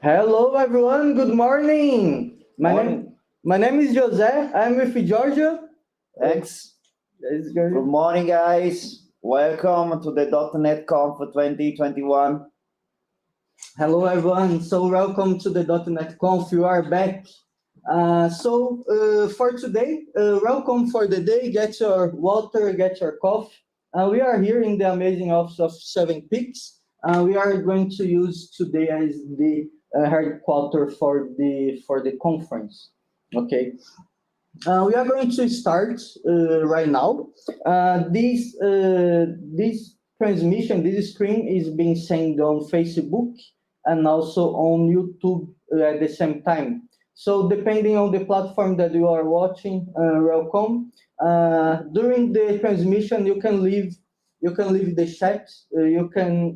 Hello, everyone. Good morning. Morning. My name is Jose. I'm with Georgia. Thanks. It's Good good. morning, guys. Welcome to the .NET Conf 2021. Hello, everyone. So welcome to the .NET Conf. You are back. For today, welcome for the day. Get your water, get your coffee. We are here in the amazing office of Seven Peaks. We are going to use today as the headquarters for the conference. Okay. We are going to start right now. This transmission, this screen is being sent on Facebook and also on YouTube at the same time. So depending on the platform that you are watching, welcome. During the transmission, you can leave the chat. You can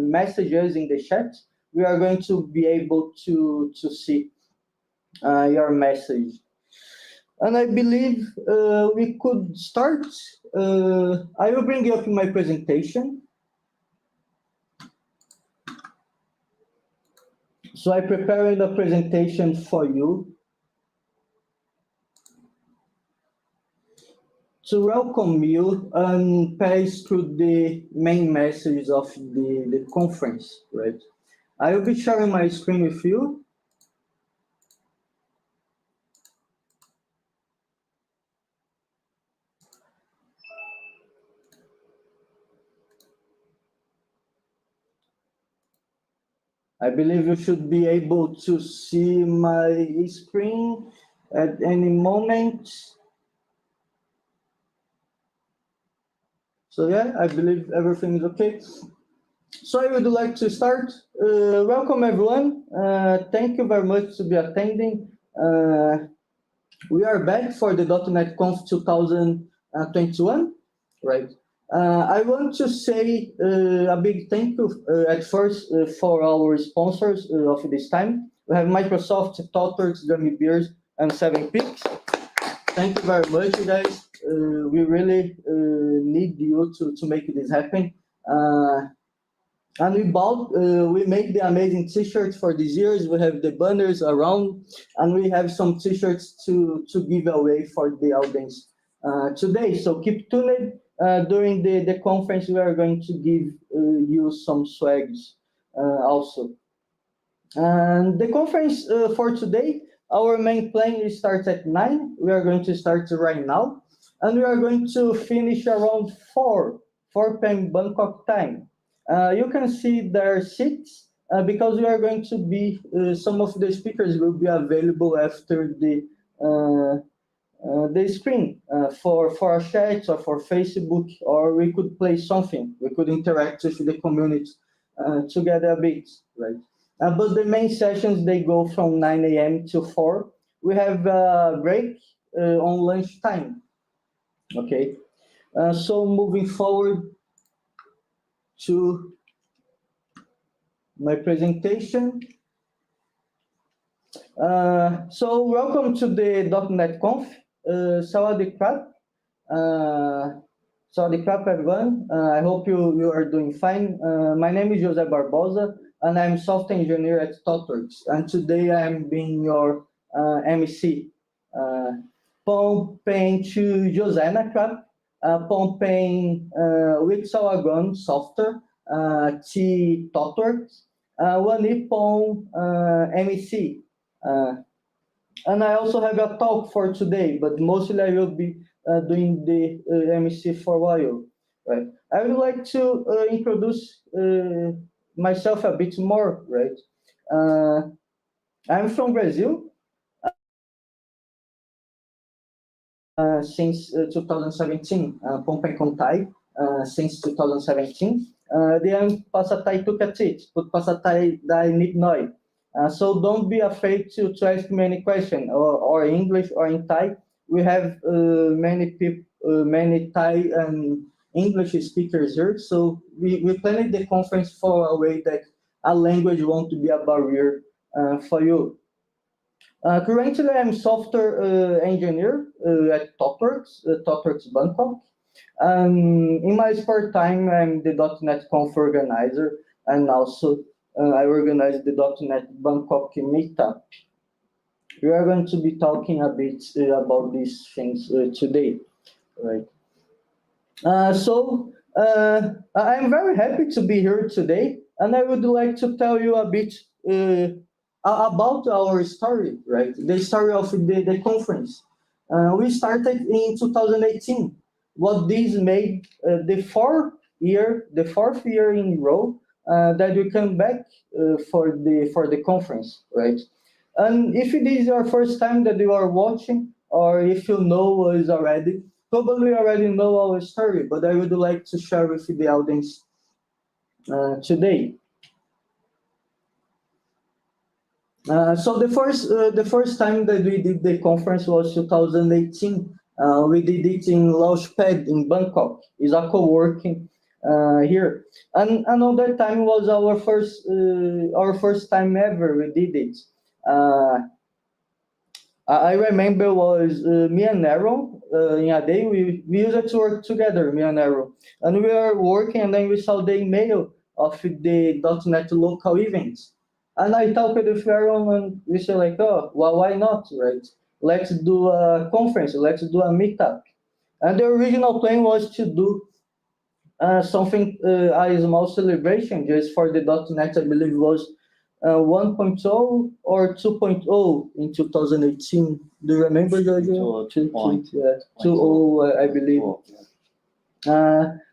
message us in the chat. We are going to be able to see your message. And I believe we could start. I will bring up my presentation. So I prepared a presentation for you to welcome you and pass through the main message of the conference, right? I will be sharing my screen with you. I believe you should be able to see my screen at any moment. So yeah, I believe everything is okay. So I would like to start. Welcome everyone. Thank you very much to be attending. We are back for the .NET Conf 2021, right? I want to say a big thank you at first for our sponsors of this time. We have Microsoft, ThoughtWorks, Gummy Bears, and Seven Peaks. Thank you very much, you guys. We really need you to make this happen. And we made the amazing T-shirts for these years. We have the banners around, and we have some T-shirts to give away for the audience today. So keep tuned. During the conference, we are going to give you some swags also. And the conference for today, our main plan starts at 9. We are going to start right now, and we are going to finish around 4 p.m. Bangkok time. You can see their seats because we are going to be, some of the speakers will be available after the screen for a chat or for Facebook, or we could play something. We could interact with the community together a bit, right? But the main sessions, they go from 9 a.m. to 4. We have a break on lunch time, okay? So moving forward to my presentation. So welcome to the .NET Conf. Sawadee krap. Sawadee krap, everyone. I hope you are doing fine. My name is Jose Barbosa, and I'm software engineer at ThoughtWorks. And today I'm being your MC. Pom pen to Josena krap. Pom pen with Sawagon software. T ThoughtWorks. Wani pom MC. And I also have a talk for today, but mostly I will be doing the MC for a while. Right? I would like to introduce myself a bit more. Right? I'm from Brazil since 2017. Pompen Contai since 2017. Then Passatai Tukatit, but Passatai Dai Nipnoi. So don't be afraid to ask me any question, or English or in Thai. We have many people, many Thai and English speakers here. So we planned the conference for a way that a language won't be a barrier for you. Currently, I'm software engineer at ThoughtWorks Bangkok. In my spare time, I'm the .NET Conf organizer and also I organized the .NET Bangkok meetup. We are going to be talking a bit about these things today, right? I'm very happy to be here today, and I would like to tell you a bit about our story, right? The story of the conference. We started in 2018. What this made the fourth year in a row that we come back for the conference, right? And if it is your first time that you are watching, or if you know us already, probably already know our story, but I would like to share with the audience today. So the first time that we did the conference was 2018. We did it in Launchpad in Bangkok. It's a co-working here, and on that time was our first time ever we did it. I remember was me and Aaron in a day we used to work together, me and Aaron, and we were working, and then we saw the email of the .NET local events, and I talked with Aaron, and we said like, oh, well, why not, right? Let's do a conference, let's do a meetup, and the original plan was to do something, a small celebration just for the .NET, I believe was 1.0 or 2.0 in 2018. Do you remember, Giorgio? 2.0, I believe.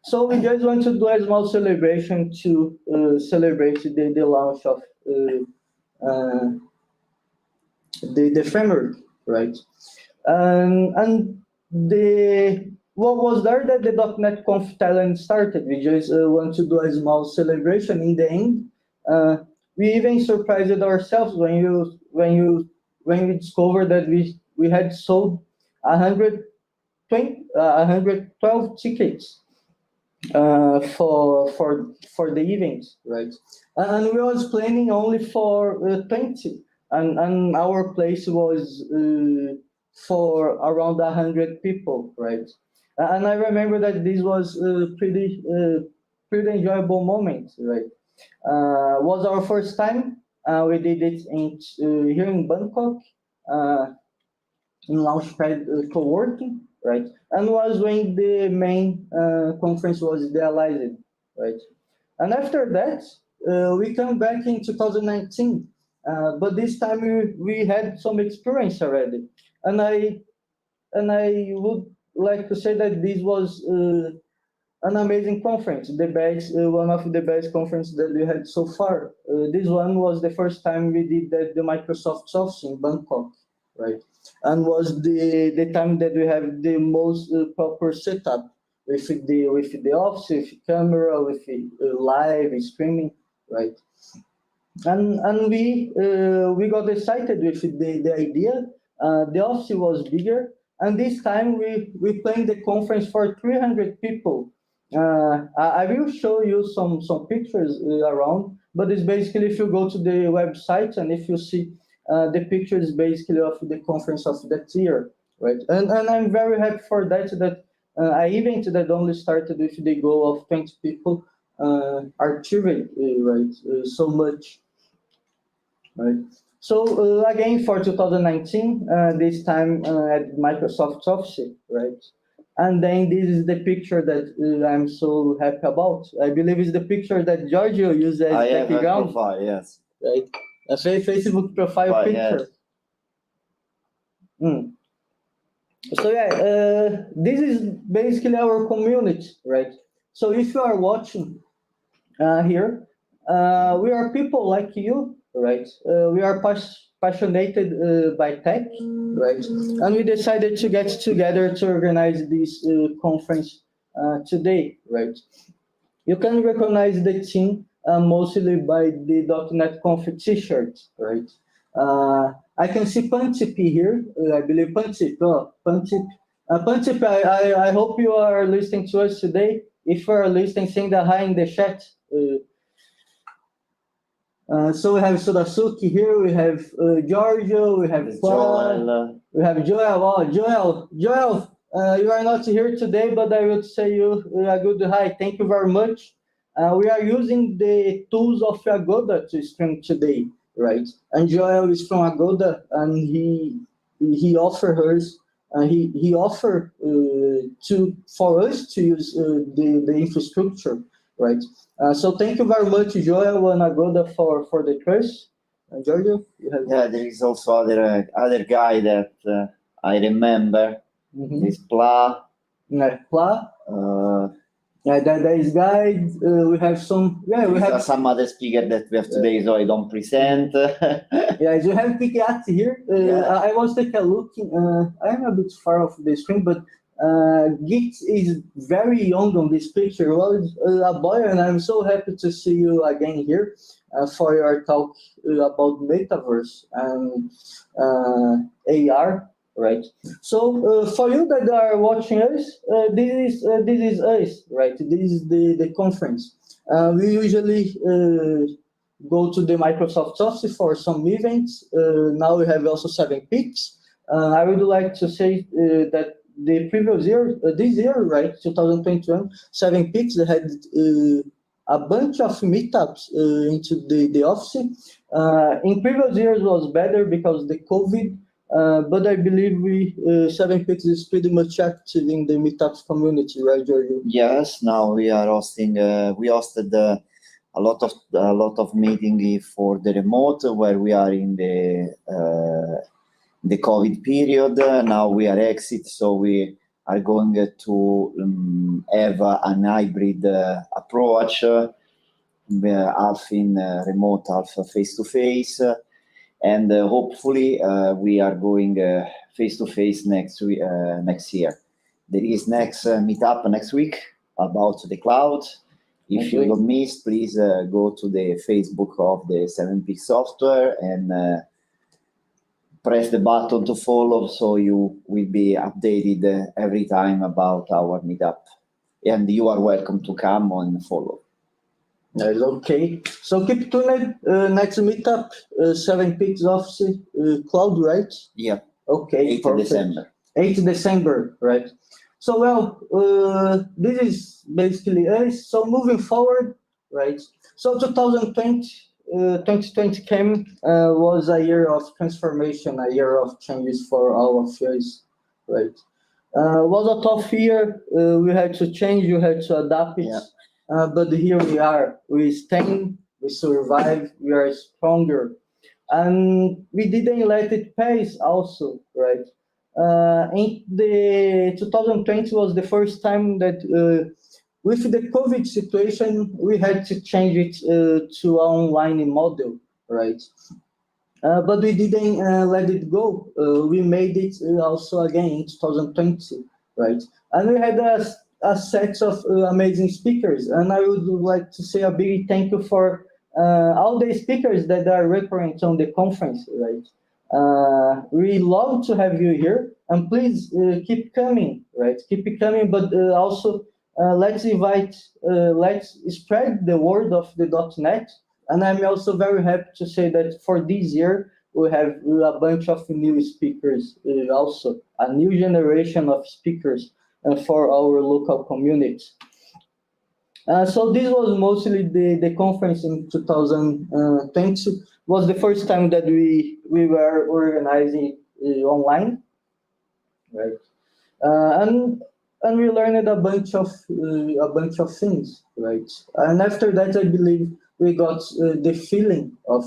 So we just want to do a small celebration to celebrate the launch of the framework, right? And what was there that the .NET Conf Thailand started. We just want to do a small celebration. In the end, we even surprised ourselves when we discovered that we had sold 112 tickets for the events, right? And we was planning only for 20, and our place was for around 100 people, right? And I remember that this was pretty enjoyable moment, right? Was our first time. We did it here in Bangkok, in Launchpad co-working, right? And was when the main conference was realized, right? And after that, we come back in 2019, but this time we had some experience already, and I would like to say that this was an amazing conference, the best, one of the best conferences that we had so far. This one was the first time we did the Microsoft office in Bangkok, right? And was the time that we have the most proper setup with the office, with camera, with live streaming, right? And we got excited with the idea. The office was bigger, and this time we planned the conference for 300 people. I will show you some pictures around, but it's basically if you go to the website and if you see the pictures basically of the conference of that year, right? And I'm very happy for that an event that only started with the goal of 20 people achieved, right? So much, right? So again for 2019, this time at Microsoft Office, right? And then this is the picture that I'm so happy about. I believe it's the picture that Giorgio used as background. Profile, yes. Right, a Facebook profile picture. Yes. So yeah, this is basically our community, right? So if you are watching here, we are people like you, right? We are passionate by tech, right? And we decided to get together to organize this conference today, right? You can recognize the team mostly by the .NET Conf t-shirt, right? I can see Pantip here. I believe Pantip. Oh, Pantip. Pantip, I hope you are listening to us today. If you are listening, send a hi in the chat. So we have Surasuk here, we have Giorgio, we have Joel. We have Joel. Oh, Joel, you are not here today, but I would say you a good hi. Thank you very much we are using the tools of Agoda to stream today, right? And Joel is from Agoda, and he offered for us to use the infrastructure, right? So thank you very much, Joel and Agoda, for the trust. Giorgio, you have... Yeah, there is also other guy that I remember. This Pla. Yeah, Pla. Yeah, there is guide. We have some. Yeah, we have some other speaker that we have today, so I don't present. Yeah, you have Gittitat here. I was taking a look. I'm a bit far off the screen, but Git is very young on this picture. Well, a boy, and I'm so happy to see you again here for your talk about Metaverse and AR. Right. So for you that are watching us, this is us, right? This is the conference. We usually go to the Microsoft Office for some events. Now we have also 7 Peaks. I would like to say that the previous year, this year, right, 2021, 7 Peaks, they had a bunch of meetups into the office. In previous years was better because the COVID. But I believe 7 Peaks is pretty much active in the meetups community, right, Giorgio? Yes, now we are hosting. We hosted a lot of meeting for the remote, where we are in the COVID period. Now we are exit, so we are going to have an hybrid approach, half in remote, half face to face. And hopefully we are going face-to-face next year. There is next meetup next week about the cloud. If you don't miss, please go to the Facebook of the 7 Peaks Software and press the button to follow, so you will be updated every time about our meetup. And you are welcome to come and follow. Okay, so keep tuned. Next meetup, 7 Peaks Office Cloud, right? Yeah. Okay. 8th December. 8th December, right? So well, this is basically us. So moving forward, right? So 2020 came was a year of transformation, a year of changes for all of us, right? Was a tough year. We had to change. You had to adapt it. Yeah. But here we are. We stand, we survive, we are stronger. And we didn't let it pass also, right? In the 2020 was the first time that with the COVID situation, we had to change it to an online model, right? But we didn't let it go. We made it also again in 2020, right? And we had a set of amazing speakers, and I would like to say a big thank you for all the speakers that are recurrent on the conference, right? We love to have you here, and please keep coming, right? Keep it coming, but also let's spread the word of the .NET. And I'm also very happy to say that for this year, we have a bunch of new speakers, also a new generation of speakers for our local community. So this was mostly the conference in 2020. Was the first time that we were organizing online, right? And we learned a bunch of things, right? And after that, I believe we got the feeling of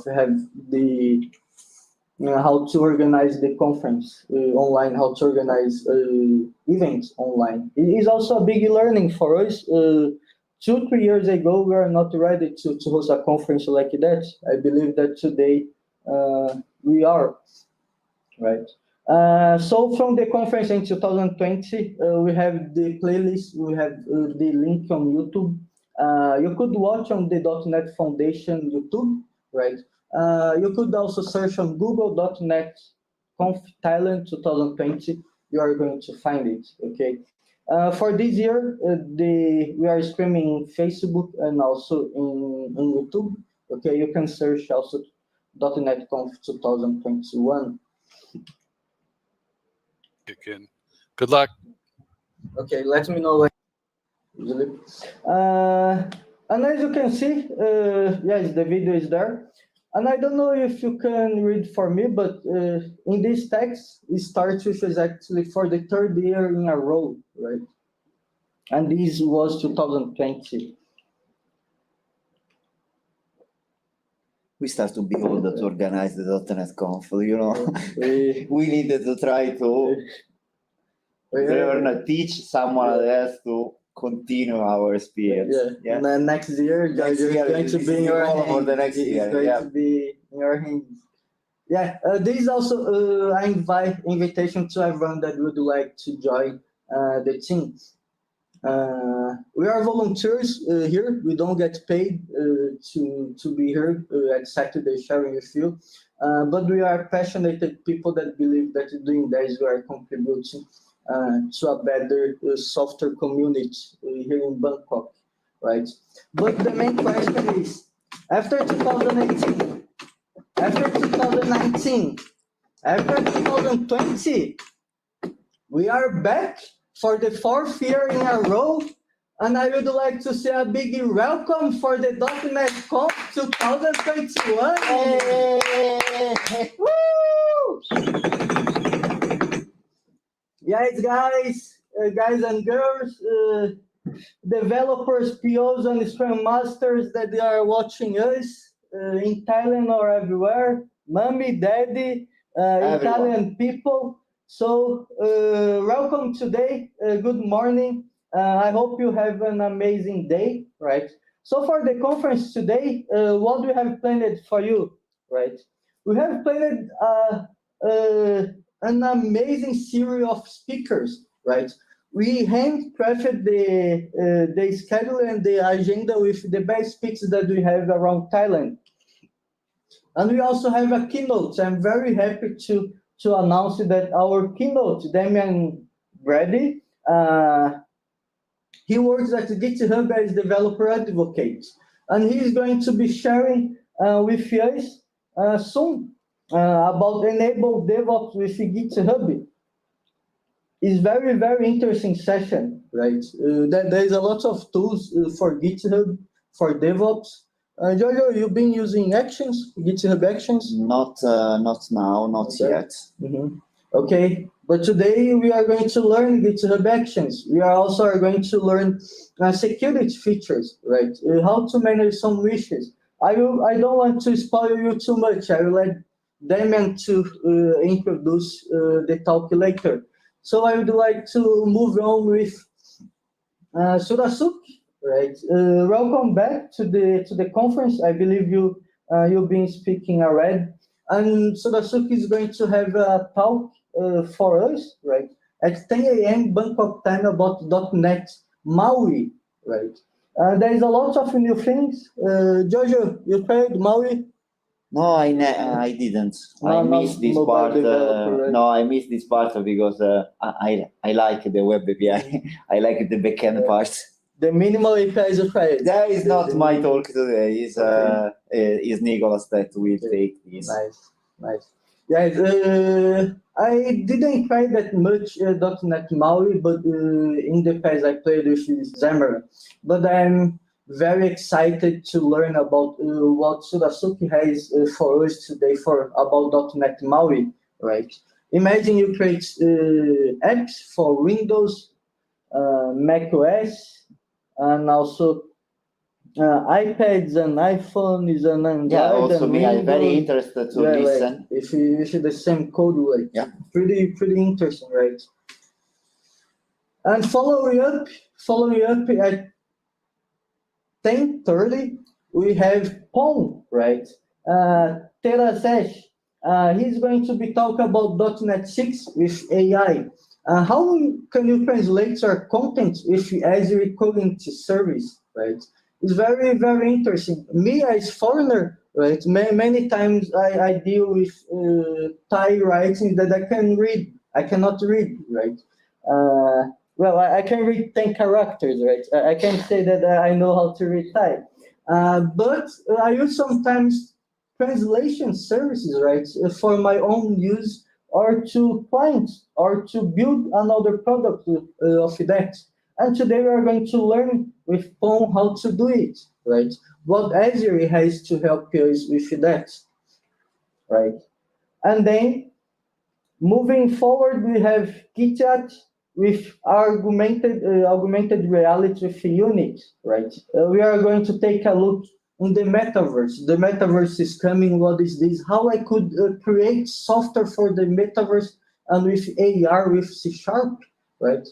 how to organize the conference online, how to organize events online. It is also a big learning for us. 2-3 years ago, we are not ready to host a conference like that. I believe that today we are, right? So from the conference in 2020, we have the playlist, we have the link on YouTube. You could watch on the .NET Foundation YouTube, right? You could also search on Google.net Conf Thailand 2020. You are going to find it, okay? For this year, we are streaming in Facebook and also in YouTube. Okay, you can search also .NET Conf 2021. Again, good luck. Okay, let me know. And as you can see, yes, the video is there. And I don't know if you can read for me, but in this text, it starts with exactly for the third year in a row, right? And this was 2020. We start to be old to organize the .NET Conf, you know. We needed to try to teach someone else to continue our experience. Yeah. And then next year, Next is year, going to this be is in the your goal hands. for the next It's year, going yeah. to be in your hands. Yeah, this is also I invite invitation to everyone that would like to join the team. We are volunteers here. We don't get paid to be here at Saturday sharing with you, but we are passionate people that believe that doing this we are contributing to a better software community here in Bangkok, right? But the main question is, after 2018, after 2019, after 2020, we are back for the fourth year in a row, and I would like to say a big welcome for the .NET Conf 2021. Hey! Woo! Yes, guys and girls, developers, POs, and Scrum Masters that they are watching us in Thailand or everywhere, mommy, daddy, Italian people. So welcome today. Good morning. I hope you have an amazing day, right? So for the conference today, what we have planned for you, right? We have planned an amazing series of speakers, right? We handcrafted the schedule and the agenda with the best speakers that we have around Thailand. And we also have a keynote. I'm very happy to announce that our keynote, Damian Brady, he works at GitHub as developer advocate. And he's going to be sharing with us soon about enable DevOps with GitHub. It's very, very interesting session, right? There's a lot of tools for GitHub, for DevOps. Jojo, you've been using Actions, GitHub Actions? Not now, not yet. Mm-hmm. Okay, but today we are going to learn GitHub Actions. We are also going to learn security features, right? How to manage some wishes. I don't want to spoil you too much. I will let Damian to introduce the talk later. So I would like to move on with Surasuk, right? Welcome back to the conference. I believe you've been speaking already, and Surasuk is going to have a talk for us, right? At 10 a.m. Bangkok time about .NET MAUI, right? There is a lot of new things. Jojo, you tried MAUI? No, I didn't. I missed this part. Right? No, I missed this part because I like the web API. I like the backend part. The minimal API is tried. That is not my talk today. Is Nicholas that will take this. Nice. Yeah, I didn't try that much .NET MAUI, but in the past I played with Xamarin. But I'm very excited to learn about what Surasuk has for us today about .NET MAUI, right? Imagine you create apps for Windows, Mac OS, and also iPads and iPhones and Android. Yeah, also and me, Windows. I'm very interested to listen. Like, if you the same code, like, yeah, pretty interesting, right? And following up at 10:30, we have Pong, right? Teerasej, he's going to be talking about .NET 6 with AI. How can you translate your content with Azure Cognitive Service, right? It's very, very interesting. Me as foreigner, right? Many times I deal with Thai writing that I cannot read, right? Well, I can read 10 characters, right? I can say that I know how to read Thai. But I use sometimes translation services, right? For my own use or to clients or to build another product of that. And today we are going to learn with Pong how to do it, right? What Azure has to help us with that, right? And then moving forward, we have Gittitat with augmented reality with Unit, right? We are going to take a look in the Metaverse. The Metaverse is coming. What is this? How I could create software for the Metaverse and with AR with C#, right?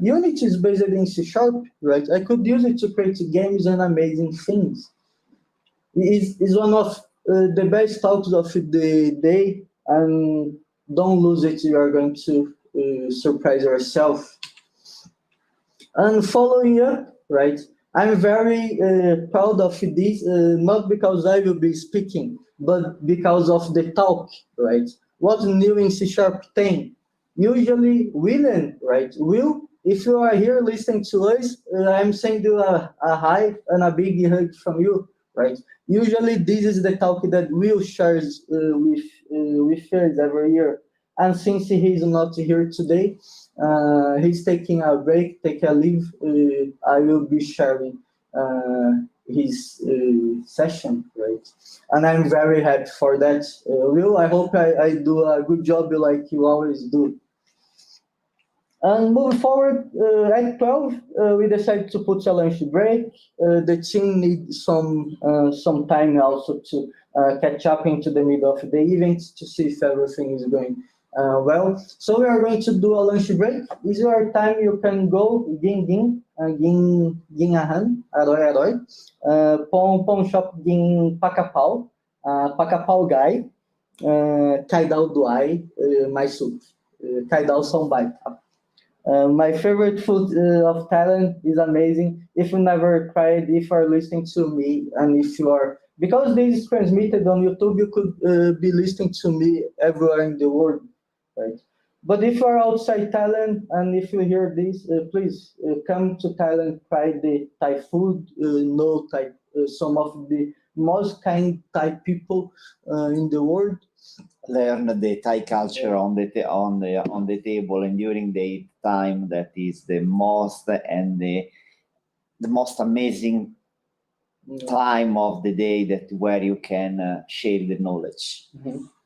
Unity is based in C#, right? I could use it to create games and amazing things. It's one of the best talks of the day, and don't lose it. You are going to surprise yourself. And following up, right? I'm very proud of this, not because I will be speaking, but because of the talk, right? What's new in C# 10? Usually, William, right? Will, if you are here listening to us, I'm sending you a hi and a big hug from you, right? Usually, this is the talk that Will shares with us every year. And since he's not here today, he's taking a break, take a leave. I will be sharing his session, right? And I'm very happy for that. Will, I hope I do a good job like you always do. And moving forward, at 12, we decided to put a lunch break. The team needs some time also to catch up into the middle of the event to see if everything is going well. So we are going to do a lunch break. Is your time you can go ging ahan, aroy, pong shop ging pakapau, pakapau guy, kaidao duai, mais soup, kaidao sombai. My favorite food of Thailand is amazing. If you never tried, if you are listening to me, and if you are, because this is transmitted on YouTube, you could be listening to me everywhere in the world, right? But if you are outside Thailand, and if you hear this, please come to Thailand, try the Thai food, know Thai, some of the most kind Thai people in the world. Learn the Thai culture on the table and during the time. That is the most amazing time of the day where you can share the knowledge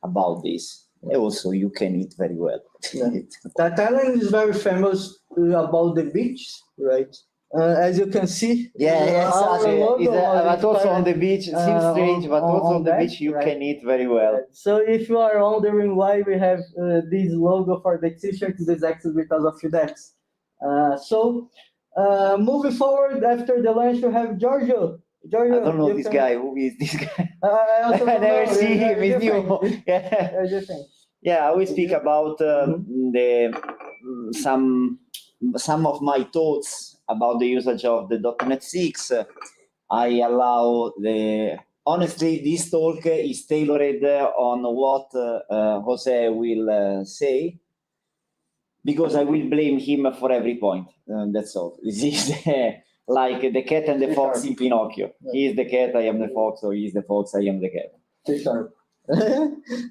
about this. And also, you can eat very well. Yeah. Thailand is very famous about the beach, right? As you can see, but also on the beach, it seems strange, but also on the beach you can eat very well. So if you are wondering why we have this logo for the t-shirt, it's exactly because of that. So moving forward, after the lunch, we have Giorgio. I don't know this guy. Who is this guy? I also I never see him. He's new. Yeah, I will speak about some of my thoughts about the usage of the .NET 6. Honestly, this talk is tailored on what Jose will say, because I will blame him for every point. That's all. This is like the cat and the fox in Pinocchio. Yeah. He is the cat, I am the fox, or he is the fox, I am the cat. C#.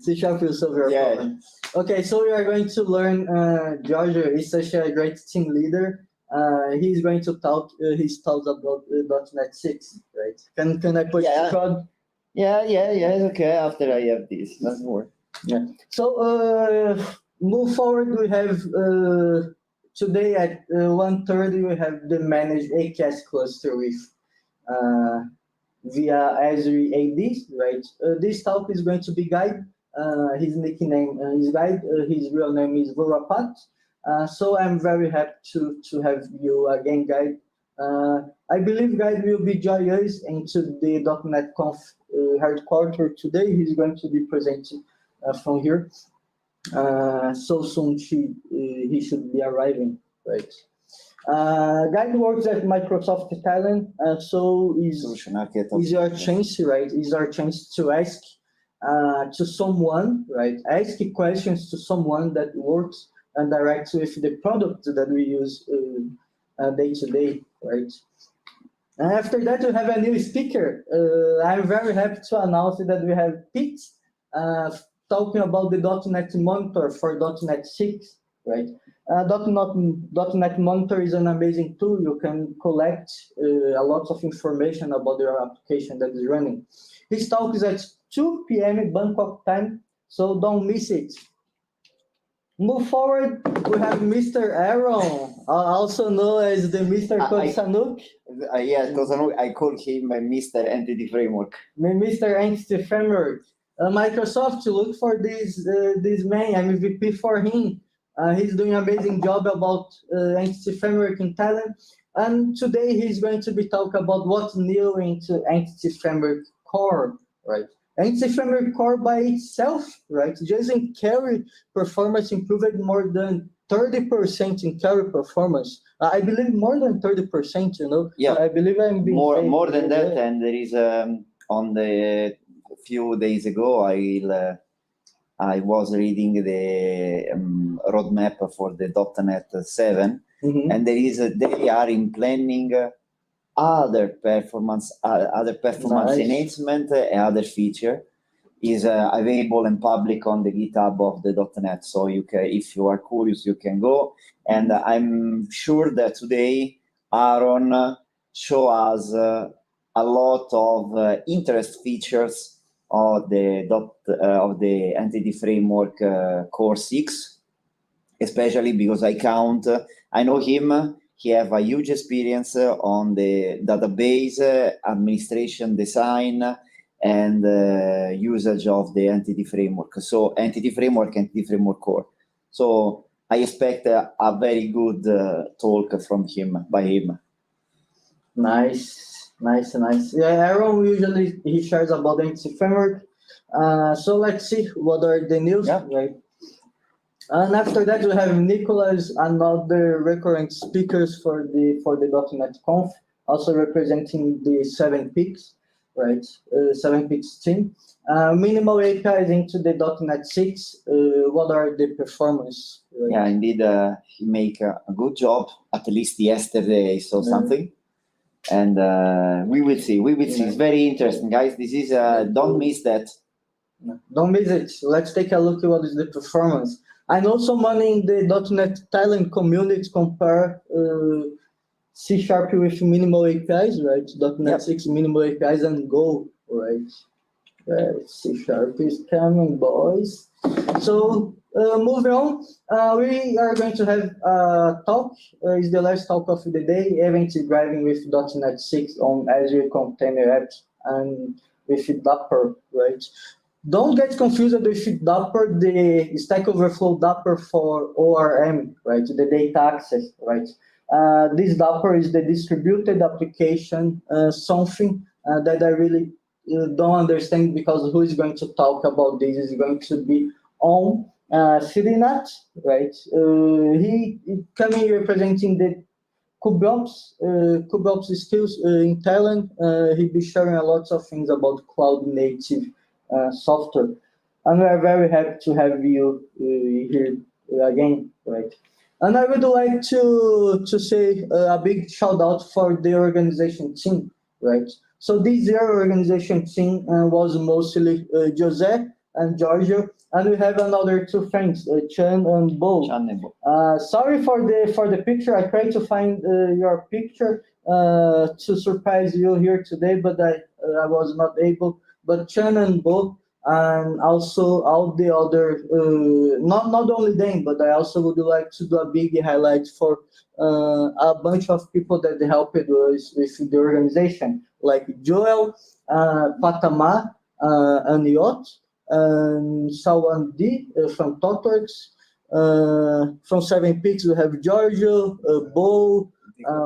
C# will solve your problem. Okay, so we are going to learn. Giorgio is such a great team leader. He's going to talk his thoughts about .NET 6, right? Can I push the code? Yeah, it's okay. After I have this, that's more. Yeah. So move forward. We have today at 1:30 we have the managed AKS cluster with via Azure AD, right? This talk is going to be Guide. His nickname is Guide. His real name is Jiraphat. So I'm very happy to have you again, Guide. I believe Guide will be joining us into the .NET Conf headquarters today. He's going to be presenting from here. So soon he should be arriving, right? Guide works at Microsoft Thailand, so is your chance, right? Is our chance to ask to someone, right? Ask questions to someone that works and directs with the product that we use day to day, right? And after that, we have a new speaker. I'm very happy to announce that we have Pete talking about the .NET Monitor for .NET 6, right? .NET Monitor is an amazing tool. You can collect a lot of information about your application that is running. His talk is at 2 p.m. Bangkok time, so don't miss it. Move forward, we have Mr. Aaron, also known as the Mr. Kosanuk. Kosanuk, I call him Mr. Entity Framework. Mr. Entity Framework. Microsoft, look for this man, MVP for him. He's doing an amazing job about Entity Framework in Thailand. And today he's going to be talking about what's new into Entity Framework Core, right? Entity Framework Core by itself, right, just in carry performance improved more than 30% in carry performance. I believe more than 30%, you know. Yeah. I believe I'm being more than that. And there is on the few days ago, I was reading the roadmap for the .NET 7, and they are in planning other performance Nice. enhancement, other feature is available and public on the GitHub of the .NET. So you can, if you are curious, you can go. And I'm sure that today Aaron show us a lot of interest features of the Entity Framework Core 6, especially because I know him. He have a huge experience on the database administration, design, and usage of the Entity Framework. So Entity Framework Core. So I expect a very good talk from him, by him. Nice. Yeah, Aaron usually he shares about the Entity Framework. So let's see what are the news, right? And after that, we have Nicholas, another recurrent speakers for the .NET Conf, also representing the 7 Peaks, right? 7 Peaks team. Minimal APIs into the .NET 6. What are the performance? Right? Yeah, indeed, he make a good job. At least yesterday, I saw something, and we will see. It's very interesting, guys. This is don't miss that. Don't miss it. Let's take a look at what is the performance. I know someone in the .NET Thailand community compare C# with minimal APIs, right? .NET 6 minimal APIs and Go, right? C# is coming, boys. So moving on, we are going to have a talk. It's the last talk of the day, event driving with .NET 6 on Azure Container Apps and with Dapper, right? Don't get confused with Dapper, the Stack Overflow Dapper for ORM, right? The data access, right? This Dapper is the distributed application, something that I really don't understand, because who is going to talk about this is going to be on Sirinat, right? He coming representing the KubeOps skills in Thailand. He'll be sharing a lot of things about cloud native software, and we are very happy to have you here again, right? And I would like to say a big shout out for the organization team, right? So this year organization team was mostly Jose and Giorgio, and we have another 2 friends, Chan and Bo. Sorry for the picture. I tried to find your picture to surprise you here today, but I was not able. But Chan and Bo, and also all the other, not only them, but I also would like to do a big highlight for a bunch of people that helped us with the organization, like Joel, Patama, Aniot, and Sawan D from Totworks. From 7 Peaks, we have Giorgio, Bo,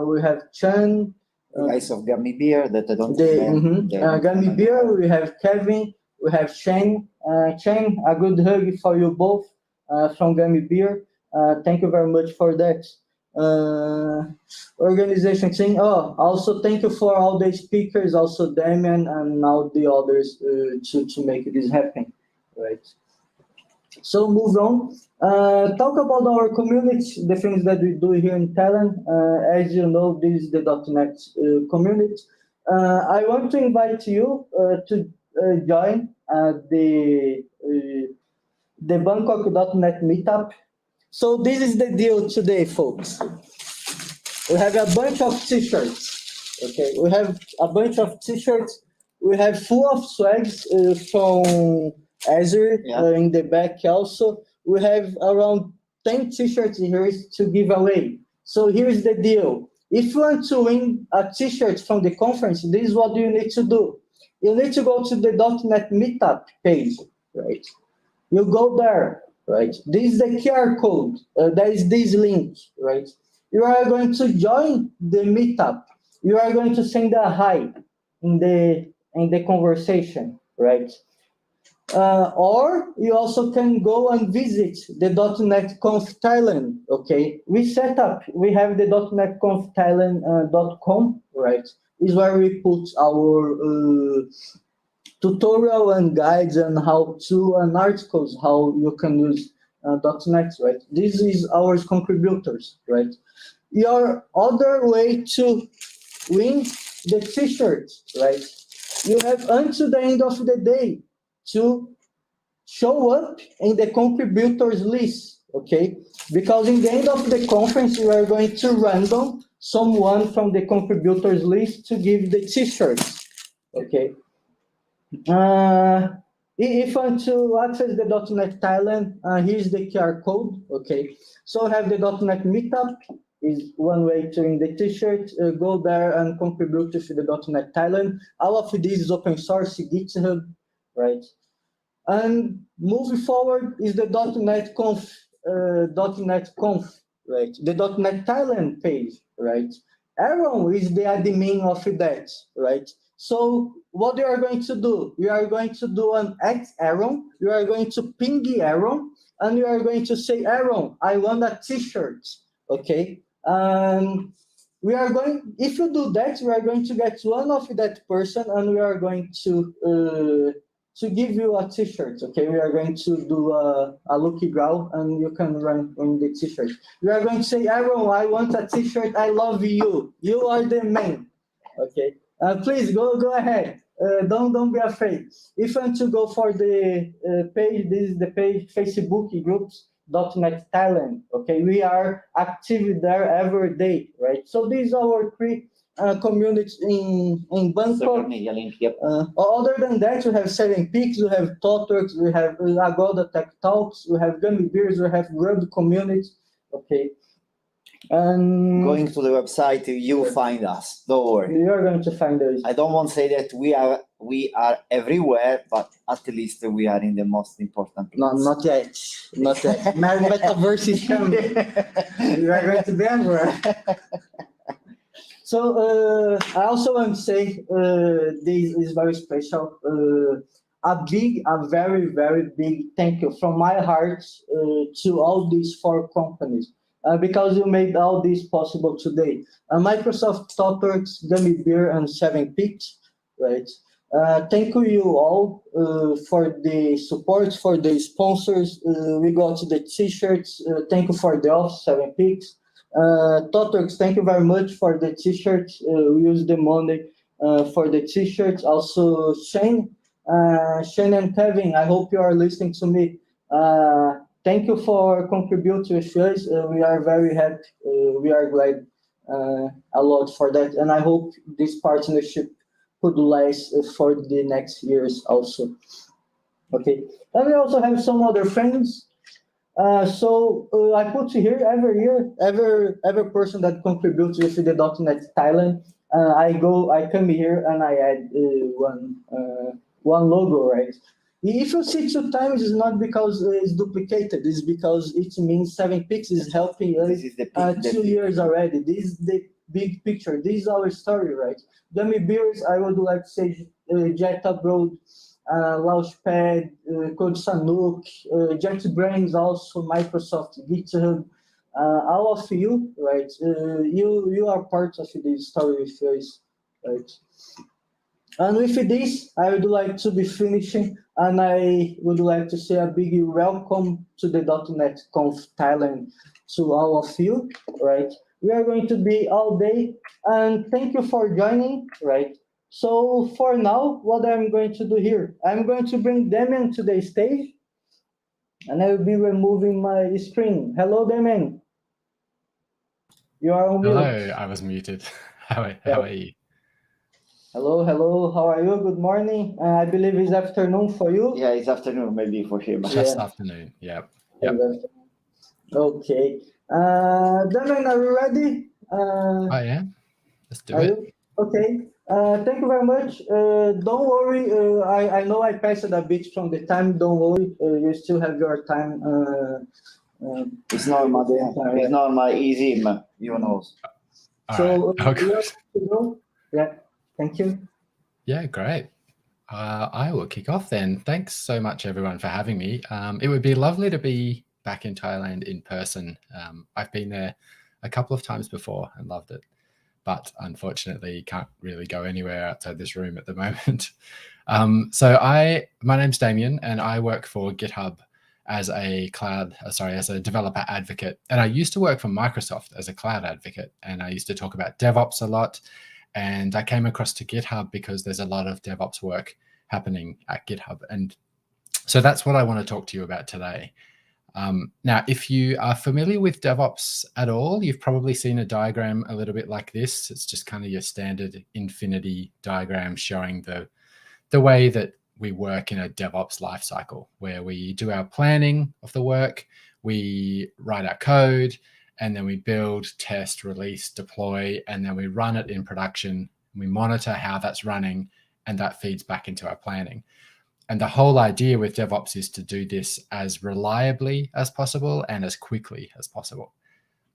we have Chan. The guys of Gummy Beer that I don't remember. Gummy Beer, we have Kevin, we have Shane. Shane, a good hug for you both from Gummy Beer. Thank you very much for that. Organization thing. Oh, also thank you for all the speakers, also Damian and all the others to make this happen, right? So move on. Talk about our community, the things that we do here in Thailand. As you know, this is the .NET community. I want to invite you to join the Bangkok .NET meetup. So this is the deal today, folks. We have a bunch of t-shirts. Okay, we have a bunch of t-shirts. We have full of swags from Azure in the back also. We have around 10 t-shirts here to give away. So here's the deal. If you want to win a t-shirt from the conference, this is what you need to do. You need to go to the .NET Meetup page, right? You go there, right? This is the QR code. There is this link, right? You are going to join the meetup. You are going to send a hi in the conversation, right? Or you also can go and visit the .NET Conf Thailand, okay? We have the .NET Conf Thailand.com, right? Is where we put our tutorial and guides and how to and articles how you can use .NET, right? This is our contributors, right? Your other way to win the t-shirt, right? You have until the end of the day to show up in the contributors list, okay? Because in the end of the conference, we are going to random someone from the contributors list to give the t-shirts, okay? If you want to access the .NET Thailand, here's the QR code, okay? So have the .NET Meetup is one way to win the t-shirt. Go there and contribute to the .NET Thailand. All of this is open source, GitHub, right? And moving forward is the .NET Conf, right? The .NET Thailand page, right? Aaron is the admin of that, right? So what you are going to do? You are going to do an @Aaron. You are going to ping Aaron, and you are going to say, Aaron, I want a t-shirt, okay? We are going. If you do that, we are going to get one of that person, and we are going to give you a t-shirt, okay? We are going to do a lucky draw, and you can run on the t-shirt. We are going to say, Aaron, I want a t-shirt. I love you. You are the man, okay? Please go ahead. Don't be afraid. If you want to go for the page, this is the page, Facebook groups, .NET Thailand, okay? We are active there every day, right? So these are our three communities in Bangkok. Other than that, we have 7 Peaks, we have Talks, we have Agoda Tech Talks, we have Gummy Bears, we have Ruby Communities, okay? And going to the website, you find us. Don't worry. You are going to find us. I don't want to say that we are everywhere, but at least we are in the most important place. No, not yet. Not yet. Metaverse is coming. You are going to be everywhere. So I also want to say this is very special. A very, very big thank you from my heart to all these 4 companies. Because you made all this possible today. Microsoft, Talks, Gummy Bear, and 7 Peaks, right? Thank you all for the support, for the sponsors. We got the t-shirts. Thank you for the office, 7 Peaks. Talks, thank you very much for the t-shirts. We use the money for the t-shirts. Also, Shane and Kevin, I hope you are listening to me. Thank you for contributing with us. We are very happy. We are glad a lot for that. And I hope this partnership could last for the next years also. Okay. And we also have some other friends. So I put here every year, every person that contributes with the .NET Thailand, I come here and I add one logo, right? If you see 2 times, it's not because it's duplicated. It's because it means 7 Peaks is helping us 2 years already. This is the big picture. This is our story, right? Gummy Bears, I would like to say Jet Abroad, Launchpad, Code Sanook, JetBrains, also Microsoft, GitHub, all of you, right? You are part of this story with us, right? And with this, I would like to be finishing, and I would like to say a big welcome to the .NET Conf Thailand to all of you, right? We are going to be all day, and thank you for joining, right? So for now, what I'm going to do here, I'm going to bring Damian to the stage, and I will be removing my screen. Hello, Damian. You are on Hello, mute. I was muted. How are you? Hello, how are you? Good morning. I believe it's afternoon for you. Yeah, it's afternoon maybe for him. Just afternoon, yep. Okay. Damian, are you ready? I am. Let's do it. Okay. Thank you very much. Don't worry. I know I passed a bit from the time. Don't worry. You still have your time. It's normal. It's normal. Easy, you know. So, Okay. Yeah. Thank you. Yeah, great. I will kick off then. Thanks so much, everyone, for having me. It would be lovely to be back in Thailand in person. I've been there a couple of times before and loved it, but unfortunately can't really go anywhere outside this room at the moment. My name's Damian, and I work for GitHub as a developer advocate. And I used to work for Microsoft as a cloud advocate, and I used to talk about DevOps a lot. And I came across to GitHub because there's a lot of DevOps work happening at GitHub. And so that's what I want to talk to you about today. Now, if you are familiar with DevOps at all, you've probably seen a diagram a little bit like this. It's just kind of your standard infinity diagram showing the way that we work in a DevOps lifecycle, where we do our planning of the work, we write our code, and then we build, test, release, deploy, and then we run it in production. We monitor how that's running, and that feeds back into our planning. And the whole idea with DevOps is to do this as reliably as possible and as quickly as possible.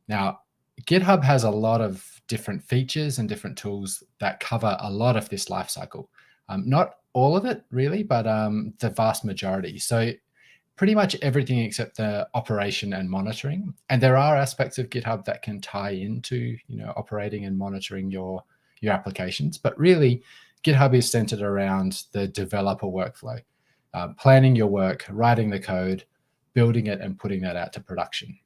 Now, GitHub has a lot of different features and different tools that cover a lot of this lifecycle. Not all of it really, but the vast majority. So pretty much everything except the operation and monitoring. And there are aspects of GitHub that can tie into, operating and monitoring your applications. But really, GitHub is centered around the developer workflow, planning your work, writing the code, building it, and putting that out to production.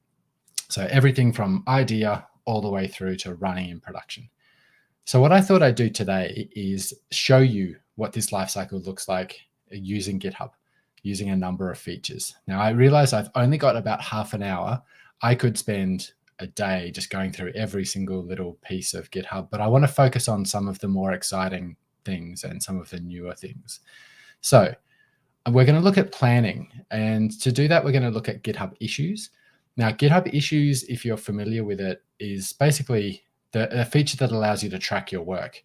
So everything from idea all the way through to running in production. So what I thought I'd do today is show you what this lifecycle looks like using GitHub, using a number of features. Now, I realize I've only got about half an hour. I could spend a day just going through every single little piece of GitHub, but I want to focus on some of the more exciting things and some of the newer things. So we're going to look at planning. And to do that, we're going to look at GitHub issues. Now, GitHub issues, if you're familiar with it, is basically a feature that allows you to track your work.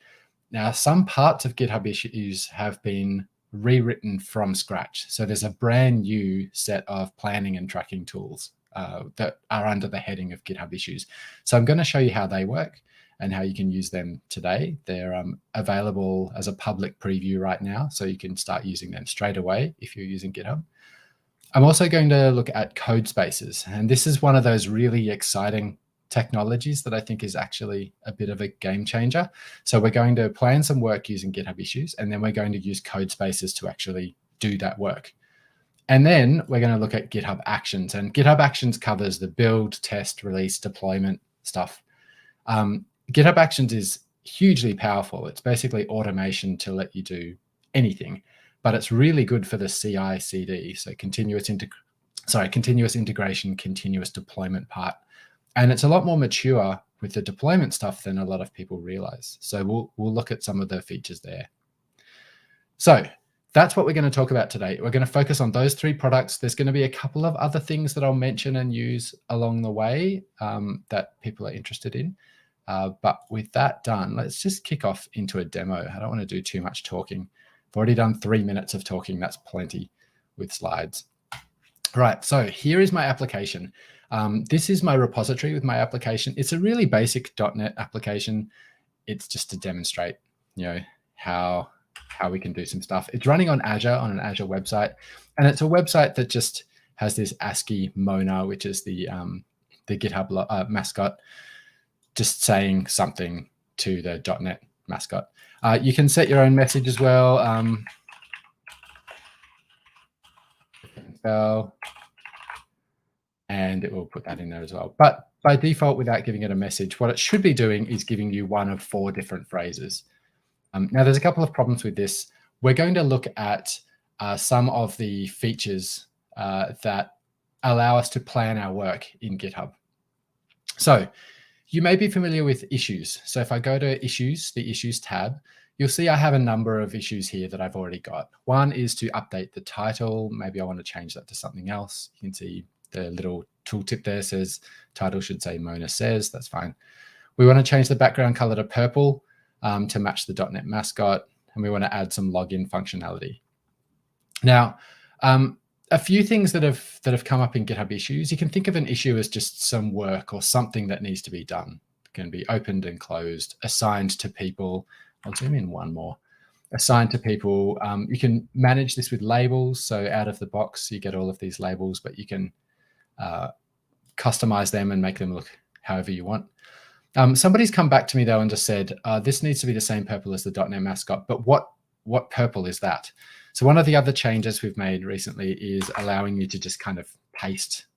Now, some parts of GitHub issues have been rewritten from scratch. So there's a brand new set of planning and tracking tools that are under the heading of GitHub issues. So I'm going to show you how they work and how you can use them today. They're available as a public preview right now, so you can start using them straight away if you're using GitHub. I'm also going to look at code spaces, and this is one of those really exciting technologies that I think is actually a bit of a game changer. So we're going to plan some work using GitHub issues, and then we're going to use code spaces to actually do that work. And then we're going to look at GitHub Actions, and GitHub Actions covers the build, test, release, deployment stuff. GitHub Actions is hugely powerful. It's basically automation to let you do anything, but it's really good for the CI/CD, so continuous integration, continuous deployment part. And it's a lot more mature with the deployment stuff than a lot of people realize. So we'll look at some of the features there. So that's what we're going to talk about today. We're going to focus on those three products. There's going to be a couple of other things that I'll mention and use along the way that people are interested in. But with that done, let's just kick off into a demo. I don't want to do too much talking. I've already done 3 minutes of talking. That's plenty with slides. Right, so here is my application. This is my repository with my application. It's a really basic .NET application. It's just to demonstrate, how we can do some stuff. It's running on Azure, on an Azure website, and it's a website that just has this ASCII Mona, which is the GitHub mascot, just saying something to the .NET mascot. You can set your own message as well. And it will put that in there as well. But by default, without giving it a message, what it should be doing is giving you one of 4 different phrases. Now, there's a couple of problems with this. We're going to look at some of the features that allow us to plan our work in GitHub. So you may be familiar with issues. So if I go to issues, the issues tab, you'll see I have a number of issues here that I've already got. One is to update the title. Maybe I want to change that to something else. You can see the little tooltip there says title should say Mona Says. That's fine. We want to change the background color to purple to match the .NET mascot. And we want to add some login functionality. Now, a few things that have come up in GitHub issues. You can think of an issue as just some work or something that needs to be done. It can be opened and closed, assigned to people. I'll zoom in one more. Assigned to people. You can manage this with labels. So out of the box, you get all of these labels, but you can customize them and make them look however you want. Somebody's come back to me though and just said, this needs to be the same purple as the .NET mascot, but what purple is that? So one of the other changes we've made recently is allowing you to just kind of paste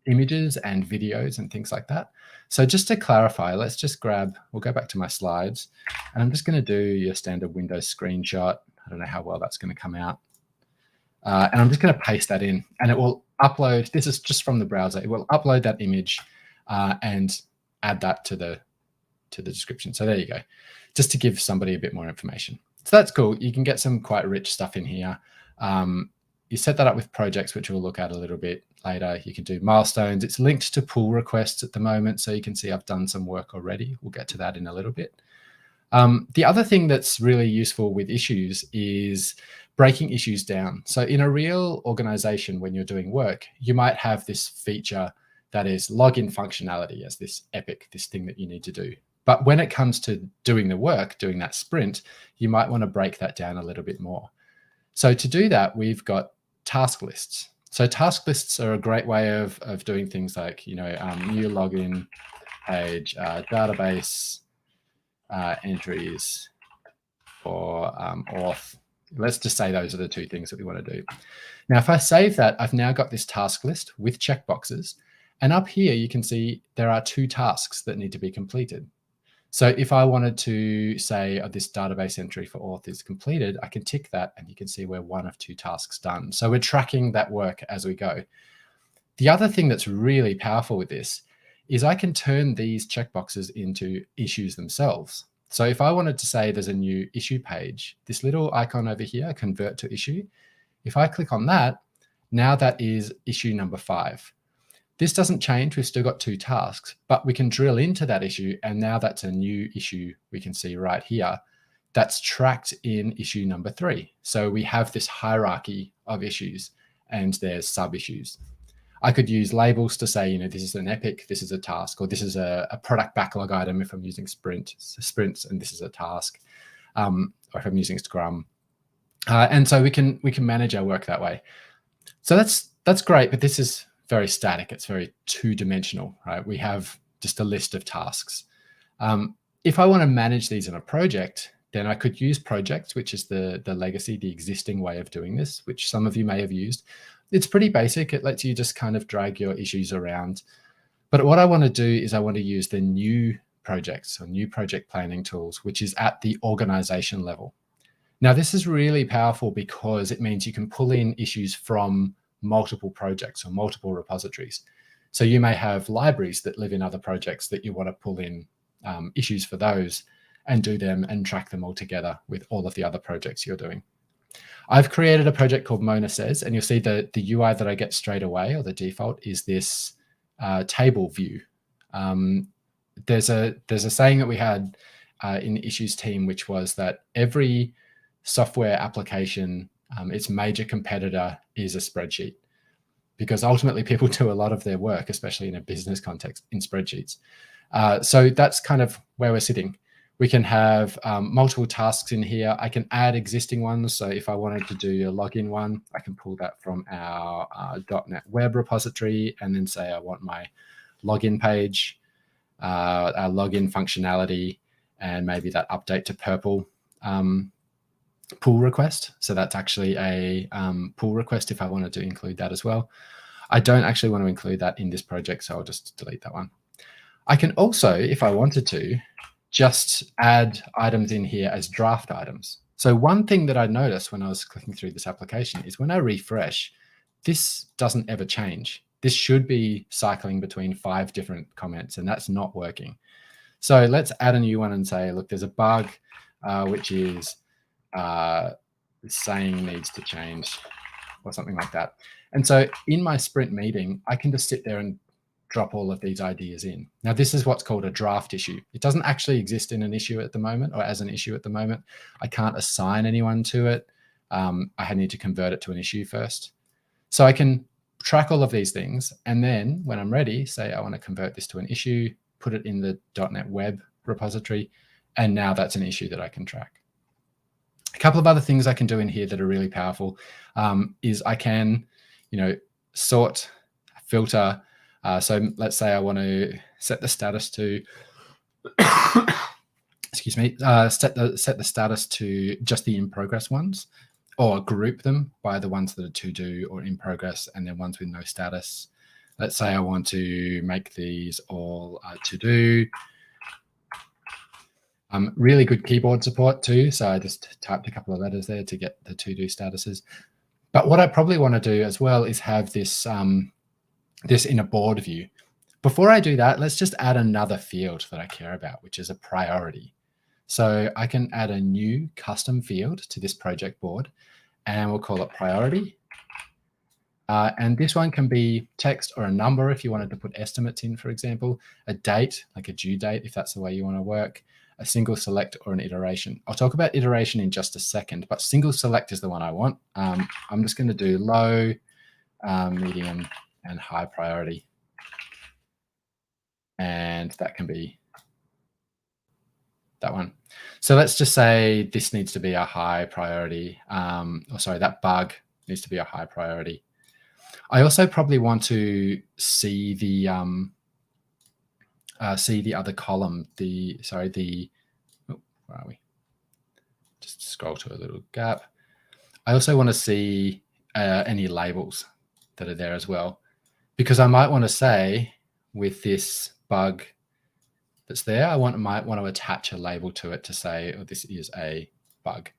images and videos and things like that. So just to clarify, let's just we'll go back to my slides, and I'm just going to do your standard Windows screenshot. I don't know how well that's going to come out. And I'm just going to paste that in, and it will upload. This is just from the browser. It will upload that image and add that to the description. So there you go, just to give somebody a bit more information. So that's cool. You can get some quite rich stuff in here. You set that up with projects, which we'll look at a little bit later. You can do milestones. It's linked to pull requests at the moment, so you can see I've done some work already. We'll get to that in a little bit. The other thing that's really useful with issues is breaking issues down. So in a real organization, when you're doing work, you might have this feature that is login functionality as this thing that you need to do. But when it comes to doing the work, doing that sprint, you might want to break that down a little bit more. So to do that, we've got task lists. So task lists are a great way of doing things like, new login page, database entries for auth. Let's just say those are the two things that we want to do. Now, if I save that, I've now got this task list with checkboxes. And up here, you can see there are 2 tasks that need to be completed. So if I wanted to say this database entry for auth is completed, I can tick that, and you can see we're 1 of 2 tasks done. So we're tracking that work as we go. The other thing that's really powerful with this is I can turn these checkboxes into issues themselves. So if I wanted to say there's a new issue page, this little icon over here, convert to issue, if I click on that, now that is issue number 5. This doesn't change. We've still got 2 tasks, but we can drill into that issue, and now that's a new issue we can see right here that's tracked in issue number 3. So we have this hierarchy of issues, and there's sub-issues. I could use labels to say, this is an epic, this is a task, or this is a product backlog item if I'm using sprints, and this is a task, or if I'm using Scrum. And so we can manage our work that way. So that's great, but this is very static. It's very 2-dimensional, right? We have just a list of tasks. If I want to manage these in a project, then I could use projects, which is the legacy, the existing way of doing this, which some of you may have used. It's pretty basic. It lets you just kind of drag your issues around. But what I want to do is I want to use the new projects or new project planning tools, which is at the organization level. Now, this is really powerful because it means you can pull in issues from multiple projects or multiple repositories. So you may have libraries that live in other projects that you want to pull in issues for those and do them and track them all together with all of the other projects you're doing. I've created a project called Mona Says, and you'll see the UI that I get straight away, or the default, is this table view. There's a saying that we had in the issues team, which was that every software application, its major competitor is a spreadsheet, because ultimately people do a lot of their work, especially in a business context, in spreadsheets. So that's kind of where we're sitting. We can have multiple tasks in here. I can add existing ones. So if I wanted to do a login one, I can pull that from our .NET Web repository and then say I want my login page, our login functionality, and maybe that update to purple pull request. So that's actually a pull request if I wanted to include that as well. I don't actually want to include that in this project, so I'll just delete that one. I can also, if I wanted to, just add items in here as draft items. So one thing that I noticed when I was clicking through this application is when I refresh, this doesn't ever change. This should be cycling between 5 different comments, and that's not working. So let's add a new one and say, look, there's a bug, which is saying needs to change or something like that. And so in my sprint meeting, I can just sit there and drop all of these ideas in. Now, this is what's called a draft issue. It doesn't actually exist in an issue at the moment, or as an issue at the moment. I can't assign anyone to it. I need to convert it to an issue first. So I can track all of these things. And then when I'm ready, say I want to convert this to an issue, put it in the .NET Web repository, and now that's an issue that I can track. A couple of other things I can do in here that are really powerful is I can, sort, filter. So let's say I want to set the status to, excuse me, set the status to just the in progress ones, or group them by the ones that are to do or in progress, and then ones with no status. Let's say I want to make these all to do. Really good keyboard support too. So I just typed a couple of letters there to get the to do statuses. But what I probably want to do as well is have this, this in a board view. Before I do that, let's just add another field that I care about, which is a priority. So I can add a new custom field to this project board, and we'll call it priority. And this one can be text or a number if you wanted to put estimates in, for example, a date, like a due date, if that's the way you want to work, a single select, or an iteration. I'll talk about iteration in just a second, but single select is the one I want. I'm just going to do low, medium, and high priority. And that can be that one. So let's just say this needs to be a high priority. That bug needs to be a high priority. I also probably want to see the other column. Where are we? Just scroll to a little gap. I also want to see any labels that are there as well, because I might want to say with this bug that's there, I might want to attach a label to it to say, oh, this is a bug.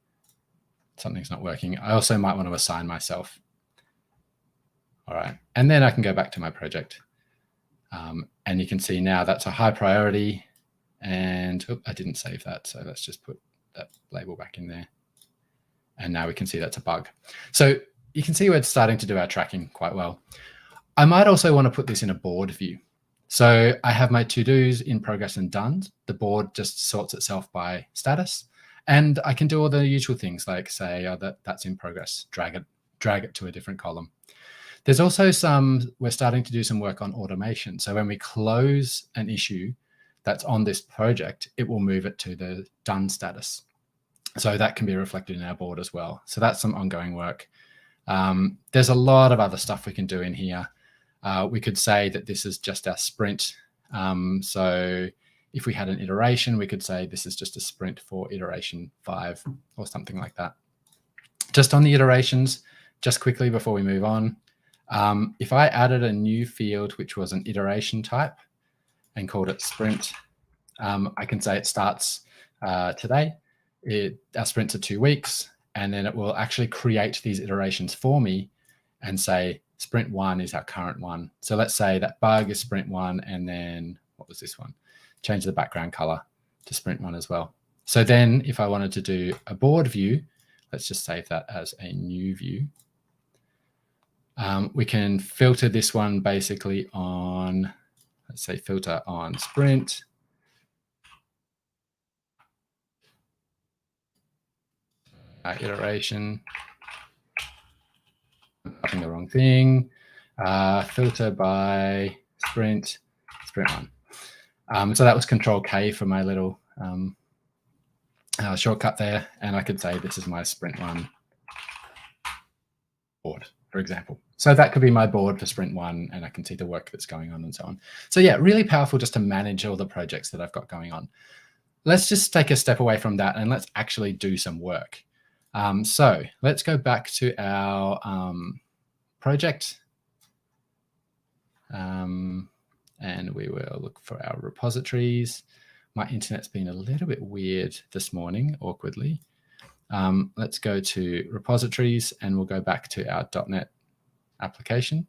Something's not working. I also might want to assign myself. All right, and then I can go back to my project. And you can see now that's a high priority, and I didn't save that. So let's just put that label back in there. And now we can see that's a bug. So you can see we're starting to do our tracking quite well. I might also want to put this in a board view. So I have my to-dos in progress and done. The board just sorts itself by status. And I can do all the usual things like say, oh, that's in progress, drag it to a different column. There's also we're starting to do some work on automation. So when we close an issue that's on this project, it will move it to the done status. So that can be reflected in our board as well. So that's some ongoing work. There's a lot of other stuff we can do in here. We could say that this is just our sprint. So if we had an iteration, we could say this is just a sprint for iteration 5 or something like that. Just on the iterations, just quickly before we move on, if I added a new field, which was an iteration type and called it sprint, I can say it starts today. Our sprints are 2 weeks, and then it will actually create these iterations for me and say sprint 1 is our current one. So let's say that bug is sprint 1, and then what was this one? Change the background color to sprint 1 as well. So then if I wanted to do a board view, let's just save that as a new view. We can filter this one basically on, let's say filter on sprint. Iteration. I'm typing the wrong thing. Filter by sprint 1. So that was Control K for my little shortcut there. And I could say this is my sprint 1 board, for example. So that could be my board for sprint 1, and I can see the work that's going on and so on. So yeah, really powerful just to manage all the projects that I've got going on. Let's just take a step away from that and let's actually do some work. So let's go back to our project. And we will look for our repositories. My internet's been a little bit weird this morning, awkwardly. Let's go to repositories, and we'll go back to our .NET application.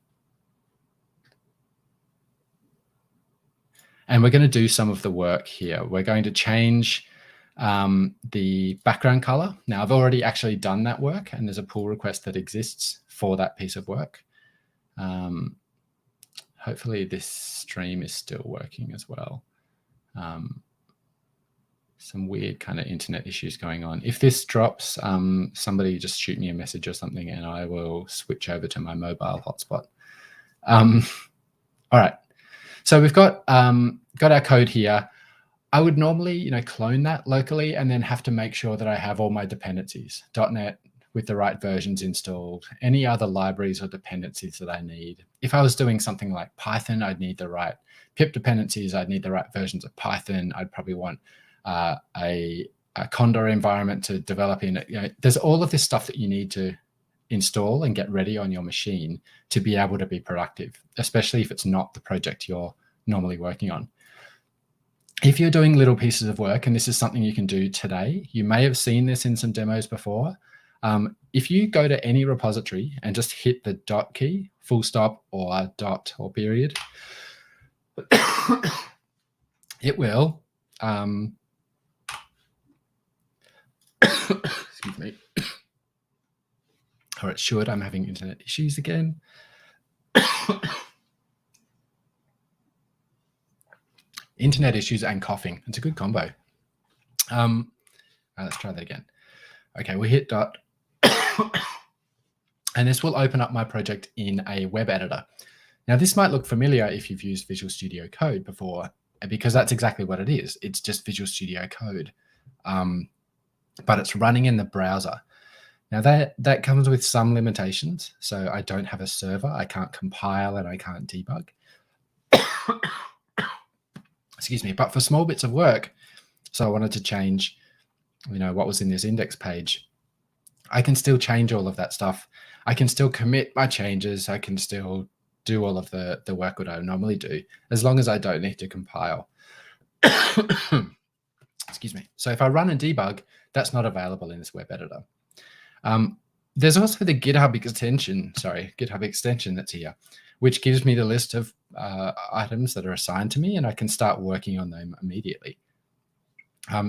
And we're going to do some of the work here. We're going to change the background color. Now, I've already actually done that work, and there's a pull request that exists for that piece of work. Hopefully this stream is still working as well. Some weird kind of internet issues going on. If this drops, somebody just shoot me a message or something and I will switch over to my mobile hotspot. All right. So we've got our code here. I would normally, clone that locally and then have to make sure that I have all my dependencies, .NET with the right versions installed, any other libraries or dependencies that I need. If I was doing something like Python, I'd need the right pip dependencies. I'd need the right versions of Python. I'd probably want a Condor environment to develop in. There's all of this stuff that you need to install and get ready on your machine to be able to be productive, especially if it's not the project you're normally working on. If you're doing little pieces of work, and this is something you can do today, you may have seen this in some demos before. If you go to any repository and just hit the dot key, full stop or dot or period, it will, excuse me, or it should. I'm having internet issues again. Internet issues and coughing. It's a good combo. Let's try that again. Okay, we hit dot. And this will open up my project in a web editor. Now, this might look familiar if you've used Visual Studio Code before, because that's exactly what it is. It's just Visual Studio Code, but it's running in the browser. Now, that comes with some limitations. So I don't have a server. I can't compile and I can't debug. Excuse me. But for small bits of work, so I wanted to change, what was in this index page. I can still change all of that stuff. I can still commit my changes. I can still do all of the work that I normally do, as long as I don't need to compile. Excuse me. So if I run and debug, that's not available in this web editor. There's also the GitHub extension that's here, which gives me the list of items that are assigned to me, and I can start working on them immediately.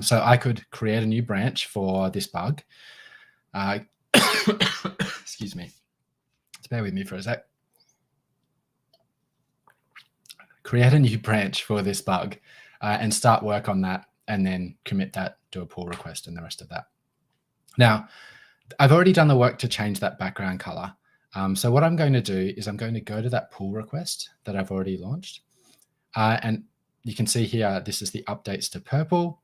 So I could create a new branch for this bug. Excuse me. Just bear with me for a sec. Create a new branch for this bug and start work on that, and then commit that, do a pull request and the rest of that. Now, I've already done the work to change that background color. So what I'm going to do is I'm going to go to that pull request that I've already launched. And you can see here, this is the updates to purple.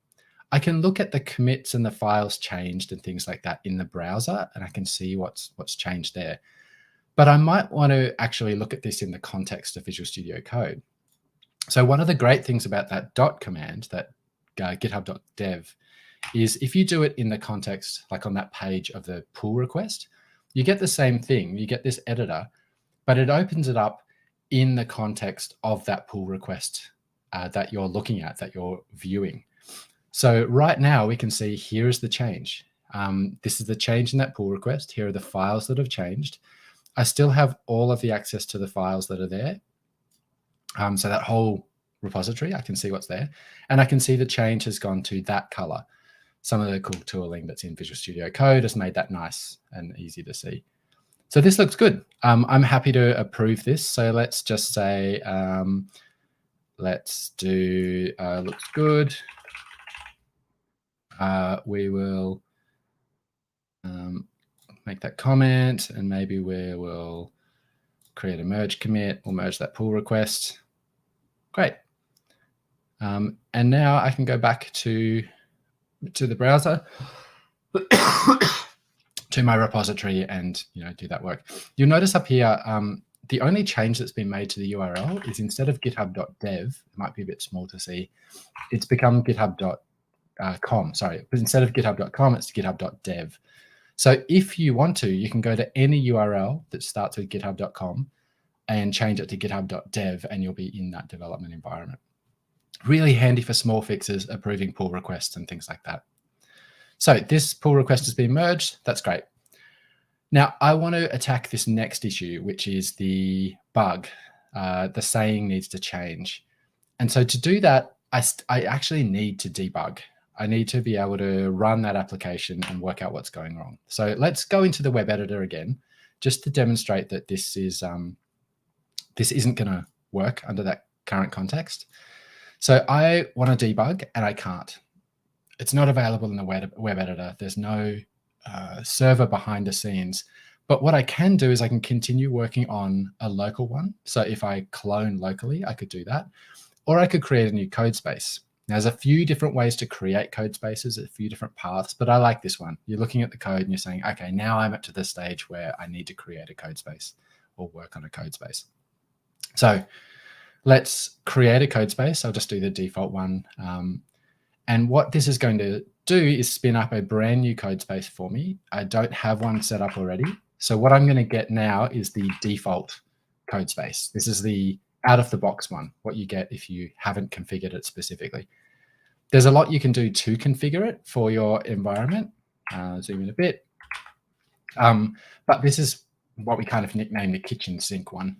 I can look at the commits and the files changed and things like that in the browser, and I can see what's changed there. But I might want to actually look at this in the context of Visual Studio Code. So one of the great things about that dot command, that github.dev, is if you do it in the context, like on that page of the pull request, you get the same thing. You get this editor, but it opens it up in the context of that pull request that you're looking at, that you're viewing. So right now we can see here is the change. This is the change in that pull request. Here are the files that have changed. I still have all of the access to the files that are there. So that whole repository, I can see what's there. And I can see the change has gone to that color. Some of the cool tooling that's in Visual Studio Code has made that nice and easy to see. So this looks good. I'm happy to approve this. So let's just say, let's do looks good. We will make that comment, and maybe we will create a merge commit. We'll merge that pull request. Great. And now I can go back to the browser, to my repository, and do that work. You'll notice up here, the only change that's been made to the URL is instead of github.dev, it might be a bit small to see, it's become github.com. Sorry, but instead of github.com, it's github.dev. So if you want to, you can go to any URL that starts with github.com and change it to github.dev, and you'll be in that development environment. Really handy for small fixes, approving pull requests and things like that. So this pull request has been merged. That's great. Now, I want to attack this next issue, which is the bug. The saying needs to change. And so to do that, I actually need to debug. I need to be able to run that application and work out what's going wrong. So let's go into the web editor again, just to demonstrate that this isn't going to work under that current context. So I want to debug and I can't. It's not available in the web editor. There's no server behind the scenes. But what I can do is I can continue working on a local one. So if I clone locally, I could do that. Or I could create a new code space. Now, there's a few different ways to create code spaces, a few different paths, but I like this one. You're looking at the code and you're saying, okay, now I'm up to the stage where I need to create a code space or work on a code space. So let's create a code space. I'll just do the default one. And what this is going to do is spin up a brand new code space for me. I don't have one set up already. So what I'm going to get now is the default code space. This is the out-of-the-box one, what you get if you haven't configured it specifically. There's a lot you can do to configure it for your environment. Zoom in a bit. But this is what we kind of nicknamed the kitchen sink one.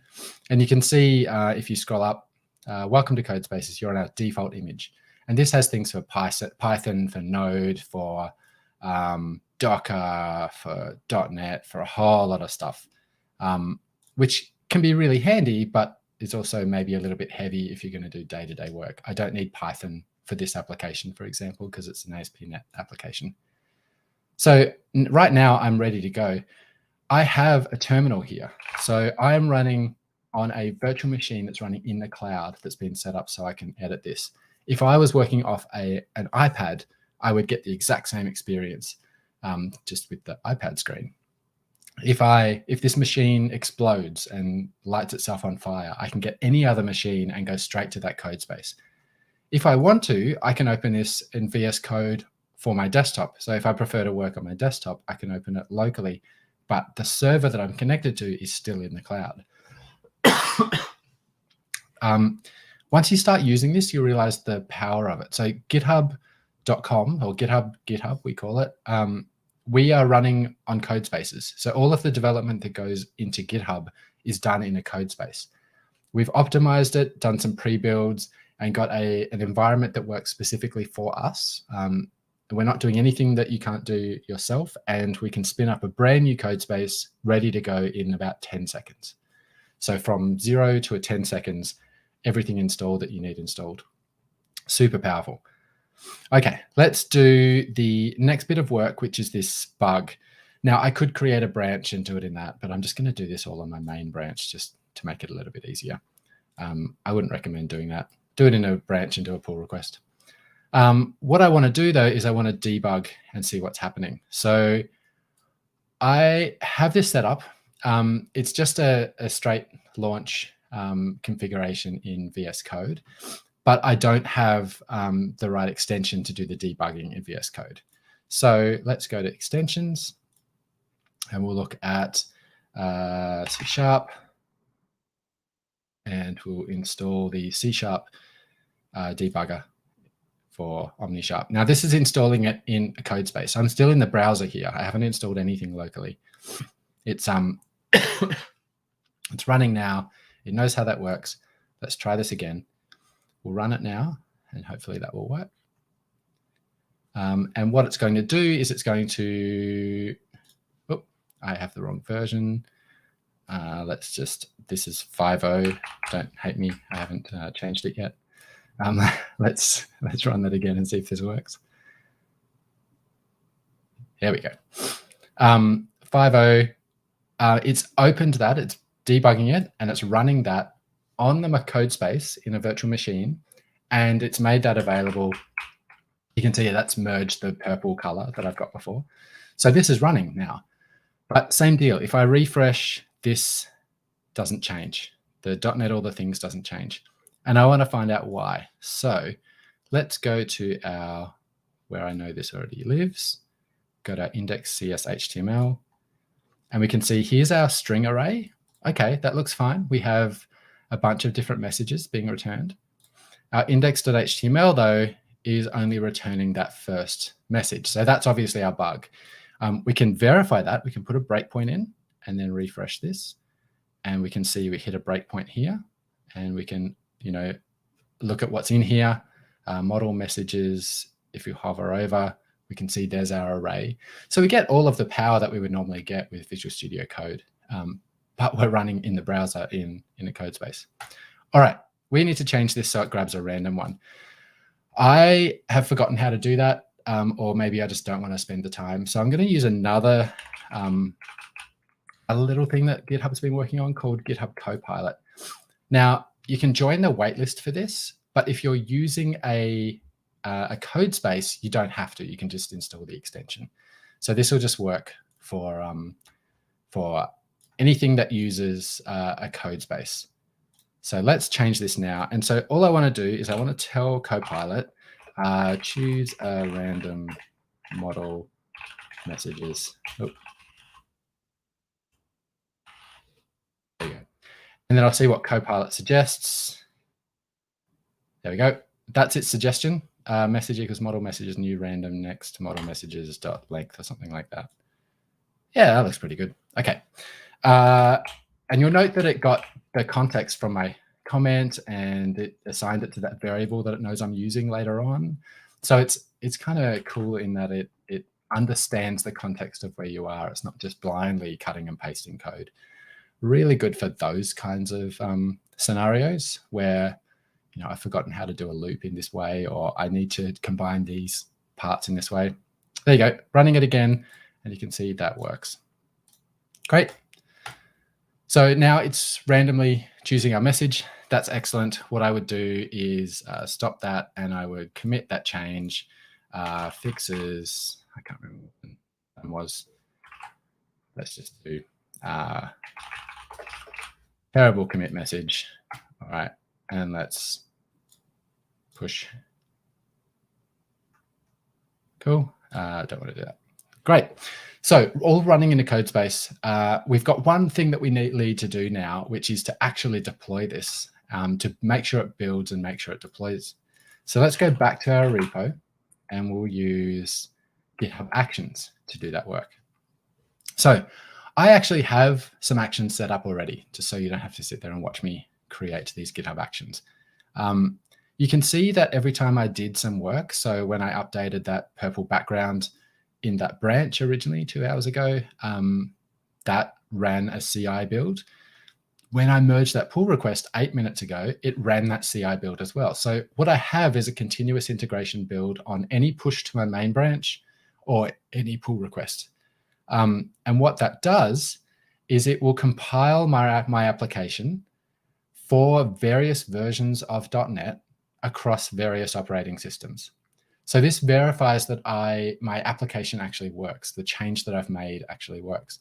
And you can see if you scroll up, welcome to code spaces, you're on our default image. And this has things for Python, for Node, for Docker, for .NET, for a whole lot of stuff, which can be really handy, but is also maybe a little bit heavy if you're going to do day-to-day work. I don't need Python for this application, for example, because it's an ASP.NET application. So right now I'm ready to go. I have a terminal here. So I am running on a virtual machine that's running in the cloud that's been set up so I can edit this. If I was working off an iPad, I would get the exact same experience just with the iPad screen. If this machine explodes and lights itself on fire, I can get any other machine and go straight to that code space. If I want to, I can open this in VS Code for my desktop. So if I prefer to work on my desktop, I can open it locally, but the server that I'm connected to is still in the cloud. Once you start using this, you realize the power of it. So github.com or GitHub, we call it, we are running on code spaces. So all of the development that goes into GitHub is done in a code space. We've optimized it, done some pre-builds, and got an environment that works specifically for us. We're not doing anything that you can't do yourself, and we can spin up a brand new code space ready to go in about 10 seconds. So from 0 to 10 seconds, everything installed that you need installed. Super powerful. Okay, let's do the next bit of work, which is this bug. Now, I could create a branch and do it in that, but I'm just going to do this all on my main branch just to make it a little bit easier. I wouldn't recommend doing that. Do it in a branch and do a pull request. What I want to do, though, is I want to debug and see what's happening. So I have this set up. It's just a straight launch configuration in VS Code, but I don't have the right extension to do the debugging in VS Code. So let's go to extensions and we'll look at C#, and we'll install the C# debugger for OmniSharp. Now this is installing it in a code space. I'm still in the browser here. I haven't installed anything locally. It's it's running now. It knows how that works. Let's try this again. We'll run it now, and hopefully that will work. And what it's going to do is it's going to, oh, I have the wrong version. This is 5.0. Don't hate me. I haven't changed it yet. Let's run that again and see if this works. Here we go. 5.0. It's opened that. It's debugging it, and it's running that on the code space in a virtual machine, and it's made that available. You can see that's merged the purple color that I've got before. So this is running now, but same deal. If I refresh, this doesn't change. The .NET, all the things doesn't change. And I want to find out why. So let's go to where I know this already lives, go to index.cs.html, and we can see here's our string array. Okay, that looks fine. We have a bunch of different messages being returned. Our index.html, though, is only returning that first message. So that's obviously our bug. We can verify that. We can put a breakpoint in and then refresh this. And we can see we hit a breakpoint here. And we can, look at what's in here, model messages. If we hover over, we can see there's our array. So we get all of the power that we would normally get with Visual Studio Code, but we're running in the browser in a code space. All right, we need to change this so it grabs a random one. I have forgotten how to do that, or maybe I just don't want to spend the time. So I'm going to use another a little thing that GitHub's been working on called GitHub Copilot. Now, you can join the waitlist for this, but if you're using a code space, you don't have to. You can just install the extension. So this will just work for anything that uses a code space. So let's change this now. And so all I want to do is I want to tell Copilot, choose a random model messages. Oh. There you go. And then I'll see what Copilot suggests. There we go. That's its suggestion. Message equals model messages, new random next model messages dot length or something like that. Yeah, that looks pretty good. Okay. And you'll note that it got the context from my comment and it assigned it to that variable that it knows I'm using later on. So it's kind of cool in that it understands the context of where you are. It's not just blindly cutting and pasting code. Really good for those kinds of scenarios where, I've forgotten how to do a loop in this way, or I need to combine these parts in this way. There you go, running it again, and you can see that works. Great. So now it's randomly choosing our message. That's excellent. What I would do is stop that, and I would commit that change. Fixes, I can't remember what that was. Let's just do terrible commit message. All right, and let's push. Cool. Don't want to do that. Great. So all running in a code space. We've got one thing that we need to do now, which is to actually deploy this to make sure it builds and make sure it deploys. So let's go back to our repo, and we'll use GitHub Actions to do that work. So I actually have some actions set up already, just so you don't have to sit there and watch me create these GitHub Actions. You can see that every time I did some work, so when I updated that purple background in that branch originally 2 hours ago, that ran a CI build. When I merged that pull request 8 minutes ago, it ran that CI build as well. So what I have is a continuous integration build on any push to my main branch or any pull request. And what that does is it will compile my application for various versions of .NET across various operating systems. So this verifies that my application actually works. The change that I've made actually works.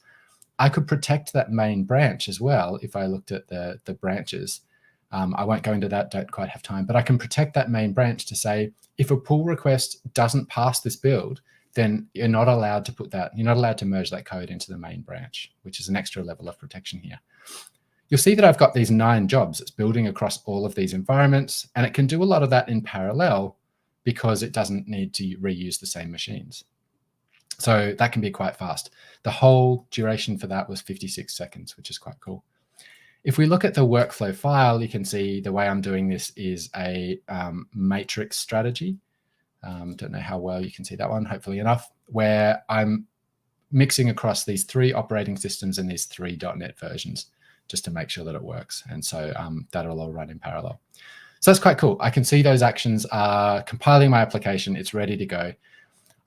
I could protect that main branch as well if I looked at the branches. I won't go into that, don't quite have time, but I can protect that main branch to say, if a pull request doesn't pass this build, then you're not allowed to put that, you're not allowed to merge that code into the main branch, which is an extra level of protection here. You'll see that I've got these 9 jobs. It's building across all of these environments, and it can do a lot of that in parallel because it doesn't need to reuse the same machines. So that can be quite fast. The whole duration for that was 56 seconds, which is quite cool. If we look at the workflow file, you can see the way I'm doing this is a matrix strategy. Don't know how well you can see that one, hopefully enough, where I'm mixing across these 3 operating systems and these 3 .NET versions just to make sure that it works. And so that'll all run in parallel. So that's quite cool. I can see those actions are compiling my application. It's ready to go.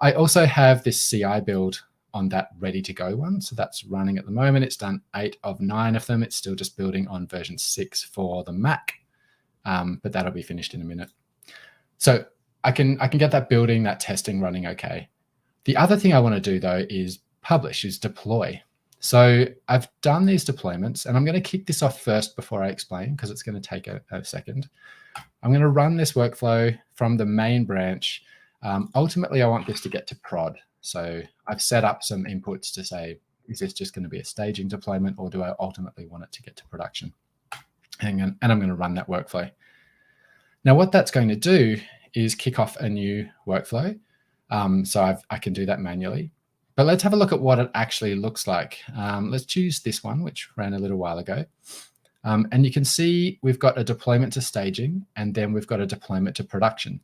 I also have this CI build on that ready to go one. So that's running at the moment. It's done 8 of 9 of them. It's still just building on version 6 for the Mac, but that'll be finished in a minute. So I can get that building, that testing running okay. The other thing I want to do though is publish, is deploy. So I've done these deployments, and I'm going to kick this off first before I explain, because it's going to take a second. I'm going to run this workflow from the main branch. Ultimately, I want this to get to prod. So I've set up some inputs to say, is this just going to be a staging deployment, or do I ultimately want it to get to production? And I'm going to run that workflow. Now, what that's going to do is kick off a new workflow. So I can do that manually. But let's have a look at what it actually looks like. Let's choose this one, which ran a little while ago. And you can see we've got a deployment to staging, and then we've got a deployment to production.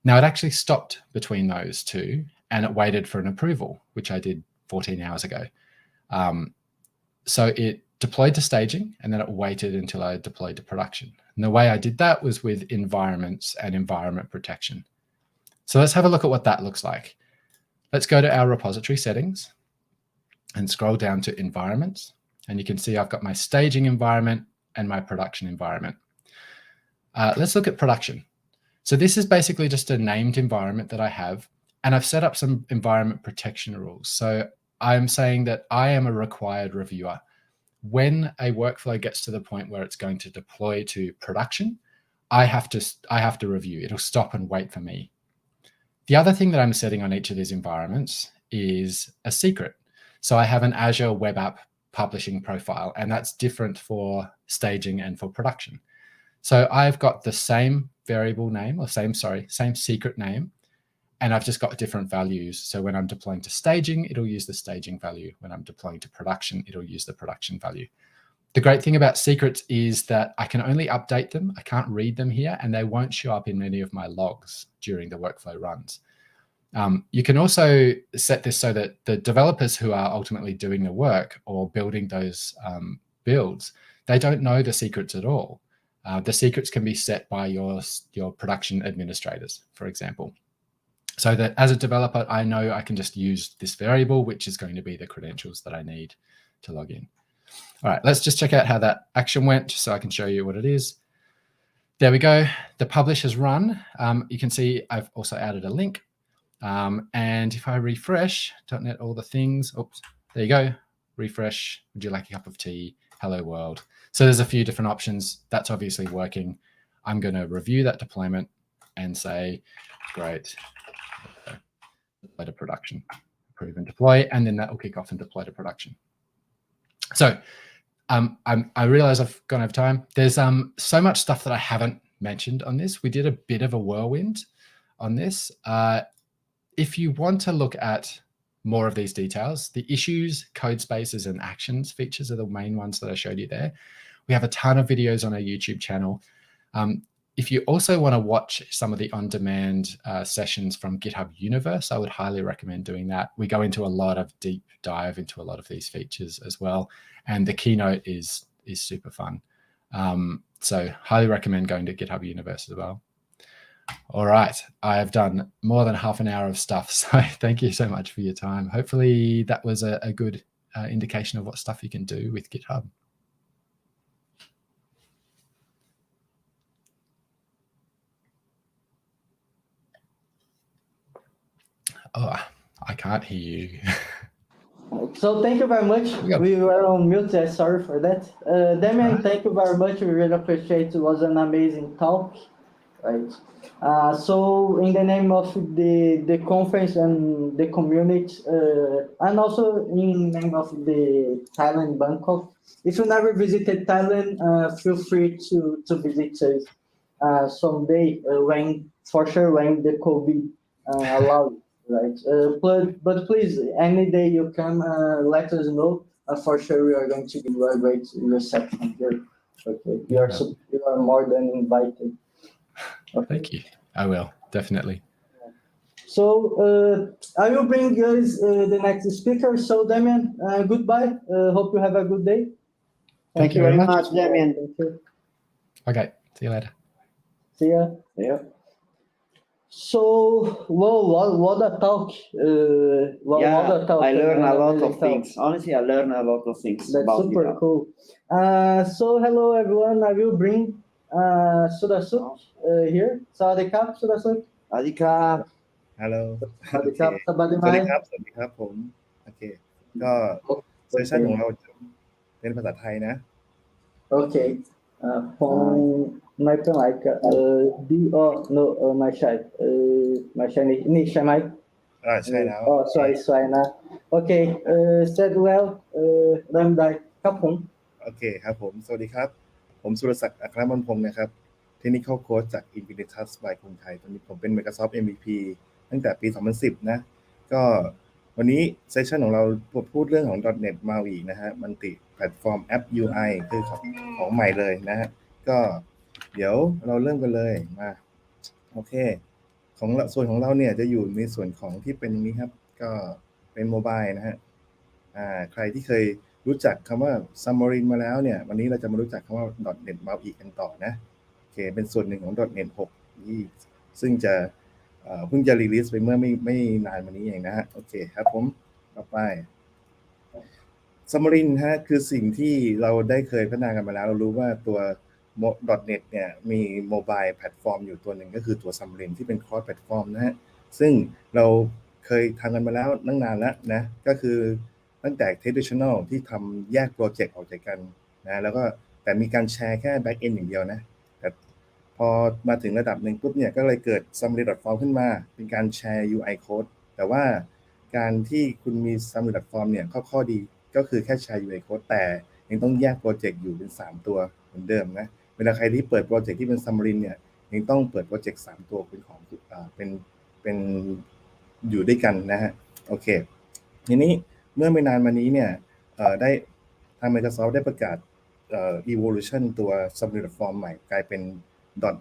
Now, it actually stopped between those two, and it waited for an approval, which I did 14 hours ago. So it deployed to staging, and then it waited until I deployed to production. And the way I did that was with environments and environment protection. So let's have a look at what that looks like. Let's go to our repository settings and scroll down to environments. And you can see I've got my staging environment and my production environment. Let's look at production. So this is basically just a named environment that I have, and I've set up some environment protection rules. So I'm saying that I am a required reviewer. When a workflow gets to the point where it's going to deploy to production, I have to review. It'll stop and wait for me. The other thing that I'm setting on each of these environments is a secret. So I have an Azure web app publishing profile, and that's different for staging and for production. So I've got the same variable name, or same secret name, and I've just got different values. So when I'm deploying to staging, it'll use the staging value. When I'm deploying to production, it'll use the production value. The great thing about secrets is that I can only update them. I can't read them here, and they won't show up in any of my logs during the workflow runs. You can also set this so that the developers who are ultimately doing the work or building those builds, they don't know the secrets at all. The secrets can be set by your production administrators, for example. So that as a developer, I know I can just use this variable, which is going to be the credentials that I need to log in. All right, let's just check out how that action went so I can show you what it is. There we go. The publish has run. You can see I've also added a link. And if I refresh .NET all the things, oops, there you go. Refresh. Would you like a cup of tea? Hello world. So there's a few different options. That's obviously working. I'm going to review that deployment and say, great. Deploy to production, approve and deploy, and then that will kick off and deploy to production. So I realize I've gone over time. There's so much stuff that I haven't mentioned on this. We did a bit of a whirlwind on this. If you want to look at more of these details, the issues, code spaces, and actions features are the main ones that I showed you there. We have a ton of videos on our YouTube channel. If you also want to watch some of the on-demand sessions from GitHub Universe, I would highly recommend doing that. We go into a lot of deep dive into a lot of these features as well. And the Keynote is super fun. So highly recommend going to GitHub Universe as well. All right, I have done more than half an hour of stuff. So thank you so much for your time. Hopefully that was a good indication of what stuff you can do with GitHub. Oh, I can't hear you. So thank you very much. Yep. We were on mute. Sorry for that. Damian, thank you very much. We really appreciate it. It was an amazing talk. Right. So in the name of the conference and the community, and also in the name of the Thailand Bangkok, if you never visited Thailand, feel free to visit us someday when the COVID allows. Right, but please, any day you come, let us know. For sure, we are going to give you a great reception here. Okay, you are more than invited. Okay. Thank you. I will, definitely. So I will bring guys the next speaker. So Damian, goodbye. Hope you have a good day. Thank you very much, Damian. Thank you. Okay, see you later. See ya. Yeah. So, whoa, what a talk. What a talk. I learned a lot of talk. things. Honestly, I learned a lot of things. That's about super GitHub. cool. So hello everyone. I will bring Surasuk here. Sawadee krap, Surasuk. สวัสดีครับ ฮัลโหล สวัสดีครับสบายดีไหม สวัสดีครับ สวัสดีครับผม โอเค ก็เซสชั่นของเราจะเป็นภาษาไทยนะ โอเคผมไม่เป็นไรไม่ใช่นี่ใช่ไหม ใช่แล้ว สวยนะโอเคsaid well เริ่มได้ครับผม โอเคครับผม สวัสดีครับ ผมสุรศักดิ์อัครมนพงศ์นะครับ Technical Coach จาก Gittitat บายกรุงไทย ตอนนี้ผมเป็น Microsoft MVP ตั้งแต่ปี 2010 นะ ก็ วันนี้เซสชันของเราพูดเรื่องของ .NET MAUI นะฮะมันติแพลตฟอร์มแอป UI คือของใหม่เลยนะฮะก็เดี๋ยวเราเริ่มกันเลยมาโอเคส่วนของเราเนี่ยจะอยู่ในส่วนของที่เป็นนี้ครับก็เป็นโมบายนะฮะใครที่เคยรู้จักคำว่า Xamarin มาแล้วเนี่ยวันนี้เราจะมารู้จักคำว่า .NET MAUI กันต่อนะโอเคเป็นส่วนหนึ่งของ .NET 6ที่ซึ่งจะเพิ่งจะรีลีสไปเมื่อไม่นานมานี้เองนะฮะโอเคครับผมต่อไป Xamarin ฮะคือสิ่งที่เราได้เคยพัฒนากันมาแล้วเรารู้ว่าตัว .NET เนี่ยมีโมบายแพลตฟอร์มอยู่ตัวหนึ่งก็คือตัว Xamarin ที่เป็น cross platform นะฮะซึ่งเราเคยทำกันมาแล้วตั้งนานแล้วนะก็คือตั้งแต่ traditional ที่ทำแยกโปรเจกต์ออกจากกันนะแล้วก็แต่มีการแชร์แค่ back end อย่างเดียวนะแต่พอมาถึงระดับหนึ่งปุ๊บเนี่ยก็เลยเกิด Xamarin.form ขึ้นมาเป็นการแชร์ UI code แต่ว่าการที่คุณมี Xamarin.form เนี่ยข้อดีก็คือแค่แชร์ UI code แต่ยังต้องแยกโปรเจกต์อยู่เป็น3ตัวเหมือนเดิมนะเวลาใครที่เปิดโปรเจกต์ที่เป็น Xamarin เนี่ยยังต้องเปิดโปรเจกต์3ตัวเป็นของเป็นอยู่ด้วยกันนะฮะโอเคทีนี้เมื่อไม่นานมานี้เนี่ยได้ทาง Microsoft ได้ประกาศevolution ตัว Xamarin.form ใหม่กลายเป็น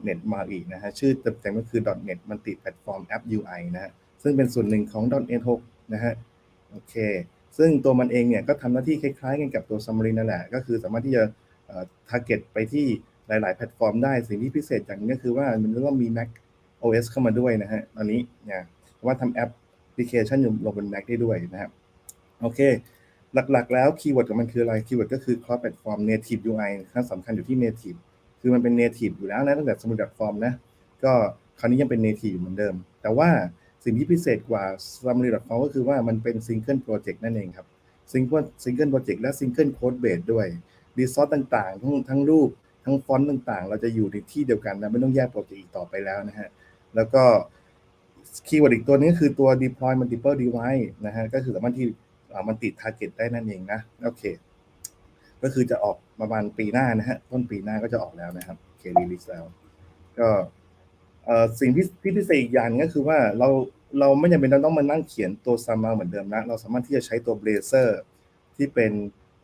.NET MAUI นะฮะชื่อเต็มๆก็คือ .NET Multi Platform App UI นะฮะซึ่งเป็นส่วนหนึ่งของ .NET 6 นะฮะโอเคซึ่งตัวมันเองเนี่ยก็ทำหน้าที่คล้ายๆกันกับตัว Xamarin นั่นแหละก็คือสามารถที่จะtarget ไปที่หลายๆแพลตฟอร์มได้สิ่งที่พิเศษอย่างนึงก็คือว่ามันต้องมี Mac OS เข้ามาด้วยนะฮะตอนนี้เนี่ยว่าทำแอปพลิเคชันลงบน Mac ได้ด้วยนะครับโอเคหลักๆแล้วคีย์เวิร์ดของมันคืออะไรคีย์เวิร์ดก็คือ cross platform native UI ขั้นสำคัญอยู่ที่ native คือมันเป็น native อยู่แล้วนะตั้งแต่ Xamarin.form นะก็คราวนี้ยังเป็น native อยู่เหมือนเดิมแต่ว่าสิ่งที่พิเศษกว่า Xamarin.form ก็คือว่ามันเป็น single project นั่นเองครับ single project และ single code base ด้วย resource ต่างๆทั้งรูปทั้งฟอนต์ต่างๆเราจะอยู่ในที่เดียวกันนะไม่ต้องแยกโปรเจกต์อีกต่อไปแล้วนะฮะแล้วก็คีย์เวิร์ดอีกตัวนี้คือตัว deploy multiple device นะฮะก็คือสามารถที่มันติด target ได้นั่นเองนะโอเคก็คือจะออกประมาณปีหน้านะฮะต้นปีหน้าก็จะออกแล้วนะครับโอเค release แล้วก็สิ่งที่พิเศษอีกอย่างก็คือว่าเราไม่จำเป็นต้องมานั่งเขียนตัว XAML เหมือนเดิมนะเราสามารถที่จะใช้ตัว Blazor ที่เป็น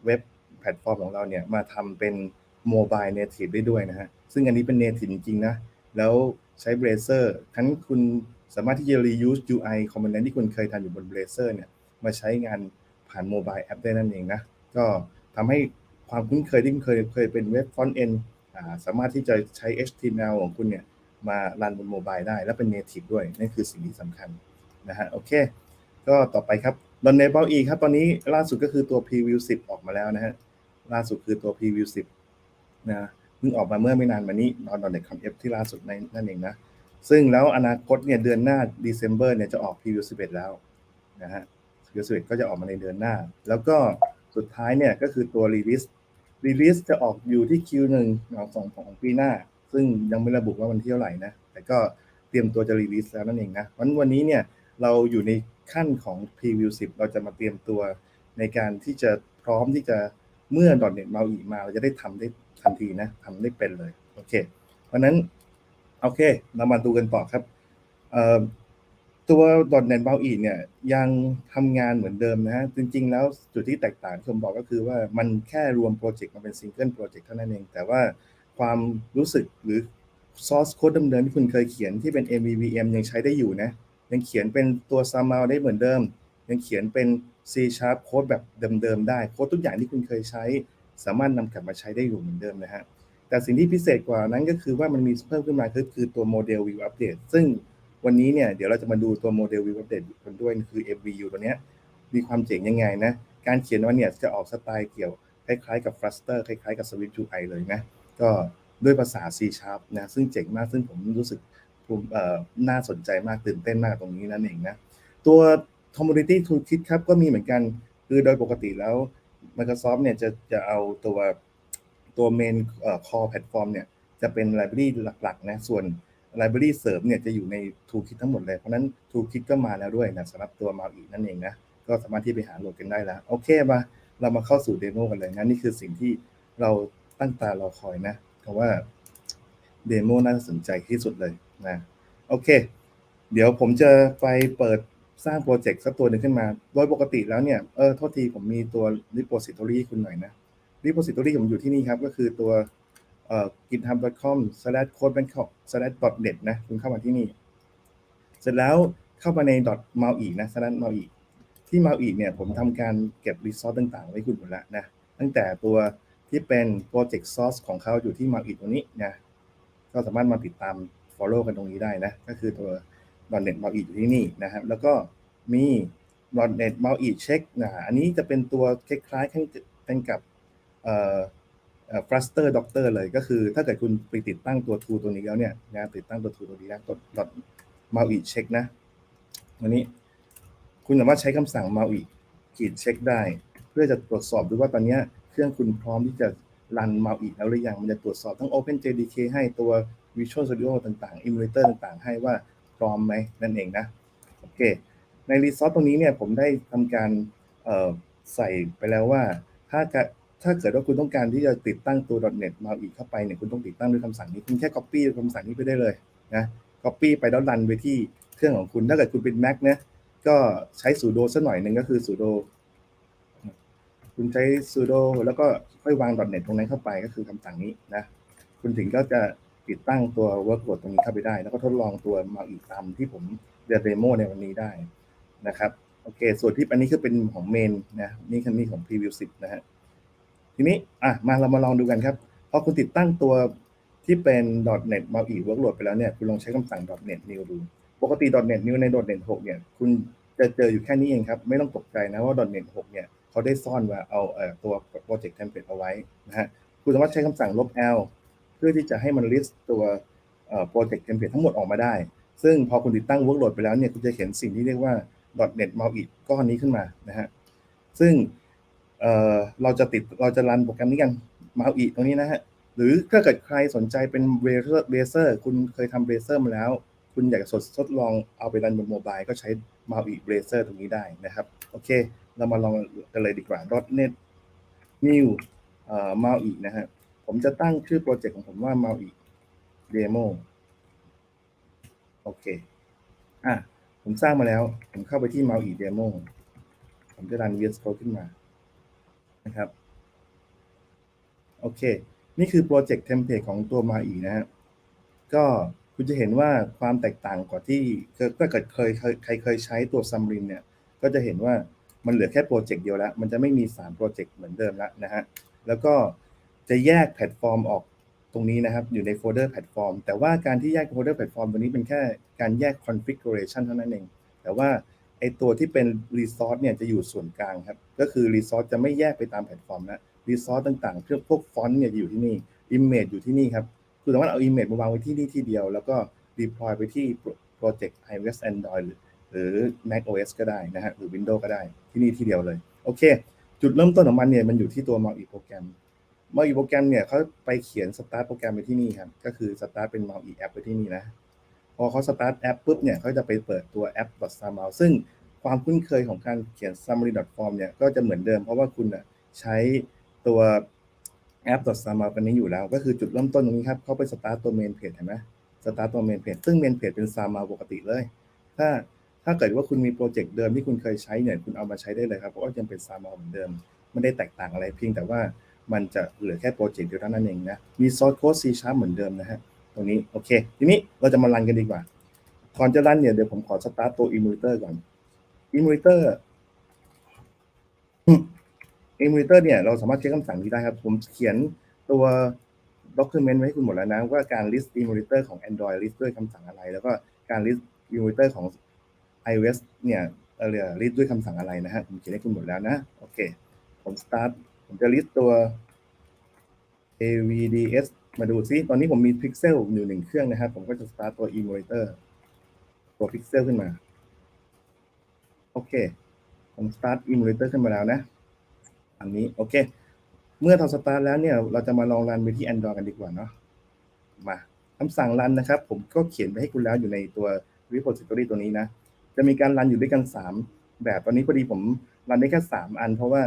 เว็บแพลตฟอร์มของเราเนี่ยมาทำเป็นโมบาย native ได้ด้วยนะฮะซึ่งอันนี้เป็น native จริงๆนะแล้วใช้ Blazor ทั้งคุณสามารถที่จะ reuse UI component ที่คุณเคยทำอยู่บน Blazor เนี่ยมาใช้งานผ่านโมบายแอปได้นั่นเองนะก็ทำให้ความคุ้นเคยที่เคยเป็นเว็บ front end สามารถที่จะใช้ HTML ของคุณเนี่ยมารันบนโมบายได้และเป็น native ด้วยนั่นคือสิ่งที่สำคัญนะฮะโอเคก็ต่อไปครับ .NET MAUI ครับตอนนี้ล่าสุดก็คือตัว Preview 10 ออกมาแล้วนะฮะล่าสุดคือตัว Preview 10นะเพิ่งออกมาเมื่อไม่นานมานี้ตอน .NET Conf ที่ล่าสุดนั่นเองนะซึ่งแล้วอนาคตเนี่ยเดือนหน้า December เนี่ยจะออก Preview 11 แล้วนะฮะ Preview 11 ก็จะออกมาในเดือนหน้าแล้วก็สุดท้ายเนี่ยก็คือตัว Release จะออกอยู่ที่ Q1 ของปีหน้าซึ่งยังไม่ระบุว่าวันที่เท่าไหร่นะแต่ก็เตรียมตัวจะ Release แล้วนั่นเองนะวันนี้เนี่ยเราอยู่ในขั้นของ Preview 10 เราจะมาเตรียมตัวในการที่จะพร้อมที่จะเมื่อ .NET MAUI มาเราจะได้ทำได้ทันทีนะทำได้เป็นเลยโอเคเพราะนั้นโอเคเรามาดูกันต่อครับตัว .NET MAUI เนี่ยยังทำงานเหมือนเดิมนะฮะจริงๆแล้วจุดที่แตกต่างที่ผมบอกก็คือว่ามันแค่รวมโปรเจกต์มาเป็น Single Project เท่านั้นเองแต่ว่าความรู้สึกหรือ source code เดิมๆที่คุณเคยเขียนที่เป็น MVVM ยังใช้ได้อยู่นะยังเขียนเป็นตัว XAML ได้เหมือนเดิมยังเขียนเป็น C# โค้ดแบบเดิมๆได้โค้ดทุกอย่างที่คุณเคยใช้สามารถนำกลับมาใช้ได้อยู่เหมือนเดิมนะฮะแต่สิ่งที่พิเศษกว่านั้นก็คือว่ามันมีเพิ่มขึ้นมาคือตัว Model View Update ซึ่งวันนี้เนี่ยเดี๋ยวเราจะมาดูตัว Model View Update กันด้วยคือ MVU ตัวเนี้ยมีความเจ๋งยังไงนะการเขียนว่าเนี่ยจะออกสไตล์เกี่ยวคล้ายๆกับ Flutter คล้ายๆกับ Swift UI เลยนะก็ด้วยภาษา C# นะซึ่งเจ๋งมากซึ่งผมรู้สึกน่าสนใจมากตื่นเต้นมากตรงนี้นั่นเองนะตัว Community Toolkit ครับก็มีเหมือนกันคือโดยปกติแล้ว Microsoft เนี่ยจะเอาตัว main core platform เนี่ยจะเป็น library หลักๆนะส่วน library เสริมเนี่ยจะอยู่ใน Toolkit ทั้งหมดเลยเพราะนั้น Toolkit ก็มาแล้วด้วยนะสำหรับตัว MAUI นั่นเองนะก็สามารถที่ไปหาโหลดกันได้แล้วโอเคมาเรามาเข้าสู่เดโมกันเลยนะนี่คือสิ่งที่เราตั้งตารอคอยนะเพราะว่าเดโมน่าสนใจที่สุดเลยนะโอเคเดี๋ยวผมจะไปเปิด สร้างโปรเจกต์สักตัวหนึ่งขึ้นมาโดยปกติแล้วเนี่ยโทษทีผมมีตัว repository คุณหน่อยนะ repository ผมอยู่ที่นี่ครับก็คือตัวgithub.com/codebangkok/.net นะคุณเข้ามาที่นี่เสร็จแล้วเข้ามาใน .maui นะ/maui ที่ maui เนี่ยผมทำการเก็บ resource ต่างๆไว้คุณหมดแล้วนะตั้งแต่ตัวที่เป็น project source ของเขาอยู่ที่ maui ตรงนี้นะก็สามารถมาติดตาม follow กันตรงนี้ได้นะก็คือตัว .net MAUI อยู่ที่นี่นะครับแล้วก็มี .net MAUI check อันนี้จะเป็นตัวคล้ายๆกันกับFluster Docker เลยก็คือถ้าเกิดคุณไปติดตั้งตัว tool ตัวนี้แล้วเนี่ยนะติดตั้งตัว tool ตัวนี้นะตัว MAUI check นะวันนี้คุณสามารถใช้คำสั่ง MAUI --check ได้เพื่อจะตรวจสอบดูว่าตอนนี้เครื่องคุณพร้อมที่จะรัน MAUI แล้วหรือยังมันจะตรวจสอบทั้ง OpenJDK ให้ตัว Visual Studio ต่างๆ Emulator ต่างๆให้ว่าพร้อมไหมนั่นเองนะโอเคใน resource ตรงนี้เนี่ยผมได้ทำการใส่ไปแล้วว่าถ้าเกิดว่าคุณต้องการที่จะติดตั้งตัว .net MAUI เข้าไปเนี่ยคุณต้องติดตั้งด้วยคำสั่งนี้คุณแค่ copy คำสั่งนี้ไปได้เลยนะ copy ไปแล้วรันไปที่เครื่องของคุณถ้าเกิดคุณเป็น Mac นะก็ใช้ sudo สักหน่อยนึงก็คือ sudo คุณใช้ sudo แล้วก็ค่อยวาง .net ตรงนั้นเข้าไปก็คือคำสั่งนี้นะคุณถึงก็จะติดตั้งตัว workload ตรงนี้เข้าไปได้แล้วก็ทดลองตัว MAUI ตามที่ผมเดโมในวันนี้ได้นะครับโอเคส่วนที่อันนี้คือเป็นของเมนนะนี่คือมีของ preview 10นะฮะทีนี้เรามาลองดูกันครับพอคุณติดตั้งตัวที่เป็น .net MAUI workload ไปแล้วเนี่ยคุณลองใช้คำสั่ง .net new ดูปกติ .net new ใน .net 6เนี่ยคุณจะเจออยู่แค่นี้เองครับไม่ต้องตกใจนะว่า .net 6เนี่ยเขาได้ซ่อนไว้เอาตัว project template เอาไว้นะฮะคุณสามารถใช้คำสั่ง -l เพื่อที่จะให้มัน list ตัวproject template ทั้งหมดออกมาได้ซึ่งพอคุณติดตั้ง workload ไปแล้วเนี่ยคุณจะเห็นสิ่งที่เรียกว่า .net MAUI ก้อนนี้ขึ้นมานะฮะซึ่งเราจะรันโปรแกรมนี้กัน MAUI ตรงนี้นะฮะหรือถ้าเกิดใครสนใจเป็น Blazor คุณเคยทำ Blazor มาแล้วคุณอยากจะทดลองเอาไปรันบนโมบายก็ใช้ MAUI Blazor ตรงนี้ได้นะครับโอเคเรามาลองกันเลยดีกว่า .net new MAUI นะฮะผมจะตั้งชื่อโปรเจกต์ของผมว่า MAUI demo โอเคผมสร้างมาแล้วผมเข้าไปที่ MAUI demo ผมจะรัน VS Code ขึ้นมานะครับโอเคนี่คือโปรเจกต์เทมเพลตของตัว MAUI นะฮะก็คุณจะเห็นว่าความแตกต่างกว่าที่ถ้าเกิดใครเคยใช้ตัว Xamarin เนี่ยก็จะเห็นว่ามันเหลือแค่โปรเจกต์เดียวแล้วมันจะไม่มี3โปรเจกต์เหมือนเดิมแล้วนะฮะแล้วก็จะแยกแพลตฟอร์มออกตรงนี้นะครับอยู่ในโฟลเดอร์แพลตฟอร์มแต่ว่าการที่แยกโฟลเดอร์แพลตฟอร์มตัวนี้เป็นแค่การแยก configuration เท่านั้นเองแต่ว่าไอตัวที่เป็น resource เนี่ยจะอยู่ส่วนกลางครับก็คือ resource จะไม่แยกไปตามแพลตฟอร์มนะ resource ต่างๆพวกฟอนต์เนี่ยอยู่ที่นี่ image อยู่ที่นี่ครับคุณสามารถเอา image มาวางไว้ที่นี่ที่เดียวแล้วก็ deploy ไปที่ project iOS Android หรือ Mac OS ก็ได้นะฮะหรือ Windows ก็ได้ที่นี่ที่เดียวเลยโอเคจุดเริ่มต้นของมันเนี่ยมันอยู่ที่ตัว MAUI โปรแกรมMAUI โปรแกรมเนี่ยเขาไปเขียน start โปรแกรมไปที่นี่ครับก็คือ start เป็น MAUI app ไปที่นี่นะพอเขา start app ปุ๊บเนี่ยเขาจะไปเปิดตัว app.xamarin ซึ่งความคุ้นเคยของการเขียน xamarin.form เนี่ยก็จะเหมือนเดิมเพราะว่าคุณใช้ตัว app.xamarin กันนี้อยู่แล้วก็คือจุดเริ่มต้นตรงนี้ครับเขาไป start ตัว main page เห็นไหม start ตัว main page ซึ่ง main page เป็น xamarin ปกติเลยถ้าเกิดว่าคุณมีโปรเจกต์เดิมที่คุณเคยใช้เนี่ยคุณเอามาใช้ได้เลยครับเพราะว่ายังเป็น xamarin เหมือนเดิมไม่ได้แตกต่างอะไรเพียงแต่ว่ามันจะเหลือแค่โปรเจกต์เดียวเท่านั้นเองนะมี source code C# เหมือนเดิมนะฮะตรงนี้โอเคทีนี้เราจะมารันกันดีกว่าก่อนจะรันเนี่ยเดี๋ยวผมขอ start ตัว emulator ก่อน emulator เนี่ยเราสามารถใช้คำสั่งนี้ได้ครับผมเขียนตัว document ไว้ให้คุณหมดแล้วนะว่าการ list emulator ของ Android list ด้วยคำสั่งอะไรแล้วก็การ list emulator ของ iOS เนี่ยlist ด้วยคำสั่งอะไรนะฮะผมเขียนให้คุณหมดแล้วนะโอเคผมจะ list ตัว avds มาดูซิตอนนี้ผมมี pixel อยู่1เครื่องนะครับผมก็จะ start ตัว emulator ตัว pixel ขึ้นมาโอเคผม start emulator ขึ้นมาแล้วนะอันนี้โอเคเมื่อเรา start แล้วเนี่ยเราจะมาลองรันไปที่ Android กันดีกว่าเนาะมาคำสั่งรันนะครับผมก็เขียนไปให้คุณแล้วอยู่ในตัว repository ตัวนี้นะจะมีการรันอยู่ด้วยกัน3แบบตอนนี้พอดีผมรันได้แค่3อันเพราะว่า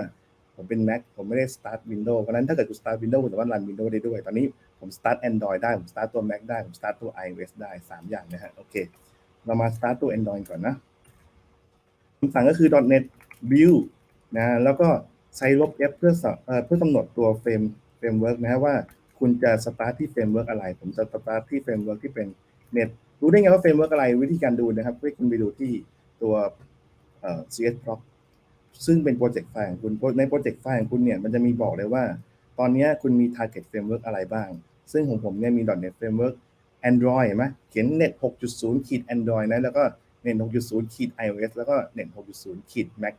ผมเป็น Mac ผมไม่ได้ start Windows เพราะฉะนั้นถ้าเกิดคุณ start Windows คุณสามารถรัน Windows ได้ด้วยตอนนี้ผม start Android ได้ผม start ตัว Mac ได้ผม start ตัว iOS ได้3อย่างนะฮะโอเคเรามา start ตัว Android ก่อนนะ คำสั่งก็คือ .NET build นะแล้วก็ใช้ -f เพื่อกำหนดตัวเฟรมเวิร์กนะว่าคุณจะสตาร์ทที่เฟรมเวิร์กอะไรผมจะสตาร์ทที่เฟรมเวิร์กที่เป็น Net รู้ได้ไงว่าเฟรมเวิร์กอะไรวิธีการดูนะครับให้คุณไปดูที่ตัวCS Prop ซึ่งเป็นโปรเจกต์ไฟล์ของคุณในโปรเจกต์ไฟล์ของคุณเนี่ยมันจะมีบอกเลยว่าตอนนี้คุณมี target framework อะไรบ้างซึ่งของผมเนี่ยมี .NET framework Android เห็นไหมเขียน Net 6.0 Android นะแล้วก็ Net 6.0 iOS แล้วก็ Net 6.0 Mac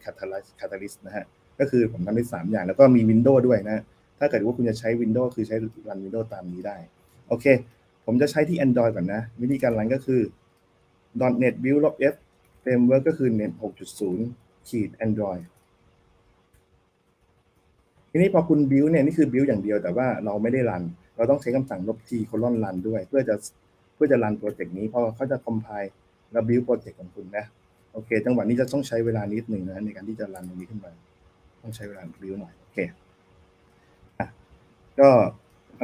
Catalyst นะฮะก็คือผมทำได้3อย่างแล้วก็มี Windows ด้วยนะถ้าเกิดว่าคุณจะใช้ Windows คือใช้รัน Windows ตามนี้ได้โอเคผมจะใช้ที่ Android ก่อนนะวิธีการรันก็คือ .NET build .f framework ก็คือ Net 6.0 Android ทีนี้พอคุณ build เนี่ยนี่คือ build อย่างเดียวแต่ว่าเราไม่ได้รันเราต้องใช้คำสั่ง-run ด้วยเพื่อจะรันโปรเจกต์นี้เพราะเขาจะ compile และ build โปรเจกต์ของคุณนะโอเคจังหวะนี้จะต้องใช้เวลานิดหนึ่งนะในการที่จะรันตรงนี้ขึ้นมาต้องใช้เวลา build หน่อยโอเคก็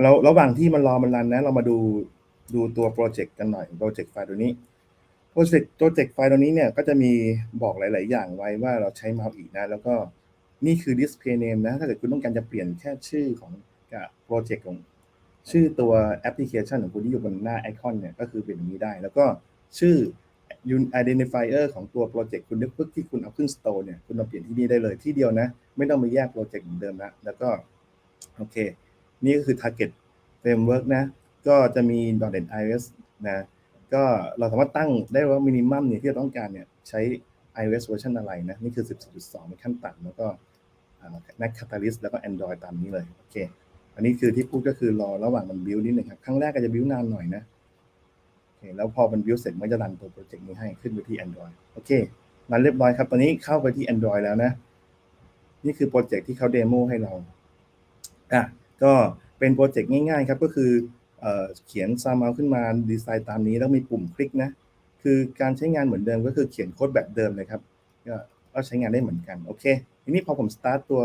เราระหว่างที่มันรอมันรันนะเรามาดูตัวโปรเจกต์กันหน่อยโปรเจกต์ไฟล์ตัวนี้โปรเจกต์ไฟล์ตัวนี้เนี่ยก็จะมีบอกหลายๆอย่างไว้ว่าเราใช้ MAUI นะแล้วก็นี่คือ display name นะถ้าเกิดคุณต้องการจะเปลี่ยนแค่ชื่อของโปรเจกต์ของชื่อตัวแอปพลิเคชันของคุณที่อยู่บนหน้าไอคอนเนี่ยก็คือเป็นอย่างนี้ได้แล้วก็ชื่อ identifier ของตัวโปรเจกต์คุณนึกปึ๊กที่คุณเอาขึ้น store เนี่ยคุณมาเปลี่ยนที่นี่ได้เลยที่เดียวนะไม่ต้องมาแยกโปรเจกต์เหมือนเดิมแล้วก็โอเคนี่ก็คือ target framework นะก็จะมี .NET iOS นะก็เราสามารถตั้งได้ว่า minimum เนี่ยที่เราต้องการเนี่ยใช้ iOS เวอร์ชันอะไรนะนี่คือ 14.2 เป็นขั้นต่ำแล้วก็Mac Catalyst แล้วก็ Android ตามนี้เลยโอเคอันนี้คือที่พูดก็คือรอระหว่างมัน build นิดนึงครับครั้งแรกก็จะ build นานหน่อยนะโอเคแล้วพอมัน build เสร็จมันจะรันตัวโปรเจกต์นี้ให้ขึ้นไปที่ Android โอเครันเรียบร้อยครับตอนนี้เข้าไปที่ Android แล้วนะนี่คือโปรเจกต์ที่เขาเดโมให้เราก็เป็นโปรเจกต์ง่ายๆครับก็คือเขียน SAML ขึ้นมาดีไซน์ตามนี้แล้วมีปุ่มคลิกนะคือการใช้งานเหมือนเดิมก็คือเขียนโค้ดแบบเดิมเลยครับก็ใช้งานได้เหมือนกันโอเคทีนี้พอผมสตาร์ทตั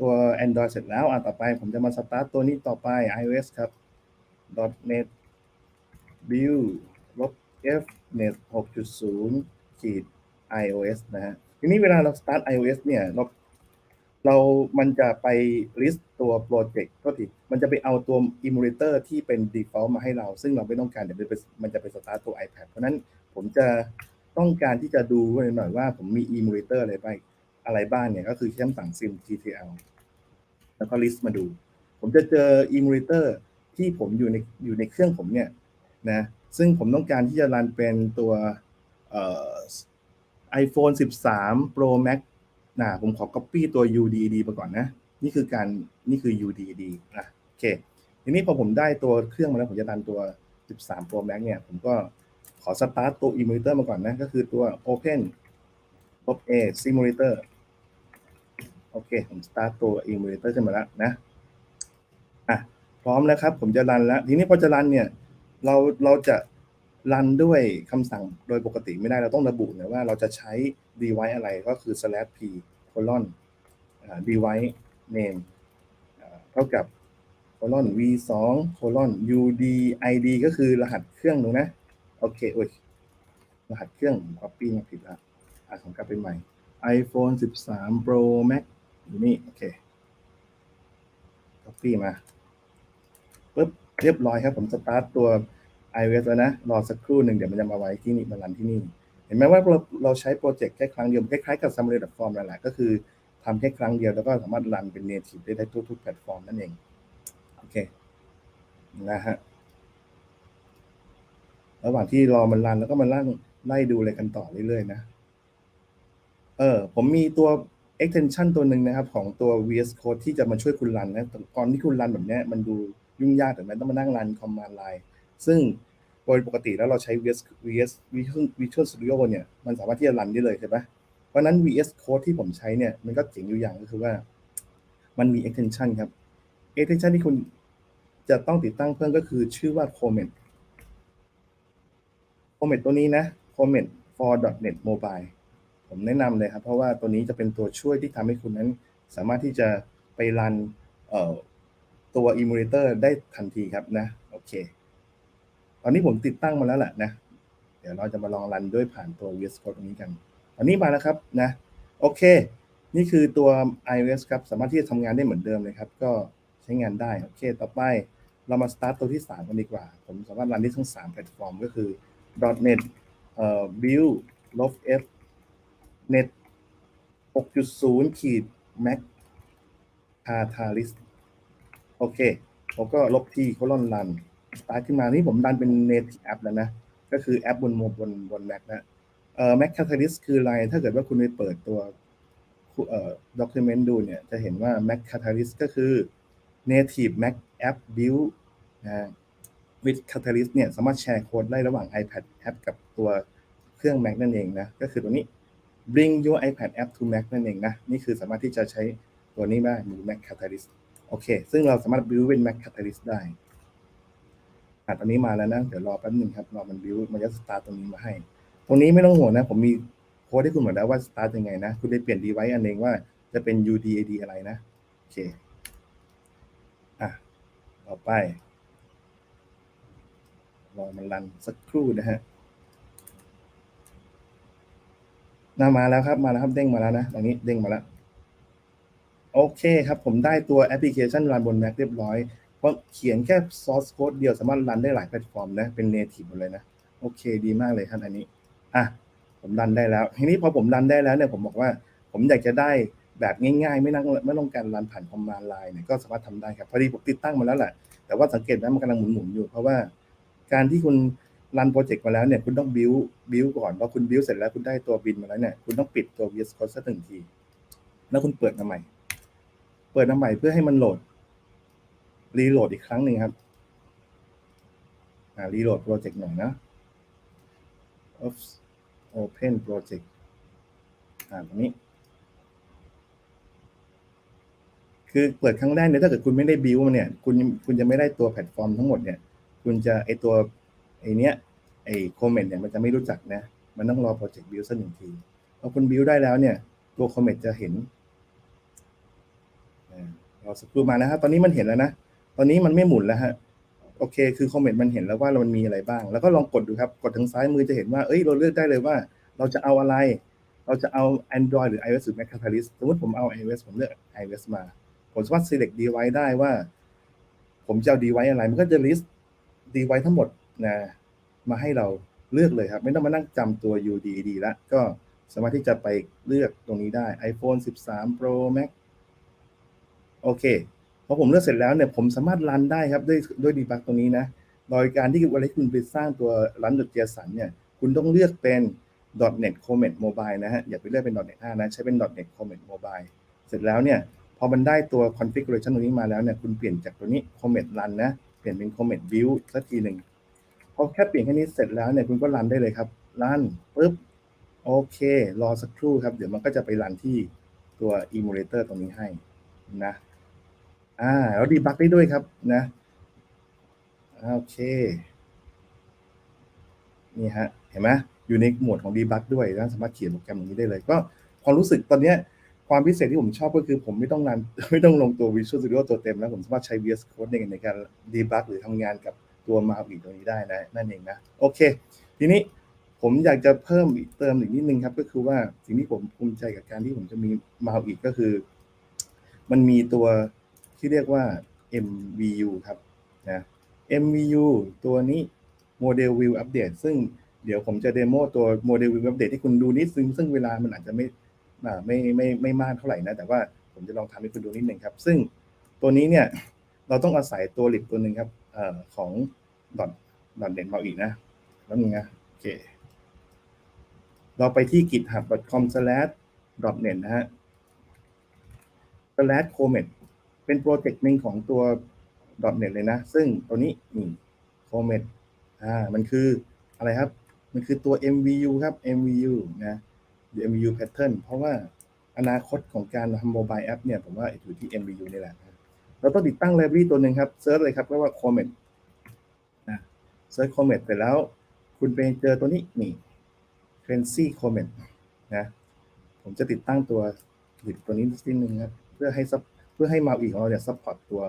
ว Android เสร็จแล้วต่อไปผมจะมาสตาร์ทตัวนี้ต่อไป iOS ครับ .NET build -f net 6.0 iOS นะฮะทีนี้เวลาเราสตาร์ท iOS เนี่ยมันจะไป list ตัวโปรเจกต์มันจะไปเอาตัว emulator ที่เป็น default มาให้เราซึ่งเราไม่ต้องการเดี๋ยวมันจะไปสตาร์ทตัว iPad เพราะนั้นผมจะต้องการที่จะดูหน่อยว่าผมมี emulator อะไรบ้างเนี่ยก็คือคำสั่ง simttl แล้วก็ list มาดูผมจะเจอ emulator ที่ผมอยู่ในเครื่องผมเนี่ยนะซึ่งผมต้องการที่จะรันเป็นตัวiPhone 13 Pro Max ผมขอ copy ตัว UDD มาก่อนนะนี่คือ UDD โอเคทีนี้พอผมได้ตัวเครื่องมาแล้วผมจะรันตัว13 Pro Max เนี่ยผมก็ขอสตาร์ทตัว emulator มาก่อนนะก็คือตัว Open -a Simulator โอเคผมสตาร์ทตัว emulator ขึ้นมาแล้วนะพร้อมแล้วครับผมจะรันแล้วทีนี้พอจะรันเนี่ยเราจะรันด้วยคำสั่งโดยปกติไม่ได้เราต้องระบุนะว่าเราจะใช้ device อะไรก็คือ /p device name เท่ากับv2 udid ก็คือรหัสเครื่องตรงนะโอเครหัสเครื่อง copy มาผิดแล้วผมกลับไปใหม่ iPhone 13 Pro Max อยู่นี่โอเค copy มาปุ๊บเรียบร้อยครับผมสตาร์ทตัว iOS แล้วนะรอสักครู่หนึ่งเดี๋ยวมันจะมาไว้ที่นี่มารันที่นี่เห็นไหมว่าเราใช้โปรเจกต์แค่ครั้งเดียวคล้ายๆกับ Summary.form นั่นแหละก็คือทำแค่ครั้งเดียวแล้วก็สามารถรันเป็น native ได้ทุกแพลตฟอร์มนั่นเองโอเคนะฮะระหว่างที่รอมันรันแล้วก็มาไล่ดูอะไรกันต่อเรื่อยๆนะผมมีตัว extension ตัวหนึ่งนะครับของตัว VS Code ที่จะมาช่วยคุณรันนะก่อนที่คุณรันแบบนี้มันดูยุ่งยากแต่มันต้องมานั่งรัน command line ซึ่งโดยปกติแล้วเราใช้ Visual Studio เนี่ยมันสามารถที่จะรันได้เลยใช่ไหมเพราะนั้น VS Code ที่ผมใช้เนี่ยมันก็เจ๋งอยู่อย่างก็คือว่ามันมี extension ครับ extension ที่คุณจะต้องติดตั้งเพิ่มก็คือชื่อว่า Comet ตัวนี้นะ Comet for .NET Mobile ผมแนะนำเลยครับเพราะว่าตัวนี้จะเป็นตัวช่วยที่ทำให้คุณนั้นสามารถที่จะไปรันตัว emulator ได้ทันทีครับนะโอเคตอนนี้ผมติดตั้งมาแล้วแหละนะเดี๋ยวเราจะมาลองรันด้วยผ่านตัว VS Code ตรงนี้กัน อันนี้มาแล้วครับนะโอเคนี่คือตัว iOS ครับสามารถที่จะทำงานได้เหมือนเดิมเลยครับก็ใช้งานได้โอเคต่อไปเรามาสตาร์ทตัวที่3กันดีกว่าผมสามารถรันได้ทั้ง3แพลตฟอร์มก็คือ .NET Build LoftF Net 6.0 ขีด Mac Catalyst โอเคผมก็ลบที่โคลอนรันสตาร์ทขึ้นมานี่ผมรันเป็น native app แล้วนะก็คือแอปบน Mac นะMac Catalyst คืออะไรถ้าเกิดว่าคุณไปเปิดตัวdocument ดูเนี่ยจะเห็นว่า Mac Catalyst ก็คือ native Mac app build นะ with Catalyst เนี่ยสามารถแชร์โค้ดได้ระหว่าง iPad app กับตัวเครื่อง Mac นั่นเองนะก็คือตัวนี้ bring your iPad app to Mac นั่นเองนะนี่คือสามารถที่จะใช้ตัวนี้ได้หรือ Mac Catalyst โอเคซึ่งเราสามารถ build เป็น Mac Catalyst ได้ตอนนี้มาแล้วนะเดี๋ยวรอแป๊บนึงครับรอมัน build มันจะ start ตรงนี้มาให้ตรงนี้ไม่ต้องห่วงนะผมมีโค้ดให้คุณหมดแล้วว่า start ยังไงนะคุณได้เปลี่ยน device อันเองว่าจะเป็น UDAD อะไรนะโอเคต่อไปรอมันรันสักครู่นะฮะมาแล้วครับเด้งมาแล้วนะตรงนี้เด้งมาแล้วโอเคครับผมได้ตัวแอปพลิเคชันรันบน Mac เรียบร้อยเพราะเขียนแค่ source code เดียวสามารถรันได้หลายแพลตฟอร์มนะเป็น native หมดเลยนะโอเคดีมากเลยครับอันนี้ผมรันได้แล้วทีนี้พอผมรันได้แล้วเนี่ยผมบอกว่าผมอยากจะได้แบบง่ายๆไม่ต้องการรันผ่านคอมมานด์ไลน์เนี่ยก็สามารถทำได้ครับพอดีผมติดตั้งมาแล้วแหละแต่ว่าสังเกตนะมันกำลังหมุนอยู่เพราะว่าการที่คุณรันโปรเจกต์มาแล้วเนี่ยคุณต้องบิวก่อนพอคุณบิวเสร็จแล้วคุณได้ตัวบินมาแล้วเนี่ยคุณต้องปิดตัว VS Code สักหนึ่งทีแล้วคุณเปิดมาใหม่เพื่อให้มันโหลดรีโหลดอีกครั้งหนึ่งครับรีโหลดโปรเจกต์หน่อยนะ Open Project ตรงนี้คือเปิดครั้งแรกเนี่ยถ้าเกิดคุณไม่ได้บิวเนี่ยคุณจะไม่ได้ตัวแพลตฟอร์มทั้งหมดเนี่ยคุณจะตัวคอมเมนต์เนี่ยมันจะไม่รู้จักนะมันต้องรอโปรเจกต์บิวสักหนึ่งทีพอคุณบิวได้แล้วเนี่ยตัวคอมเมนต์จะเห็นรอสักครู่มานะครับตอนนี้มันเห็นแล้วนะตอนนี้มันไม่หมุนแล้วฮะโอเคคือคอมเมนต์มันเห็นแล้วว่ามันมีอะไรบ้างแล้วก็ลองกดดูครับกดทางซ้ายมือจะเห็นว่าเราเลือกได้เลยว่าเราจะเอาอะไรเราจะเอา Android หรือ iOS หรือ Mac Catalyst สมมติผมเอา iOS ผมเลือก iOS มาผมสามารถ select device ได้ว่าผมจะเอา device อะไรมันก็จะ list device ทั้งหมดนะมาให้เราเลือกเลยครับไม่ต้องมานั่งจำตัว UDD แล้วก็สามารถที่จะไปเลือกตรงนี้ได้ iPhone 13 Pro Max โอเคพอผมเลือกเสร็จแล้วเนี่ยผมสามารถรันได้ครับด้วยดีบักตรงนี้นะโดยการที่เวลาคุณไปสร้างตัวรัน.json เนี่ยคุณต้องเลือกเป็น .NET Comment Mobile นะฮะอย่าไปเลือกเป็น .NET 5 นะใช้เป็น .NET Comment Mobile เสร็จแล้วเนี่ยพอมันได้ตัว configuration ตรงนี้มาแล้วเนี่ยคุณเปลี่ยนจากตัวนี้ Comment Run นะเปลี่ยนเป็น Comment View สักทีหนึ่งพอแค่เปลี่ยนแค่นี้เสร็จแล้วเนี่ยคุณก็รันได้เลยครับรันปุ๊บโอเครอสักครู่ครับเดี๋ยวมันก็จะไปรันที่ตัว emulator ตรงนี้ให้นะแล้วดีบักได้ด้วยครับนะโอเคนี่ฮะเห็นไหมอยู่ในโหมดของดีบักด้วยแล้วสามารถเขียนโปรแกรมอย่างนี้ได้เลยก็ความรู้สึกตอนนี้ความพิเศษที่ผมชอบก็คือผมไม่ต้องลงตัว Visual Studio ตัวเต็มแล้วผมสามารถใช้ VS Code ในการดีบักหรือทำงานกับตัว MAUI ตรงนี้ได้นะนั่นเองนะโอเคทีนี้ผมอยากจะเพิ่มเติมอีกนิดนึงครับก็คือว่าสิ่งที่ผมภูมิใจกับการที่ผมจะมี MAUI ก็คือมันมีตัวที่เรียกว่า MVU ครับนะ MVU ตัวนี้ Model View Update ซึ่งเดี๋ยวผมจะเดโมตัว Model View Update ที่คุณดูนิดนึงซึ่งเวลามันอาจจะไม่มากเท่าไหร่นะแต่ว่าผมจะลองทำให้คุณดูนิดนึงครับซึ่งตัวนี้เนี่ยเราต้องอาศัยตัวลิบตัวหนึ่งครับของ.NET MAUI นะแล้วนึงนะโอเคเราไปที่ github.com/.net นะฮะ/comment เป็นโปรเจกต์หนึ่งของตัว .NET เลยนะซึ่งตัวนี้comment มันคืออะไรครับมันคือตัว MVU ครับ MVU นะ MVU pattern เพราะว่าอนาคตของการทำโมบายแอปเนี่ยผมว่าอยู่ที่ MVU นี่แหละเราต้องติดตั้ง library ตัวหนึ่งครับเซิร์ชเลยครับเรียกว่า comment นะเซิร์ช comment ไปแล้วคุณไปเจอตัวนี้Frenzy comment นะผมจะติดตั้งตัวนี้นิดนึงครับเพื่อให้ MAUI ของเราเนี่ย support ตัว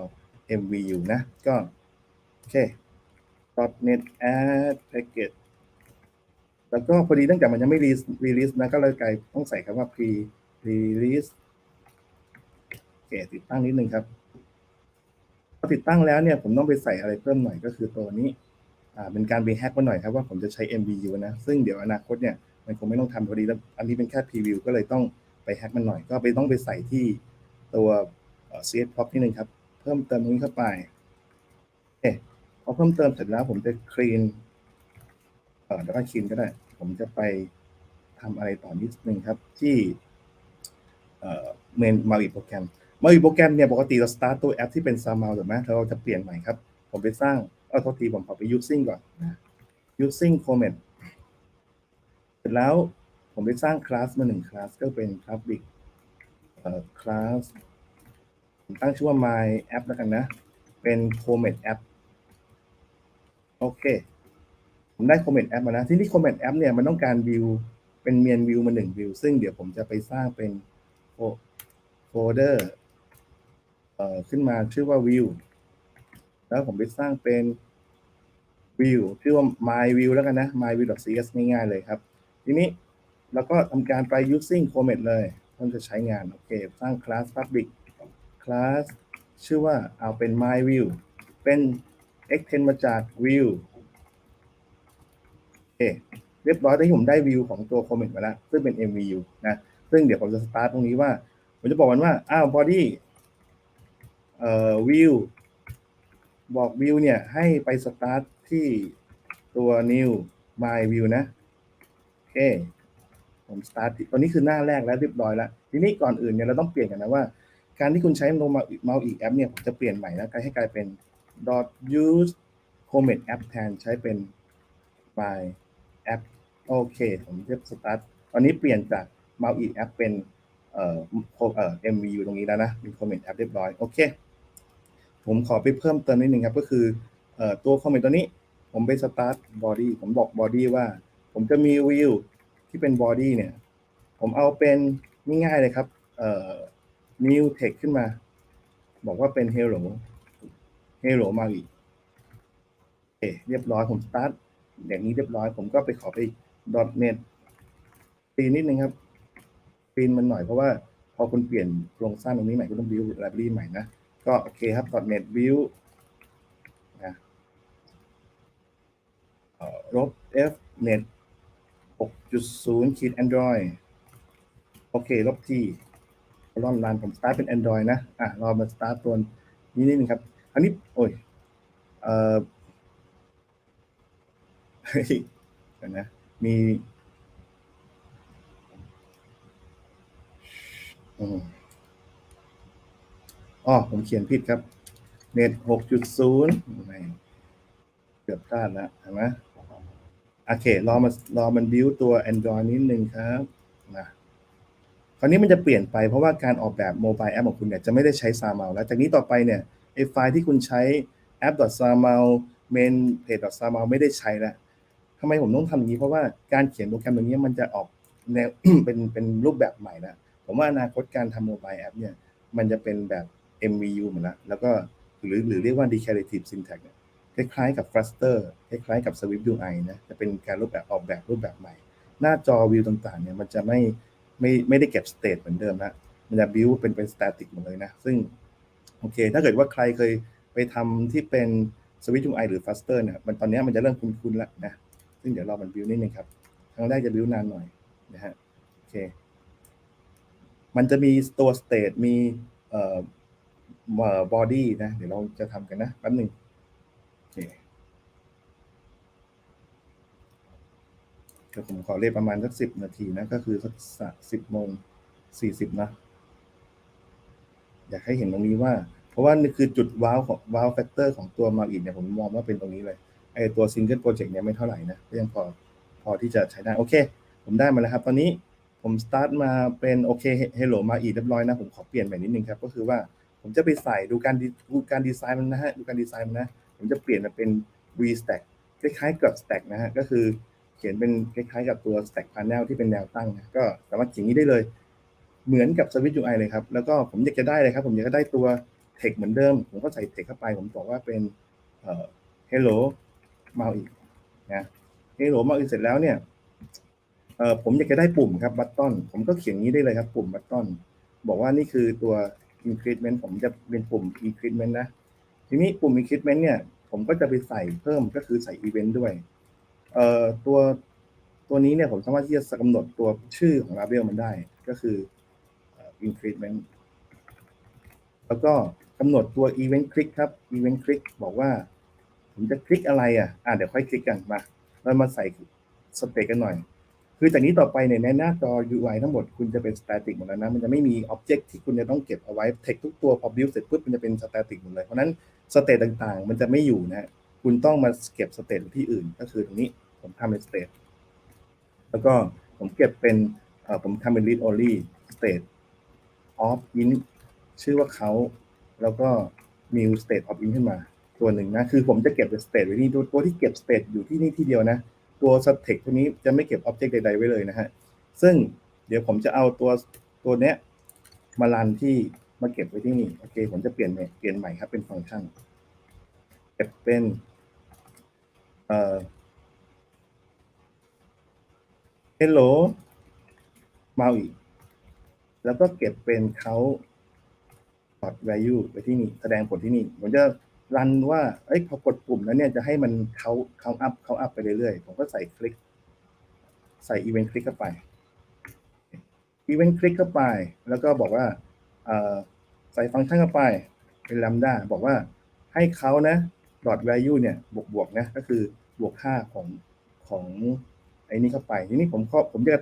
MVU นะก็โอเค .NET Add Package แล้วก็พอดีเนื่องจากมันยังไม่รีลิสนะก็เลยกลายต้องใส่คำว่า pre release โอเคติดตั้งนิดนึงครับพอติดตั้งแล้วเนี่ยผมต้องไปใส่อะไรเพิ่มหน่อยก็คือตัวนี้เป็นการไปแฮกมาหน่อยครับว่าผมจะใช้ MBU นะซึ่งเดี๋ยวอนาคตเนี่ยมันคงไม่ต้องทำพอดีแล้วอันนี้เป็นแค่พรีวิวก็เลยต้องไปแฮกมันหน่อยก็ต้องไปใส่ที่ตัวCS prop นิดนึงครับเพิ่มเติมตรงนี้เข้าไปพอเพิ่มเติมเสร็จแล้วผมจะคลีนแล้วก็คลีนก็ได้ผมจะไปทำอะไรต่อนิดนึงครับที่เมนMAUIโปรแกรมเนี่ยปกติเราสตาร์ตตัวแอปที่เป็น SAML ถูกไหมเราจะเปลี่ยนใหม่ครับผมไปสร้างโทษทีผมขอไป using ก่อนนะ using comment เสร็จแล้วผมไปสร้างคลาสมา1คลาสก็เป็น public class ผมตั้งชื่อว่า my app แล้วกันนะเป็น comment app โอเคผมได้ comment app มาแล้วที่นี่ comment app เนี่ยมันต้องการ view เป็น main view มา1 view ซึ่งเดี๋ยวผมจะไปสร้างเป็นโฟลเดอร์ขึ้นมาชื่อว่า view แล้วผมไปสร้างเป็น view ชื่อว่า my view แล้วกันนะ my view.cs ง่ายๆเลยครับทีนี้เราก็ทำการไป using comment เลยมันจะใช้งานโอเคสร้าง class public class ชื่อว่าเอาเป็น my view เป็น extend มาจาก view โอเคเรียบร้อยที่ผมได้ view ของตัว comment มาแล้วซึ่งเป็น MVU นะซึ่งเดี๋ยวผมจะ start ตรงนี้ว่าผมจะบอกมันว่าbody view บอก view เนี่ยให้ไป start ที่ตัว new my view นะโอเคผม start ตอนนี้คือหน้าแรกแล้วเรียบร้อยแล้วทีนี้ก่อนอื่นเนี่ยเราต้องเปลี่ยนกันนะว่าการที่คุณใช้ MAUI app เนี่ยผมจะเปลี่ยนใหม่นะให้กลายเป็น .use comment app แทนใช้เป็น my app โอเคผมจะ start ตอนนี้เปลี่ยนจาก MAUI app เป็นMVU ตรงนี้แล้วนะเป็น comment app เรียบร้อยโอเคผมขอไปเพิ่มเติมนิดนึงครับก็คือตัว comment ตัวนี้ผมไป start body ผมบอก body ว่าผมจะมี view ที่เป็น body เนี่ยผมเอาเป็นง่ายๆเลยครับnew text ขึ้นมาบอกว่าเป็น hello MAUI โอเคเรียบร้อยผม start อย่างนี้เรียบร้อยผมก็ไปขอไป .net ตีนิดนึงครับปีนมันหน่อยเพราะว่าพอคุณเปลี่ยนโครงสร้างตรงนี้ใหม่คุณต้อง build library ใหม่นะก็โอเคครับ .net build นะ-f net 6.0 Android โอเค-t ลองรันผม start เป็น Android นะเรามา start ตัวนี้นิดนึงครับอันนี้โอ้ยนะมีผมเขียนผิดครับ net 6.0 เกือบพลาดแล้วเห็นไหมโอเครอมัน build ตัว Android นิดนึงครับนะคราวนี้มันจะเปลี่ยนไปเพราะว่าการออกแบบโมบายแอปของคุณเนี่ยจะไม่ได้ใช้ SAML แล้วจากนี้ต่อไปเนี่ยไอ้ไฟล์ที่คุณใช้ app.saml main page.saml ไม่ได้ใช้แล้วทำไมผมต้องทำอย่างนี้เพราะว่าการเขียนโปรแกรมอย่างนี้มันจะออกแนว เป็นรูปแบบใหม่แล้วผมว่าอนาคตการทำโมบายแอปเนี่ยมันจะเป็นแบบ MVU หมดแล้วก็หรือเรียกว่า declarative syntax เนี่ยคล้ายๆกับ Flutter คล้ายๆกับ Swift UI นะจะเป็นการออกแบบรูปแบบใหม่หน้าจอวิวต่างๆเนี่ยมันจะไม่ได้เก็บ state เหมือนเดิมนะมันจะ build เป็น static หมดเลยนะซึ่งโอเคถ้าเกิดว่าใครเคยไปทำที่เป็น Swift UI หรือ Flutter เนี่ยตอนนี้มันจะเริ่มคุ้นๆแล้วนะซึ่งเดี๋ยวเรามัน build นิดนึงครับครั้งแรกจะ build นานหน่อยนะฮะโอเคมันจะมีตัว state มีbody นะเดี๋ยวเราจะทำกันนะแป๊บนึงโอเคเดี๋ยวผมขอเรียกประมาณสัก10 นาทีนะก็คือสัก10:40นะอยากให้เห็นตรงนี้ว่าเพราะว่านี่คือจุดว้าวแฟกเตอร์ของตัว MAUI เนี่ยผมมองว่าเป็นตรงนี้เลยไอ้ตัว Single Project เนี่ยไม่เท่าไหร่นะก็ยังพอที่จะใช้ได้โอเคผมได้มาแล้วครับตอนนี้ผมสตาร์ทมาเป็นโอเค Hello MAUI เรียบร้อยนะผมขอเปลี่ยนใหม่นิดนึงครับก็คือว่าผมจะไปใส่ดูการดีไซน์มันนะฮะดูการดีไซน์มันนะผมจะเปลี่ยนมาเป็น V stack คล้ายๆกับ stack นะฮะก็คือเขียนเป็นคล้ายๆกับตัว stack panel ที่เป็นแนวตั้งนะก็สามารถเขียนนี้ได้เลยเหมือนกับ Swift UI เลยครับแล้วก็ผมอยากจะได้เลยครับผมอยากจะได้ตัว text เหมือนเดิมผมก็ใส่ text เข้าไปผมบอกว่าเป็นHello MAUI นะ Hello MAUI เสร็จแล้วเนี่ย ผมอยากจะได้ปุ่มครับบัตตอนผมก็เขียนนี้ได้เลยครับปุ่มบัตตอนบอกว่านี่คือตัว increment ผมจะเป็นปุ่ม increment นะทีนี้ปุ่ม increment เนี่ยผมก็จะไปใส่เพิ่มก็คือใส่ event ด้วยตัวนี้เนี่ยผมสามารถที่จะกำหนดตัวชื่อของ label มันได้ก็คือ increment แล้วก็กำหนดตัว event click ครับ event click บอกว่าผมจะคลิกอะไรเดี๋ยวค่อยคลิกกันมาเรามาใส่สเตตกันหน่อยคือจากนี้ต่อไปเนี่ยในหน้าจอ UI ทั้งหมดคุณจะเป็น static หมดแล้วนะมันจะไม่มี object ที่คุณจะต้องเก็บเอาไว้ text ทุกตัวพอ build เสร็จปุ๊บมันจะเป็น static หมดเลยเพราะนั้นสเตตต่างๆมันจะไม่อยู่นะคุณต้องมาเก็บสเตตที่อื่นก็คือตรงนี้ผมทำเป็น state แล้วก็ผมเก็บเป็นผมทำเป็น read only state of int ชื่อว่าเขาแล้วก็ new state of int ขึ้นมาตัวหนึ่งนะคือผมจะเก็บเป็น state ไว้ที่ตัวที่เก็บ state อยู่ที่นี่ที่เดียวนะตัว static ตัวนี้จะไม่เก็บ object ใดๆไว้เลยนะฮะซึ่งเดี๋ยวผมจะเอาตัวเนี้ยมารันที่มาเก็บไว้ที่นี่โอเคผมจะเปลี่ยนใหม่ครับเป็นฟังก์ชันเก็บเป็นhello MAUI แล้วก็เก็บเป็นvalue ไปที่นี่แสดงผลที่นี่ผมจะรันว่าพอกดปุ่มแล้วเนี่ยจะให้มันเขาอัพไปเรื่อยๆผมก็ใส่คลิกใส่ event click เข้าไป event click เข้าไปแล้วก็บอกว่าใส่ฟังก์ชันเข้าไปเป็น lambda บอกว่าให้เขานะ value เนี่ยบวกนะก็คือบวกค่าของไอ้นี้เข้าไปทีนี้ผมจะ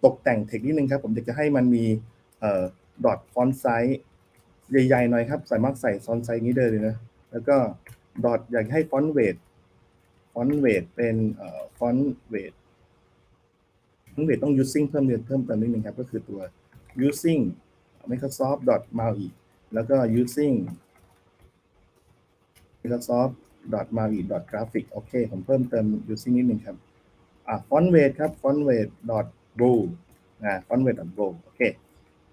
ตกแต่งเทคนิดนึงครับผมจะให้มันมีfont size ใหญ่ๆหน่อยครับสามารถใส่ฟอนต์ไซส์นี้ได้เลยนะแล้วก็อยากให้ฟอนต์เวทเป็นฟอนต์เวทต้อง using เพิ่มเติมนิดนึงครับก็คือตัว using microsoft.maui แล้วก็ using microsoft.maui.graphic โอเคผมเพิ่มเติม using นิดนึงครับfont weight ครับ font weight bold font weight bold โอเค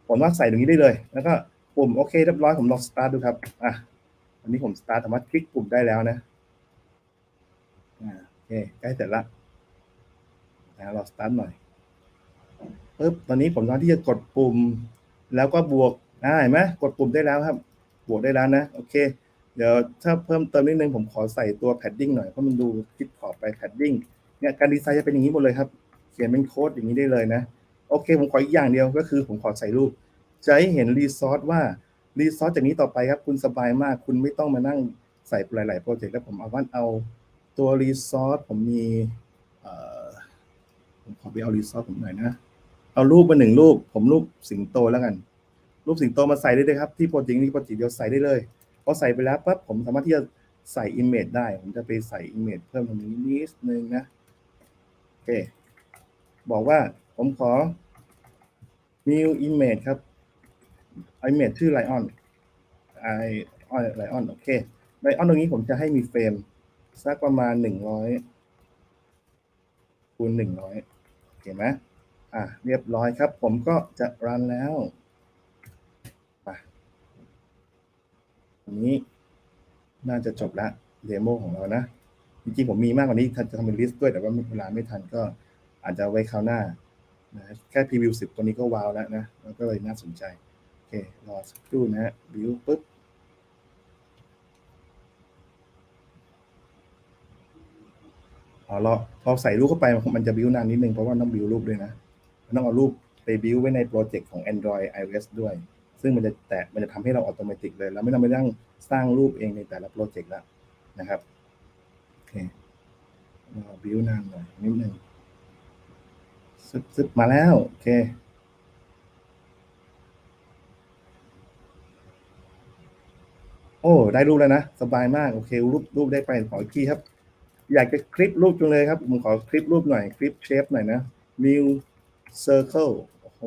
ผมว่าใส่ตรงนี้ได้เลยแล้วก็ปุ่มโอเคเรียบร้อยผมลอง start ดูครับวันนี้ผม start สามารถคลิกปุ่มได้แล้วนะโอเคใกล้เสร็จละเรา start หน่อยปึ๊บตอนนี้ผมสามารถที่จะกดปุ่มแล้วก็บวกเห็นไหมกดปุ่มได้แล้วครับบวกได้แล้วนะโอเคเดี๋ยวถ้าเพิ่มเติมนิดนึงผมขอใส่ตัว padding หน่อยเพราะมันดูคิดขอบไป padding เนี่ยการดีไซน์จะเป็นอย่างนี้หมดเลยครับเขียนเป็นโค้ดอย่างนี้ได้เลยนะโอเคผมขออีกอย่างเดียวก็คือผมขอใส่รูปจะให้เห็นรีซอสจากนี้ต่อไปครับคุณสบายมากคุณไม่ต้องมานั่งใส่หลายๆโปรเจกต์แล้วผมเอาตัวรีซอสผมมีผมขอไปเอารีซอสผมหน่อยนะเอารูปมา1รูปผมรูปสิงโตแล้วกันรูปสิงโตมาใส่ได้เลยครับที่โปรเจกต์นี้โปรเจกต์เดียวใส่ได้เลยพอใส่ไปแล้วปั๊บผมสามารถที่จะใส่ image ได้ผมจะไปใส่ image เพิ่มตรงนี้นิดนึงนะโอเคบอกว่าผมขอ new image ครับ image ชื่อ lion โอเค lion ตรงนี้ผมจะให้มีเฟรมสักประมาณ100 คูณ 100โอเคไหมเรียบร้อยครับผมก็จะรันแล้วอันนี้น่าจะจบละเดโมของเรานะจริงๆผมมีมากกว่านี้จะทำเป็นลิสต์ด้วยแต่ว่าเวลาไม่ทันก็อาจจะไว้คราวหน้านะแค่พรีวิว10ตัวนี้ก็ว้าวแล้วนะแล้วก็เลยน่าสนใจโอเครอสักครู่นะฮะบิวปุ๊บพอใส่รูปเข้าไปมันจะบิวนานนิดนึงเพราะว่าต้องบิวรูปด้วยนะต้องเอารูปไปบิวไว้ในโปรเจกต์ของ Android iOS ด้วยซึ่งมันจะทำให้เราอัตโนมัติเลยแล้วไม่ต้องไปนั่งสร้างรูปเองในแต่ละโปรเจกต์แล้วนะครับโอเคบิวนานหน่อยนิดนึงซึบมาแล้วโอเคโอ้ได้รูปแล้วนะสบายมากโอเครูปได้ไปขออีกทีครับอยากจะคลิปรูปจังเลยครับผมขอคลิปรูปหน่อยคลิปเชฟหน่อยนะ New Circle โอ้โห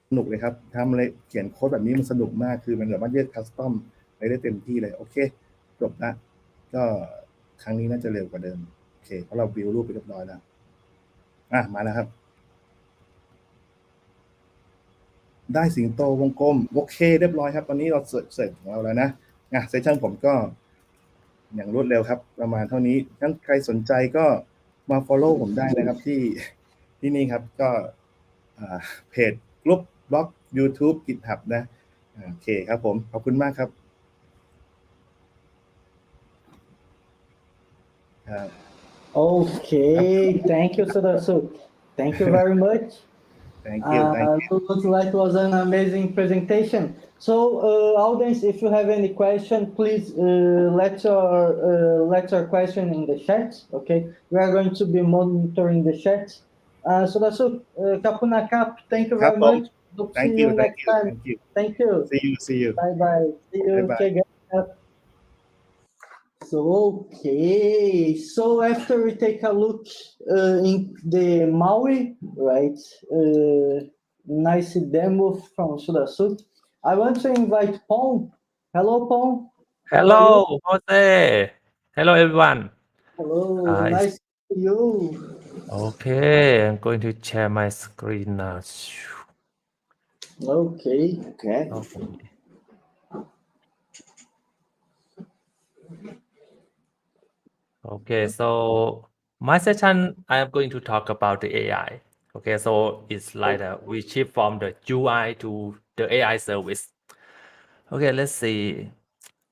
สนุกเลยครับทำอะไรเขียนโค้ดแบบนี้มันสนุกมากคือมันสามารถเลือกคัสตอมได้เต็มที่เลยโอเคจบละก็ครั้งนี้น่าจะเร็วกว่าเดิมโอเคเพราะเราบิวรูปไปเรียบร้อยแล้วมาแล้วครับได้สิงโตวงกลมโอเคเรียบร้อยครับตอนนี้เราเสร็จของเราแล้วนะเซสชั่นผมก็อย่างรวดเร็วครับประมาณเท่านี้งั้นใครสนใจก็มา follow ผมได้นะครับที่ ที่นี่ครับก็เพจกลุ่มบล็อก YouTube GitHub นะโอเคครับผมขอบคุณมากครับOkay, thank you, Surasuk. Thank you very much. Thank you Looks like it was an amazing presentation. So, audience, if you have any question, please let your question in the chat. Okay, we are going to be monitoring the chat. Surasuk, Kapunakap, thank you ครับ very ผม much. Hope to Thank see you you Thank next you time. Thank you Thank you. See you Bye bye. See you. Bye-bye. Check it out. So, okay. So after we take a look in the MAUI, right? Nice demo from Surasuk. I want to invite Pong. Hello, Pong. How are you? Hello, Jose. Hello, everyone. Hello. It's Nice to see you. okay. I'm going to share my screen now. Okay. Okay. Okay. Okay, so my session, I am going to talk about the AI. Okay, so it's like we shift from the UI to the AI service. Okay, let's see.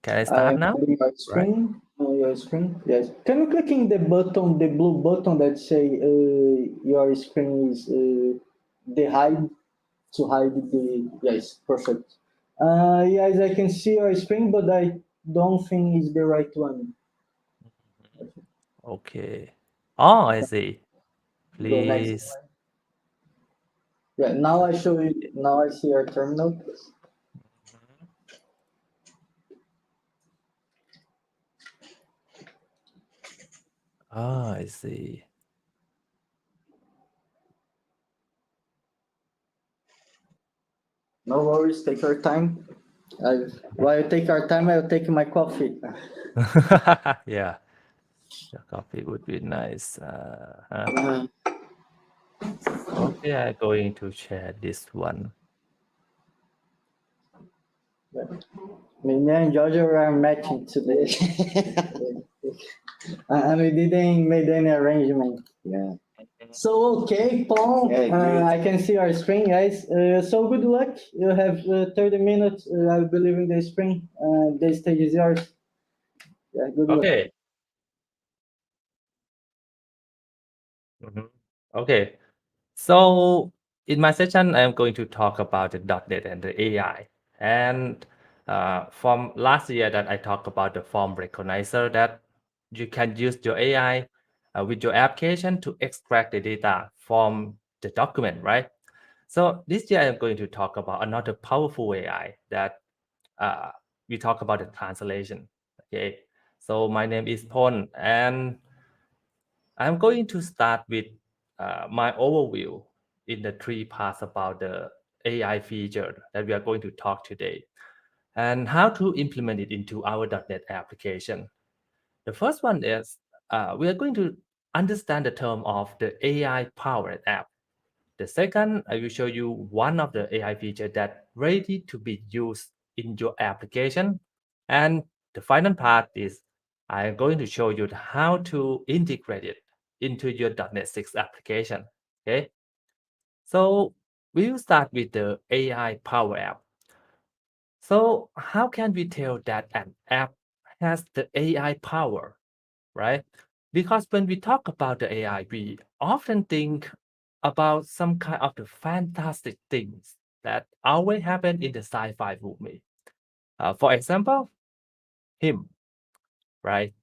Can I I start am now? sharing my screen. Your screen. Yes. Can you click in the button, the blue button that say your screen is the hide to hide the yes, perfect. Yes, I can see your screen, but I don't think it's the right one. Okay. Oh, I see. Go next. Please. Yeah, now I show you. Now I see your terminal. Ah, I see. No worries. Take your time. While you take our time, I'll take my coffee. Yeah, the coffee would be nice. Okay, I'm going to share this one. Me and Georgia are matching today. And we didn't make any arrangement. Yeah. So, okay, Paul, Yeah, good. I can see our screen, guys. So good luck. You have 30 minutes, I believe, in the screen. The stage is yours. Yeah, good luck. Okay. Okay. So in my session, I am going to talk about the .NET and the AI. And from last year that I talked about the form recognizer that you can use your AI with your application to extract the data from the document, right? So this year, I'm going to talk about another powerful AI that we talk about the translation. Okay. So my name is Pon, and I'm going to start with my overview in the 3 parts about the AI feature that we are going to talk today and how to implement it into our .NET application. The first one is we are going to understand the term of the AI-powered app. The second, I will show you one of the AI feature that ready to be used in your application. And the final part is I'm going to show you how to integrate it into your .NET 6 application. Okay. So we will start with the AI Power App. So how can we tell that an app has the AI power, right? Because when we talk about the AI, we often think about some kind of the fantastic things that always happen in the sci-fi movie. For example, him, right?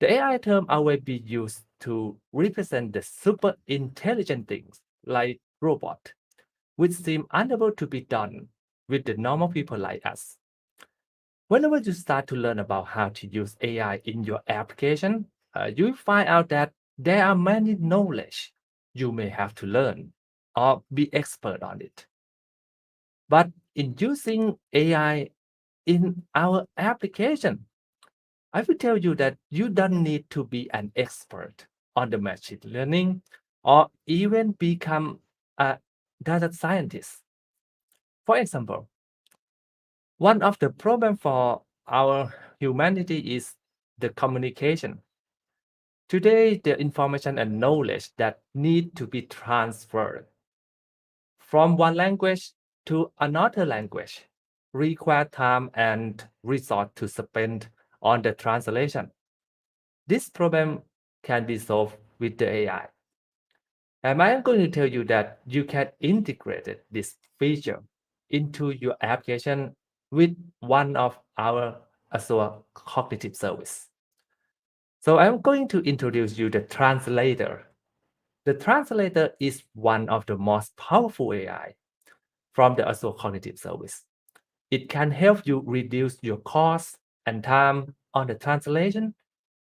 The AI term always be used to represent the super intelligent things like robot, which seem unable to be done with the normal people like us. Whenever you start to learn about how to use AI in your application, you will find out that there are many knowledge you may have to learn or be expert on it. But in using AI in our application, I will tell you that you don't need to be an expert on the machine learning or even become a data scientist. For example, one of the problems for our humanity is the communication. Today, the information and knowledge that need to be transferred from one language to another language require time and resource to spend on the translation. This problem can be solved with the AI. And I am going to tell you that you can integrate this feature into your application with one of our Azure Cognitive Service. So I'm going to introduce you the translator. The translator is one of the most powerful AI from the Azure Cognitive Service. It can help you reduce your cost and time on the translation,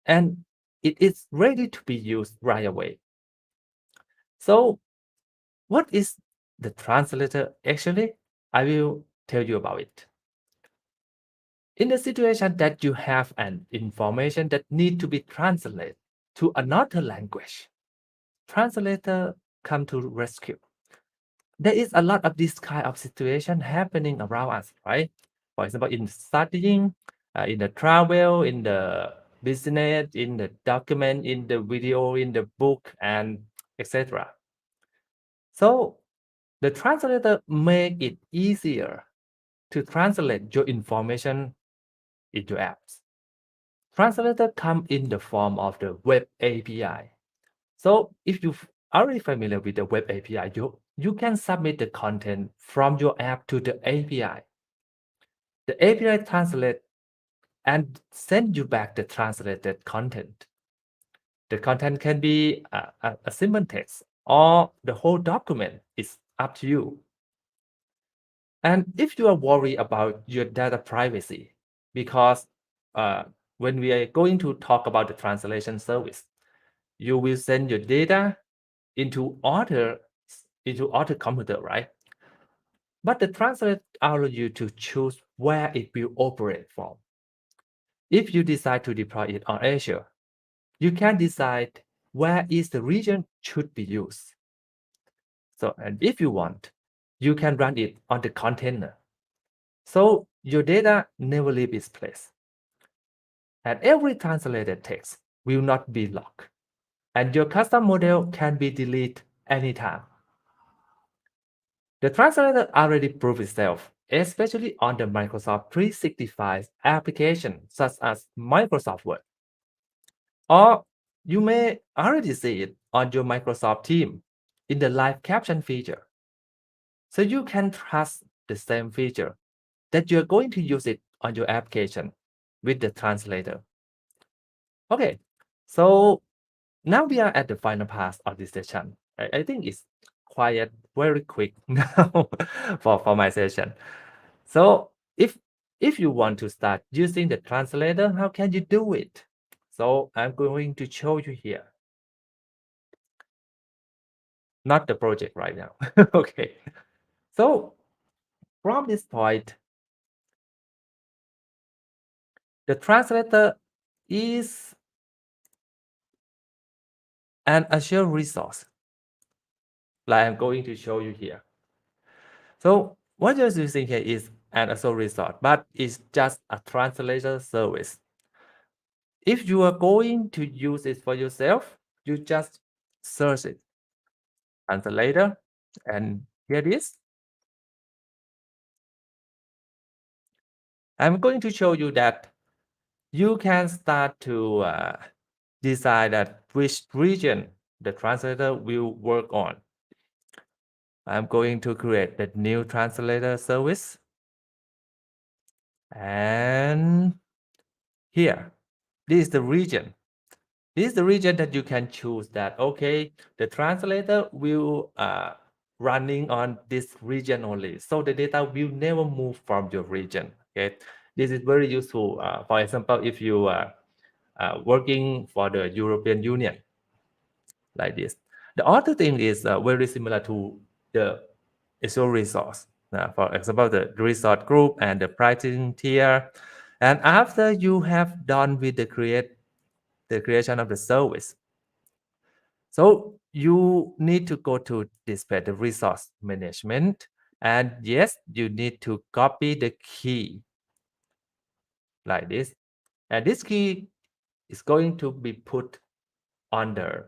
and it is ready to be used right away. So what is the translator actually? I will tell you about it. In the situation that you have an information that need to be translated to another language, translator come to rescue. There is a lot of this kind of situation happening around us, right? For example, in studying, in the travel, in the business, in the document, in the video, in the book, and etc. So the translator make it easier to translate your information into apps. Translator come in the form of the web API. So if you are already familiar with the web API, you can submit the content from your app to the API. The API translate and send you back the translated content. The content can be a simple text or the whole document. It's up to you. And if you are worried about your data privacy, because when we are going to talk about the translation service, you will send your data into other computer, right? But the translator allows you to choose where it will operate from. If you decide to deploy it on Azure, you can decide where is the region should be used. So, and if you want, you can run it on the container. So your data never leave its place. And every translated text will not be locked. And your custom model can be deleted anytime. The translator already proved itself, especially on the Microsoft 365 application, such as Microsoft Word. Or you may already see it on your Microsoft Teams in the live caption feature. So you can trust the same feature that you're going to use it on your application with the translator. Okay, so now we are at the final part of this session. I think it's quite very quick now for my session. So if you want to start using the translator, how can you do it? So I'm going to show you here. Not the project right now. Okay. So from this point, the translator is an Azure resource, like I'm going to show you here. So what you're using here is an Azure resource, but it's just a translator service. If you are going to use it for yourself, you just search it, translator, and here it is. I'm going to show you that you can start to decide that which region the translator will work on. I'm going to create the new translator service. And here, this is the region. This is the region that you can choose that, okay, the translator will running on this region only. So the data will never move from your region, okay? This is very useful. For example, if you are working for the European Union, like this. The other thing is very similar to the Azure resource. For example, the resource group and the pricing tier. And after you have done with the creation of the service, so you need to go to display the resource management. And yes, you need to copy the key like this. And this key is going to be put on the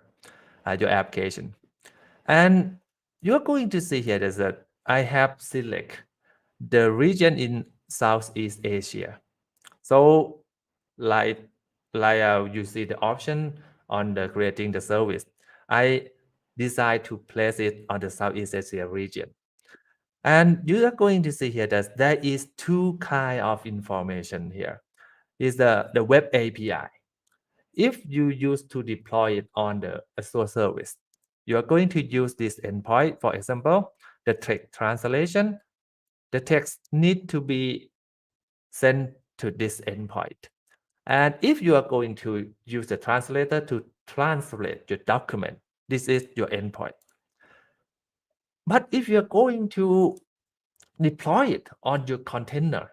your application. And you're going to see here that I have select the region in Southeast Asia. So like you see the option on the creating the service, I decide to place it on the Southeast Asia region. And you are going to see here that there is two kind of information here. Is the web API. If you use to deploy it on the Azure service, you are going to use this endpoint. For example, the text translation, the text need to be sent to this endpoint. And if you are going to use the translator to translate your document, this is your endpoint. But if you're going to deploy it on your container,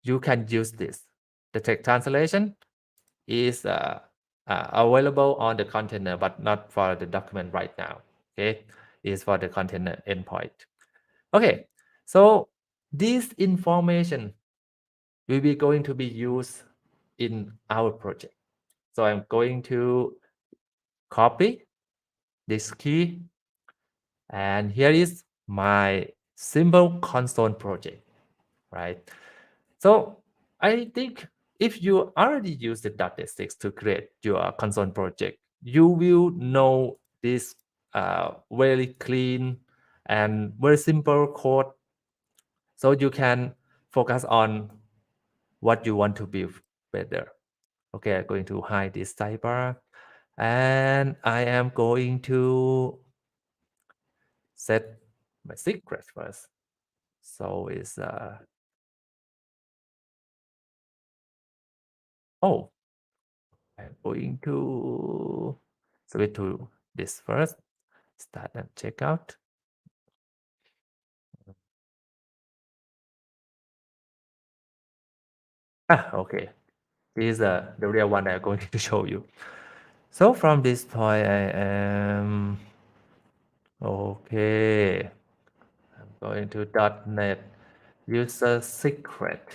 you can use this. The text translation is available on the container, but not for the document right now. Okay, is for the container endpoint. Okay, so this information will be going to be used in our project. So I'm going to copy this key, and here is my simple console project, right? So I think if you already use the .NET 6 to create your console project, you will know this very clean and very simple code. So you can focus on what you want to build better. Okay, I'm going to hide this sidebar, and I am going to set my secret first. So it's oh, I'm going to switch to this first. Start and check out. Okay. This is the real one I'm going to show you. So from this point, I am okay. I'm going to .NET user secret.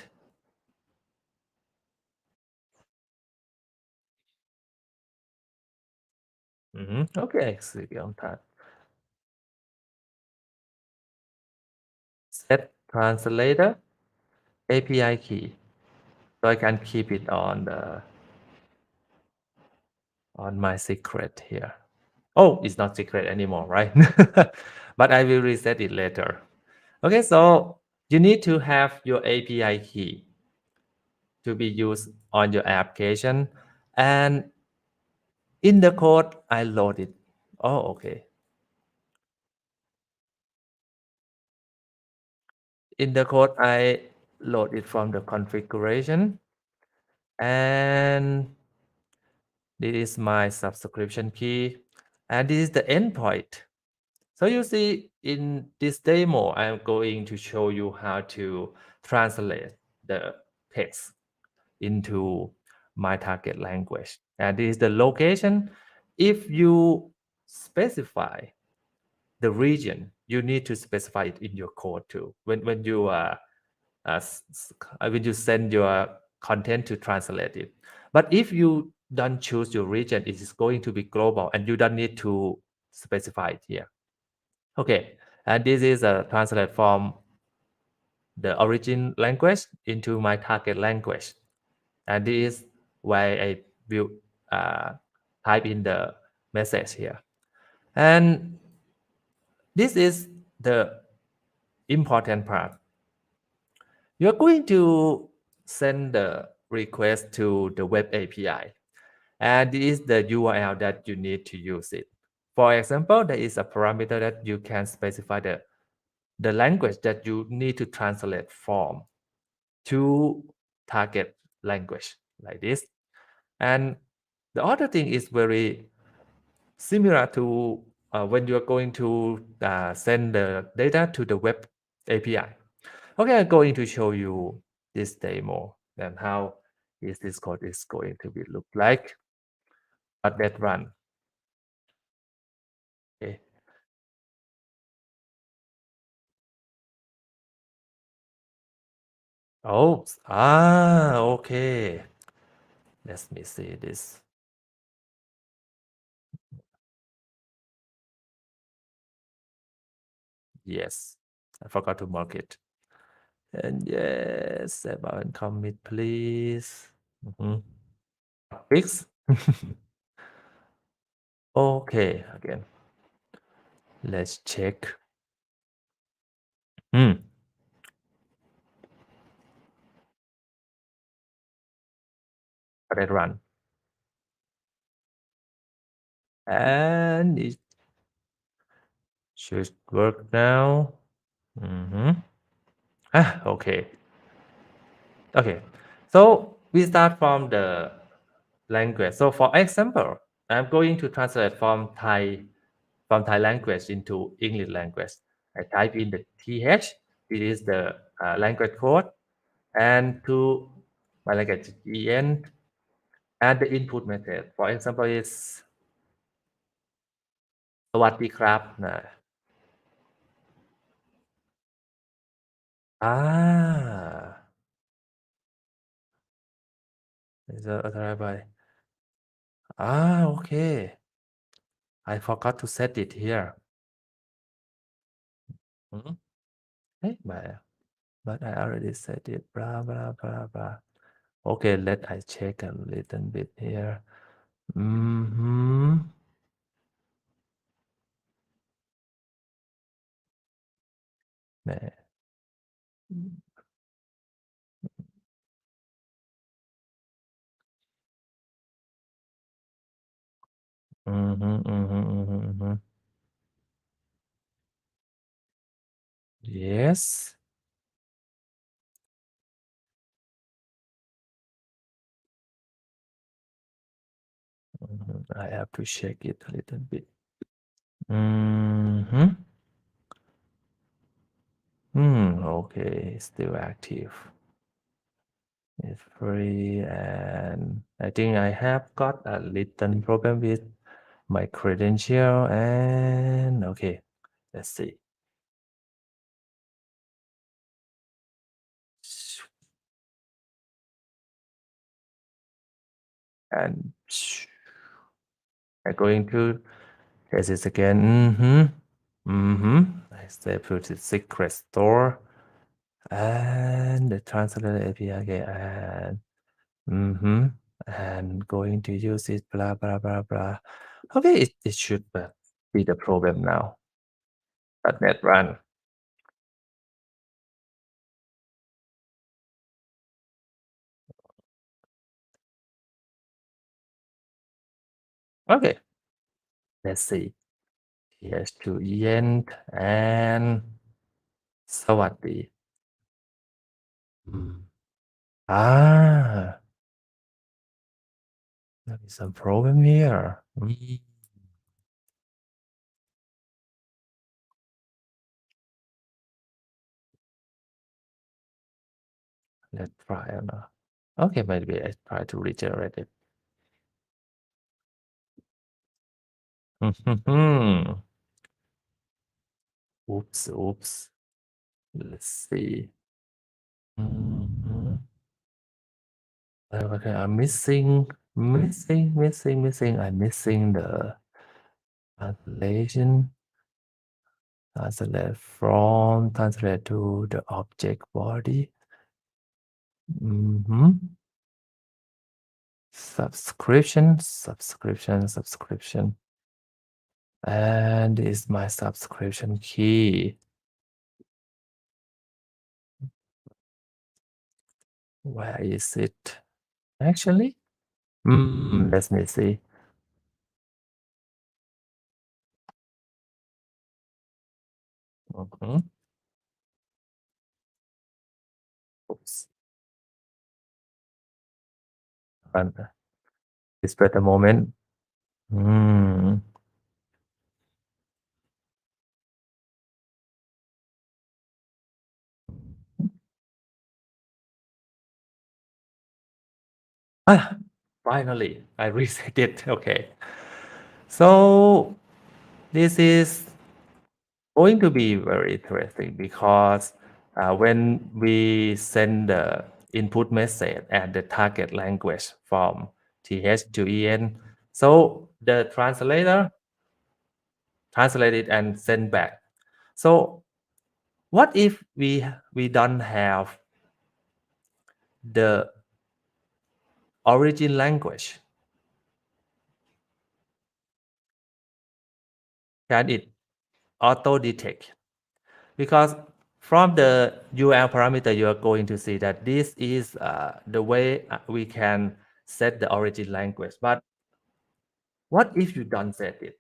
Okay, click on that. Set translator API key. So I can keep it on my secret here. Oh, it's not secret anymore, right? But I will reset it later. Okay, so you need to have your API key to be used on your application. And in the code, I load it. Oh, okay. In the code, I load it from the configuration. And this is my subscription key. And this is the endpoint. So you see in this demo, I'm going to show you how to translate the text into my target language. And this is the location. If you specify the region, you need to specify it in your code too. When you send your content to translate it. But if you don't choose your region, it is going to be global, and you don't need to specify it here. Okay, and this is a translate from the origin language into my target language. And this is why I will type in the message here. And this is the important part. You're going to send the request to the web API. And this is the URL that you need to use it. For example, there is a parameter that you can specify the language that you need to translate from to target language like this. And the other thing is very similar to when you're going to send the data to the web API. Okay, I'm going to show you this demo and how is this code is going to be look like. But let's run. Okay. Oh, okay. Let me see this. Yes, I forgot to mark it. And yes, about and commit, please. Fix. Okay, again. Let's check. Let it run. And it should work now. Okay. Okay. So we start from the language. So for example, I'm going to translate from Thai language into English language. I type in the TH. It is the language code, and to my language EN, and the input method. For example, is สวัสดีครับนะ is authorized by okay. I forgot to set it here. Hey, but I already set it. Blah blah blah blah. Okay, let I check a little bit here. Yes. I have to check it a little bit. Okay, still active. It's free, and I think I have got a little problem with my credential. And okay, let's see. And I'm going to test this again. I step to the secret store and the translator API again, and going to use it, blah blah blah blah. Okay, it should be the problem now. .NET run. Okay, let's see. Here's to end and สวัสดี there is some problem here. Let's try now. Okay, maybe I try to regenerate it. Oops. Let's see. Okay, I'm missing. I'm missing the translation. Translate from, translate to the object body. Subscription. And is my subscription key. Where is it? Actually, let me see. Oops. And it's better moment. Finally, I reset it. Okay. So this is going to be very interesting because when we send the input message and the target language from TH to EN, so the translator translate it and send back. So What if we don't have the origin language? Can it auto detect? Because from the URL parameter, you are going to see that this is the way we can set the origin language. But what if you don't set it?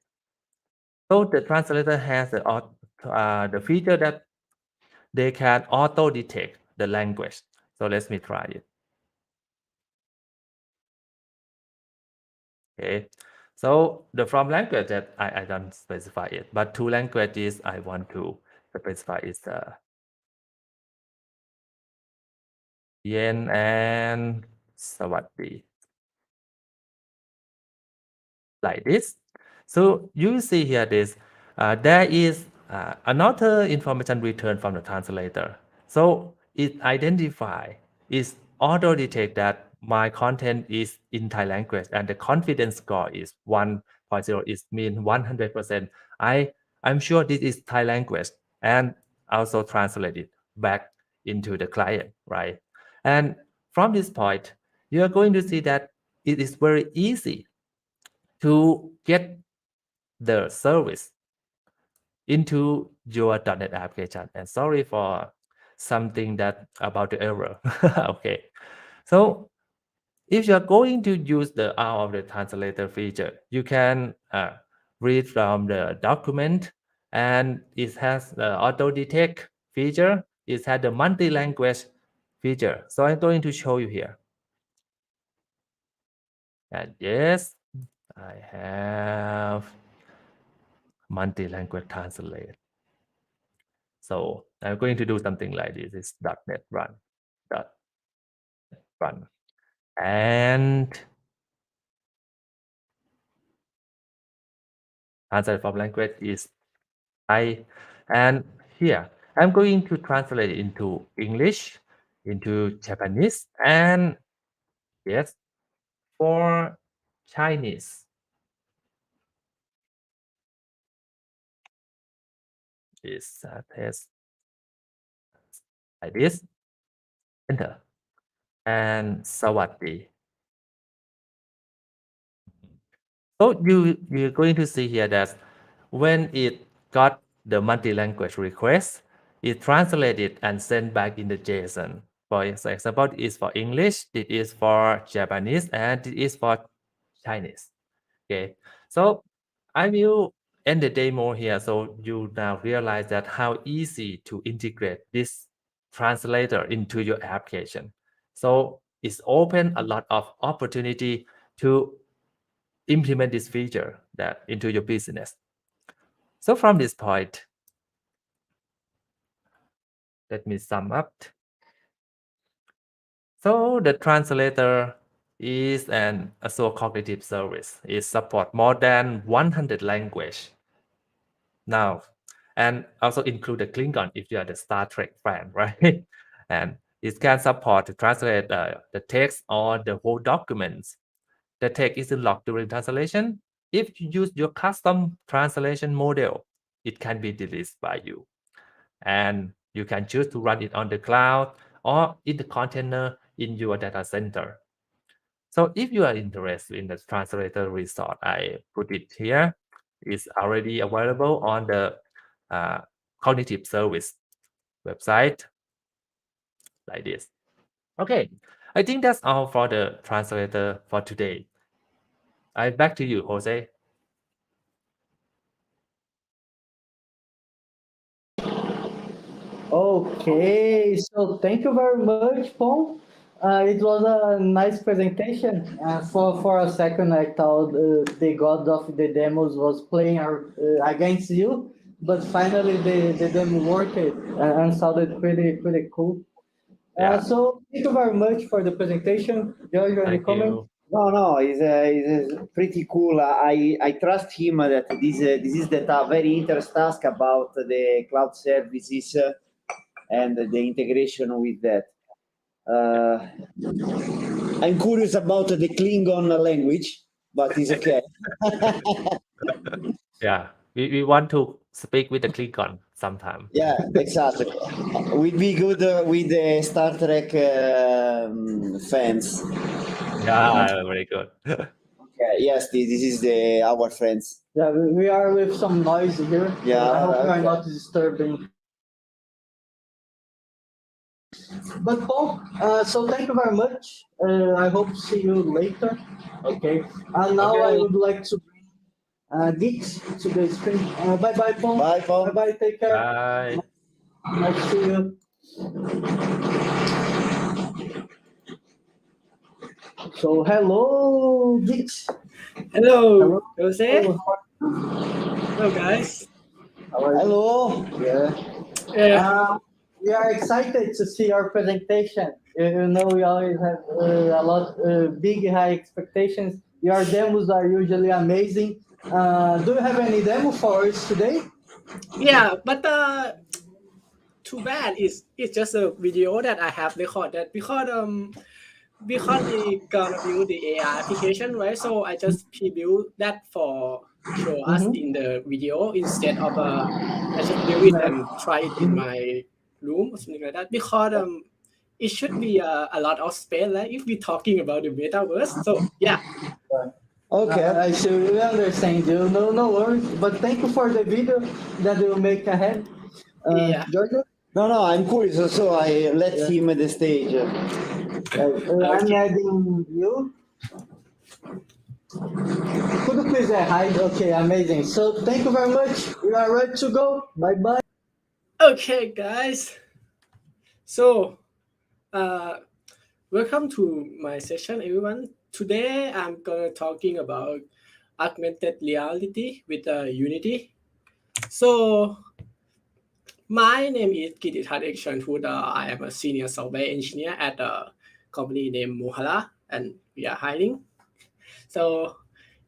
So the translator has the feature that they can auto detect the language. So let me try it. Okay. So the from language that I don't specify it, but two languages I want to specify is Yen and Sawadee. Like this. So you see here this, there is another information returned from the translator. So it is auto detect that my content is in Thai language and the confidence score is 1.0, is mean 100%. I'm sure this is Thai language and also translate it back into the client, right? And from this point, you are going to see that it is very easy to get the service into your .NET application. And sorry for something that about the error. Okay. So if you're going to use the out of the translator feature, you can read from the document, and it has the auto detect feature. It has the multi-language feature. So I'm going to show you here. And yes, I have multi-language translate. So I'm going to do something like this. It's .NET run, .run, and translate from language is Thai. And here I'm going to translate it into English, into Japanese, and yes, for Chinese. Is test like this. Enter. And Sawadee. So you're going to see here that when it got the multi-language request, it translated and sent back in the JSON. For example, it is for English, it is for Japanese, and it is for Chinese. Okay, so I will end the demo here, so you now realize that how easy to integrate this translator into your application. So it's open a lot of opportunity to implement this feature that into your business. So from this point, let me sum up. So the translator is an Azure Cognitive Service. It supports more than 100 languages now, and also include the Klingon if you are the Star Trek fan, right? And it can support to translate the text or the whole documents. The text is locked during translation. If you use your custom translation model, it can be deleted by you. And you can choose to run it on the cloud or in the container in your data center. So if you are interested in the translator resource, I put it here. It's already available on the Cognitive Service website like this. Okay, I think that's all for the translator for today. Back to you, Jose. Okay, so thank you very much, Paul. It was a nice presentation. For a second, I thought the god of the demos was playing against you, but finally the demo worked and sounded pretty cool. Yeah. So thank you very much for the presentation. George, any Thank comment? you. No, it's pretty cool. I trust him that this is that very interesting task about the cloud services and the integration with that. I'm curious about the Klingon language, but it's okay. Yeah, we want to speak with the Klingon sometime. Yeah, exactly. We'd be good with the Star Trek fans. Yeah, very good. Okay, yes, this is our friends. Yeah, we are with some noise here. Yeah, I hope we are okay. not disturbing. But Paul, so thank you very much. I hope to see you later. Okay. And now I Okay. would like to bring Git to the screen. Bye bye, Paul. Bye, Paul. Bye bye. Take care. Bye. Nice to see you. So hello, Git. Hello, Hello. Jose. Hello. Hello, guys. How are you? Hello. Yeah. Yeah. We are excited to see your presentation. You know, we always have a lot big, high expectations. Your demos are usually amazing. Do you have any demo for us today? Yeah, but too bad it's just a video that I have recorded because we gonna build the AI application, right? So I just pre-built that for show us in the video instead of I just build it and try it in my room or something like that because it should be a lot of space, right? If we're talking about the metaverse. So yeah. Okay. I should we understand you. No worries. But thank you for the video that you will make ahead. Yeah. Georgia? No, I'm curious, so I let him the stage. I'm adding you. Could you please hide? Okay, amazing. So thank you very much. We are ready to go. Bye bye. Okay, guys. So, welcome to my session, everyone. Today, I'm gonna talking about augmented reality with Unity. So, my name is Gittitat Ekchantawut. I am a senior software engineer at a company named MAUI, and we are hiring. So,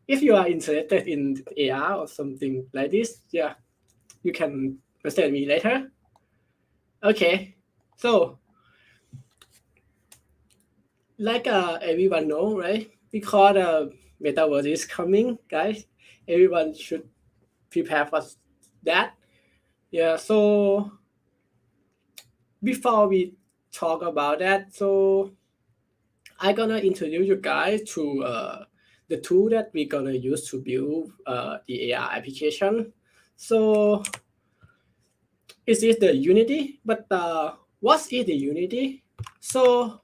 if you are interested in AR or something like this, yeah, you can message me later. Okay, so like everyone know, right? Because Metaverse is coming, guys. Everyone should prepare for that. Yeah, so before we talk about that, so I'm gonna introduce you guys to the tool that we're gonna use to build the AR application. So is it the Unity? But what is the Unity? So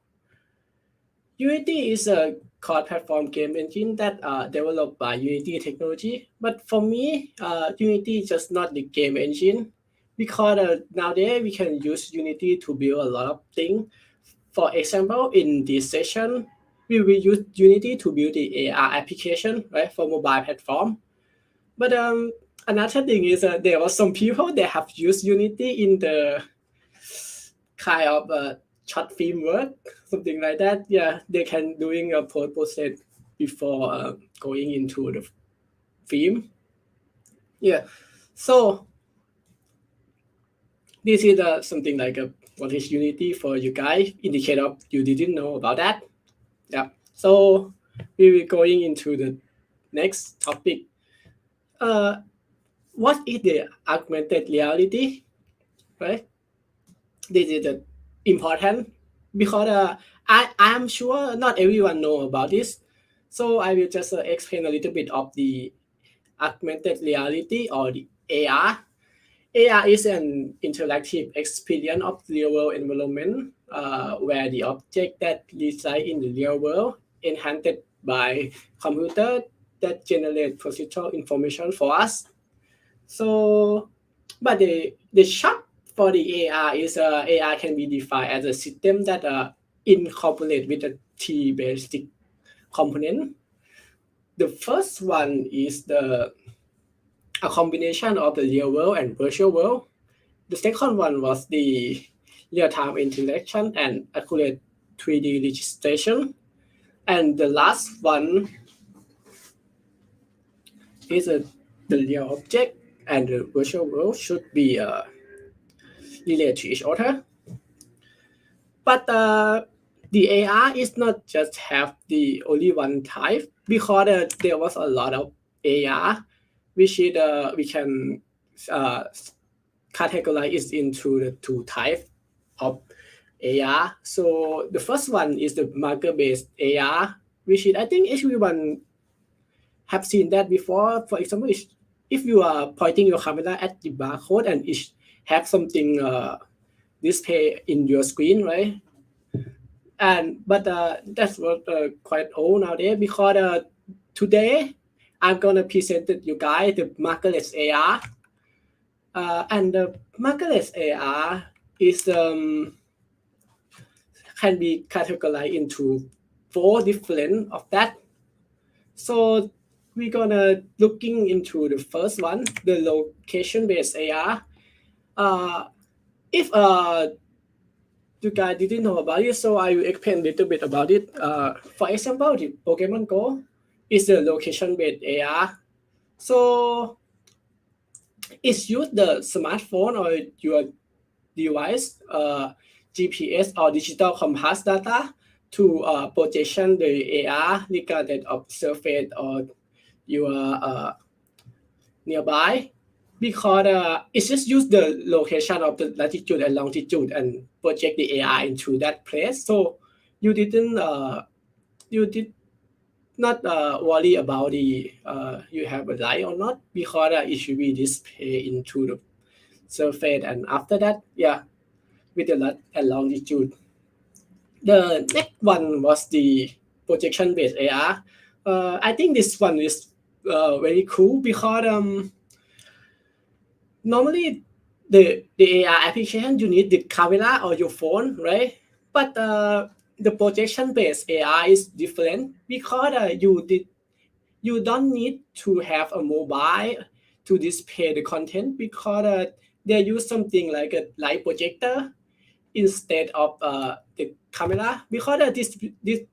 Unity is a cross-platform game engine that developed by Unity technology. But for me, Unity is just not the game engine because nowadays we can use Unity to build a lot of things. For example, in this session, we will use Unity to build the AR application, right, for mobile platform. But another thing is there were some people that have used Unity in the kind of short film work, something like that. Yeah, they can doing a post-process before going into the film. Yeah, so this is something like what is Unity for you guys. Indicator you didn't know about that. Yeah, so we will going into the next topic. What is the augmented reality? Right, this is the important because I'm sure not everyone know about this. So I will just explain a little bit of the augmented reality or the AR. AR is an interactive experience of real-world environment where the object that reside in the real world enhanced by computer that generate procedural information for us. So, but the short for the AR is AR can be defined as a system that incorporate with a three basic component. The first one is a combination of the real world and virtual world. The second one was the real-time interaction and accurate 3D registration. And the last one is the real object and the virtual world should be related to each other. But the AR is not just have the only one type because there was a lot of AR which is we can categorize it into the two types of AR. So the first one is the marker-based AR, which is I think everyone have seen that before. For example, if you are pointing your camera at the barcode and it have something display in your screen, right? But that's what quite old nowadays, because today I'm gonna present you guys the markerless AR, and the markerless AR is can be categorized into 4 different of that. So we're gonna looking into the first one, the location-based AR. If you guys didn't know about it, so I will explain a little bit about it. For example, the Pokemon Go is the location-based AR. So it's use the smartphone or your device, GPS or digital compass data to projection the AR regarding of surface or your nearby, because it's just use the location of the latitude and longitude and project the AR into that place. So you did not worry about the you have a light or not, because it should be displayed into the surface, and after that, with the lat and longitude. The next one was the projection-based AR. I think this one is very cool, because normally the AR application you need the camera or your phone, right? But the projection-based AR is different, because you don't need to have a mobile to display the content, because they use something like a light projector instead of the camera, because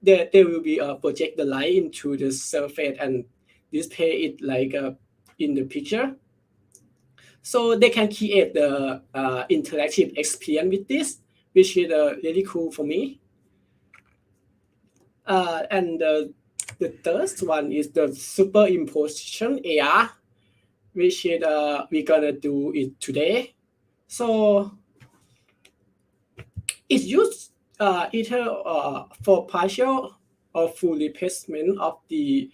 they will be project the light into the surface and display it like in the picture. So they can create the interactive experience with this, which is really cool for me. And the third one is the superimposition AR, which is we're gonna do it today. So it's used either for partial or full replacement of the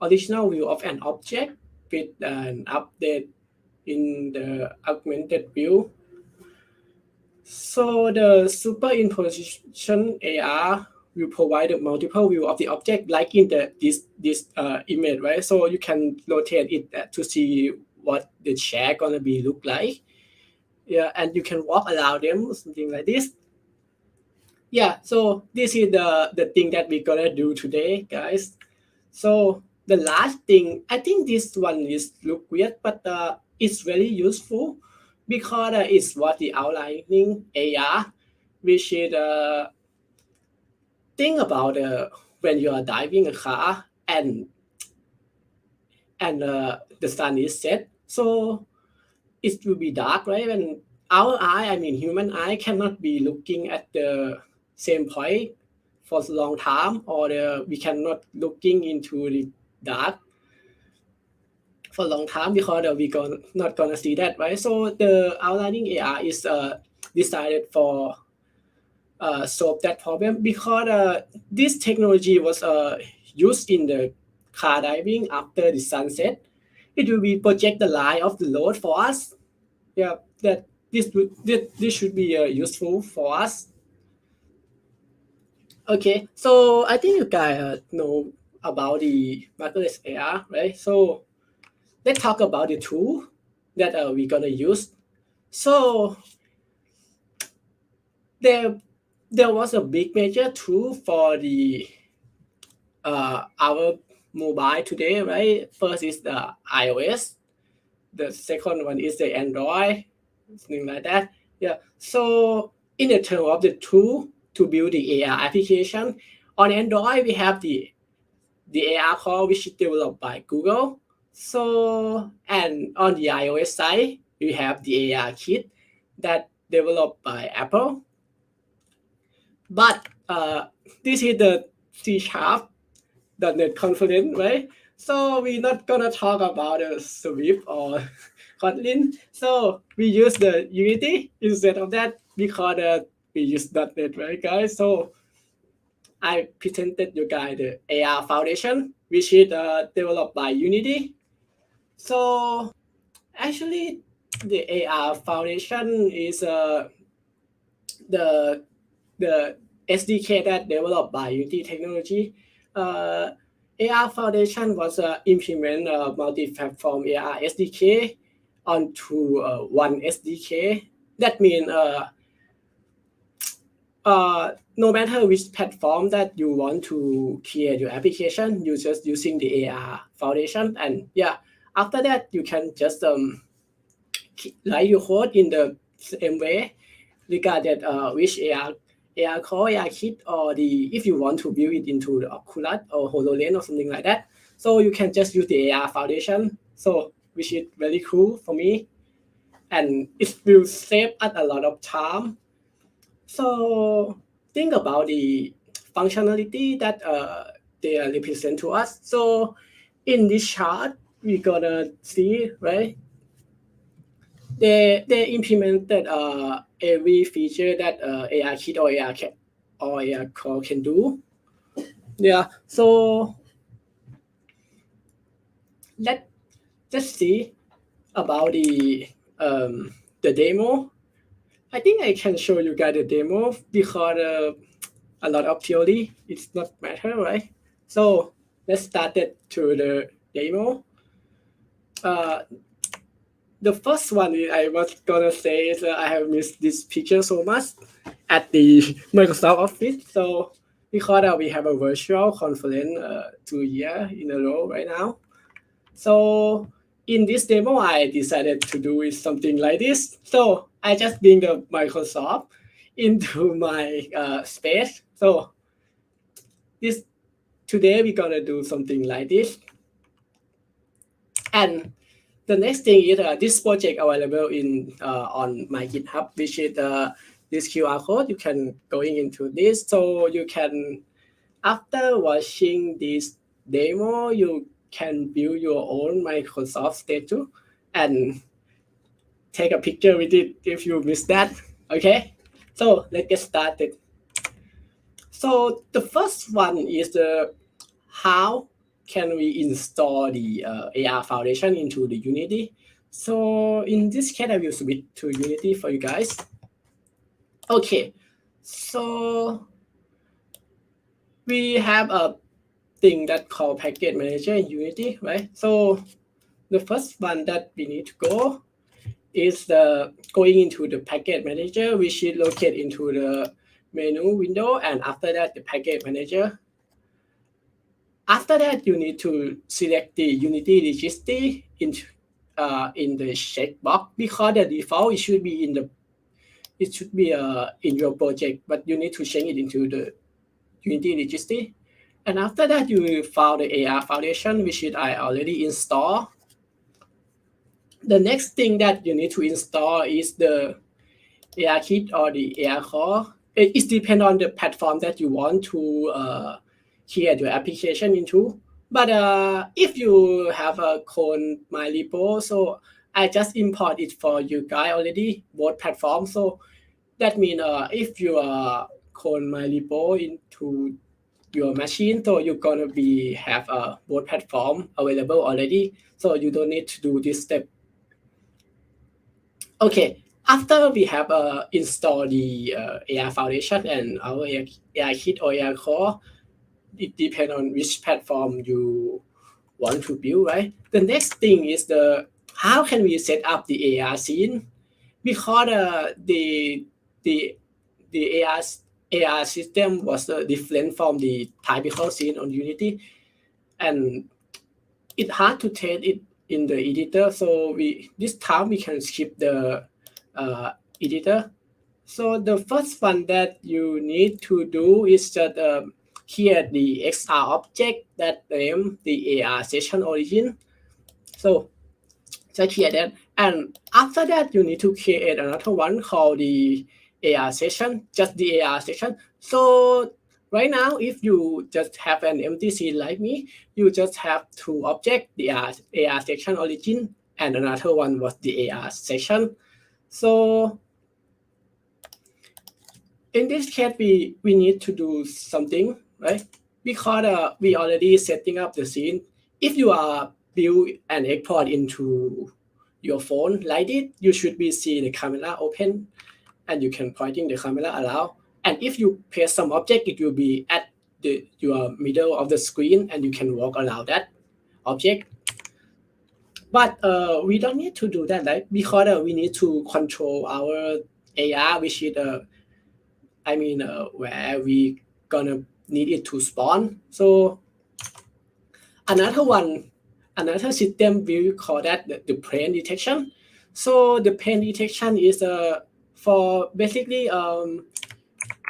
original view of an object with an update in the augmented view. So the superimposition AR will provide a multiple view of the object, like in this image, right? So you can rotate it to see what the chair gonna be look like. And you can walk around them, something like this. So this is the thing that we're gonna do today, guys. So the last thing, I think this one is look weird, but it's very useful, because it's what the outlining AR, which is think about when you are driving a car and the sun is set, so it will be dark, right? And our eye, I mean human eye, cannot be looking at the same point for a long time, or we cannot looking into the dark for a long time, because we're not gonna see that, right? So the outlining AR is decided for solve that problem, because this technology was used in the car driving after the sunset. It will be project the line of the road for us. That this should be useful for us. Okay, so I think you guys know about the markerless AR, right? So let's talk about the tool that we're gonna use. So there was a big major tool for the our mobile today, right? First is the iOS. The second one is the Android, something like that. So in the term of the tool to build the AR application, on Android we have the AR Core, which is developed by Google. So, and on the iOS side, we have the AR Kit that developed by Apple. But this is the C# .NET conference, right? So we're not gonna talk about the Swift or Kotlin. So we use the Unity instead of that because we use .NET, right, guys? So I presented you guys the AR Foundation, which is developed by Unity. So actually, the AR Foundation is the SDK that developed by Unity technology. AR Foundation was implement a multi-platform AR SDK onto one SDK. That means no matter which platform that you want to create your application, you just using the AR Foundation, and yeah, after that you can just write your code in the same way, regardless which AR core, AR kit, or if you want to build it into the Oculus or HoloLens or something like that. So you can just use the AR Foundation. So which is very cool for me, and it will save us a lot of time. So think about the functionality that they represent to us. So in this chart, we're gonna see, right? They implemented every feature that AR Kit or AR Core can do. Yeah. So let's see about the demo. I think I can show you guys the demo because a lot of theory it's not matter, right? So let's start it to the demo. The first one I was gonna say is I have missed this picture so much at the Microsoft Office. So because we have a virtual conference 2 years in a row right now. So in this demo, I decided to do something like this. So I just bring the Microsoft into my space. So today we're gonna do something like this. And the next thing is this project available on my GitHub, which is this QR code. You can going into this, so you can, after watching this demo, you can build your own Microsoft statue and take a picture with it if you miss that. Okay, so let's get started. So the first one is how can we install the AR Foundation into the Unity. So in this case, I will switch to Unity for you guys. Okay, so we have a thing that called Package Manager in Unity, right? So the first one that we need to go is going into the Package Manager, which is located into the menu window, and after that, the Package Manager. After that, you need to select the Unity registry in the checkbox, because the default it should be in your project, but you need to change it into the Unity registry. And after that, you will find the AR Foundation, which I already installed. The next thing that you need to install is the AR Kit or the AR Core. It depends on the platform that you want to create your application into. But if you have a clone my repo, so I just import it for you guys already, both platforms. So that means if you clone my repo into your machine, so you're gonna have both platform available already. So you don't need to do this step. Okay, after we have installed the AR Foundation and our AR Kit or AR Core, it depends on which platform you want to build, right? The next thing is how can we set up the AR scene, because the AR system was different from the typical scene on Unity, and it's hard to test it in the editor. So this time we can skip the editor. So the first one that you need to do is just here the XR object that name the AR session origin. So just here that, and after that you need to create another one called the AR session, just the AR session. So right now, if you just have an empty scene like me, you just have two objects, the AR section origin, and another one was the AR section. So in this case, we need to do something, right? Because we already setting up the scene. If you are build and export into your phone like it, you should be see the camera open, and you can pointing the camera around. And if you press some object, it will be at your middle of the screen, and you can walk around that object. But we don't need to do that, right? Because we need to control our AR, which is where we gonna need it to spawn. So another system we call that the plane detection. So the plane detection is for basically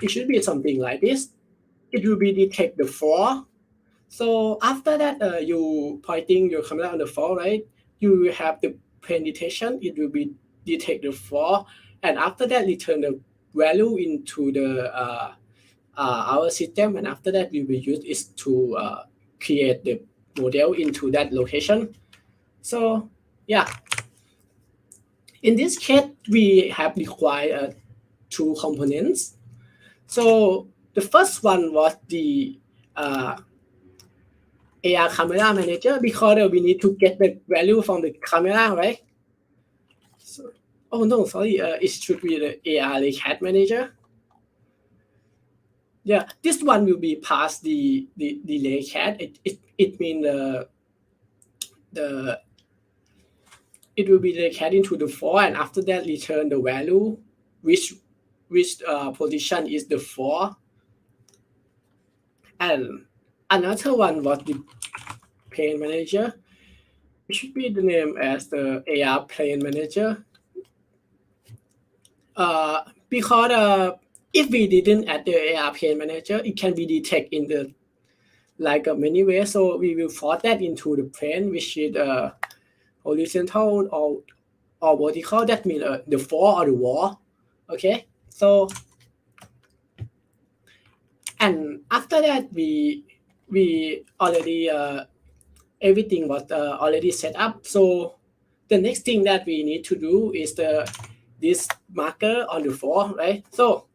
it should be something like this. It will be detect the floor. So after that, you pointing your camera on the floor, right? You will have the plane detection. It will be detect the floor, and after that, return the value into the our system. And after that, we will use it to create the model into that location. So yeah, in this case, we have required two components. So the first one was the AR camera manager, because we need to get the value from the camera, right? So, oh no, sorry, it should be the AR cat manager. Yeah, this one will be past the lay cat. It means it will be the cat into the floor, and after that return the value which position is the floor. And another one was the plane manager. It should be the name as the AR plane manager. Because if we didn't add the AR plane manager, it can be detected in the many ways. So we will force that into the plane, which is horizontal or vertical. That means the floor or the wall. Okay, so and after that we already everything was already set up. So the next thing that we need to do is this marker on the floor, right? So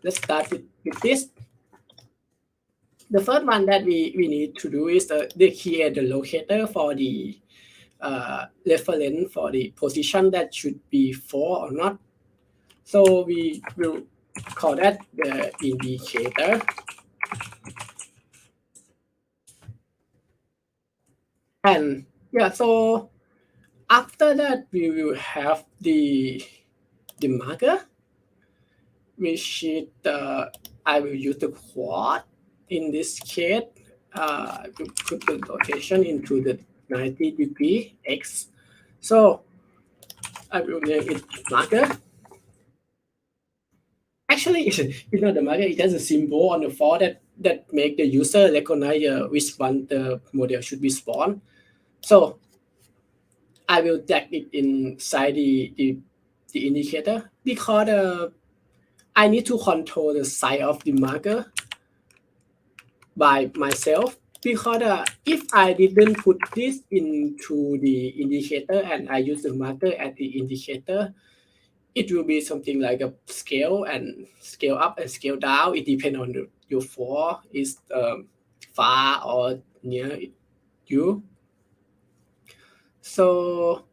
let's start with this. The first one that we need to do is create the locator for the reference for the position that should be 4 or not. So we will call that the indicator. And yeah, so after that we will have the marker, which is I will use the quad. In this case, I will put the rotation into the 90-degree X. So I will name it marker. Actually, it's not the marker, it's just a symbol on the floor that make the user recognize which one the model should be spawned. So I will tag it inside the indicator, because I need to control the size of the marker by myself. Because if I didn't put this into the indicator and I use the marker as the indicator, it will be something like a scale and scale up and scale down. It depends on your floor is far or near you. So,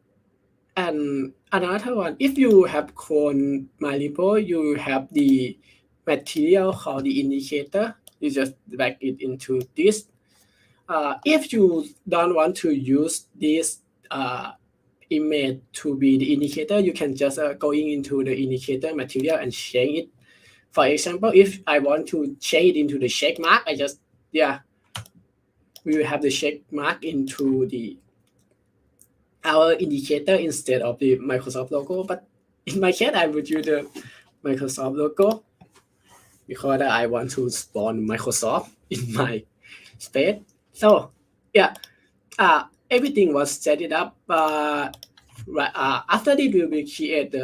and another one, if you have clone my repo, you have the material called the indicator. You just back it into this. If you don't want to use this image to be the indicator, you can just going into the indicator material and change it. For example, if I want to change it into the check mark, we will have the check mark into our indicator instead of the Microsoft logo. But in my case, I would use the Microsoft logo because I want to spawn Microsoft in my space. So yeah, everything was set it up. After this, we will create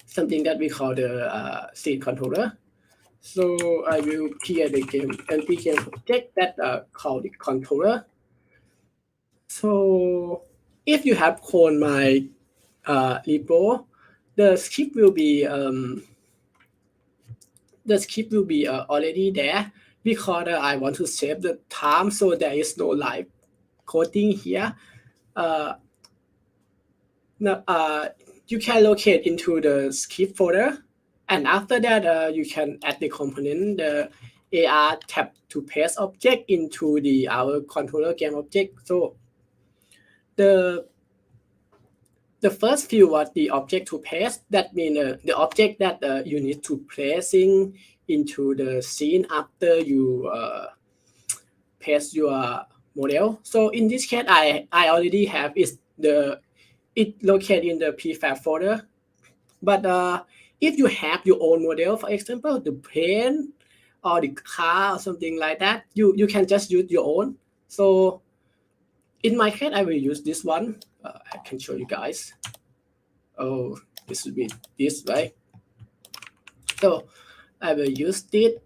something that we call the scene controller. So I will create a empty game object that called the controller. So if you have cloned my repo, the script will be already there because I want to save the time, so there is no live coding here. You can locate into the script folder, and after that you can add the component, the AR tap to paste object into our controller game object. So the first field was the object to paste. That means the object that you need to placing into the scene after you paste your model. So in this case, I already have it located in the prefab folder. But if you have your own model, for example, the plane or the car or something like that, you can just use your own. So in my case, I will use this one. I can show you guys. Oh, this will be this, right? So I will use it.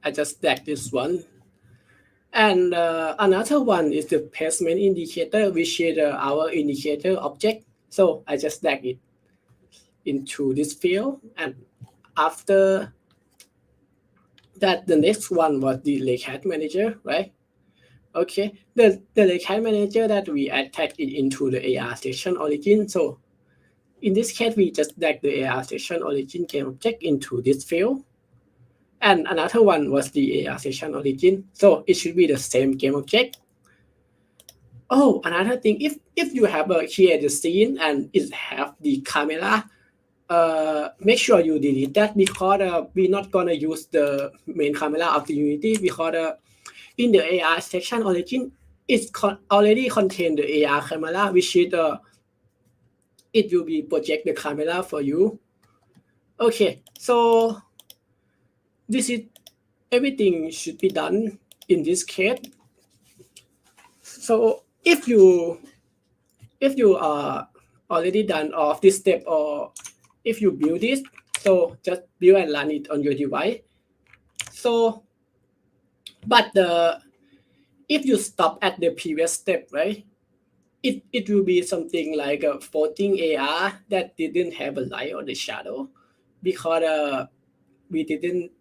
I just stack this one. And another one is the placement indicator, which is our indicator object. So I just stack it into this field. And after that, the next one was the layout manager, right? Okay, the layout manager that we attach it into the AR section origin. So in this case, we just drag the AR section origin game object into this field. And another one was the AR section origin. So it should be the same game object. Oh, another thing, if you have created the scene and it have the camera, make sure you delete that because we're not gonna use the main camera of the Unity because in the AR section origin, it already contain the AR camera, which is it will be project the camera for you. Okay, so this is everything should be done in this case. So if you are already done of this step, or if you build this, so just build and run it on your device. So, but if you stop at the previous step, right, it will be something like a floating AR that didn't have a light or the shadow because we didn't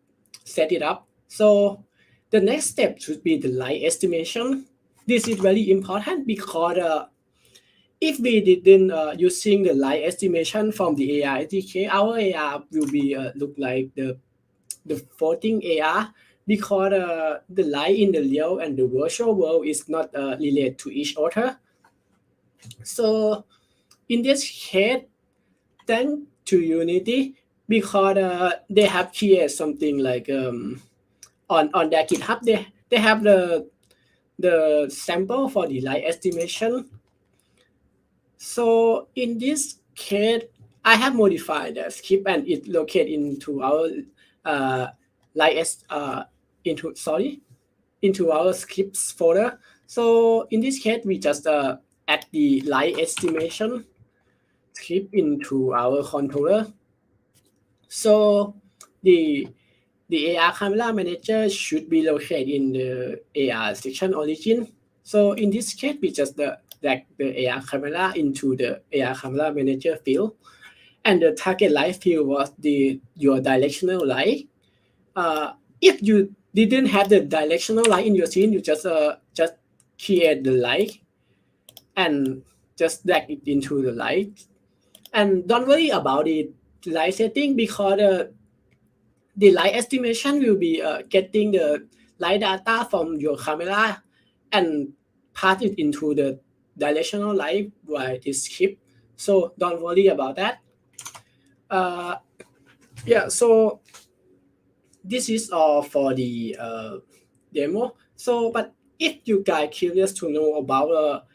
set it up. So the next step should be the light estimation. This is very important because if we didn't using the light estimation from the AR SDK, our AR will be look like the floating AR because the light in the real and the virtual world is not related to each other. So in this case, thanks to Unity, because they have created something like on their GitHub, they have the sample for the light estimation. So in this case, I have modified the script and it located into our into our scripts folder. So in this case, we just add the light estimation script into our controller. So the AR camera manager should be located in the AR section origin. So in this case, we just drag the AR camera into the AR camera manager field, and the target light field was your directional light. If you didn't have the directional light in your scene, you just create the light and just drag it into the light. And don't worry about the light setting because the light estimation will be getting the light data from your camera and pass it into the directional light by this script. So don't worry about that. Yeah, so this is all for the demo. So, but if you guys curious to know about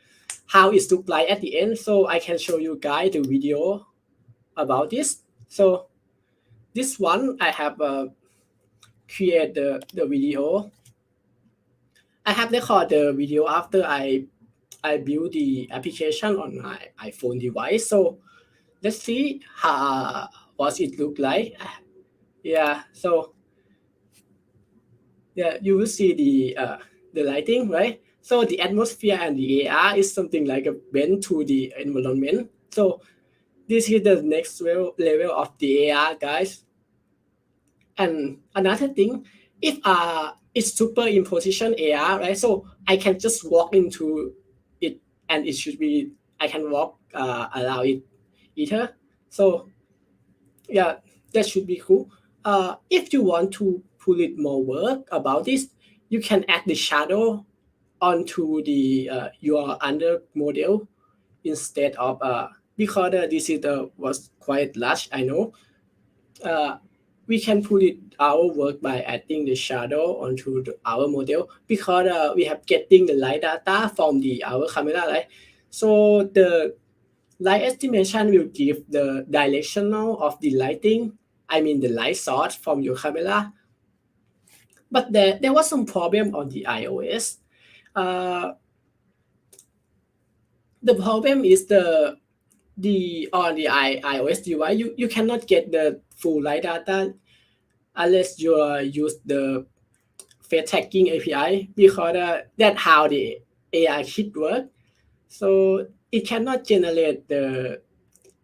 how it looks like at the end, so I can show you guys the video about this. So this one I have create the video. I have recorded the video after I build the application on my iPhone device. So let's see how what it look like. Yeah, so yeah, you will see the lighting, right? So the atmosphere and the AR is something like a bend to the environment. So this is the next level of the AR, guys. And another thing, if it's superimposition AR, right? So I can just walk into it, and it should be I can walk allow it either. So yeah, that should be cool. If you want to pull it more work about this, you can add the shadow onto the your under model instead of because this is was quite large, I know. We can pull it our work by adding the shadow onto our model because we have getting the light data from our camera, right? So the light estimation will give the directional of the lighting, I mean the light source from your camera. But there was some problem on the iOS. The problem is on the iOS device, you cannot get the full light data unless you use the face tagging API because that's how the AI kit work. So it cannot generate the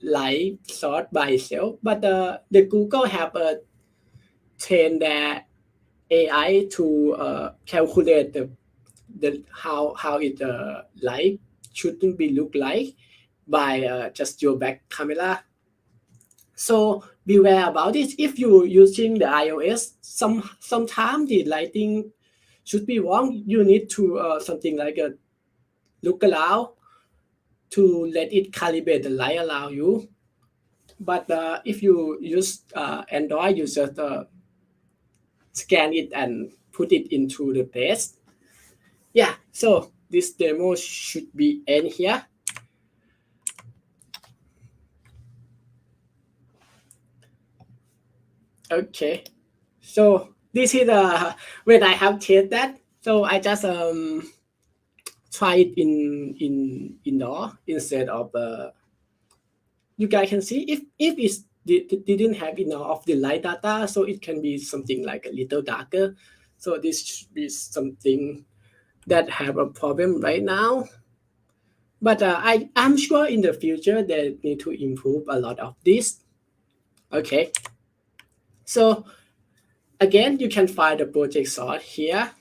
light source by itself, but the Google have trained their AI to calculate the how it light shouldn't be look like by just your back camera. So beware about it. If you using the iOS, sometimes the lighting should be wrong. You need to something like a look around to let it calibrate the light around you. But if you use Android, you just scan it and put it into the base. Yeah, so this demo should be end here. Okay, so this is when I have tested that. So I just try it in indoor instead of you guys can see if it didn't have enough of the light data, so it can be something like a little darker. So this should be something that have a problem right now. But I'm sure in the future they need to improve a lot of this. Okay. So again, you can find the project source here.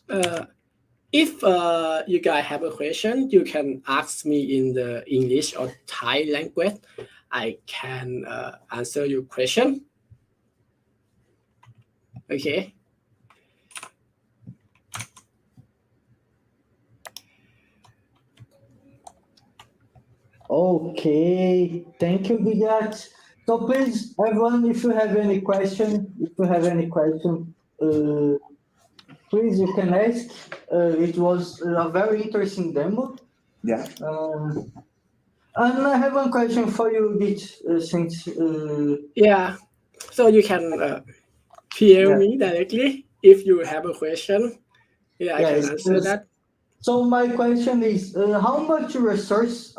If you guys have a question, you can ask me in the English or Thai language. I can answer your question. Okay. Okay, thank you, Gittitat. So please, everyone, if you have any question, please you can ask. It was a very interesting demo. Yeah. And I have one question for you, Git, since Yeah, so you can hear me directly if you have a question. Yeah, I can answer that. So my question is, how much resource,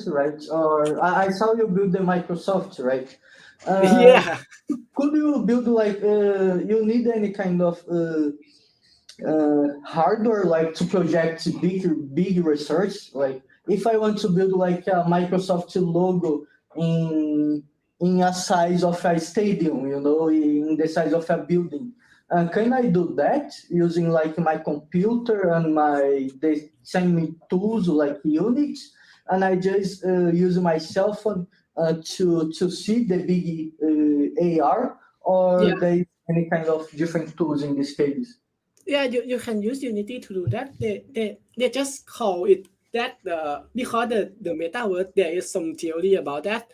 right? Or I saw you build the Microsoft, right? Yeah. Could you build like, you need any kind of hardware like to project big research? Like if I want to build like a Microsoft logo in a size of a stadium, in the size of a building. Can I do that using like my computer and the same tools like Unix, and I just use my cell phone to see the big AR, or there is any kind of different tools in this case? Yeah, you can use Unity to do that. They just call it that because the metaverse, there is some theory about that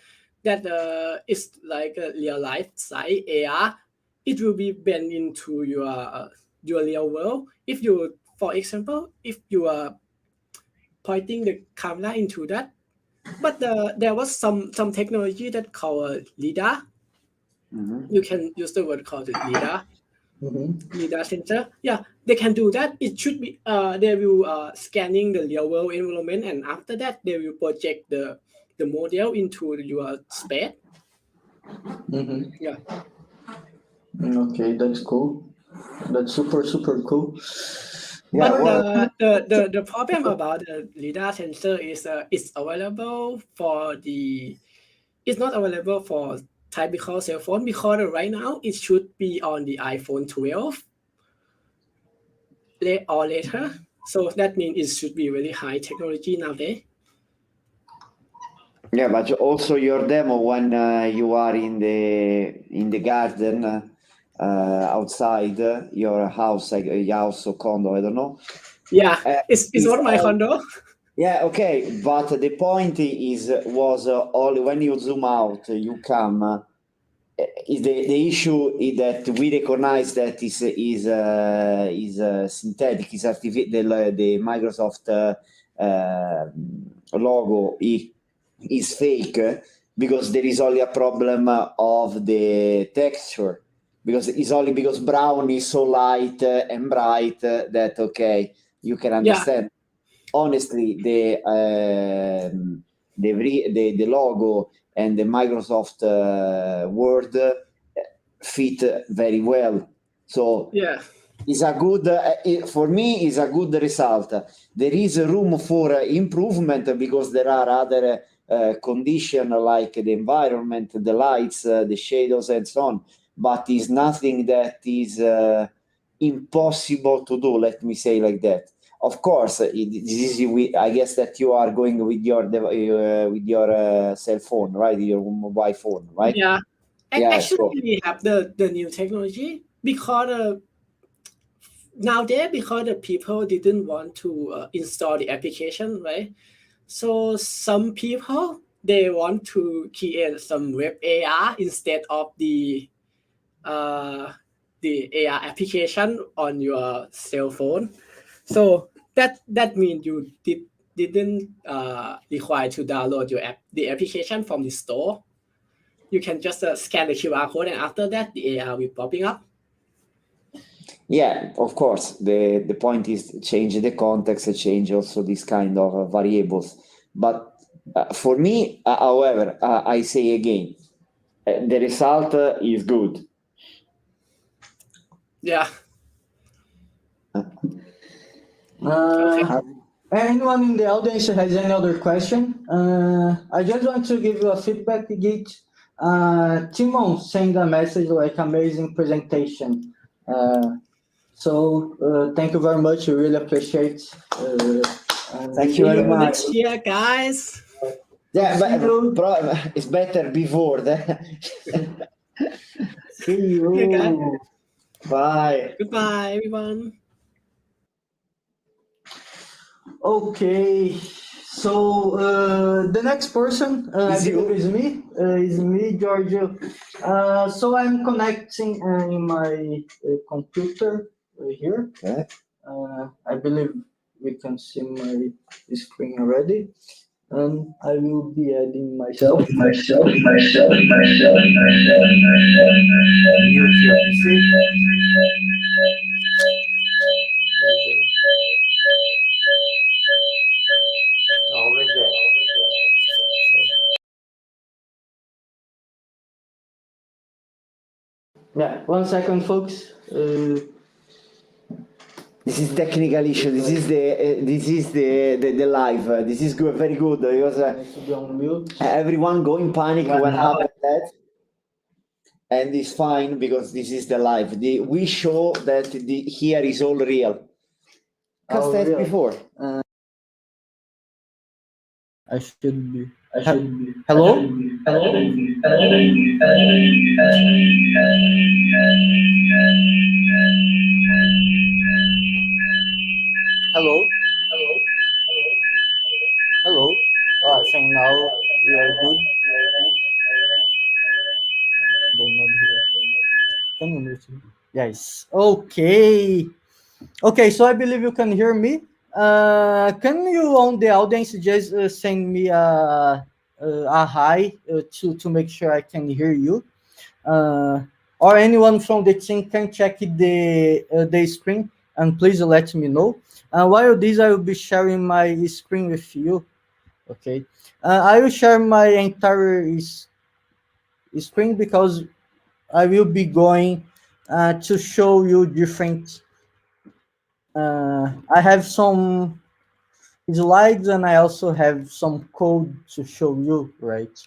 it's like a real life site AR. It will be bent into your real world. If you, for example, if you are pointing the camera into that, but there was some technology that called LiDAR. You can use the word called LiDAR. LiDAR sensor. Yeah, they can do that. It should be they will scanning the real world environment, and after that they will project the model into your space. Yeah. Okay, that's cool. That's super cool. Yeah, But well, the problem about the LiDAR sensor is it's available for the it's not available for typical cell phone because right now it should be on the iPhone 12 or later. So that means it should be really high technology nowadays. yeah, but also your demo when you are in the garden outside your house, like a house or condo, I don't know. Yeah, it's It's not my all- condo. Yeah, okay, but the point was all when you zoom out, you come. The issue is that we recognize that is synthetic, is the Microsoft logo is fake because there is only a problem of the texture, because it's only because brown is so light and bright that okay, you can understand. Honestly, the logo and the Microsoft word fit very well. So Yeah. it's a good for me is a good result. There is room for improvement because there are other conditions like the environment, the lights, the shadows, and so on. But it's nothing that is impossible to do. Let me say like that. Of course, this is. I guess that you are going with your cell phone, right? Your mobile phone, right? Yeah. And Yeah, actually, so- we have the new technology because nowadays because the people didn't want to install the application, right? So some people they want to create some web AR instead of the AR application on your cell phone. So that means you didn't require to download the application from the store. You can just scan the QR code, and after that, the AR will popping up. Yeah, of course. The point is to change the context, change also this kind of variables. But for me, however, I say again, the result is good. Yeah. Uh, Anyone in the audience has any other question? I just want to give you a feedback, Git. Timon sent a message like amazing presentation. So thank you very much. We really appreciate. Thank you very much. Next year, guys. Yeah, See you. but it's better before that. See you. Yeah, guys. Bye. Goodbye, everyone. Okay, so the next person I Is you? believe is me, Giorgio. So I'm connecting in my computer here. Okay. I believe we can see my screen already, and I will be adding myself. Yeah, 1 second, folks. This is technical issue. This is the live. This is good, very good because To be on mute. everyone go in panic when happens that, and it's fine because this is the live. We show that here is all real. Cast that real. before. I should be. Hello? Hello? Hello? Oh, I think now we are good. But not here. Can you mute me? Yes. Okay. Okay, so I believe you can hear me. Can you on the audience just send me a hi to make sure I can hear you? Or anyone from the team can check the screen and please let me know. While this, I will be sharing my screen with you. Okay, I will share my entire screen because I will be going to show you different. I have some slides and I also have some code to show you, right?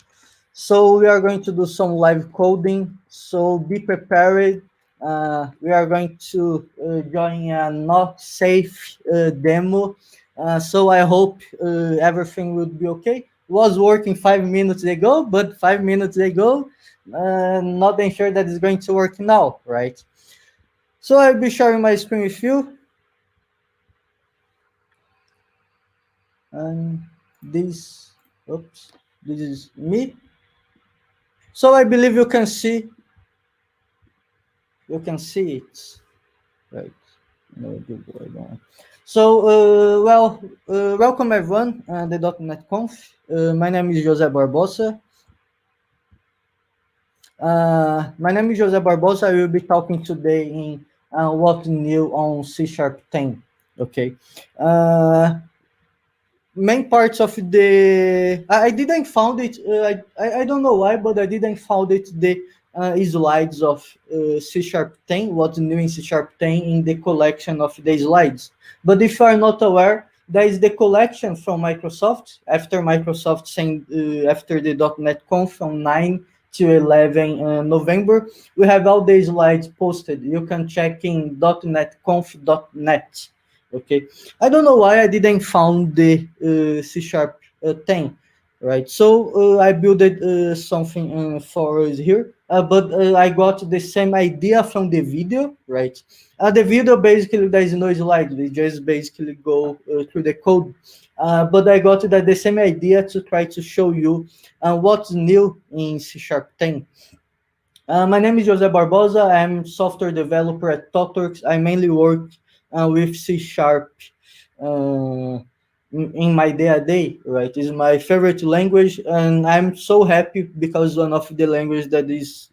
So we are going to do some live coding. So be prepared. We are going to join a not safe demo. So I hope everything will be okay. It was working 5 minutes ago, but 5 minutes ago, not sure that it's going to work now, right? So I'll be sharing my screen with you. And this is me. So I believe you can see it, right? No, so welcome everyone, the .NET Conf. My name is José Barbosa. I will be talking today in what's new on C#10. Okay. Main parts of the I didn't found it. I don't know why, but I didn't found it the slides of C#10. What's new in C#10 in the collection of the slides. But if you are not aware, there is the collection from Microsoft after Microsoft saying after the .NET Conf from 9 to 11 November. We have all the slides posted. You can check in .NETconf.net. Okay, I don't know why I didn't found the C#10, right? So I built something for us here, but I got the same idea from the video, right? The video basically there is no slide; we just basically go through the code. But I got the same idea to try to show you what's new in C#10. My name is José Barbosa. I'm software developer at ThoughtWorks. I mainly work with C# in my day-to-day, right? It's my favorite language, and I'm so happy because one of the language that is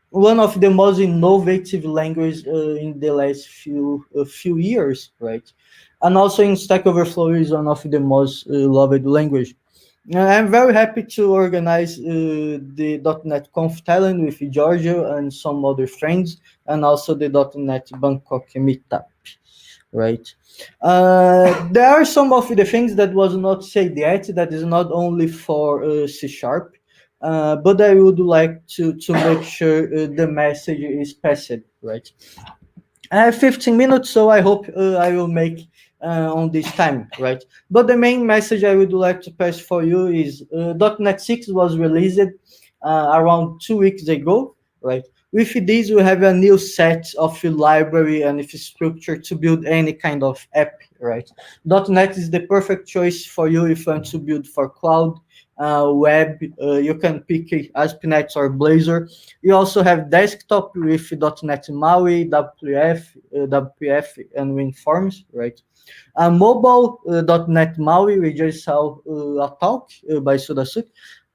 one of the most innovative languages in the last few years, right? And also in Stack Overflow is one of the most loved language. I'm very happy to organize the .NET Conf Thailand with Georgia and some other friends, and also the .NET Bangkok meetup, right? There are some of the things that was not said yet that is not only for C#, but I would like to make sure the message is passed, right? I have 15 minutes, so I hope I will make on this time, right? But the main message I would like to pass for you is .NET 6 was released around 2 weeks ago, right? With this, we have a new set of library and infrastructure to build any kind of app, right? .NET is the perfect choice for you if you want to build for cloud, web. You can pick ASP.NET or Blazor. You also have desktop with .NET MAUI, WPF, and WinForms, right? Mobile .NET MAUI, we just saw a talk by Surasuk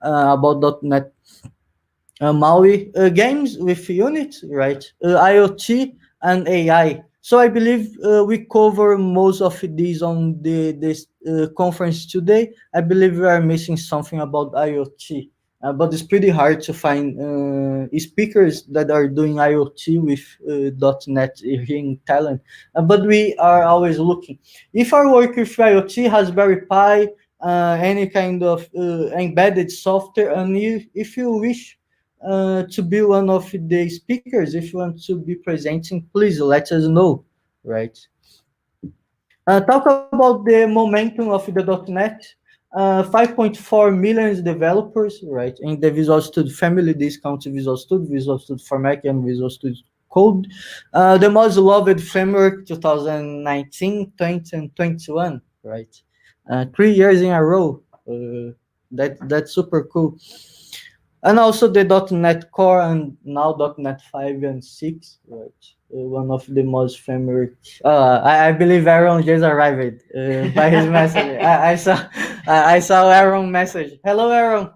about .NET MAUI. Games with Unit, right? IoT and AI. So I believe we cover most of these on this conference today. I believe we are missing something about IoT. But it's pretty hard to find speakers that are doing IoT with .NET here in Thailand. But we are always looking. If I work with IoT, Raspberry Pi, any kind of embedded software, and if you wish to be one of the speakers, if you want to be presenting, please let us know, right? Talk about the momentum of the .NET. 5.4 million developers, right? In the Visual Studio family, this counts Visual Studio for Mac, and Visual Studio Code. The most loved framework 2019, 20, and 21, right? 3 years in a row. That's super cool. And also the .NET Core and now .NET 5 and 6, right? One of the most famous. I believe Aaron just arrived by his message. I saw Aaron message. Hello, Aaron.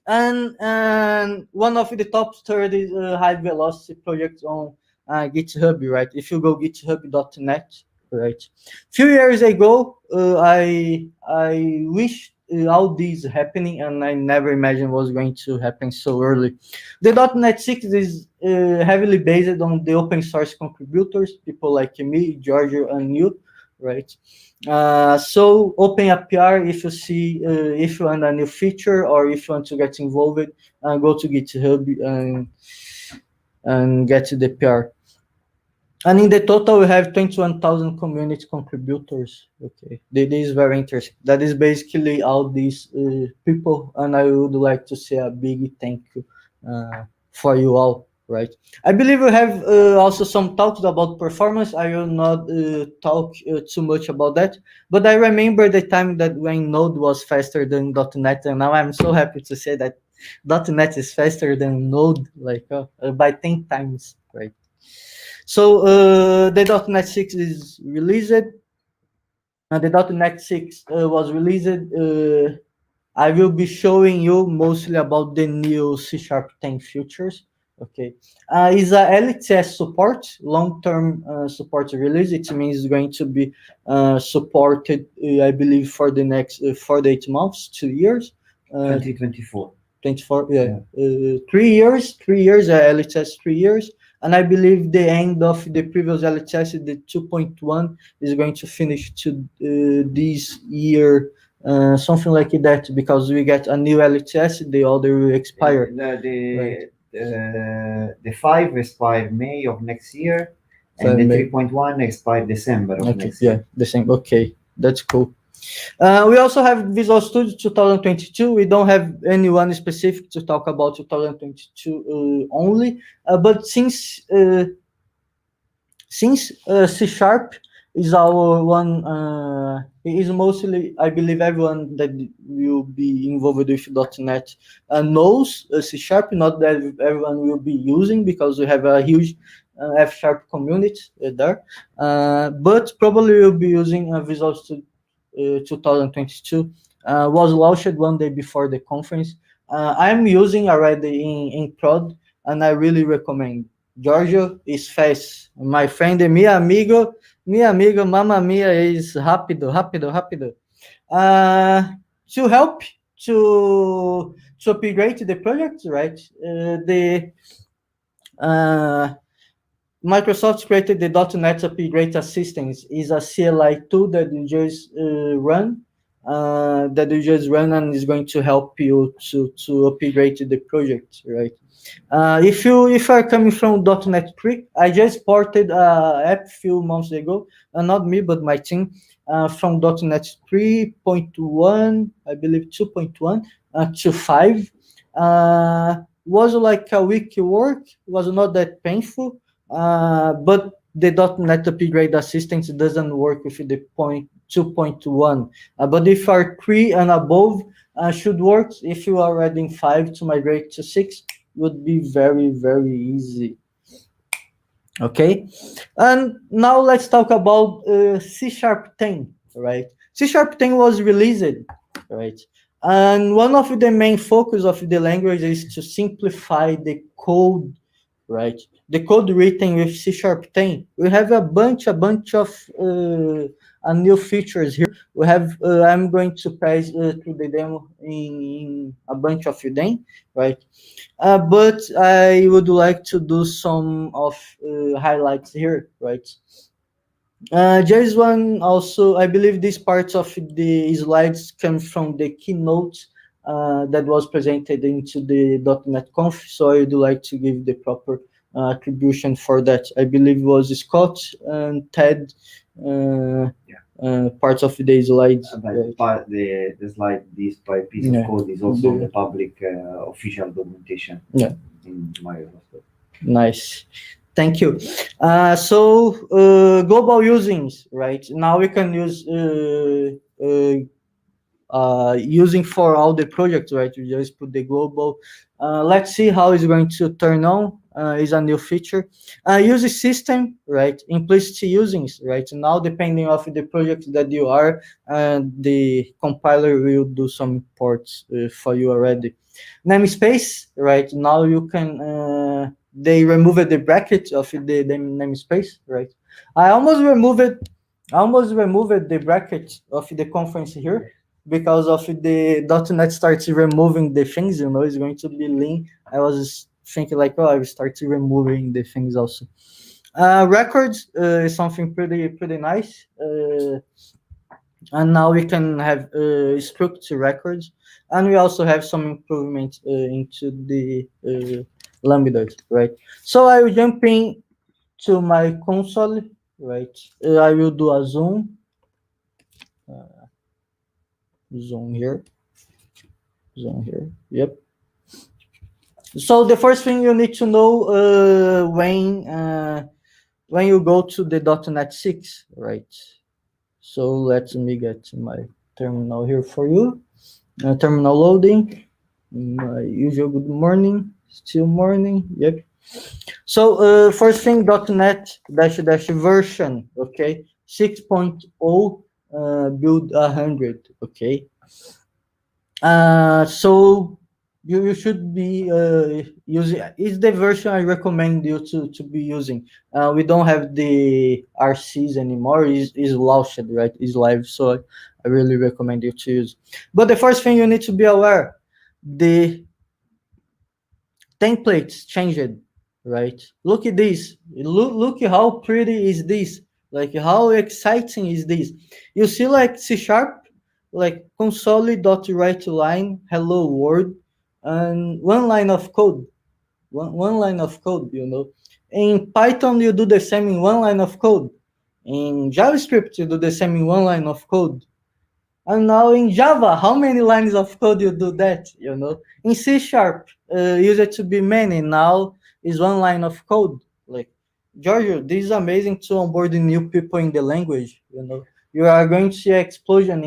And one of the top 30 high velocity projects on GitHub, right? If you go github.net, right? Few years ago, I wished all these happening, and I never imagined was going to happen so early. The .NET 6 is heavily based on the open source contributors, people like me, Giorgio, and you, right? So open a PR if you see if you want a new feature or if you want to get involved, go to GitHub and get to the PR. And in the total, we have 21,000 community contributors. Okay, this is very interesting. That is basically all these people, and I would like to say a big thank you for you all. Right. I believe we have also some talks about performance. I will not talk too much about that, but I remember the time that when Node was faster than .NET, and now I'm so happy to say that .NET is faster than Node, like by 10 times, right? So the .NET 6 is released. The .NET 6 was released. I will be showing you mostly about the new C# 10 features. Okay, is a LTS support, long-term support release. It means it's going to be supported, I believe, for the next 4 to 8 months, 2 years. 2024. 24, yeah. 3 years, LTS 3 years. And I believe the end of the previous LTS, the 2.1, is going to finish to this year, something like that, because we get a new LTS, the other will expire. The 5 expire May of next year, and the 3.1 expire December of next year. Yeah, the same. Okay, that's cool. We also have Visual Studio 2022. We don't have anyone specific to talk about 2022 only, but since C# is our one, it is mostly, I believe, everyone that will be involved with .NET knows C#, not that everyone will be using, because we have a huge F# community there, but probably will be using Visual Studio 2022. Was launched one day before the conference. I'm using already in prod, and I really recommend. Giorgio is fast. My friend, mi amigo, mamma mia, is rápido. To help to upgrade the project, right? Microsoft created the .NET Upgrade Assistance. Is a CLI tool that you just run, and is going to help you to upgrade the project, right? If you are coming from .NET 3, I just ported an app a few months ago, not me, but my team, from .NET 3.1, I believe 2.1 to 5. Was like a week work, was not that painful, but the .NET Upgrade Assistance doesn't work with the 2.1. But if you are 3 and above, should work. If you are adding 5 to migrate to 6, would be very, very easy. Okay, and now let's talk about C# 10, right? C# 10 was released, right? And one of the main focus of the language is to simplify the code, right? The code written with C# 10. We have a bunch of new features here. We have, I'm going to pass through the demo in a bunch of them, right? But I would like to do some of highlights here, right? There's one also, I believe these parts of the slides come from the keynote that was presented into the .NET Conf, so I would like to give the proper attribution for that. I believe it was Scott and Ted, parts of the slides. The slide, this piece of code is also the public official documentation. Yeah. In Microsoft. Nice. Thank you. So global usings, right? Now we can use using for all the projects, right? You just put the global. Let's see how it's going to turn on. Is a new feature. Use system, right? Implicit usings, right? Now, depending on the project that you are, the compiler will do some imports for you already. Namespace, right? Now you can. They removed the bracket of the namespace, right? I almost removed the bracket of the conference here, because of the .NET starts removing the things, it's going to be lean. I was thinking like, I will start removing the things also. Records is something pretty nice. And now we can have structured records, and we also have some improvements into the lambdas, right? So I will jump in to my console, right? I will do a zoom here, yep. So the first thing you need to know when you go to the .NET 6, right? So let me get my terminal here for you. Terminal loading. My usual good morning. Still morning. Yep. So first thing, .NET -- version. Okay. 6.0 build 100. Okay. So you should be using. Is the version I recommend you to be using. We don't have the RCs anymore. Is launched, right? Is live. So I really recommend you to use. But the first thing you need to be aware, the templates changed, right? Look at this. Look how pretty is this. Like how exciting is this? You see like C#, like console.writeLine, hello world, and one line of code. One line of code, In Python, you do the same in one line of code. In JavaScript, you do the same in one line of code. And now in Java, how many lines of code you do that, In C#, used to be many, now is one line of code. Like, Giorgio, this is amazing to onboard new people in the language, You are going to see an explosion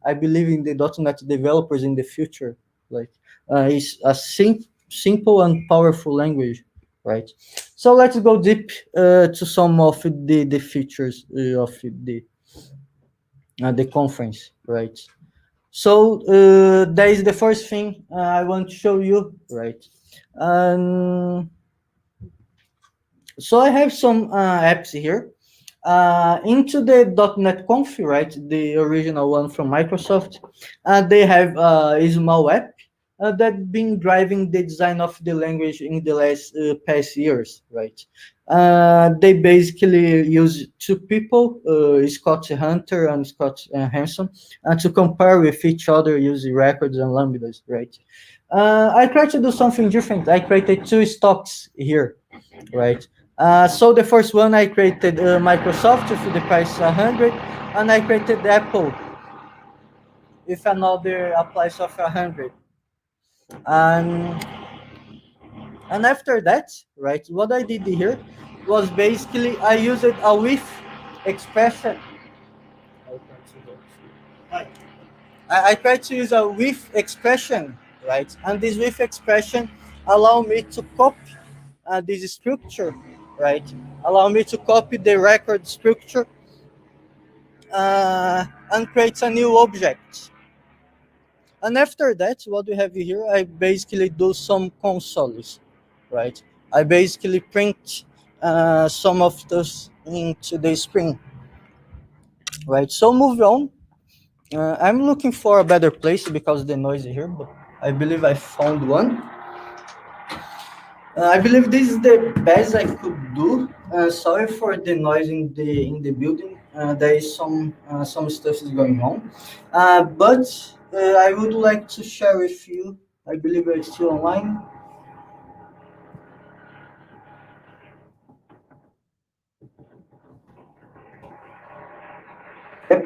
I believe in the .NET developers in the future. Like, it's a simple and powerful language, right? So let's go deep to some of the features of the conference, right? So that is the first thing I want to show you, right? So I have some apps here. Into the .NET Conf, right? The original one from Microsoft. They have a small app that been driving the design of the language in the last past years, right? They basically use two people, Scott Hunter and Scott Hanson, to compare with each other using records and lambdas, right? I tried to do something different. I created two stocks here, right? So the first one I created Microsoft for the price 100, and I created Apple with another price of 100. And after that, right, what I did here was basically I used a with expression. I tried to use a with expression, right? And this with expression allow me to copy this structure, right? Allow me to copy the record structure and create a new object. And after that, what we have here, I basically do some consoles, right? I basically print some of those into the screen, right? So move on. I'm looking for a better place because the noise here, but I believe I found one. I believe this is the best I could do. Sorry for the noise in the building. There is some stuff is going on, but I would like to share with you. I believe I'm still online. Yep.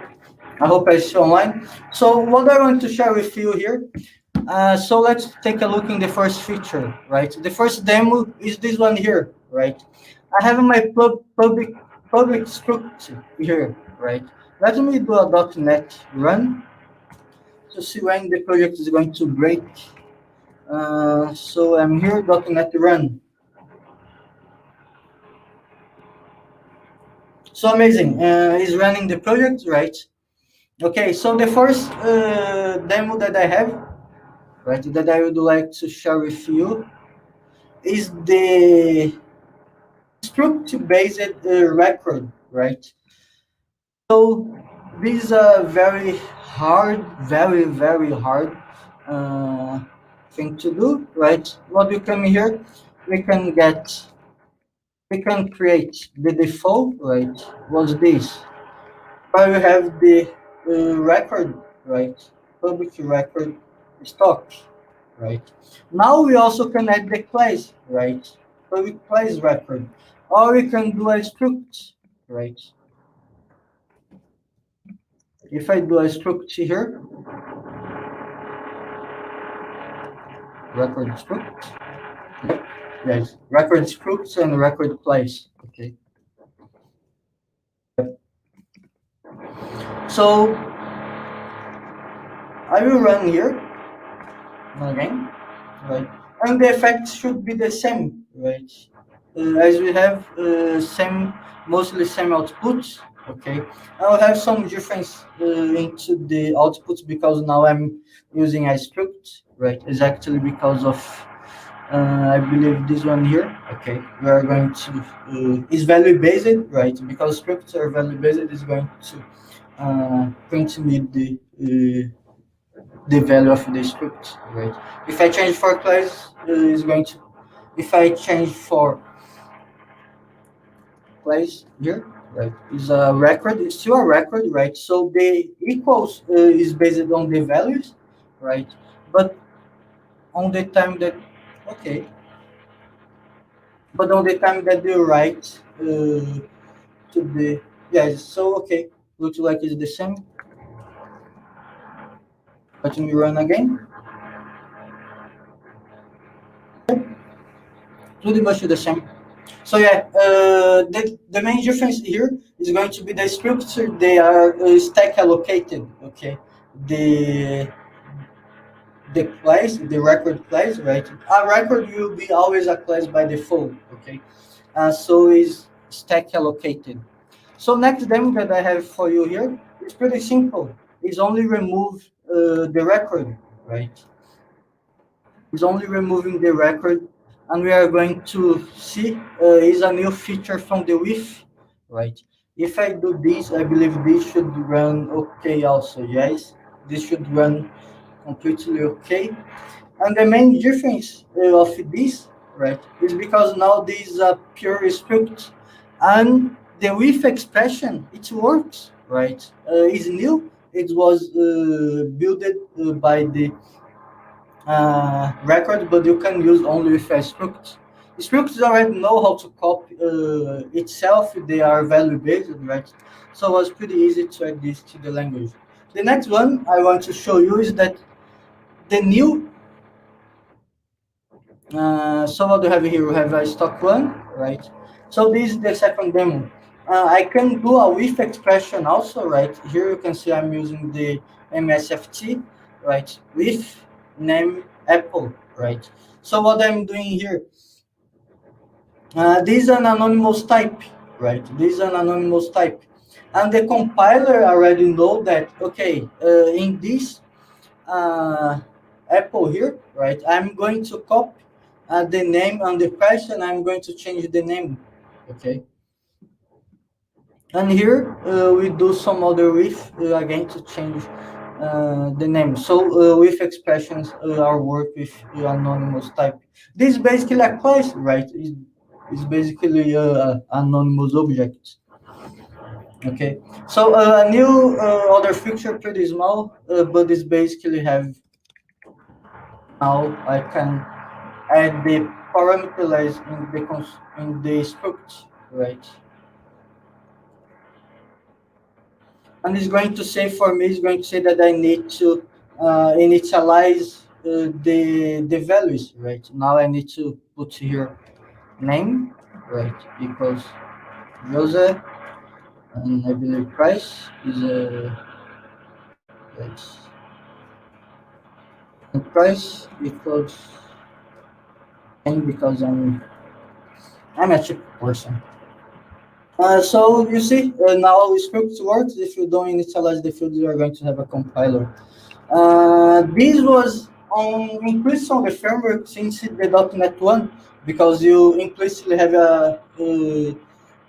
I hope I'm still online. So what I want to share with you here. So let's take a look in the first feature, right? The first demo is this one here, right? I have my public script here, right? Let me do a .NET run to see when the project is going to break. So I'm here, .NET run. So amazing, is running the project, right? Okay, so the first demo that I have, right, that I would like to share with you is the struct-based record, right? So this is a very hard, very hard thing to do, right? What we come here, we can create the default, right? Was this, but we have the record, right? Public record stock, right? Now we also can add the class, right? Public class record, or we can do a script, right? If I do a script here, record script, yes, record scripts and record place, okay. So I will run here again, right? And the effects should be the same, right? As we have mostly same outputs, okay. I'll have some difference into the outputs because now I'm using a script, right? It's actually because of I believe this one here, okay. We are going to is value based, right? Because scripts are value based, is going to print me the value of the script, right? If I change for class, is going to, if I change for class here, right, is a record, it's still a record, right? So the equals is based on the values, right? But on the time that, okay, but on the time that they write to the, yes, so okay, looks like it's the same. Let me run again. Pretty much the same. So yeah, the main difference here is going to be the scripts. They are stack allocated. Okay, the class, the record class, right? A record will be always a class by default. Okay, so is stack allocated. So next demo that I have for you here is pretty simple. It's only remove the record, right? It's only removing the record, and we are going to see is a new feature from the width, right? If I do this, I believe this should run okay also, yes? This should run completely okay. And the main difference of this, right, is because now this is a pure script, and the width expression, it works, right? It's new. It was built by the record, but you can use only with a script. The scripts already know how to copy itself. They are value based, right? So it was pretty easy to add this to the language. The next one I want to show you is that the new. So what do we have here? We have a stock one, right? So this is the second demo. I can do a width expression also, right? Here you can see I'm using the MSFT, right? With name Apple, right? So what I'm doing here, this is an anonymous type, right? This is an anonymous type, and the compiler already know that. Okay, in this Apple here, right? I'm going to copy the name and the price, and I'm going to change the name, okay? And here we do some other width again to change the name. So with expressions are work with anonymous type. This is basically a class, right? It's basically anonymous object. Okay, so a new other feature, pretty small, but it's basically have, now I can add the parameterize in the script, right? And it's going to say for me, it's going to say that I need to initialize the values, right? Now I need to put here name, right, equals Jose, and I believe price is right, and price equals, and because I'm a cheap person. So you see, now script works. If you don't initialize the fields, you are going to have a compiler. This was increased on the framework since the .NET 1, because you implicitly have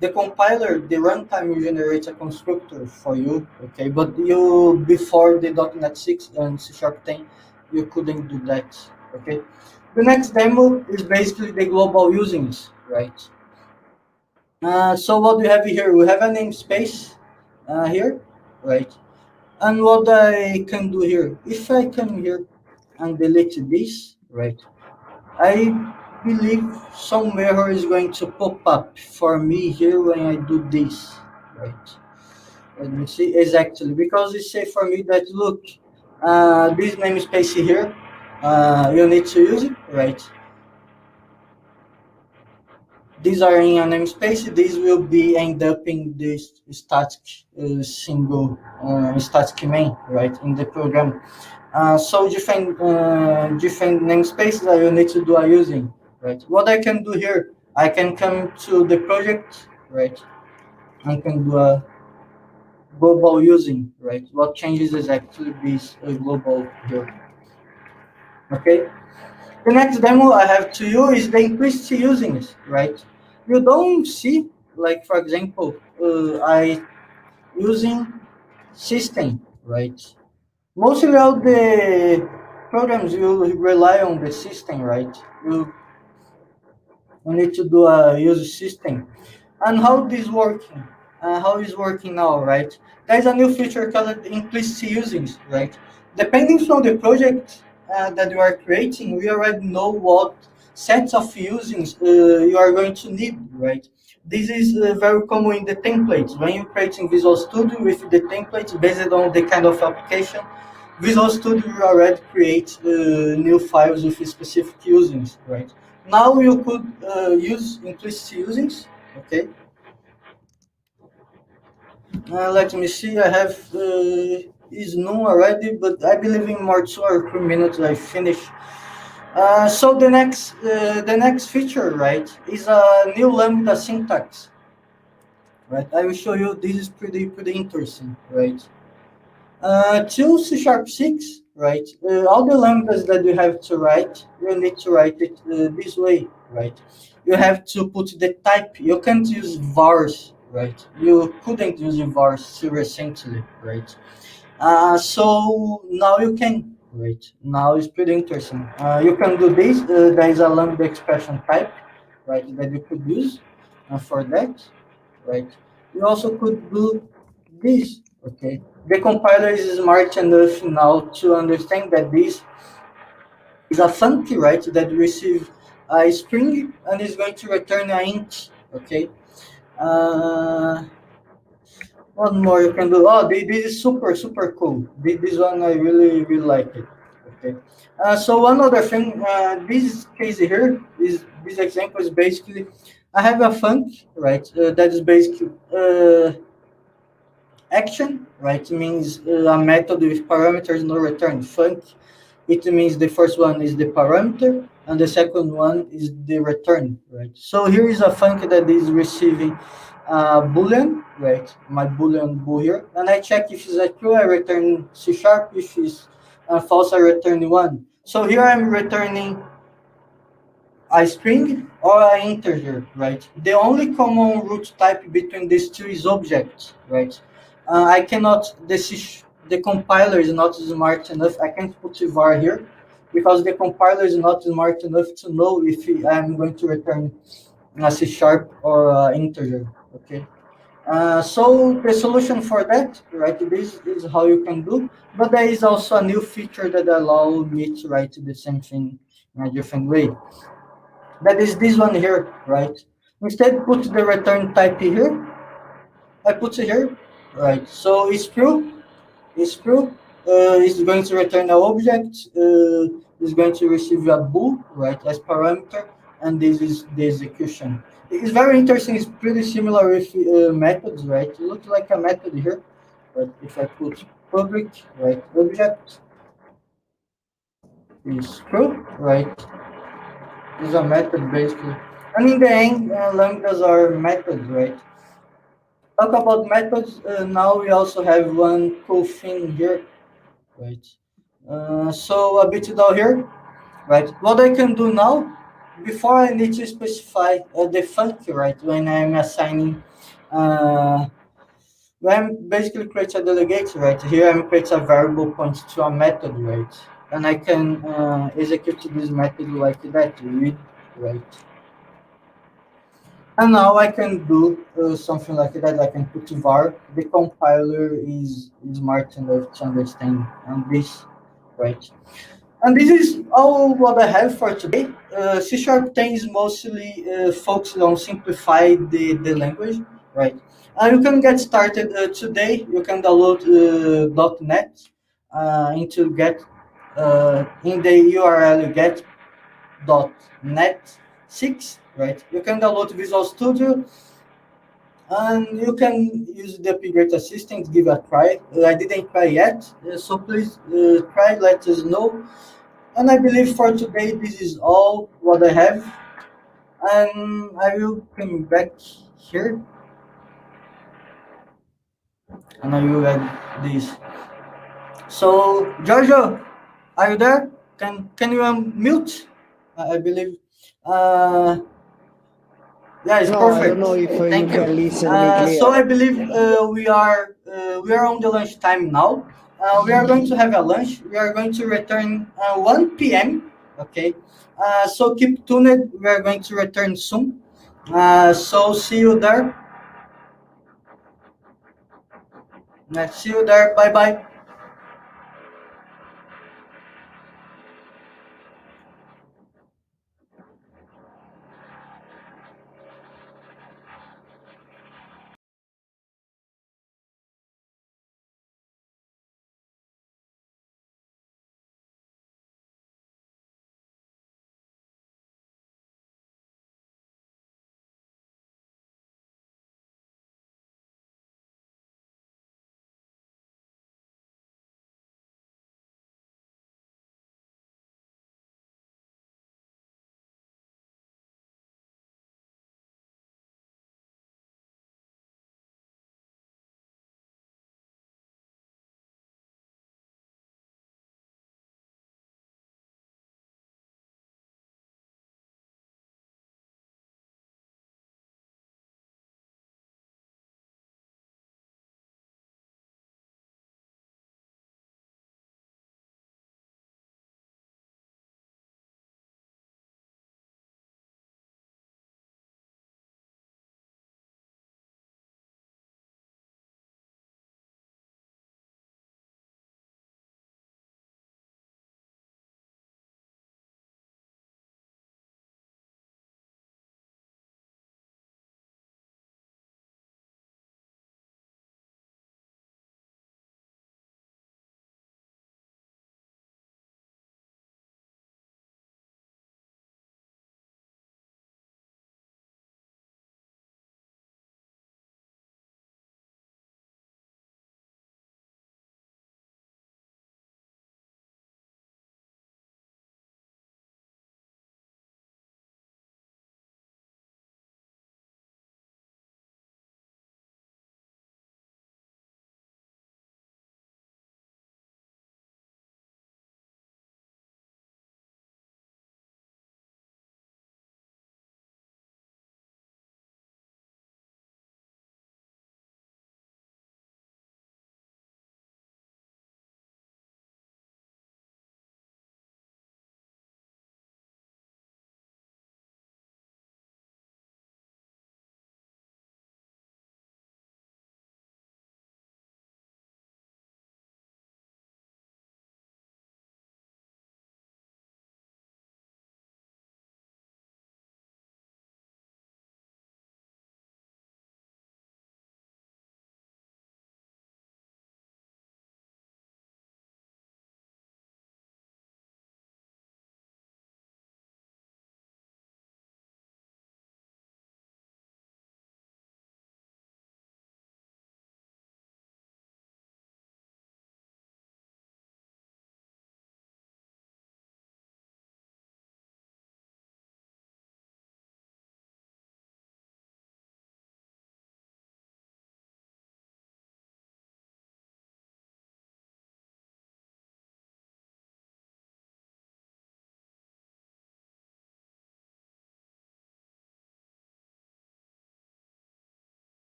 the compiler, the runtime will generate a constructor for you, okay? But you, before the .NET 6 and C# 10, you couldn't do that, okay? The next demo is basically the global usings, right? So what we have here, we have a namespace here, right? And what I can do here, if I come here and delete this, right? I believe some error is going to pop up for me here when I do this, right? Let me see exactly, because it say for me that look, this namespace here, you need to use it, right? These are in a namespace. These will be end up in this static single static main, right, in the program. So different namespaces that you need to do a using, right? What I can do here, I can come to the project, right? I can do a global using, right? What changes is actually this global here. Okay. The next demo I have to you is the implicit usings, right? You don't see, like for example, I using system, right? Mostly all the programs will rely on the system, right? You need to do a use system. And how this working? How is working now, right? There's a new feature called implicit usings, right? Depending from the project that you are creating, we already know what sets of usings you are going to need, right? This is very common in the templates. When you're creating Visual Studio with the templates based on the kind of application, Visual Studio will already create new files with specific usings, right? Now you could use implicit usings, okay? Let me see, I have is known already, but I believe in more 2 or 3 minutes I finish. So the next feature, right, is a new Lambda syntax, right? I will show you. This is pretty interesting, right? Till C# 6, right? All the lambdas that you have to write, you need to write it this way, right? You have to put the type. You can't use vars, right? You couldn't use vars recently, right? So now you can, right? Now it's pretty interesting. You can do this. There is a lambda expression type, right? That you could use for that, right? You also could do this, okay? The compiler is smart enough now to understand that this is a funky, right? That receive a string and is going to return an int, okay? One more you can do. Oh, this is super cool. This one I really like it. Okay. So one other thing, this case here is this example is basically I have a func, right? That is basically action, right? It means a method with parameters no return. Func, it means the first one is the parameter and the second one is the return, right? So here is a func that is receiving boolean, right? My boolean bool here, and I check if it's true, I return C#. If it's false, I return 1. So here I'm returning a string or an integer, right? The only common root type between these two is object, right? I cannot, the compiler is not smart enough. I can't put var here because the compiler is not smart enough to know if I'm going to return a C# or an integer, okay? So the solution for that, right, this is how you can do, but there is also a new feature that allows me to write the same thing in a different way. That is this one here, right? Instead, put the return type here. I put it here, right? So it's true. It's true. It's going to return an object. It's going to receive a bool, right, as parameter, and this is the execution. It's very interesting. It's pretty similar with methods, right? It looks like a method here, but if I put public, right, object is true, right? Is a method basically. And in the end, lambdas are methods, right? Talk about methods. Now we also have one cool thing here, right? So a bit down here, right? What I can do now, before I need to specify the function, right? When I'm assigning, when I'm basically create a delegate, right? Here I'm create a variable point to a method, right? And I can execute this method like that, read, right? And now I can do something like that. I can put var. The compiler is smart enough to understand this, right? And this is all what I have for today. C# 10 is mostly focused on simplify the language, right? And you can get started today. You can download .NET into get in the URL you get .NET 6, right? You can download Visual Studio and you can use the upgrade assistant, give a try. I didn't try yet, so please try, let us know. And I believe for today, this is all what I have. And I will come back here and I will add this. So, Giorgio, are you there? Can you unmute? I believe. Yeah, it's No, perfect. I don't know if you Thank can you. listen me So clear. I believe we are on the lunch time now. We are going to have a lunch. We are going to return 1 p.m. Okay. So keep tuned. We are going to return soon. So see you there. See you there. Bye bye.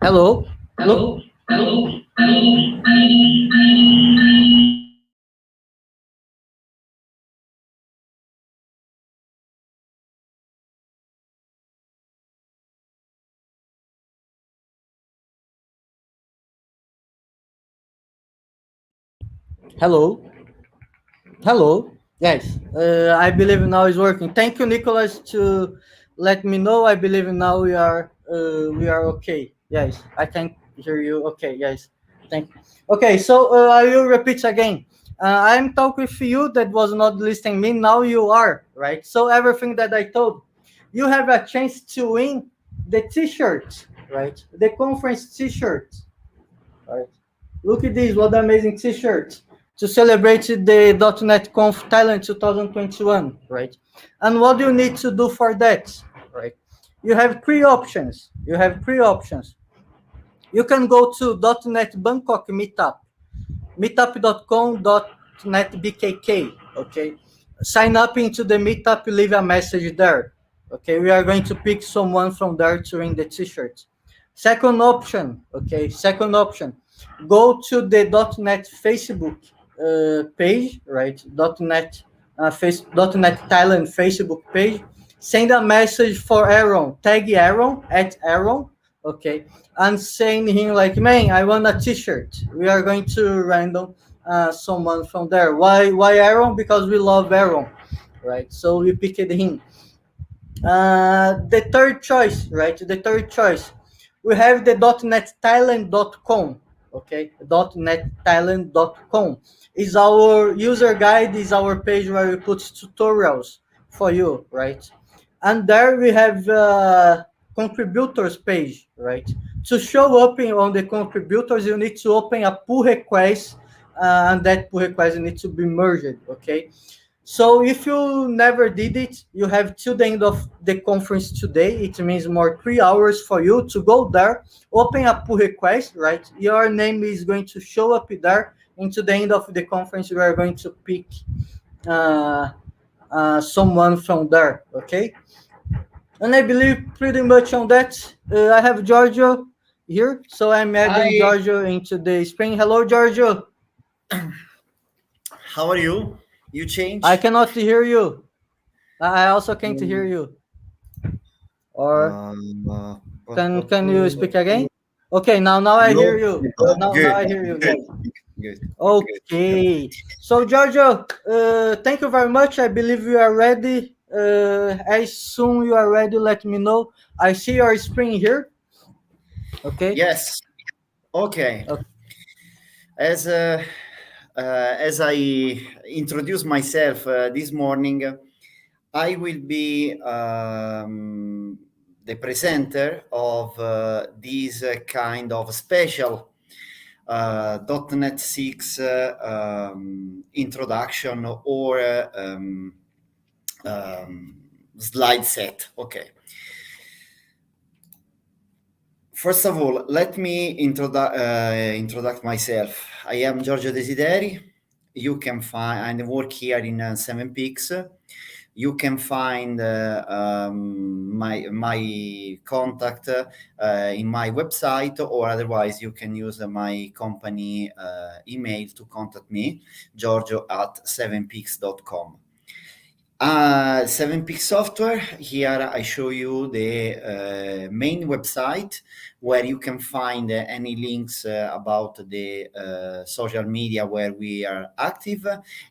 Hello. Hello. Yes, I believe now is working. Thank you, Nicholas, to let me know. I believe now we are okay. Yes, I can hear you. Okay. Yes. Thank you. Okay, so I will repeat again. I'm talking with you that was not listening me. Now you are, right? So everything that I told, you have a chance to win the T-shirt, right? The conference T-shirt, right? Look at this, what amazing T-shirt to celebrate the .NET Conf Thailand 2021, right? And what do you need to do for that, right? You have three options. You can go to .NET Bangkok Meetup, meetup.com.netbkk, okay? Sign up into the Meetup, leave a message there, okay? We are going to pick someone from there to win the T-shirt. Second option, go to the .NET Facebook page, right? .NET Thailand Facebook page. Send a message for Aaron. Tag Aaron @Aaron, okay? And saying him like, man, I want a T-shirt. We are going to random someone from there. Why Aaron? Because we love Aaron, right? So we picked him. The third choice, we have the .netthailand.com, okay? .netthailand.com is our user guide, is our page where we put tutorials for you, right? And there we have contributors page, right? To show up on the contributors, you need to open a pull request, and that pull request needs to be merged, okay? So if you never did it, you have till the end of the conference today. It means more 3 hours for you to go there, open a pull request, right? Your name is going to show up there. And to the end of the conference, we are going to pick someone from there, okay? And I believe pretty much on that. I have Giorgio here, so I'm adding Giorgio into the screen. Hello, Giorgio. How are you? You change? I cannot hear you. I also can't hear you. Or can you speak again? Okay, now I hear you. Now I hear you. Yes. Good. Okay. So Giorgio, thank you very much. I believe you are ready. As soon you are ready, let me know. I see your screen here. Okay. Yes. Okay. As I introduce myself this morning, I will be the presenter of this kind of special .NET 6 introduction or slide set. Okay. First of all, let me introduce myself. I am Giorgio Desideri. You can find, I work here in 7px. You can find my contact in my website, or otherwise you can use my company email to contact me, giorgio@7px.com. 7px software. Here I show you the main website where you can find any links about the social media where we are active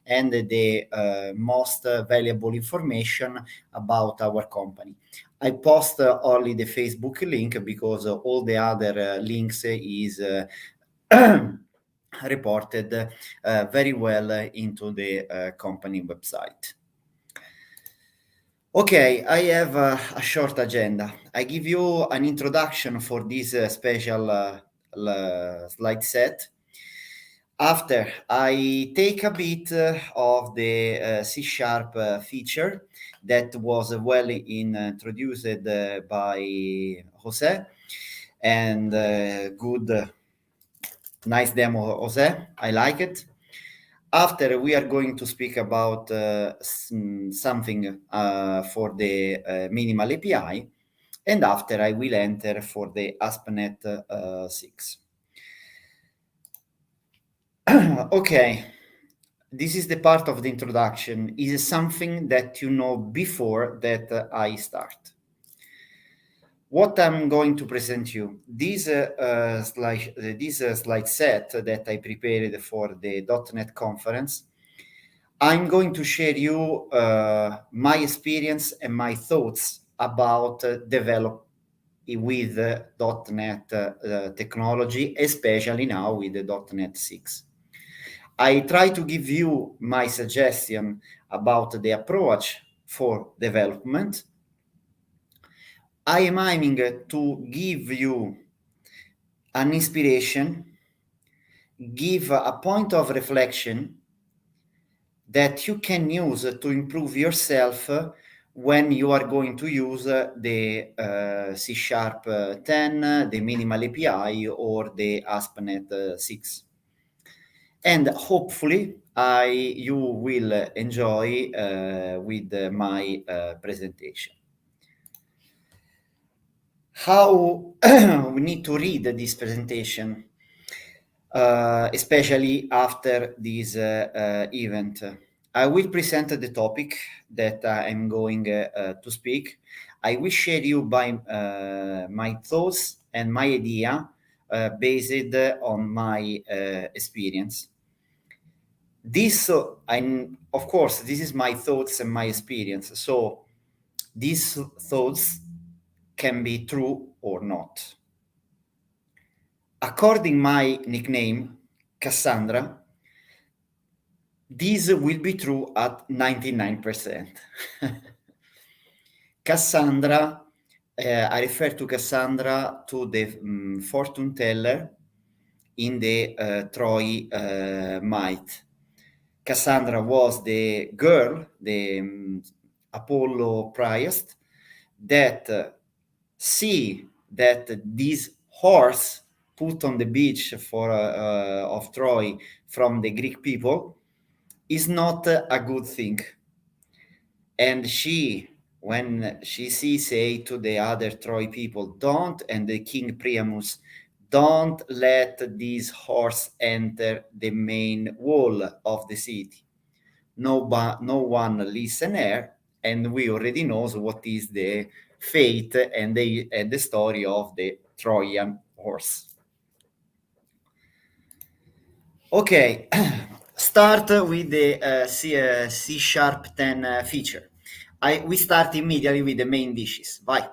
and the most valuable information about our company. I post only the Facebook link because all the other links is reported very well into the company website. Okay, I have a short agenda. I give you an introduction for this special slide set. After, I take a bit of the C# feature that was well introduced by Jose, and good, nice demo, Jose. I like it. After, we are going to speak about something for the minimal API, and after I will enter for the ASP.NET 6. Okay, this is the part of the introduction. It is something that you know before that I start. What I'm going to present you, this slide set that I prepared for the .NET conference, I'm going to share you my experience and my thoughts about develop with .NET technology, especially now with the .NET 6. I try to give you my suggestion about the approach for development. I am aiming to give you an inspiration, give a point of reflection that you can use to improve yourself when you are going to use the C# 10, the minimal API, or the ASP.NET 6. And hopefully you will enjoy with my presentation. How we need to read this presentation, especially after this event. I will present the topic that I'm going to speak. I will share you by my thoughts and my idea based on my experience. This, of course, this is my thoughts and my experience. So these thoughts can be true or not. According my nickname, Cassandra, this will be true at 99%. Cassandra, I refer to Cassandra to the fortune teller in the Troy myth. Cassandra was the girl, the Apollo priest, that see that this horse put on the beach of Troy from the Greek people is not a good thing. And she, when she say to the other Troy people, and the king Priamus, don't let this horse enter the main wall of the city. no one listener, and we already knows what is the fate and the story of the Trojan horse. Okay, start with the C#10 feature. We start immediately with the main dishes. Bye.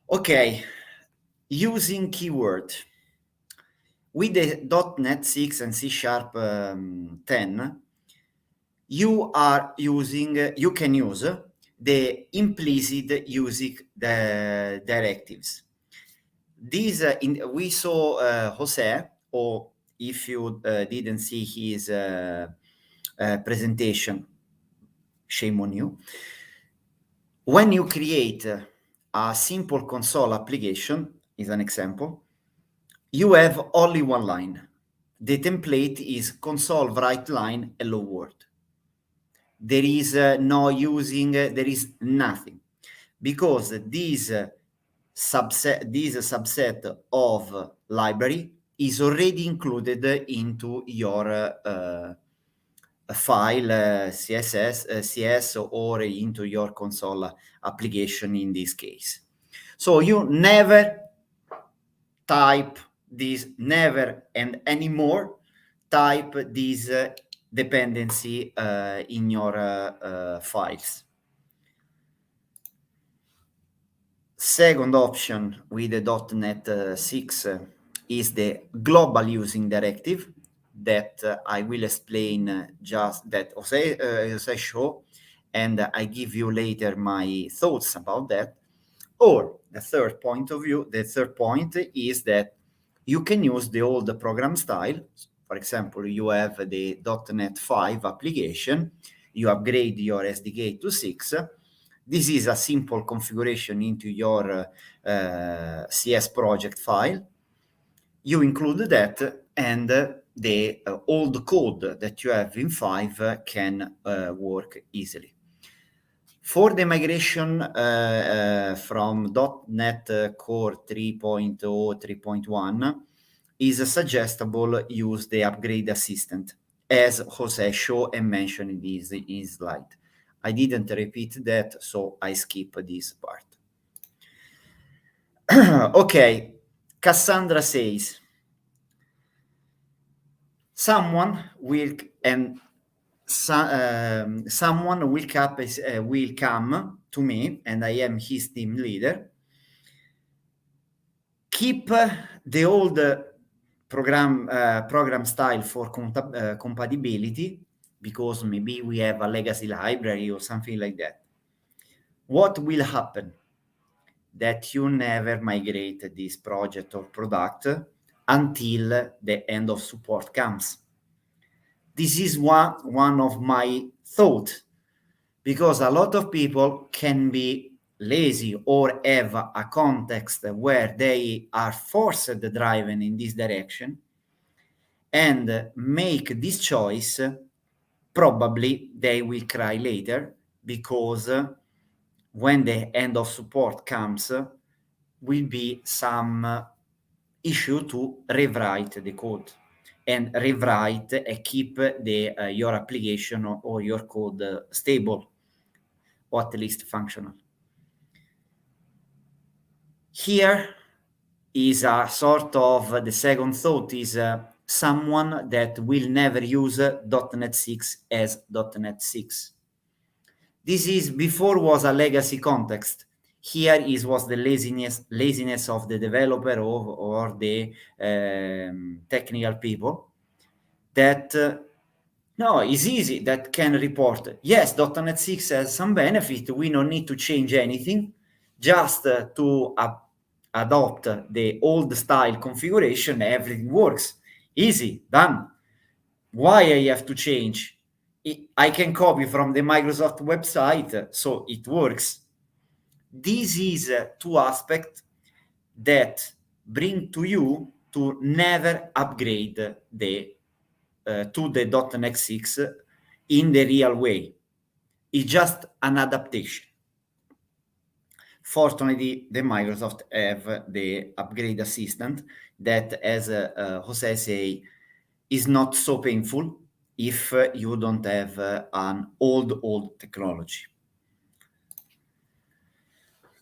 Okay, using keyword. With the .NET 6 and C#10, you can use the implicit using the directives. These we saw Jose, or if you didn't see his presentation, shame on you. When you create a simple console application, is an example, you have only one line. The template is console write line hello world. There is no using, there is nothing, because this subset of library is already included into your file CS or into your console application in this case. So you never type this, never and anymore type this dependency in your files. Second option with the .NET 6 is the global using directive that I will explain just that Jose show, and I give you later my thoughts about that. Or the third point is that you can use the old program style. For example, you have the .NET 5 application, you upgrade your SDK to 6. This is a simple configuration into your CS project file. You include that, and the old code that you have in 5 can work easily. For the migration from .NET Core 3.0, 3.1, is suggestible use the upgrade assistant, as Jose showed and mentioned in his slide. I didn't repeat that, so I skip this part. Okay, Cassandra says, someone will come to me, and I am his team leader. Keep the old program style for compatibility, because maybe we have a legacy library or something like that. What will happen? That you never migrate this project or product until the end of support comes. This is one of my thoughts, because a lot of people can be lazy or have a context where they are forced driven in this direction and make this choice. Probably they will cry later, because when the end of support comes, will be some issue to rewrite the code and rewrite and keep your application or your code stable, or at least functional. Here is a sort of the second thought, is someone that will never use .NET 6 as .NET 6. This is before was a legacy context. Here was the laziness of the developer or the technical people that no, it's easy, that can report. Yes, .NET 6 has some benefit. We don't need to change anything, just to adopt the old style configuration. Everything works. Easy, done. Why I have to change? I can copy from the Microsoft website, so it works. This is two aspects that bring to you to never upgrade to the .NET 6 in the real way. It's just an adaptation. Fortunately, the Microsoft have the upgrade assistant that, as Jose say, is not so painful. if you don't have an old technology.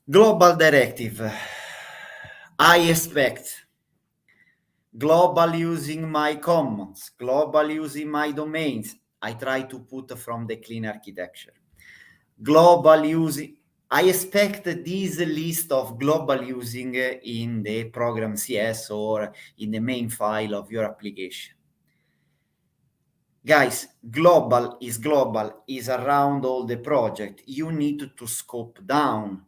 Global directive. I expect global using my commons, global using my domains. I try to put from the clean architecture. Global using, I expect this list of global using in the program CS or in the main file of your application. Guys, global is around all the project. You need to scope down,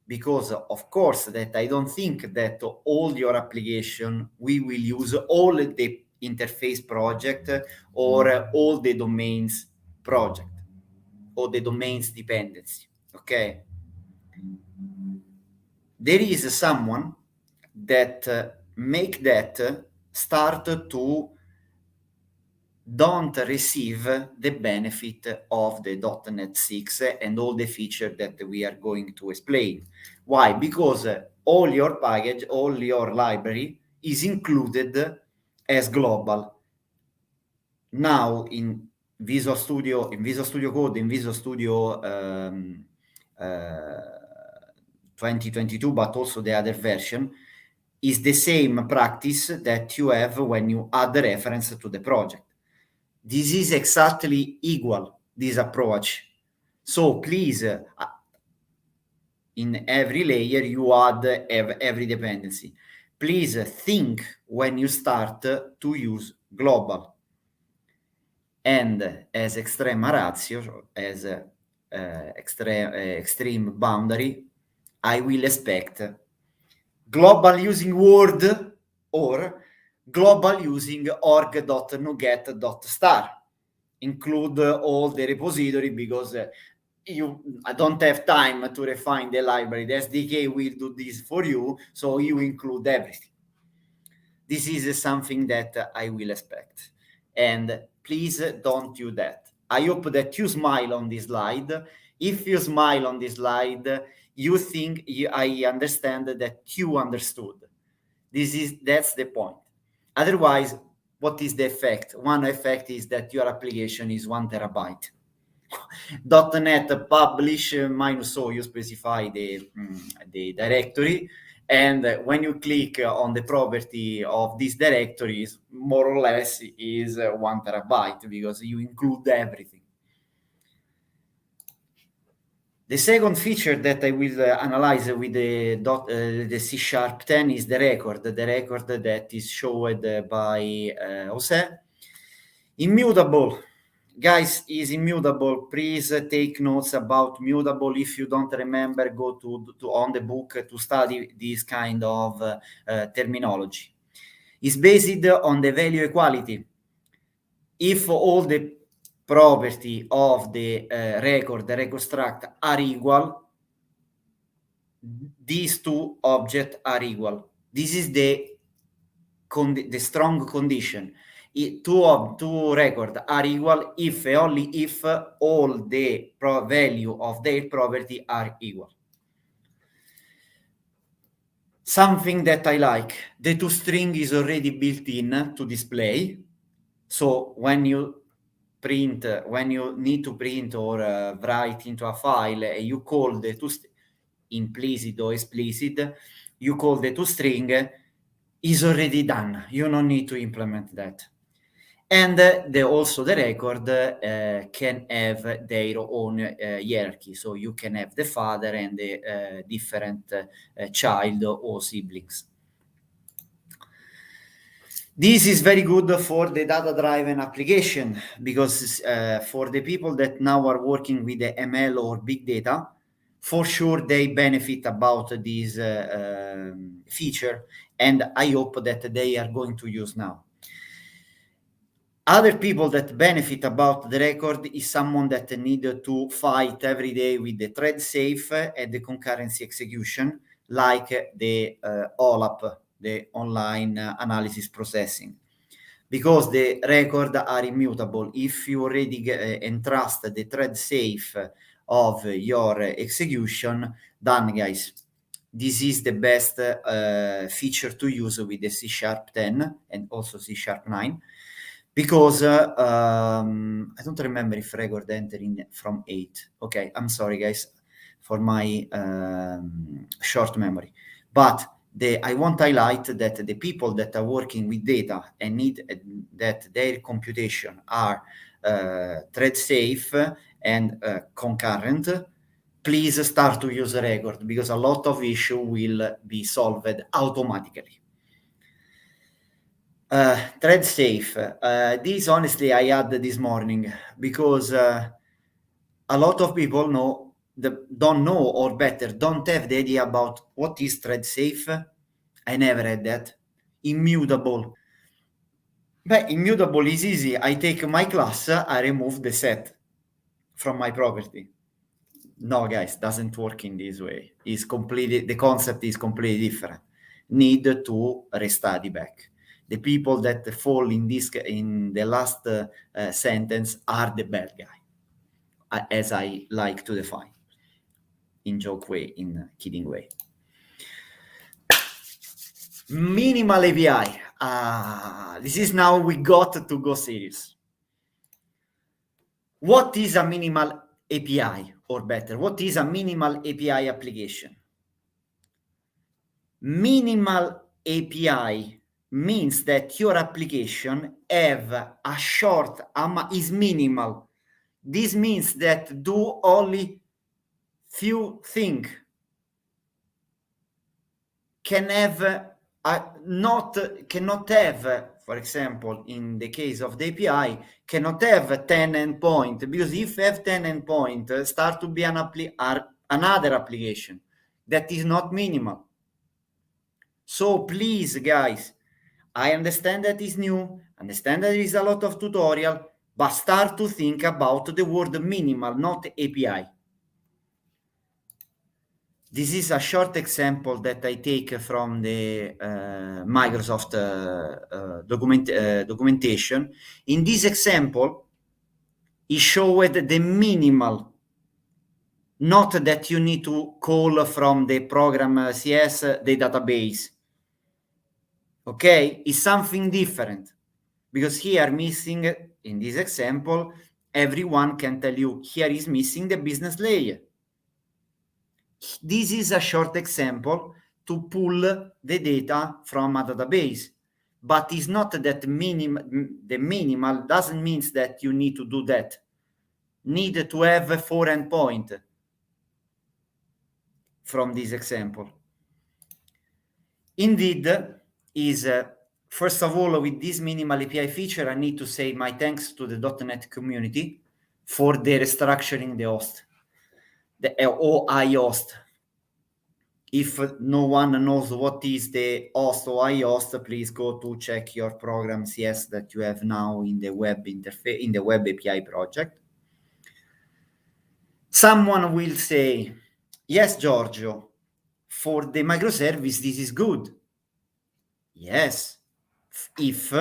because of course that I don't think that all your application we will use all the interface project or all the domains project or the domains dependency. Okay, there is someone that make that start to don't receive the benefit of the .NET 6 and all the features that we are going to explain. Why? Because all your package, all your library is included as global. Now in Visual Studio Code, in Visual Studio 2022, but also the other version, is the same practice that you have when you add the reference to the project. This is exactly equal, this approach. So please, in every layer, you add every dependency. Please think when you start to use global. And as extrema ratio, as extreme boundary, I will expect global using Word or global using org.nuget.star. Include all the repository, because I don't have time to refine the library. The SDK will do this for you, so you include everything. This is something that I will expect. And please don't do that. I hope that you smile on this slide. If you smile on this slide, you think I understand that you understood. That's the point. Otherwise, what is the effect? One effect is that your application is 1 terabyte. .NET publish -o, you specify the directory, and when you click on the property of these directories, more or less is 1 terabyte, because you include everything. The second feature that I will analyze with the C#10 is the record that is showed by Jose. Immutable. Guys, is immutable. Please take notes about mutable. If you don't remember, go to on the book to study this kind of terminology. It's based on the value equality. If all the property of the record struct are equal, these two objects are equal. This is the strong condition. Two records are equal if only if all the value of their property are equal. Something that I like, the toString is already built in to display. So when you need to print or write into a file, you call the toString, implicit or explicit, you call the toString, is already done. You don't need to implement that. And also the record can have their own hierarchy. So you can have the father and the different child or siblings. This is very good for the data-driven application, because for the people that now are working with the ML or big data, for sure they benefit about this feature, and I hope that they are going to use now. Other people that benefit about the record is someone that need to fight every day with the thread safe and the concurrency execution, like the OLAP, the online analysis processing, because the records are immutable. If you already entrust the thread safe of your execution, done, guys. This is the best feature to use with the C#10 and also C#9. because I don't remember if record entering from 8. Okay, I'm sorry guys for my short memory, but I want to highlight that the people that are working with data and need that their computation are thread safe and concurrent, please start to use record, because a lot of issue will be solved automatically. Thread safe. This honestly I had this morning, because a lot of people don't know, or better, don't have the idea about what is thread safe. I never had that. Immutable. But immutable is easy. I take my class, I remove the set from my property. No, guys, doesn't work in this way. The concept is completely different. Need to restudy back. The people that fall in the last sentence are the bad guy, as I like to define, in joke way, in kidding way. Minimal API. This is now we got to go serious. What is a minimal API, or better, what is a minimal API application? Minimal API means that your application is minimal. This means that do only few things. Cannot have, for example, in the case of the API, cannot have 10 endpoints, because if you have 10 endpoints, start to be another application that is not minimal. So please, guys, I understand that is new, understand that there is a lot of tutorial, but start to think about the word minimal, not API. This is a short example that I take from the Microsoft documentation. In this example, it showed the minimal, not that you need to call from the program CS the database. Okay, it's something different, because here missing, in this example, everyone can tell you here is missing the business layer. This is a short example to pull the data from a database, but it's not that the minimal doesn't mean that you need to do that. Need to have 4 endpoints from this example. Indeed, is first of all, with this minimal API feature, I need to say my thanks to the .NET community for the restructuring the host, the OI host. If no one knows what is the host or OI host, please go to check your program CS that you have now in the web interface, in the web API project. Someone will say, yes, Giorgio, for the microservice, this is good. Yes, if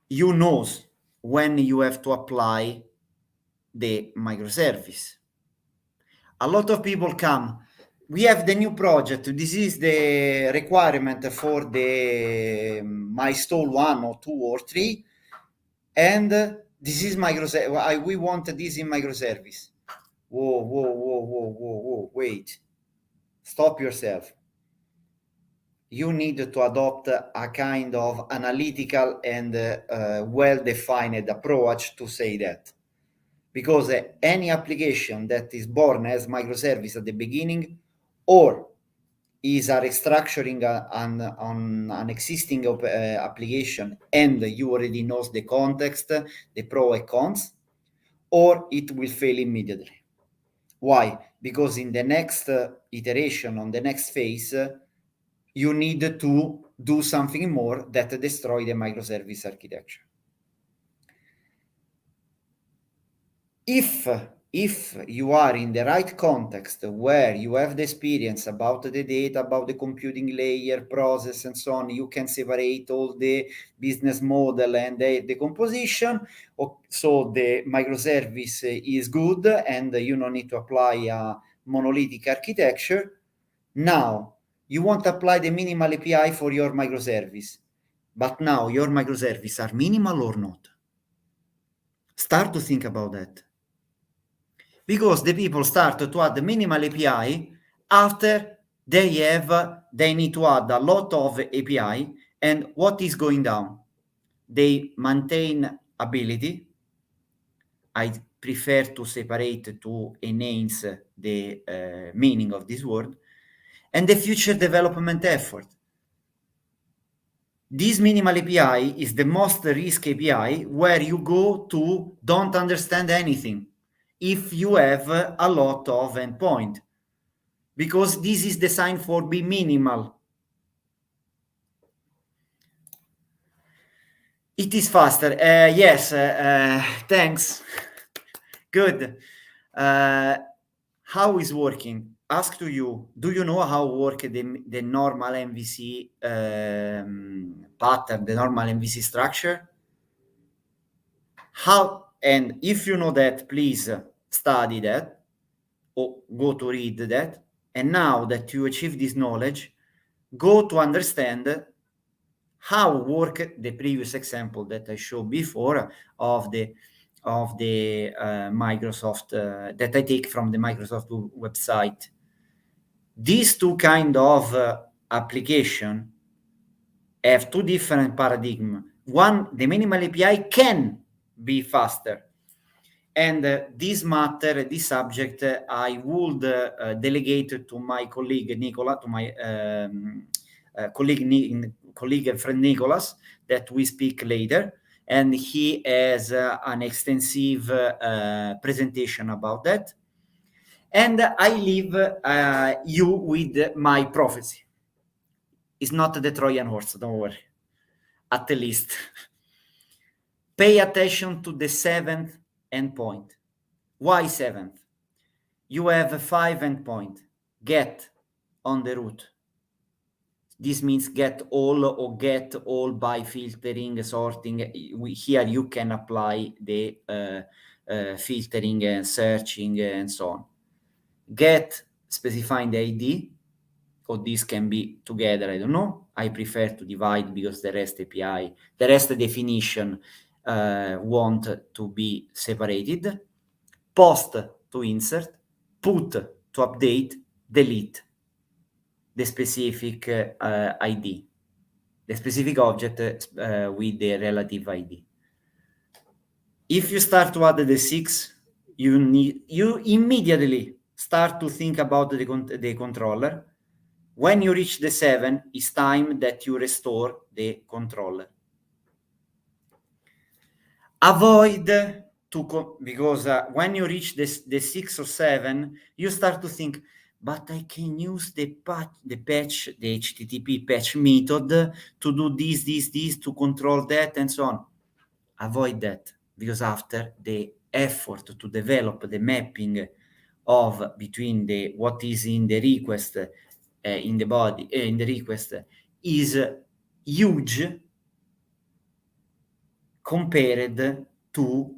you know when you have to apply the microservice. A lot of people come, we have the new project, this is the requirement for the milestone 1 or 2 or 3, and this is microservice, we want this in microservice. Whoa, wait, stop yourself. You need to adopt a kind of analytical and well-defined approach to say that. Because any application that is born as microservice at the beginning, or is a restructuring on an existing application, and you already know the context, the pros and cons, or it will fail immediately. Why? Because in the next iteration, on the next phase, you need to do something more that destroy the microservice architecture. If you are in the right context where you have the experience about the data, about the computing layer, process, and so on, you can separate all the business model and the composition. So the microservice is good and you don't need to apply a monolithic architecture. Now, you want to apply the minimal API for your microservice. But now your microservices are minimal or not? Start to think about that. Because the people start to add the minimal API after they need to add a lot of API, and what is going down? They maintain ability. I prefer to separate to enhance the meaning of this word, and the future development effort. This minimal API is the most risk API where you go to don't understand anything if you have a lot of endpoint, because this is designed for be minimal. It is faster. Yes, thanks. Good. How is working? Ask to you, do you know how work the normal MVC pattern, the normal MVC structure? How, and if you know that, please study that or go to read that. And now that you achieve this knowledge, go to understand how work the previous example that I showed before of the Microsoft that I take from the Microsoft website. These two kind of application have two different paradigms. One, the minimal API can be faster, and this matter, this subject, I would delegate to my colleague Nicola, to my colleague and friend Nicholas, that we speak later, and he has an extensive presentation about that. And I leave you with my prophecy. It's not the Trojan horse, don't worry. At least. Pay attention to the 7th endpoint. Why 7th? You have 5 endpoint. Get on the root. This means get all or get all by filtering, sorting. Here you can apply the filtering and searching and so on. Get specifying the ID, or this can be together, I don't know. I prefer to divide because the REST API, the REST definition want to be separated. Post to insert, put to update, delete the specific ID, the specific object with the relative ID. If you start to add the 6, you immediately start to think about the controller. When you reach the 7, it's time that you restore the controller. Avoid because when you reach the 6 or 7, you start to think, but I can use the HTTP patch method to do this, to control that, and so on. Avoid that, because after the effort to develop the mapping of between the what is in the request in the body in the request is huge compared to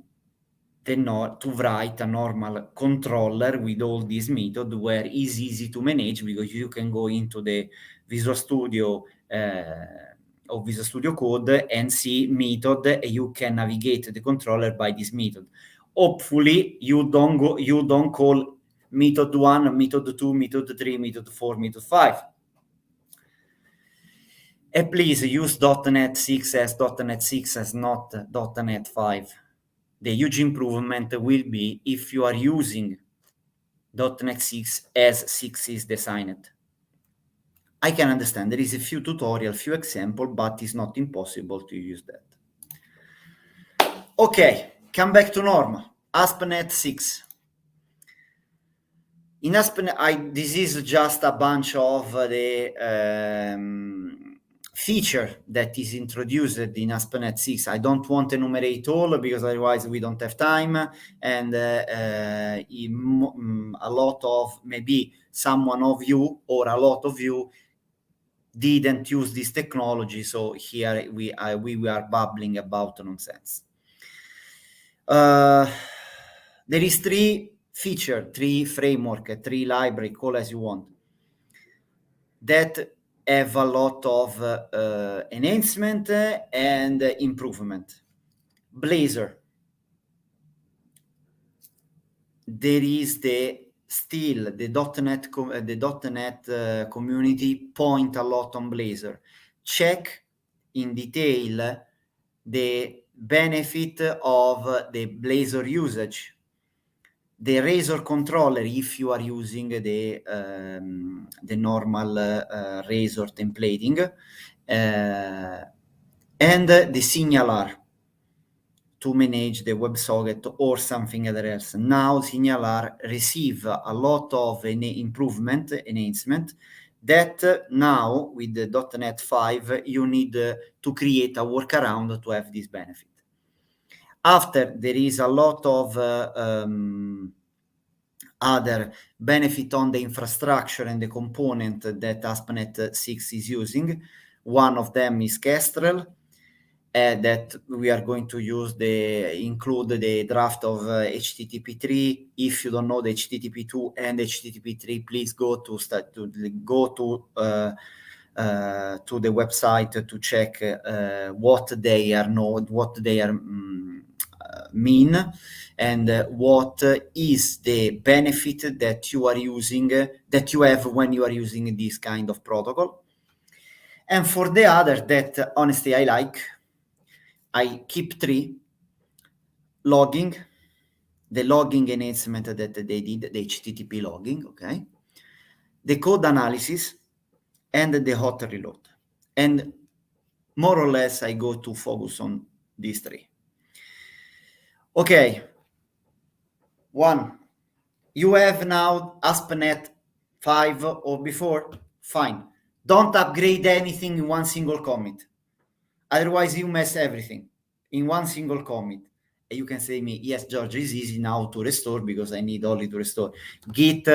to write a normal controller with all these methods, where it's easy to manage because you can go into the Visual Studio or Visual Studio Code and see method, and you can navigate the controller by this method. Hopefully you don't call method 1, method 2, method 3, method 4, method 5. And please use .NET 6 as .NET 6 as not .NET 5. The huge improvement will be if you are using .NET 6 as 6 is designed. I can understand there is a few tutorial, few example, but it's not impossible to use that. Okay, come back to normal. ASP.NET 6. In ASP.NET, this is just a bunch of the feature that is introduced in ASP.NET 6. I don't want to enumerate all because otherwise we don't have time, and a lot of, maybe someone of you or a lot of you didn't use this technology, so here we are babbling about nonsense. There is 3 feature, 3 framework, 3 library, call as you want, that have a lot of enhancement and improvement. Blazor. There is still the .NET community point a lot on Blazor. Check in detail the benefit of the Blazor usage. The Razor controller, if you are using the normal Razor templating, and the Signalar to manage the WebSocket or something other else. Now Signalar receive a lot of enhancement that now with the .NET 5 you need to create a workaround to have this benefit. After, there is a lot of other benefit on the infrastructure and the component that ASP.NET 6 is using. One of them is Kestrel, that we are going to include the draft of HTTP3. If you don't know the HTTP2 and HTTP3, please go to the website to check what they are mean, and what is the benefit that you are using, that you have when you are using this kind of protocol. And for the other that honestly I keep 3: logging, the logging enhancement that they did, the HTTP logging, okay, the code analysis, and the hot reload. And more or less, I go to focus on these 3. Okay. 1, you have now ASP.NET 5 or before, fine. Don't upgrade anything in one single commit. Otherwise, you mess everything in one single commit. And you can say me, yes, George, it's easy now to restore because I need only to restore. Git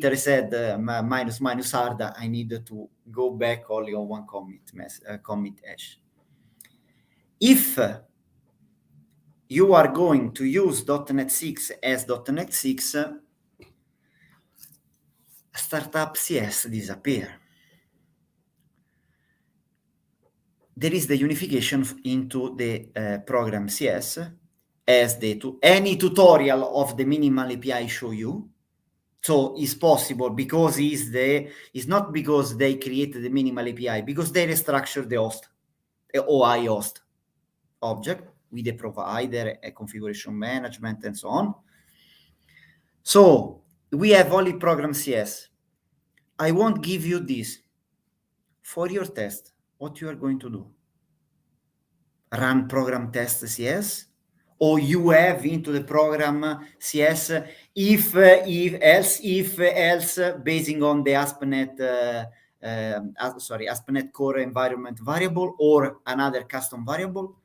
reset minus hard, I need to go back only on one commit hash. If you are going to use .NET 6 as .NET 6, startup CS disappear. There is the unification into the program CS, as any tutorial of the minimal API show you. So it's possible because it's not because they created the minimal API, because they restructured the host, OI host object with a provider, a configuration management, and so on. So we have only program CS. I won't give you this. For your test, what you are going to do? Run program test CS? Or you have into the program CS if else, basing on the ASP.NET Core environment variable or another custom variable?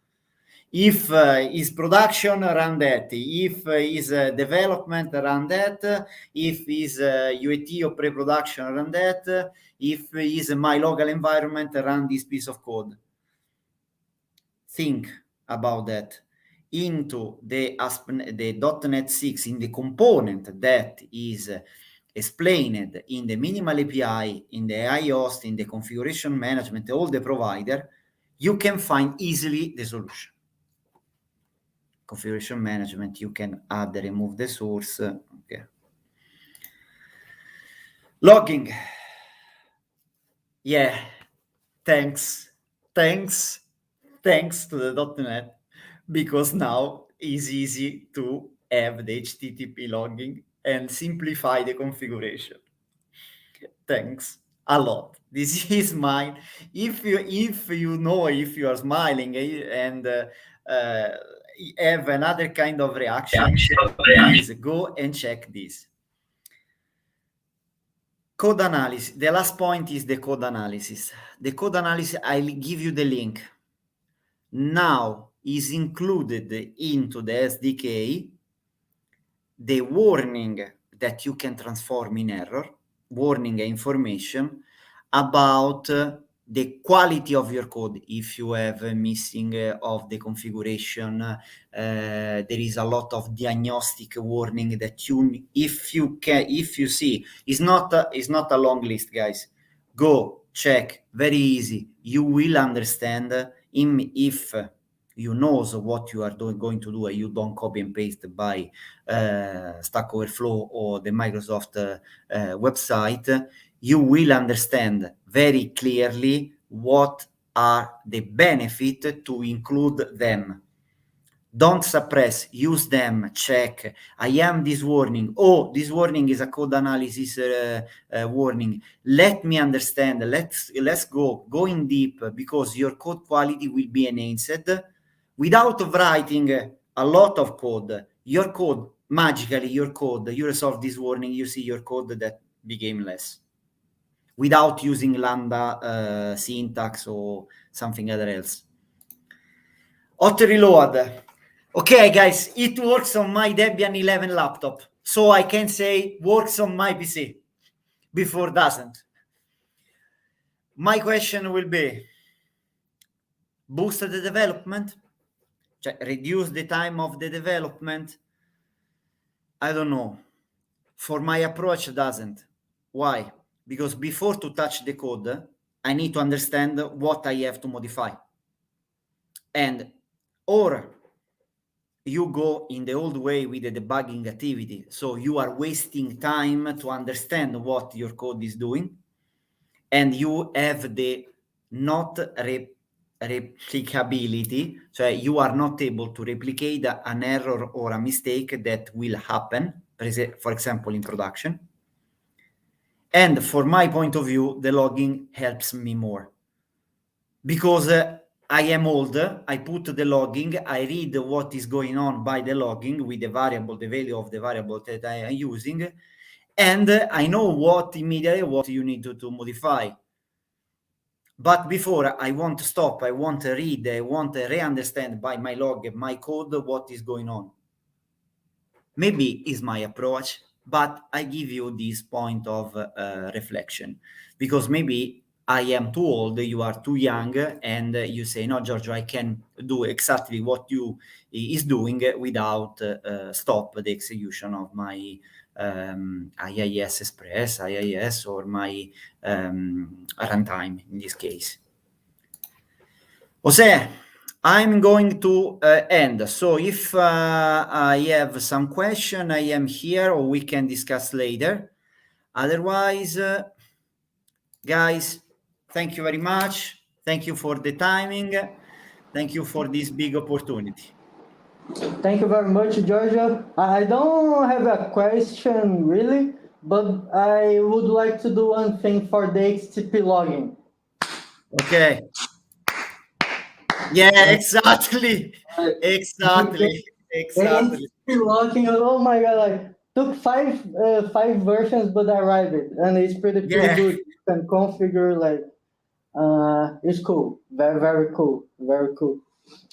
If is production, run that. If is development, run that. If is UAT or pre-production, run that. If is my local environment, run this piece of code. Think about that. Into the .NET 6, in the component that is explained in the minimal API, in the AI host, in the configuration management, all the provider, you can find easily the solution. Configuration management, you can add and remove the source. Okay. Logging. Yeah. Thanks to the .NET, because now it's easy to have the HTTP logging and simplify the configuration. Thanks a lot. This is mine. If you are smiling and have another kind of reaction, please go and check this. Code analysis. The last point is the code analysis. The code analysis, I'll give you the link. Now is included into the SDK the warning that you can transform in error, warning information about the quality of your code. If you have a missing of the configuration, there is a lot of diagnostic warning that if you see, it's not a long list, guys. go check, very easy. You will understand if you knows what you are going to do and you don't copy and paste by Stack Overflow or the Microsoft website, you will understand very clearly what are the benefits to include them. Don't suppress, use them, check. I am this warning. Oh, this warning is a code analysis warning. Let me understand. Let's go in deep, because your code quality will be enhanced without writing a lot of code. Your code, magically, you resolve this warning, you see your code that became less without using Lambda syntax or something other else. Auto reload. Okay, guys, it works on my Debian 11 laptop, so I can say works on my PC. Before doesn't. My question will be, boost the development? Reduce the time of the development? I don't know. For my approach, doesn't. Why? Because before to touch the code, I need to understand what I have to modify. And, or you go in the old way with the debugging activity. So you are wasting time to understand what your code is doing. And you have the not replicability. So you are not able to replicate an error or a mistake that will happen, for example, in production. And for my point of view, the logging helps me more. Because I am old, I put the logging, I read what is going on by the logging with the variable, the value of the variable that I am using, and I know immediately what you need to modify. But before, I want to stop, I want to read, I want to re-understand by my log, my code, what is going on. Maybe is my approach, but I give you this point of reflection, because maybe I am too old, you are too young, and you say, no, Giorgio, I can do exactly what you is doing without stop the execution of my IIS Express, IIS, or my runtime in this case. Jose, I'm going to end. So if I have some question, I am here, or we can discuss later. Otherwise, guys, thank you very much. Thank you for the timing. Thank you for this big opportunity. Thank you very much, Giorgio. I don't have a question really, but I would like to do one thing for the HTTP login. Okay. Yeah, exactly. Exactly. HTTP login, oh my God, like took five versions, but I arrived it, and it's pretty good. You can configure, like, it's cool. Very, very cool. Very cool.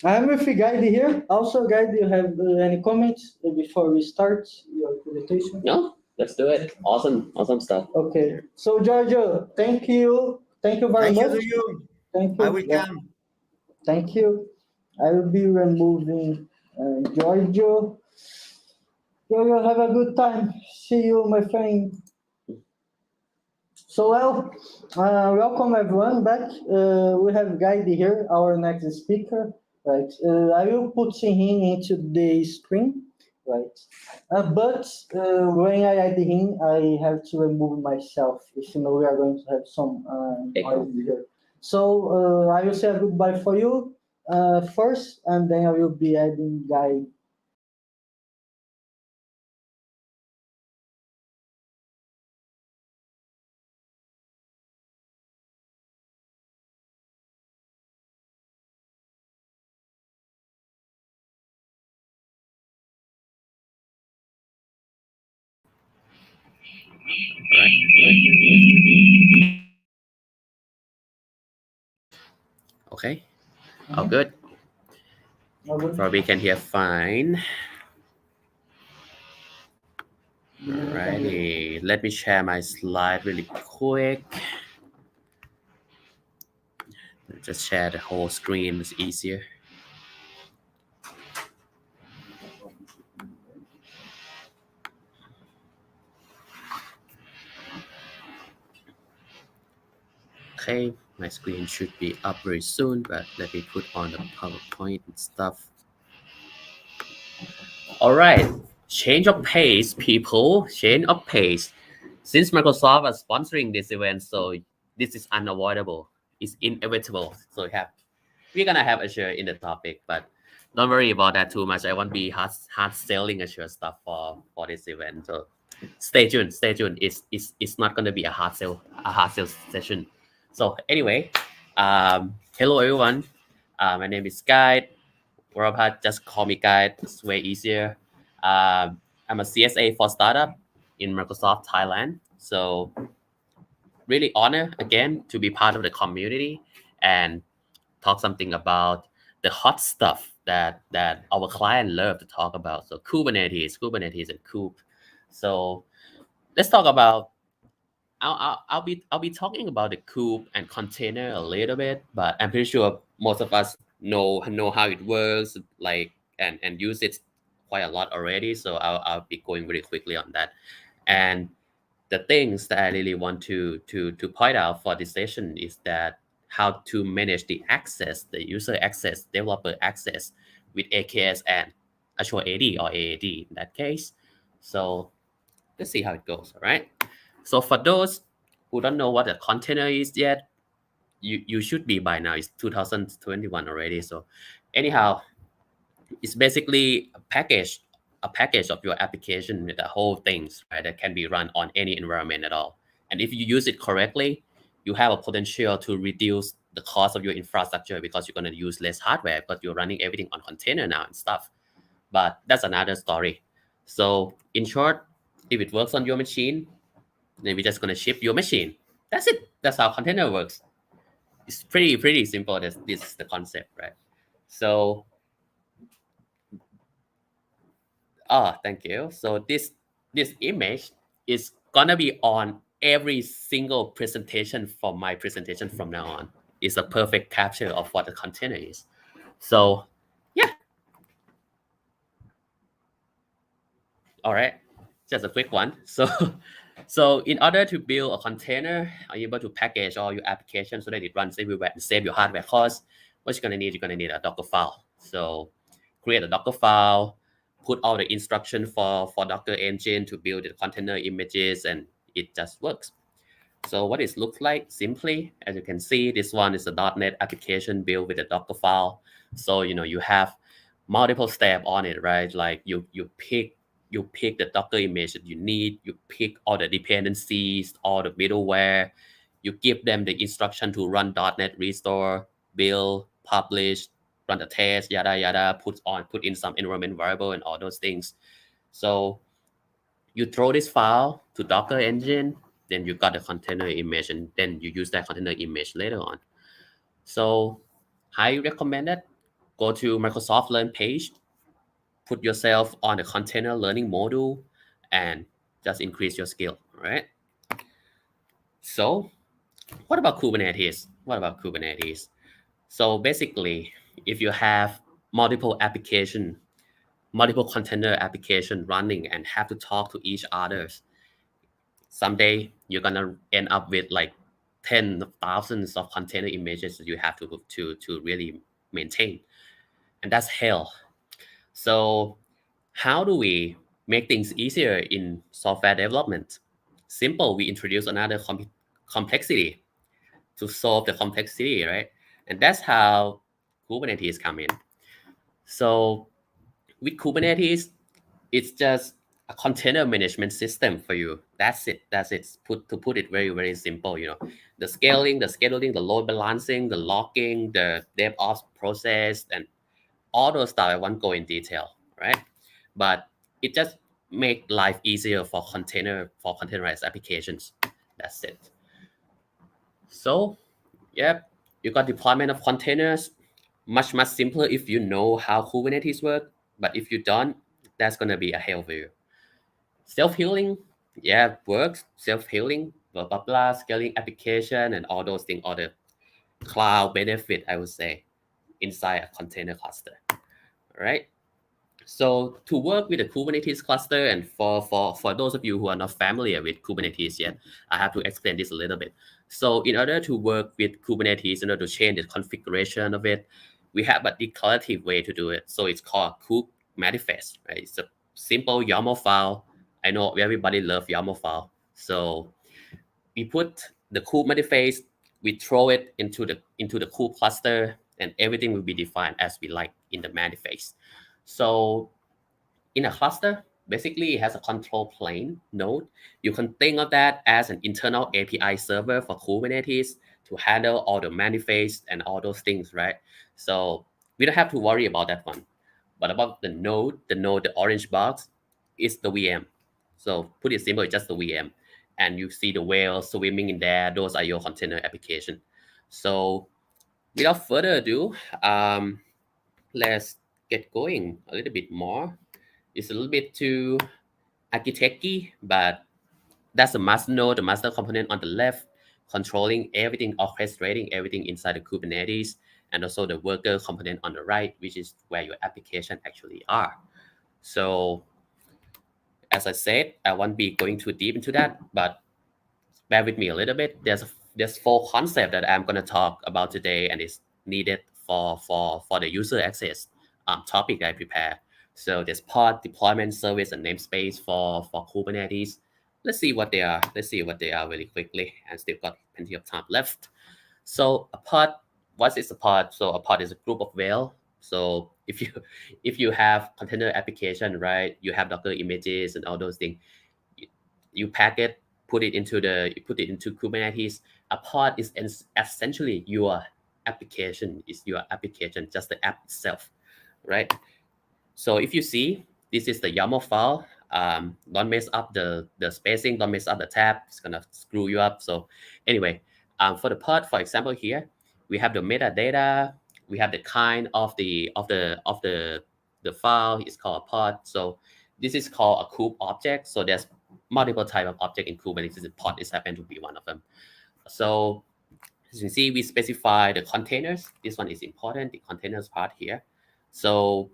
I'm with Guide here. Also, Guide, do you have any comments before we start your presentation? No, let's do it. Awesome stuff. Okay. So, Giorgio, thank you. Thank you very much. Thank you to you. Thank you. I will come. Thank you. I will be removing Giorgio. Giorgio, have a good time. See you, my friend. So, welcome everyone back. We have Guide here, our next speaker. Right. I will put him into the screen. Right. But when I add him, I have to remove myself. If you know, we are going to have some noise here. So I will say a goodbye for you first, and then I will be adding Guide. Okay. All good. Probably can hear fine. Alrighty. Let me share my slide really quick. Just share the whole screen. It's easier. Okay, my screen should be up very soon, but let me put on the PowerPoint and stuff. All right, change of pace, people, change of pace. Since Microsoft is sponsoring this event, so this is unavoidable. It's inevitable. So we're gonna have Azure in the topic, but don't worry about that too much. I won't be hard selling Azure stuff for this event. So stay tuned. It's not gonna be a hard sell session. So anyway, hello everyone. My name is Guy. Jiraphat, just call me Guy. It's way easier. I'm a CSA for startup in Microsoft Thailand. So really honor again to be part of the community and talk something about the hot stuff that our client love to talk about. So Kubernetes and Kube. So let's talk about. I'll be talking about the Kube and container a little bit, but I'm pretty sure most of us know how it works, like and use it quite a lot already. So I'll be going very quickly on that. And the things that I really want to point out for this session is that how to manage the access, the user access, developer access with AKS and Azure AD or AAD in that case. So let's see how it goes, all right? So for those who don't know what a container is yet, you should be by now. It's 2021 already. So anyhow, it's basically a package of your application with the whole things, right, that can be run on any environment at all. And if you use it correctly, you have a potential to reduce the cost of your infrastructure because you're going to use less hardware, but you're running everything on container now and stuff. But that's another story. So in short, if it works on your machine, then we're just going to ship your machine. That's it. That's how container works. It's pretty simple. This is the concept, right? So thank you. So this image is gonna be on every single presentation from my presentation from now on. It's a perfect capture of what the container is. So yeah. All right, just a quick one. So in order to build a container, are you able to package all your applications so that it runs everywhere and save your hardware costs? What you're gonna need? You're gonna need a Docker file. So create a Docker file, put all the instruction for Docker engine to build the container images, and it just works. So what it looks like simply, as you can see, this one is a .NET application built with a Docker file. So you have multiple steps on it, right? Like you pick the Docker image that you need, you pick all the dependencies, all the middleware, you give them the instruction to run .NET restore, build, publish, run the test, yada yada, put in some environment variable and all those things. So you throw this file to Docker engine, then you got the container image, and then you use that container image later on. So highly recommended. Go to Microsoft Learn page, put yourself on the container learning module, and just increase your skill, right? So what about Kubernetes? So basically, if you have multiple container application running and have to talk to each other, someday you're gonna end up with like tens of thousands of container images that you have to really maintain, and that's hell. So how do we make things easier in software development? Simple. We introduce another complexity to solve the complexity, right? And that's how Kubernetes come in. So with Kubernetes, it's just a container management system for you. That's it. To put it very, very simple, the scaling, the scheduling, the load balancing, the logging, the DevOps process, and all those stuff I won't go in detail, right? But it just make life easier for containerized applications. That's it. So, yep, you got deployment of containers, much simpler if you know how Kubernetes work. But if you don't, that's gonna be a hell for you. Self-healing, yeah, works. Self-healing, blah blah blah, scaling application and all those things, all the cloud benefit, I would say, inside a container cluster. All right. So to work with a Kubernetes cluster, and for those of you who are not familiar with Kubernetes yet, I have to explain this a little bit. So in order to work with Kubernetes, in order to change the configuration of it, we have a declarative way to do it. So it's called kube manifest, right? It's a simple YAML file. I know everybody loves YAML file. So we put the kube manifest, we throw it into the kube cluster, and everything will be defined as we like in the manifest. So in a cluster, basically it has a control plane node. You can think of that as an internal API server for Kubernetes to handle all the manifest and all those things, right? So we don't have to worry about that one. But about the node, the orange box, is the VM. So put it simple, it's just the VM. And you see the whale swimming in there. Those are your container application. So without further ado, let's get going a little bit more. It's a little bit too architecty, but that's the master node, the master component on the left, controlling everything, orchestrating everything inside the Kubernetes, and also the worker component on the right, which is where your application actually are. So as I said, I won't be going too deep into that, but bear with me a little bit. There's 4 concepts that I'm going to talk about today, and it's needed for the user access topic I prepare. So there's pod, deployment, service, and namespace for Kubernetes. Let's see what they are. Really quickly, and still got plenty of time left. So a pod, what is a pod? So a pod is a group of whale. So if you have container application, right, you have Docker images and all those things, you pack it, put it into Kubernetes. A pod is essentially your application, just the app itself, right? So if you see, this is the YAML file. Don't mess up the spacing, don't mess up the tab. It's gonna screw you up. So anyway, for the pod, for example, here we have the metadata. We have the kind of the file. It's called a pod. So this is called a kube object. So there's multiple type of object in Kubernetes. The pod is happen to be one of them. So as you can see, we specify the containers. This one is important, the containers part here. So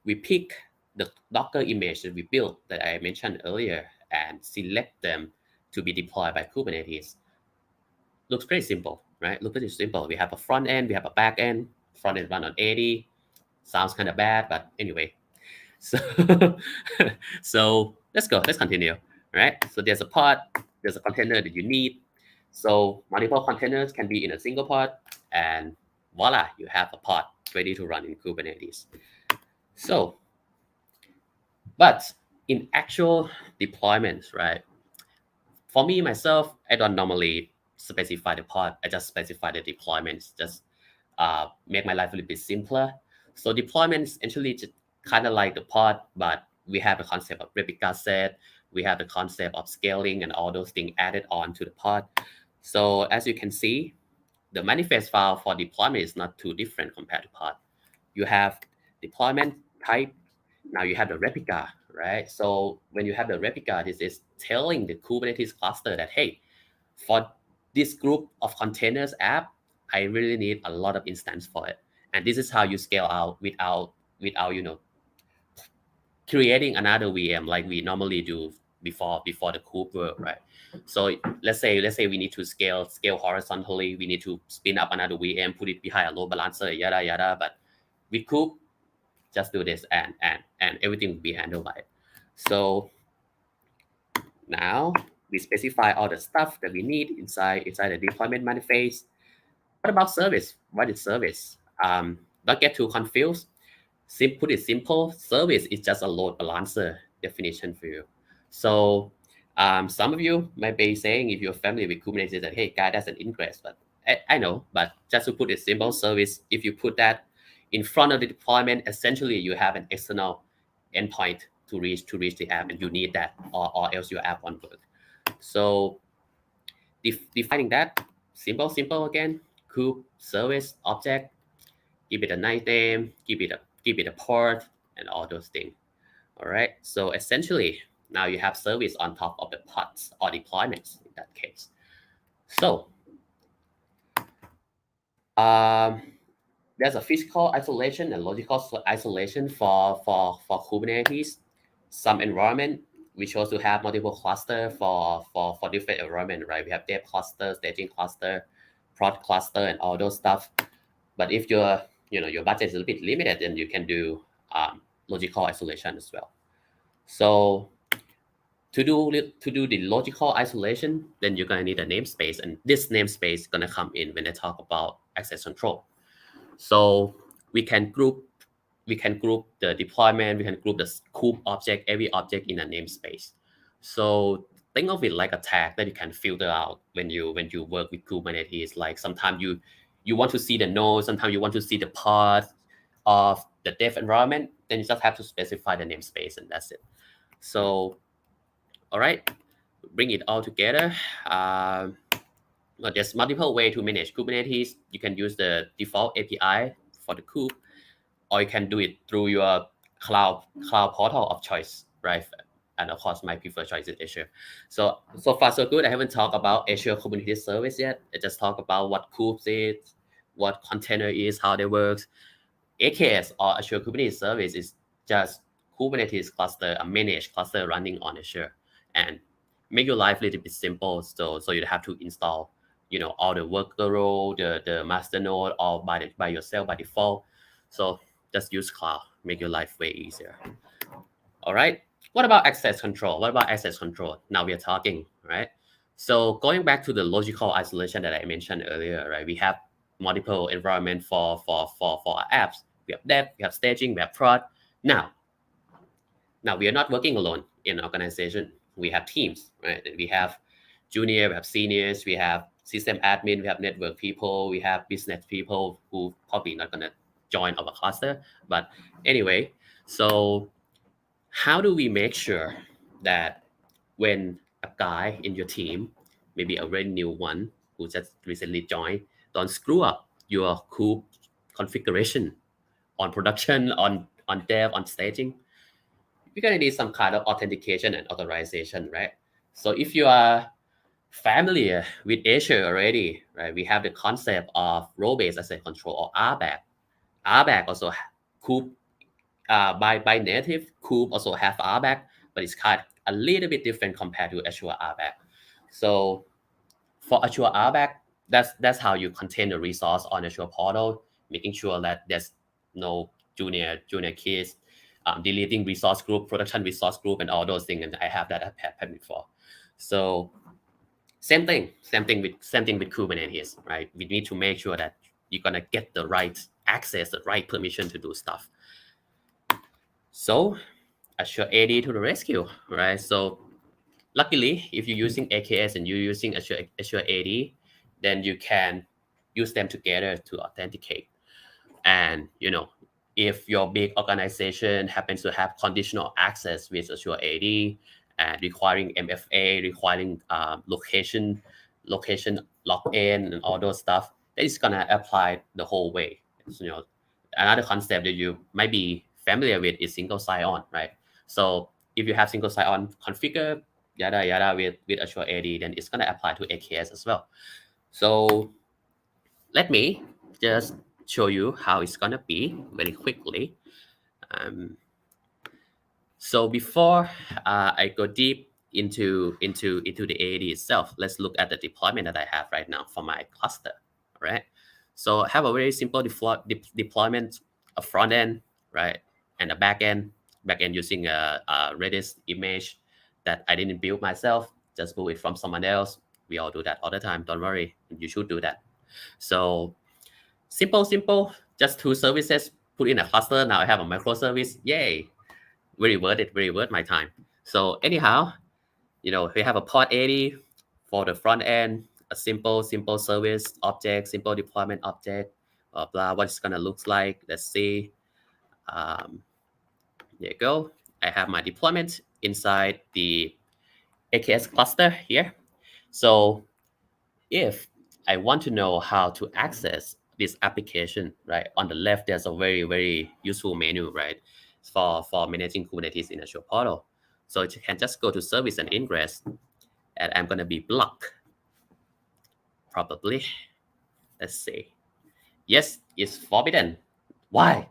we pick the Docker image that we built that I mentioned earlier and select them to be deployed by Kubernetes. Looks pretty simple, right? Looks pretty simple. We have a front end, we have a back end. Front end run on 80. Sounds kind of bad, but anyway. So, so let's continue, right? So there's a pod, there's a container that you need. So multiple containers can be in a single pod, and voila, you have a pod ready to run in Kubernetes. So, but in actual deployments, right? For me, myself, I don't normally specify the pod. I just specify the deployments, just make my life a little bit simpler. So deployments actually just kind of like the pod, but we have the concept of replica set. We have the concept of scaling and all those things added on to the pod. So as you can see, the manifest file for deployment is not too different compared to pod. You have deployment type. Now you have the replica, right? So when you have the replica, this is telling the Kubernetes cluster that, hey, for this group of containers app, I really need a lot of instance for it. And this is how you scale out without creating another VM like we normally do before the kube world, right? So let's say we need to scale horizontally. We need to spin up another VM, put it behind a load balancer, yada yada. But with kube, just do this and everything will be handled by it. So now we specify all the stuff that we need inside the deployment manifest. What about service? What is service? Don't get too confused. Put it simple. Service is just a load balancer definition for you. So some of you might be saying, if you're familiar with Kubernetes, that hey, guy, that's an ingress. But I know, but just to put it simple, service, if you put that in front of the deployment, essentially you have an external endpoint to reach the app, and you need that, or else your app won't work. So defining that, simple again, kube service object, give it a nice name, give it a port, and all those things. All right. So essentially, now you have service on top of the pods or deployments in that case. So there's a physical isolation and logical isolation for Kubernetes. Some environment we chose to have multiple cluster for different environment, right? We have dev cluster, staging cluster, prod cluster, and all those stuff. But if your budget is a bit limited, then you can do logical isolation as well. So to do the logical isolation, then you're gonna need a namespace, and this namespace is gonna come in when I talk about access control. So we can group the deployment, we can group the kube object, every object in a namespace. So think of it like a tag that you can filter out when you work with Kubernetes. Like sometimes you want to see the node, sometimes you want to see the part of the dev environment, then you just have to specify the namespace and that's it. So, all right, bring it all together. There's multiple ways to manage Kubernetes. You can use the default API for the kube, or you can do it through your cloud portal of choice, right? And of course, my preferred choice is Azure. So far so good. I haven't talked about Azure Cognitive Service yet. I just talked about what kube is, what container is, how they work. AKS or Azure Kubernetes Service is just Kubernetes cluster, a managed cluster running on Azure, and make your life a little bit simple. So you have to install, all the worker role, the master node, all by yourself by default. So just use cloud, make your life way easier. All right. What about access control? Now we are talking, right? So going back to the logical isolation that I mentioned earlier, right? We have multiple environment for our apps. We have dev, we have staging, we have prod. Now we are not working alone in an organization. We have teams, right? We have junior, we have seniors, we have system admin, we have network people, we have business people who probably not gonna join our cluster. But anyway, so how do we make sure that when a guy in your team, maybe a very new one who just recently joined, don't screw up your kube configuration on production, on dev, on staging? You're gonna need some kind of authentication and authorization, right? So if you are familiar with Azure already, right, we have the concept of role-based access control, or RBAC. RBAC also kube, by native, kube also have RBAC, but it's kind of a little bit different compared to Azure RBAC. So for Azure RBAC, that's how you contain the resource on Azure portal, making sure that there's no junior kids deleting resource group, production resource group, and all those things. And I have that happened before. So same thing with Kubernetes, right? We need to make sure that you're gonna get the right access, the right permission to do stuff. So Azure AD to the rescue, right? So luckily, if you're using AKS and you're using Azure AD, then you can use them together to authenticate. And if your big organization happens to have conditional access with Azure AD and requiring MFA, requiring location login and all those stuff, that is gonna apply the whole way. So, another concept that you might be familiar with is single sign-on, right? So if you have single sign-on configured, yada yada with Azure AD, then it's gonna apply to AKS as well. So let me just show you how it's gonna be very quickly. So before I go deep into the AD itself, let's look at the deployment that I have right now for my cluster. All right. So I have a very simple deployment, a front end, right, and a back end using a Redis image that I didn't build myself, just pull it from someone else. We all do that all the time. Don't worry, you should do that. So simple, just 2 services, put in a cluster. Now I have a microservice. Yay. Very worth my time. So anyhow, we have a pod 80 for the front end, a simple service object, simple deployment object, blah, what it's gonna look like. Let's see. There you go. I have my deployment inside the AKS cluster here. So if I want to know how to access this application, right, on the left, there's a very, very useful menu, right, for managing Kubernetes in Azure portal. So you can just go to service and ingress, and I'm going to be blocked. Probably. Let's see. Yes, it's forbidden. Why?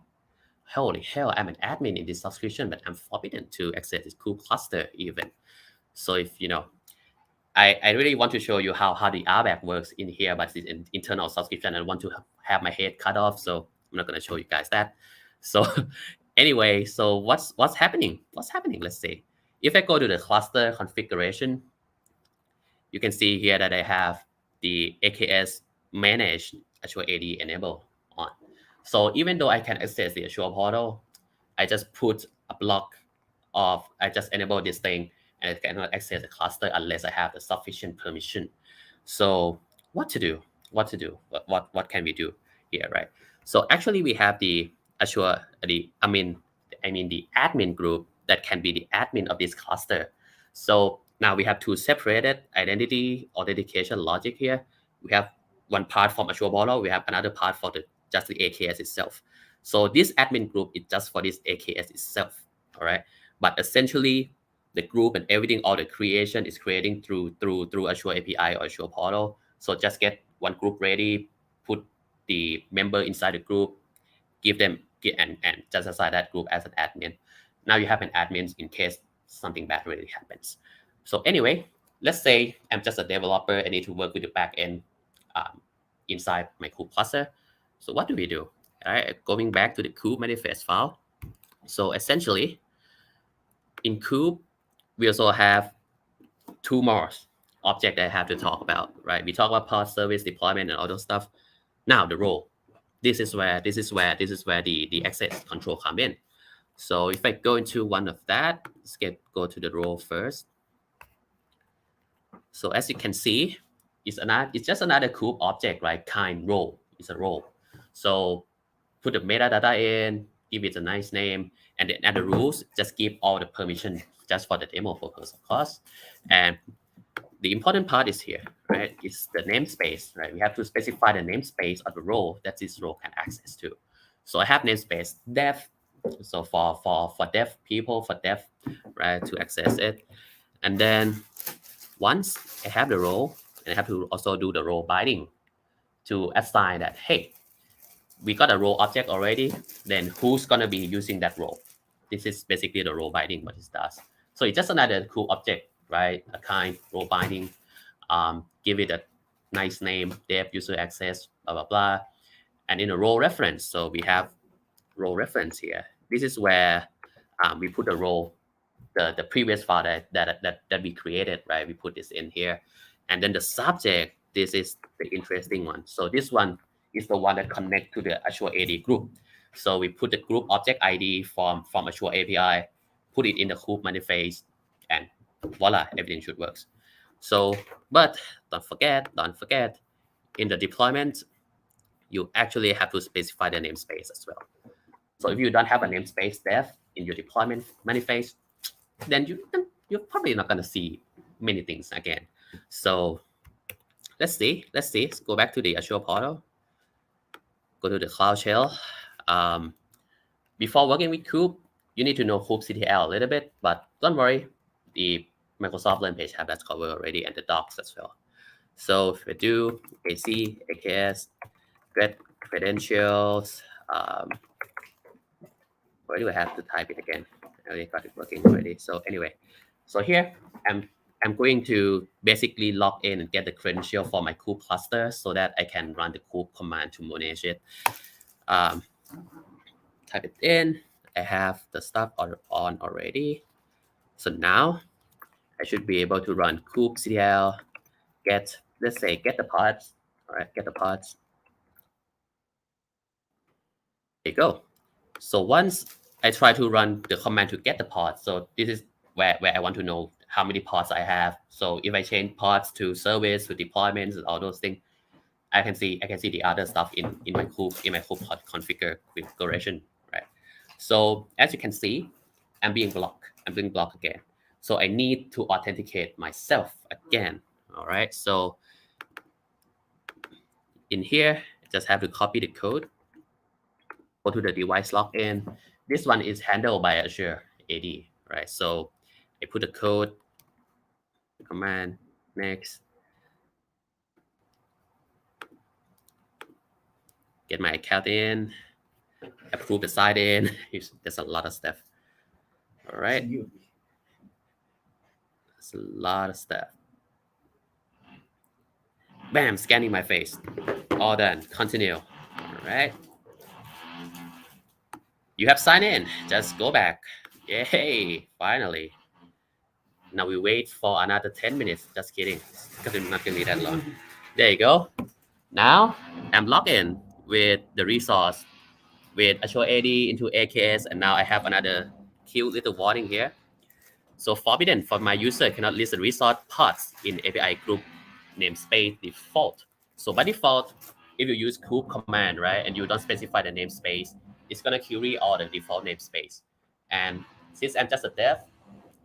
holy hell, I'm an admin in this subscription, but I'm forbidden to access this kube cluster even. So if I really want to show you how the RBAC works in here, but it's an internal subscription. I want to have my head cut off, so I'm not going to show you guys that. So anyway, so what's happening? What's happening? Let's see. If I go to the cluster configuration, you can see here that I have the AKS managed Azure AD enabled on. So even though I can access the Azure portal, I just put a block of, I just enable this thing, and I cannot access the cluster unless I have the sufficient permission. So what to do? What can we do here, right? So actually we have the Azure, the admin group that can be the admin of this cluster. So now we have two separated identity authentication logic here. We have one part from Azure portal. We have another part for just the AKS itself. So this admin group is just for this AKS itself, all right? But essentially, the group and everything, all the creation is creating through Azure API or Azure portal. So just get one group ready, put the member inside the group, give them and just assign that group as an admin. Now you have an admin in case something bad really happens. So anyway, let's say I'm just a developer. I need to work with the backend inside my kube cluster. So what do we do? All right, going back to the kube manifest file. So essentially, in kube, we also have two more objects that I have to talk about, right? We talk about pod service deployment and all those stuff. Now the role. This is where the access control come in. So if I go into one of that, let's go to the role first. So as you can see, it's just another kube object, right? Kind role. It's a role. So put the metadata in, give it a nice name, and then add the rules. Just give all the permission just for the demo purpose, of course. And the important part is here, right? It's the namespace, right? We have to specify the namespace of the role that this role can access to. So I have namespace dev. So for dev people, for dev, right, to access it. And then once I have the role, and I have to also do the role binding to assign that, hey, we got a role object already, then who's going to be using that role? This is basically the role binding, what it does. So it's just another cool object, right? A kind role binding, give it a nice name, dev user access, blah, blah, blah. And in a role reference, so we have role reference here. This is where we put the role, the previous file that we created, right? We put this in here. And then the subject, this is the interesting one. So this one is the one that connects to the Azure AD group. So we put the group object ID from Azure API, put it in the kube manifest, and voila, everything should work. So, but don't forget, in the deployment, you actually have to specify the namespace as well. So if you don't have a namespace dev in your deployment manifest, then you're probably not going to see many things again. So let's see. Let's go back to the Azure portal. Go to the Cloud Shell. Before working with kube, you need to know kubectl a little bit, but don't worry, the Microsoft Learn page have that covered already, and the docs as well. So if we do AC, AKS, get credentials, where do I have to type it again? I already got it working already. So anyway, so here I'm going to basically log in and get the credential for my kube cluster so that I can run the kube command to manage it. Type it in. I have the stuff on already. So now I should be able to run kubectl get, let's say, get the pods. All right, get the pods. There you go. So once I try to run the command to get the pods, so this is where I want to know how many pods I have. So if I change pods to service, to deployments, and all those things, I can see the other stuff in my kube pod configuration, right? So as you can see, I'm being blocked again. So I need to authenticate myself again. All right. So in here, I just have to copy the code, go to the device login. This one is handled by Azure AD, right? So I put the code, command, next, get my account in, approve the sign in. There's a lot of stuff. All right. There's a lot of stuff. Bam, scanning my face. All done. Continue. All right. You have signed in. Just go back. Yay, finally. Now we wait for another 10 minutes. Just kidding. Because it's not going to be that long. There you go. Now I'm logged in with the resource with Azure AD into AKS, and now I have another cute little warning here. So forbidden for my user cannot list the resource paths in API group namespace default. So by default, if you use group command, right, and you don't specify the namespace, it's gonna query all the default namespace. And since I'm just a dev,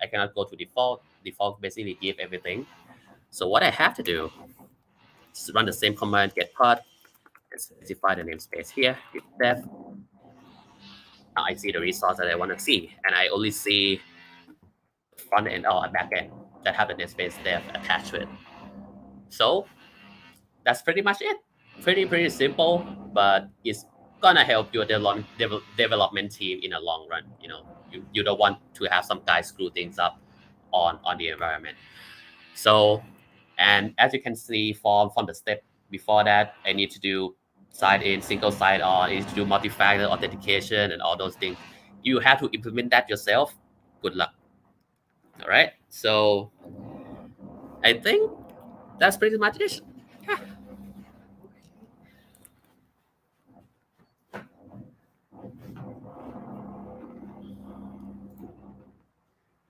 I cannot go to default. Default basically give everything. So what I have to do is run the same command, get path, and specify the namespace here, with dev. Now I see the resource that I want to see, and I only see front end or back end that have the namespace dev attached to it. So that's pretty much it. Pretty simple, but it's gonna help your development team in the long run. You know, you don't want to have some guy screw things up on the environment. So, and as you can see from the step before that, I need to do sign in, single sign on, I need to do multi-factor authentication and all those things. You have to implement that yourself. Good luck. All right. So I think that's pretty much it. Yeah.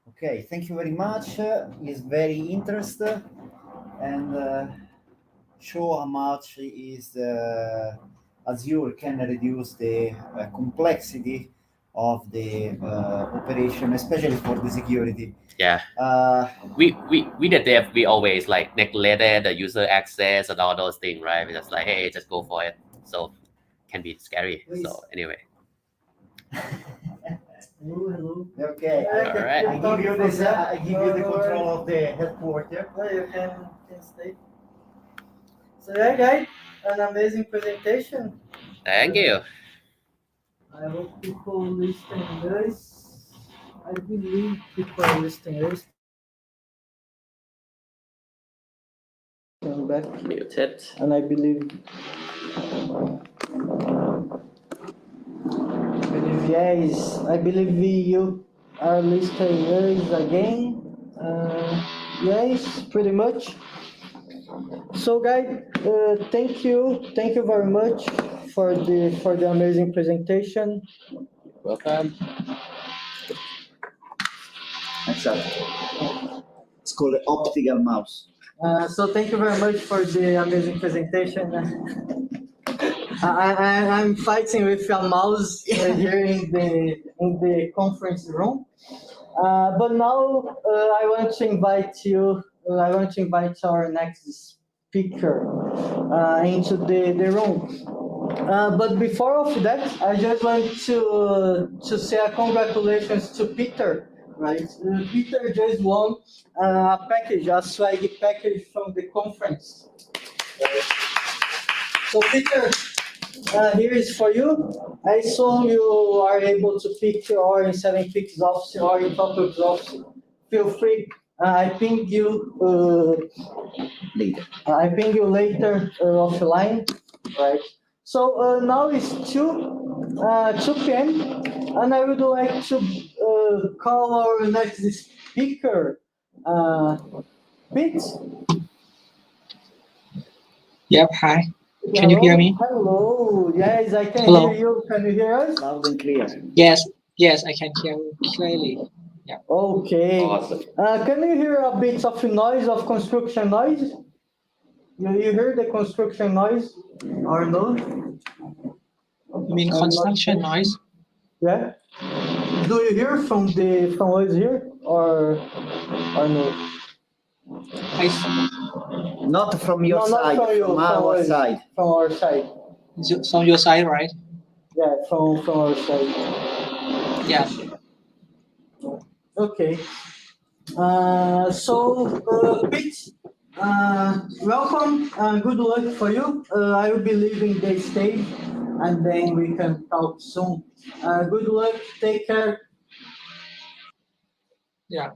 Okay, thank you very much. It's very interesting and show how much is Azure can reduce the complexity of the operation, especially for the security. Yeah. We the dev, we always like neglected the user access and all those things, right? We just like, hey, just go for it. So can be scary. Please. So anyway. Hello. Okay. All right. I give you this. I give you the control of the headquarters. You can stay. So yeah, guys, an amazing presentation. Thank you. I hope people listening this. I believe people are listening this. Come back. Muted. And I believe yes, I believe you are listening this again. Yes, pretty much. So guys, thank you very much for the amazing presentation. Welcome. Excellent. It's called an optical mouse. So thank you very much for the amazing presentation. I'm fighting with a mouse here in the conference room. But now I want to invite you. I want to invite our next speaker into the room. But before of that, I just want to say a congratulations to Peter. Right, Peter just won a package, a swag package from the conference. So Peter, here is for you. I saw you are able to pick or in 7 picks off or in topics off. Feel free. I ping you later. I ping you later offline, right? So now it's 2 p.m. and I would like to call our next speaker, Pete. Yep, hi. Can you hear me? Hello. Yes, I can Hello. hear you. Can you hear us? Loud and clear. Yes, I can hear you clearly. Yeah. Okay. Awesome. Can you hear a bit of noise, of construction noise? You hear the construction noise or no? You mean construction noise? Yeah. Do you hear from us here or no? Not from your No, side, not from you, from our us, side. From our side. From your side, right? Yeah, from our side. Yeah. Okay. Pete, welcome. Good luck for you. I will be leaving the stage and then we can talk soon. Good luck. Take care. Yeah.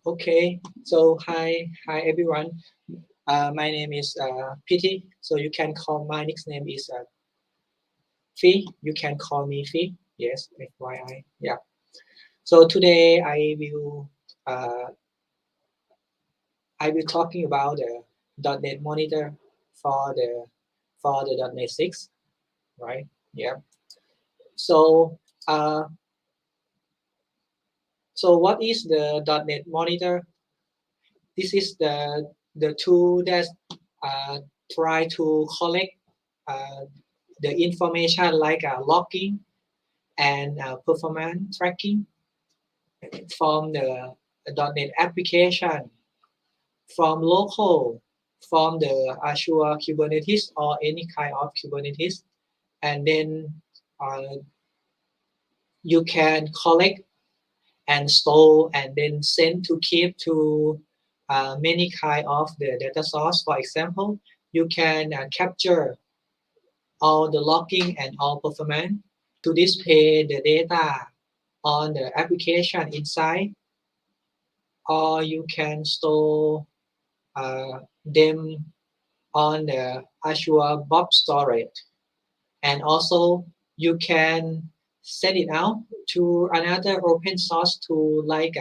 Okay. So hi everyone. My name is Pity. So you can call my nickname is Phi. You can call me Phi. Yes, FYI. Yeah. So today I will talking about the .NET Monitor for the .NET 6, right? Yeah. So what is the .NET Monitor? This is the tool that try to collect the information like logging and performance tracking from the .NET application, from local, from the Azure Kubernetes or any kind of Kubernetes, and then you can collect and store and then send to keep to many kind of the data source. For example, you can capture all the logging and all performance to display the data on the application inside, or you can store them on the Azure Blob Storage, and also you can set it out to another open source tool like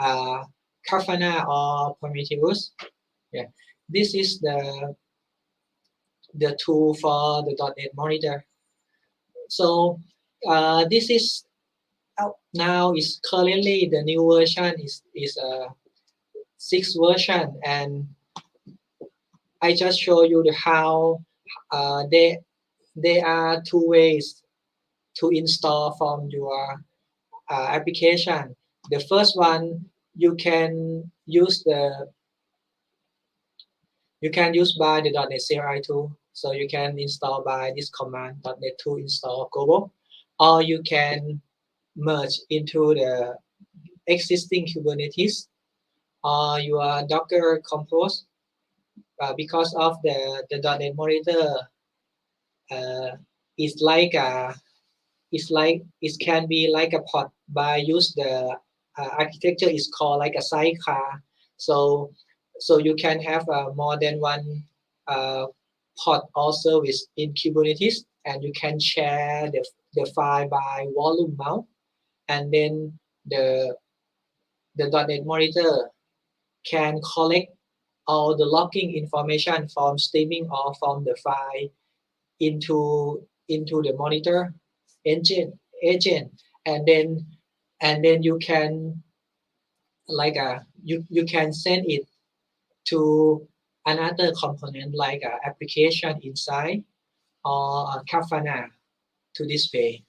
Grafana or Prometheus. Yeah, this is the tool for the .NET Monitor. So this is out now. Is currently the new version is a 6th version, and I just show you how there are 2 ways to install from your application. The first one, you can use by the .NET CLI tool. So you can install by this command .NET to install global, or you can merge into the existing Kubernetes or your Docker Compose. Because of the .NET Monitor is like it can be like a pod by use the architecture is called like a sidecar. So you can have more than one pod or service in Kubernetes, and you can share the file by volume mount, and then the .NET Monitor can collect all the logging information from streaming or from the file into the monitor agent, and then you can you can send it to another component like application inside or Grafana to display.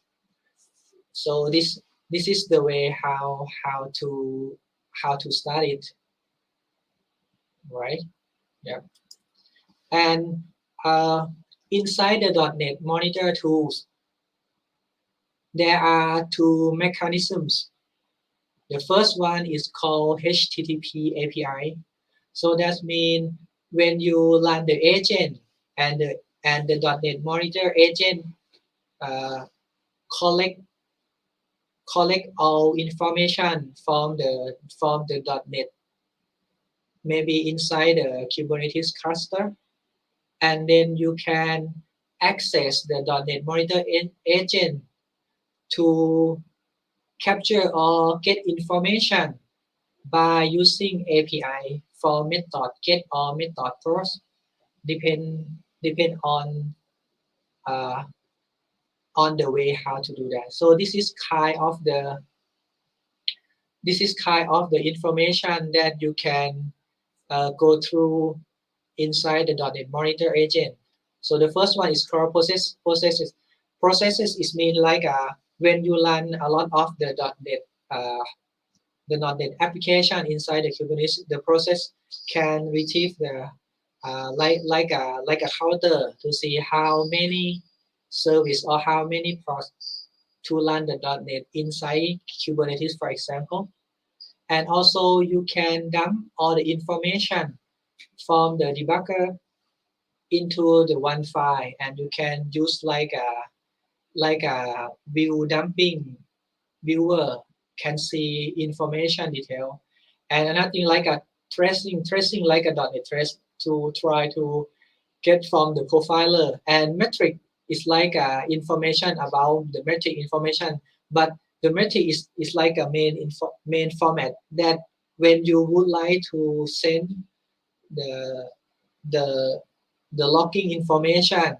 So this is the way how to start it, right? Yeah. And inside the .NET Monitor tools, there are 2 mechanisms. The first one is called HTTP API. So that means when you run the agent and the .NET Monitor agent collect all information from the .NET, maybe inside the Kubernetes cluster, and then you can access the .NET Monitor agent to capture or get information by using API for method get or method post, depend on the way how to do that. So this is kind of the information that you can go through inside the .NET Monitor agent. So the first one is called processes. Processes is mean like when you run a lot of the .NET application inside the Kubernetes, the process can retrieve the like a counter to see how many service or how many process to run the .NET inside Kubernetes, for example. And also you can dump all the information from the debugger into the one file, and you can use like a view dumping viewer can see information detail, and another thing like a tracing like a .NET Trace to try to get from the profiler, and metric is like information about the metric information, but the metric is like a main format that when you would like to send the logging information,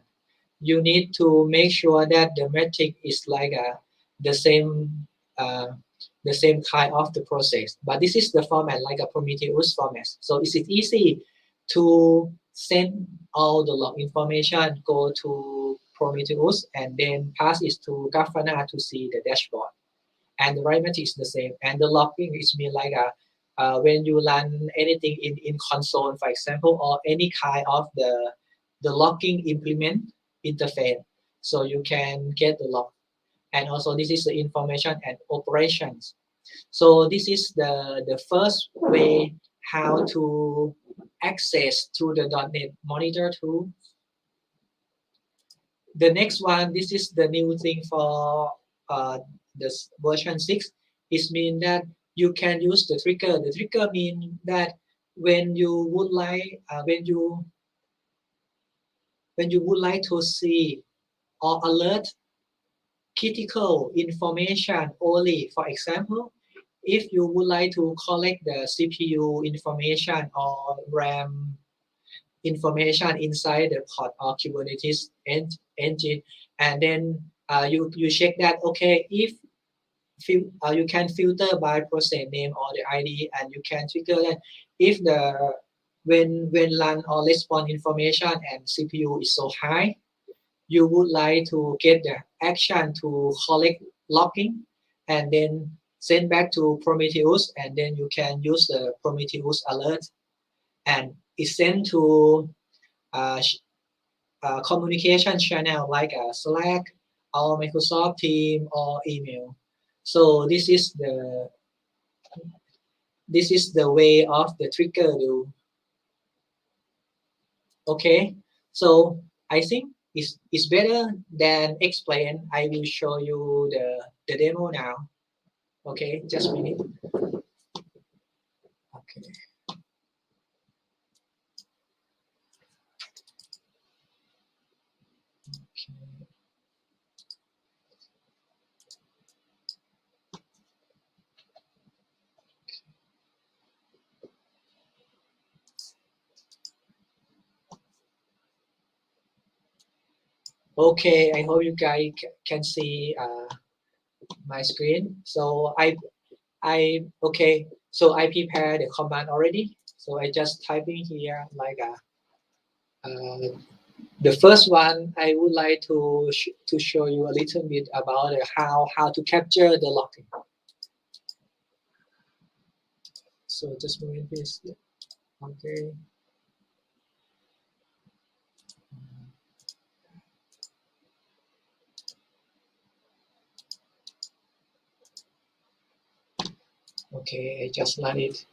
you need to make sure that the metric is like the same kind of the process. But this is the format like a Prometheus format. So is it easy to send all the log information, go to Prometheus, and then pass it to Grafana to see the dashboard. And the right metric is the same. And the logging is mean like when you run anything in console, for example, or any kind of the logging implement interface, so you can get the log. And also this is the information and operations. So this is the first way how to access to the .NET Monitor tool. The next one, this is the new thing for this version 6. It means that you can use the trigger. The trigger means that when you would like when you would like to see or alert critical information only. For example, if you would like to collect the CPU information or RAM information inside the pod or Kubernetes engine, and then you check that, okay, if you can filter by process name or the ID, and you can trigger that if the when run or response information and CPU is so high, you would like to get the action to collect logging and then send back to Prometheus, and then you can use the Prometheus alert, and it's sent to communication channel like Slack or Microsoft Teams or email. So this is the way of the trigger do. Okay, so I think it's better than explain. I will show you the demo now. Okay, just a minute. Okay. Okay, I hope you guys can see my screen. So I prepared the command already. So I just type in here like the first one. I would like to show you a little bit about how to capture the logging. So just a minute, please. Okay. Okay, I just run it.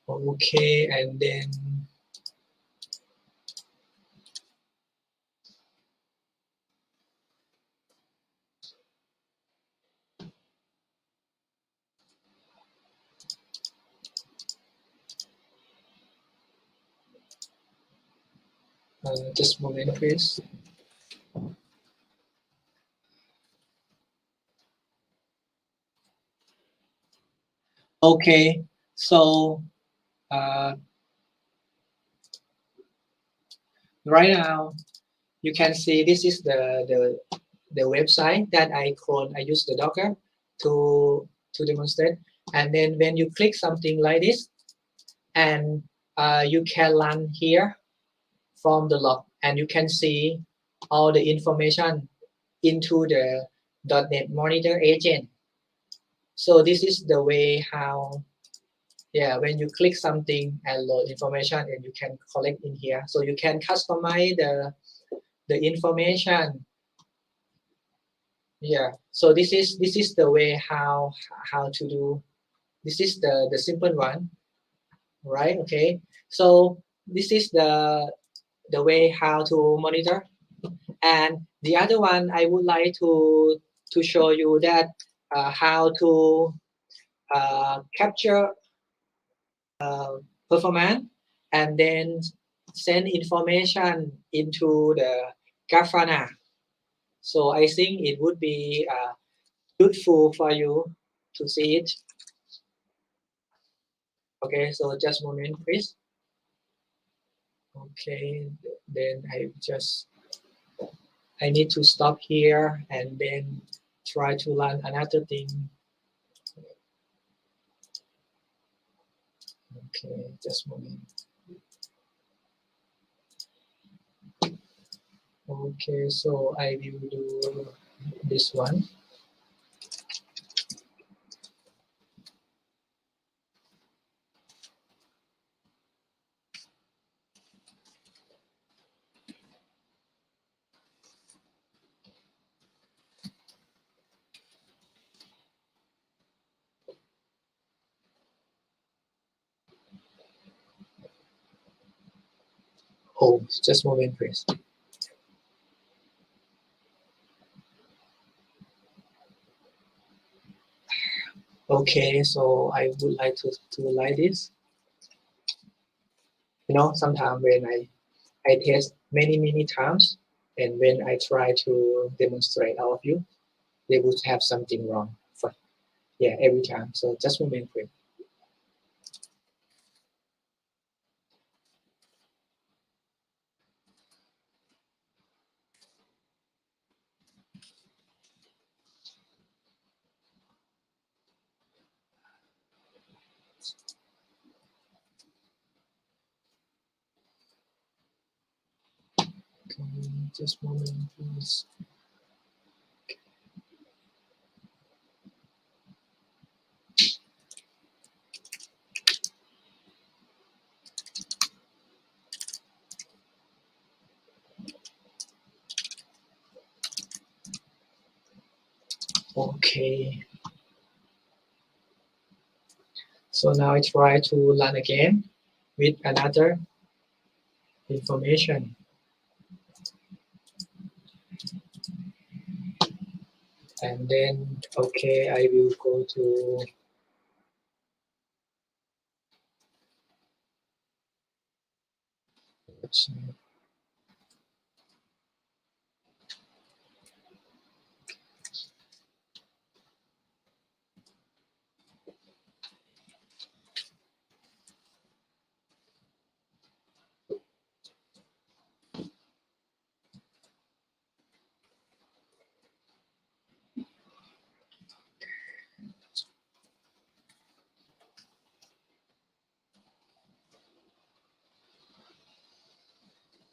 Okay, and then just a moment, please. Okay, so right now you can see this is the website that I clone. I use the Docker to demonstrate, and then when you click something like this, and you can run here from the log, and you can see all the information into the .NET Monitor agent. So this is the way how yeah, when you click something and load information, and you can collect in here. So you can customize the information. Yeah, so this is the way how to do. This is the simple one, right? Okay, so this is the way how to monitor. And the other one I would like to show you that how to capture performance and then send information into the Grafana. So I think it would be useful for you to see it. Okay, so just a moment, please. Okay, then I need to stop here and then try to run another thing. Okay, just a moment. Okay, so I will do this one. Oh, just a moment, please. Okay, so I would like to like this. You know, sometimes when I test many times, and when I try to demonstrate all of you, they would have something wrong. Yeah, every time. So just a moment, please. Okay, just a moment, please. Okay. So now I try to run again with another information. And then, okay, I will go to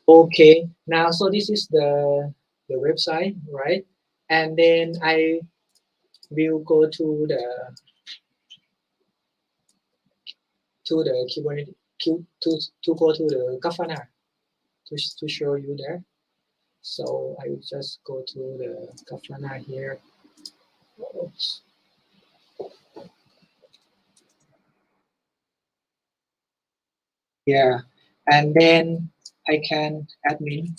okay, now so this is the website, right? And then I will go to the keyboard to go to the Grafana to show you there. So I will just go to the Grafana here. Oops. Yeah, and then I can admin.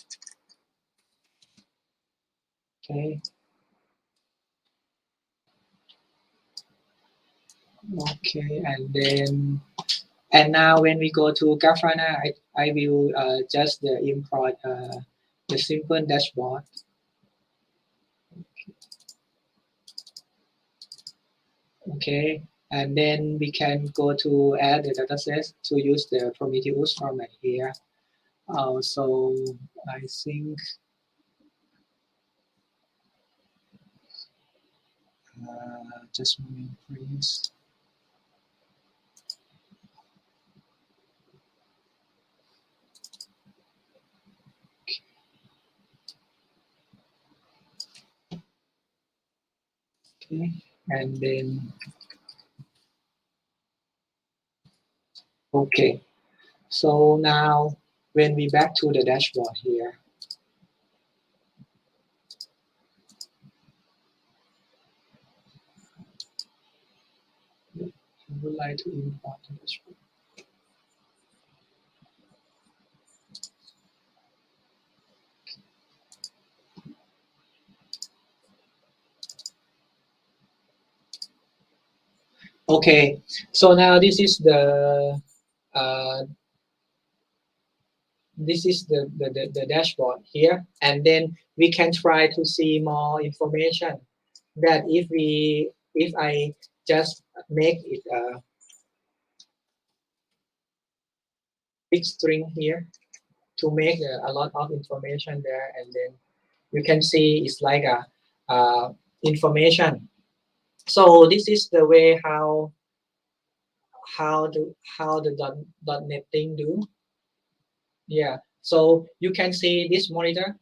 Okay. Okay, and now when we go to Grafana, I will just import the simple dashboard. Okay, and then we can go to add the dataset to use the Prometheus format here. So I think just a moment, please. Okay, and then Okay. So now when we back to the dashboard here. I would like to import the dashboard. Okay, so now this is the dashboard here, and then we can try to see more information. That if I just make it a big string here to make a lot of information there, and then you can see it's like a information. So this is the way how the .NET thing do. Yeah, so you can see this monitor.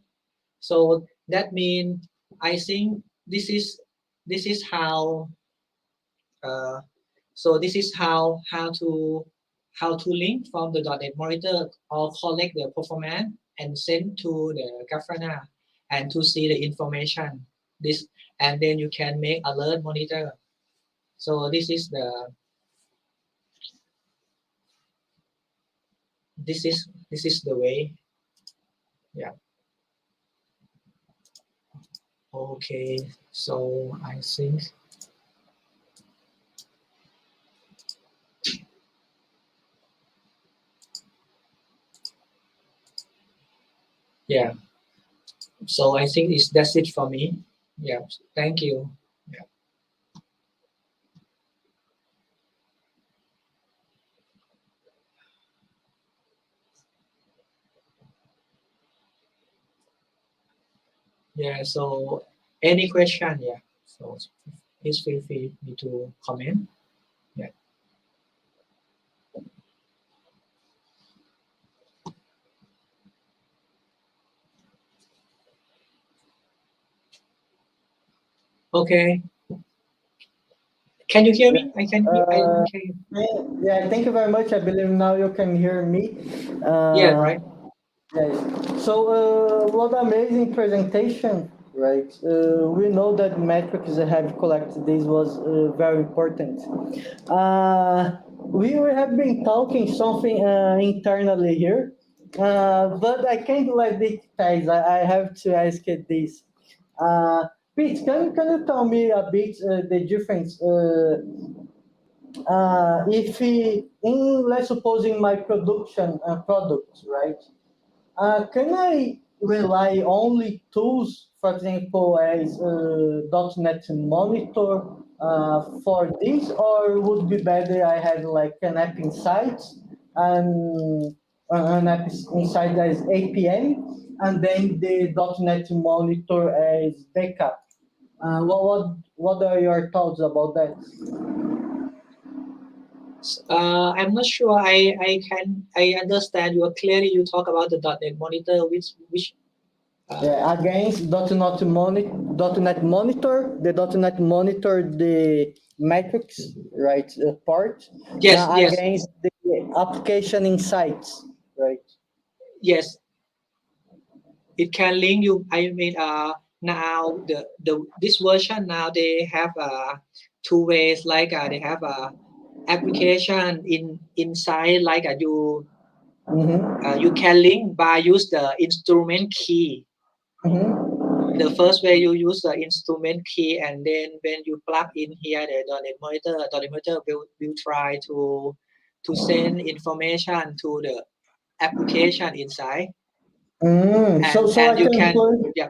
So that means I think this is how so this is how to link from the .NET monitor or collect the performance and send to the Grafana and to see the information. This, and then you can make alert monitor. So this is the way. Yeah. Okay, so I think yeah. So I think that's it for me. Yeah. Thank you. Yeah. Yeah. So any question? Yeah. So please feel free to comment. Yeah. Okay. Can you hear me? I can hear you. Yeah, thank you very much. I believe now you can hear me. Yeah, right. Yeah. So, what amazing presentation, right? We know that metrics that have collected this was very important. We have been talking something internally here, but I can't let it pass. I have to ask it this. Pete, can you tell me a bit the difference? If let's suppose in my production product, right? Can I rely only tools, for example, as .NET Monitor for this, or would be better I have like an app inside and an app inside as APM, and then the .NET Monitor as backup? What are your thoughts about that? I'm not sure I understand you clearly. You talk about the .NET Monitor, which against .NET Monitor, the .NET Monitor, the metrics, right, part. Yes, yes. Against the application insights, right? Yes. It can link you. I mean, now this version now they have two ways. Like they have a application inside. Like you you can link by use the instrument key. The first way you use the instrument key, and then when you plug in here the .NET Monitor will try to send information to the application inside. So I you can put, yeah.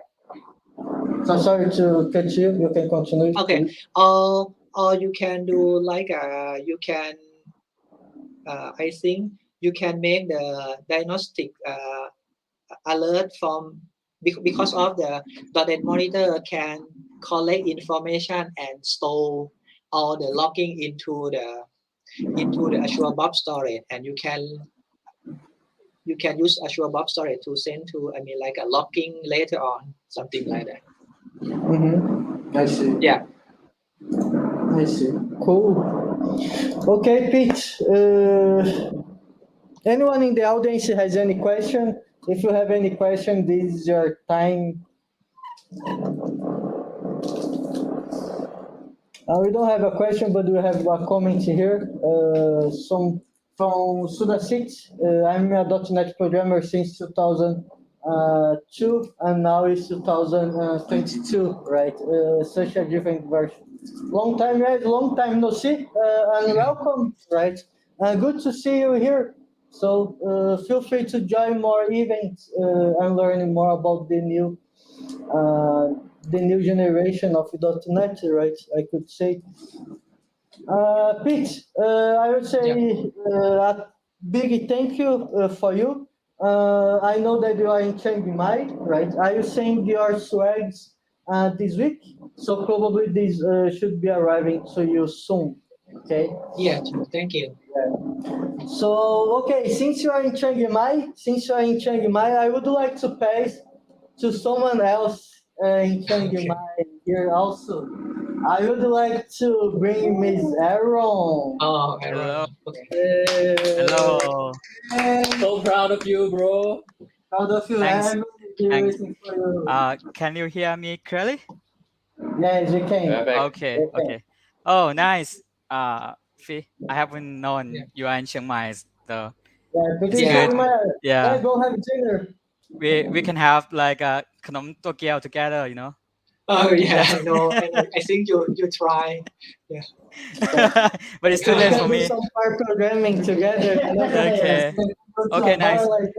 So sorry to cut you. You can continue. Okay. Or you can do like you can I think you can make the diagnostic alert from because of the .NET Monitor can collect information and store all the logging into the Azure Blob Storage, and you can use Azure Blob Storage to send to like a logging later on, something like that. I see. Yeah. I see. Cool. Okay, Pete. Anyone in the audience has any question? If you have any question, this is your time. We don't have a question, but we have a comment here. Some from Surasuk. I'm a .NET programmer since 2002, and now it's 2022, right? Such a different version. Long time no see, and welcome, right? Good to see you here. So feel free to join more events and learn more about the new generation of .NET, right? I could say. Pete, I would say a big thank you for you. I know that you are in Chiang Mai, right? Are you saying your swags this week? So probably this should be arriving to you soon. Okay. Yeah, thank you. So okay, since you are in Chiang Mai, I would like to pass to someone else in Chiang Mai here also. I would like to bring Miss Aaron. Oh, Hello. Okay. Hello. So proud of you, bro. Proud of you. Thanks. I'm really waiting for you. Can you hear me clearly? Yes, you can. Okay. Okay. Oh, nice. Phi, I haven't known you are in Chiang Mai. So Yeah, it's because good. yeah, go have dinner. We can have like a Khanom Tokyo together, you know. Oh yeah, I know. I think you try. Yeah. But it's too late for Do me. some pair programming together. Okay. Okay, nice. Like,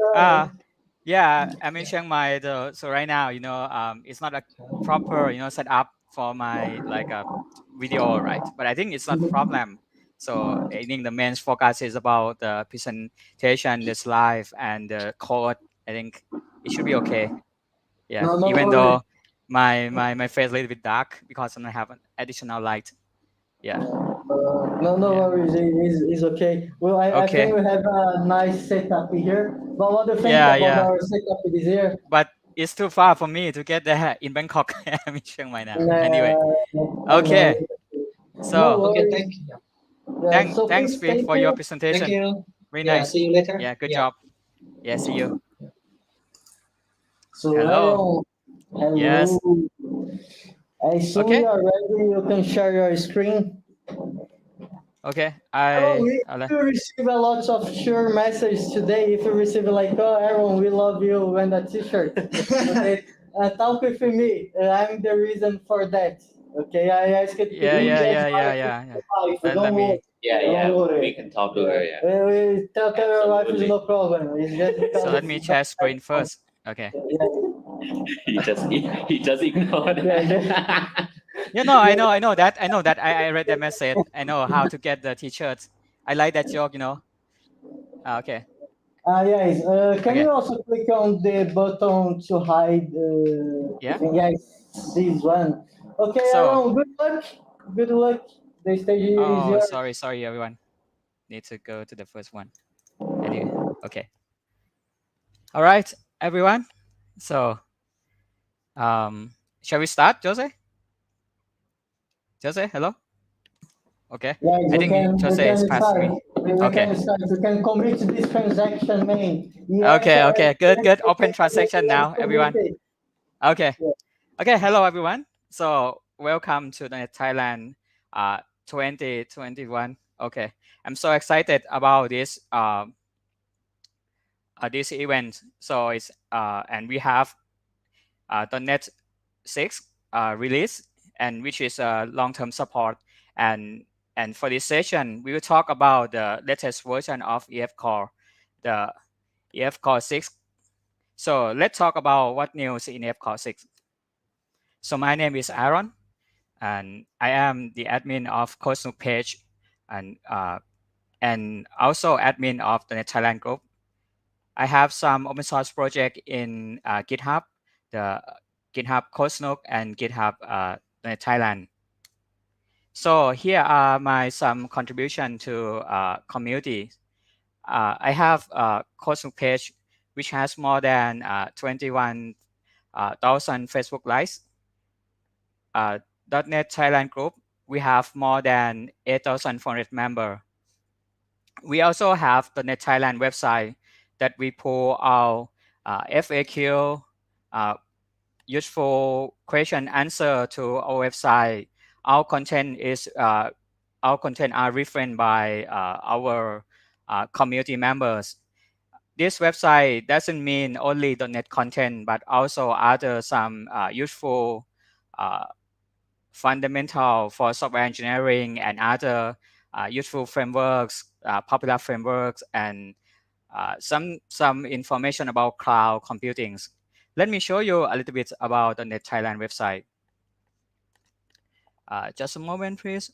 Yeah, I'm in Chiang Mai though. So right now, you know, it's not a proper, you know, setup for my like a video, right? But I think it's not a problem. So I think the main focus is about the presentation, the slide, and the code. I think it should be okay. Yeah, No even worries. though my face a little bit dark because I have an additional light. Yeah. No worries. It's okay. Well, I think we have a nice setup here. But what do you think about our setup this year? But it's too far for me to get there in Bangkok. I'm in Chiang Mai now. Anyway. Okay. So Okay, thank you. thanks Phi, for your presentation. Thank you. Very Yeah, nice. see you later. Yeah, good job. Yeah, see you. So Hello. Hello. Yes. As soon as you are ready, you can share your screen. Okay. We receive a lot of sure messages today. If you receive like, oh, Aaron, we love you and a T-shirt. Okay, talk with me. I'm the reason for that. Okay, I asked it. Yeah. Let me. We can talk to her. Yeah. We tell your wife is no problem. It's just because So let me share screen first. Okay. He just ignored. Yeah, no, I know that. I read that message. I know how to get the T-shirts. I like that joke, you know. Okay. Yes. Can you also click on the button to hide? Yeah. Yes, this one. Okay, So, Aaron. Good luck. Good luck. The stage is yours. sorry, everyone. Need to go to the first one. Anyway, okay. All right, everyone. So, shall we start, Jose? Jose, hello. Okay. Yes, I think Jose is past me. Okay. You can commit this transaction, man. Okay. Good. Open transaction now, everyone. Okay. Hello, everyone. So welcome to the Thailand 2021. Okay. I'm so excited about this this event. So it's and we have the .NET 6 release, and which is long-term support. And for this session, we will talk about the latest version of EF Core, the EF Core 6. So let's talk about what news in EF Core 6. So my name is Aaron, and I am the admin of Cosnook page, and also admin of the Thailand group. I have some open source project in GitHub, the GitHub Cosnook and GitHub Thailand. So here are some contribution to community. I have a Cosnook page which has more than 21,000 Facebook likes. .NET Thailand group we have more than 8,400 members. We also have the .NET Thailand website that we pull our FAQ, useful question answer to our website. Our content are written by our community members. This website doesn't mean only .NET content, but also other some useful fundamental for software engineering and other useful frameworks, popular frameworks, and some information about cloud computing. Let me show you a little bit about the .NET Thailand website. Just a moment, please.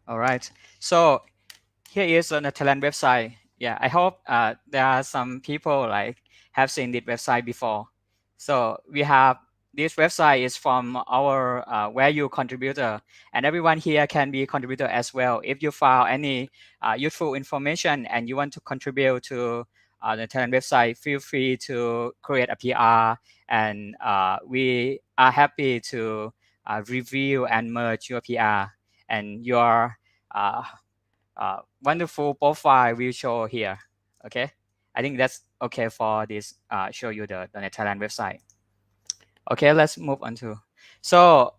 All right. So here is the Thailand website. Yeah, I hope there are some people like have seen this website before. So we have this website is from our where you contributor, and everyone here can be contributor as well. If you found any useful information and you want to contribute to the Thailand website, feel free to create a PR, and we are happy to review and merge your PR and your wonderful profile will show here. Okay, I think that's okay for this show you the .NET Thailand website. Okay, let's move on to. So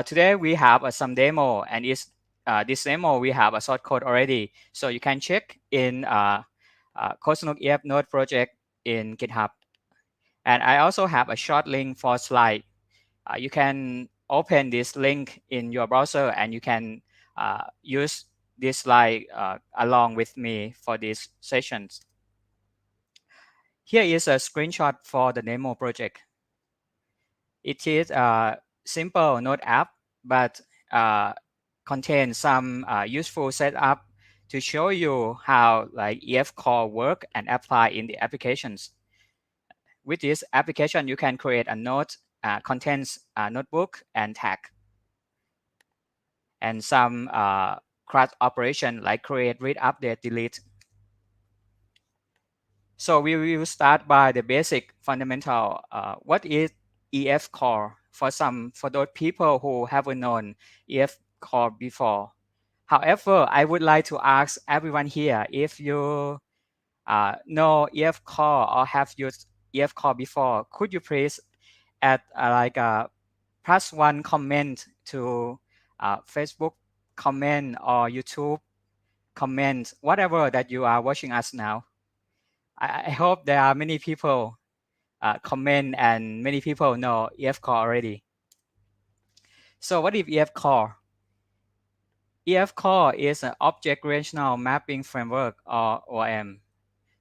today we have some demo, and this demo we have a source code already, so you can check in Cosnook EF Node project in GitHub. And I also have a short link for slide. You can open this link in your browser, and you can use this slide along with me for these sessions. Here is a screenshot for the demo project. It is a simple Node app, but contains some useful setup to show you how like EF Core work and apply in the applications. With this application, you can create a node contains a notebook and tag, and some CRUD operation like create, read, update, delete. So we will start by the basic fundamental. What is EF Core for those people who haven't known EF Core before? However, I would like to ask everyone here, if you know EF Core or have used EF Core before, could you please add +1 comment to Facebook comment or YouTube comment, whatever that you are watching us now. I hope there are many people comment and many people know EF Core already. So what is EF Core? EF Core is an Object Relational Mapping Framework, or ORM.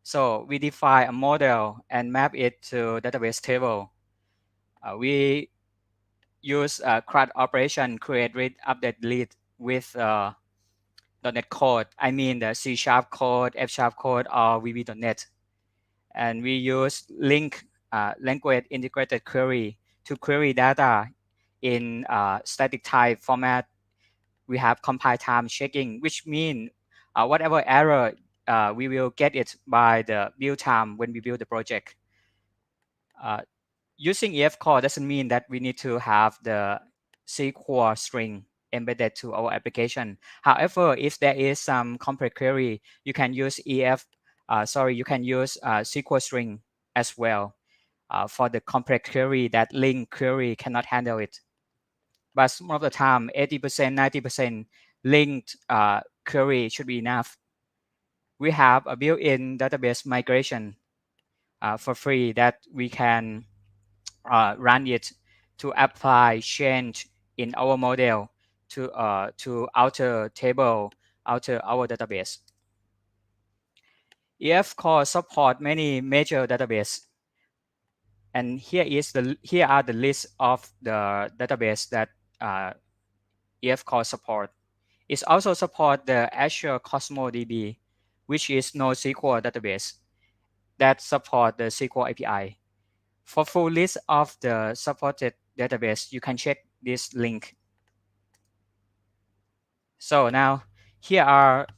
So we define a model and map it to database table. We use CRUD operation, create, read, update, delete with .NET code. I mean the C# code, F# code, or VB.NET. And we use language integrated query to query data in static type format. We have compile time checking, which means whatever error, we will get it by the build time when we build the project. Using EF Core doesn't mean that we need to have the SQL string embedded to our application. However, if there is some complex query, you can use you can use SQL string as well for the complex query that link query cannot handle it. But most of the time, 80%, 90% linked query should be enough. We have a built-in database migration for free that we can run it to apply change in our model to outer table, outer our database. EF Core support many major database, and here are the list of the database that EF Core support. It also support the Azure Cosmos DB, which is NoSQL database that support the SQL API. For full list of the supported database, you can check this link. So now here are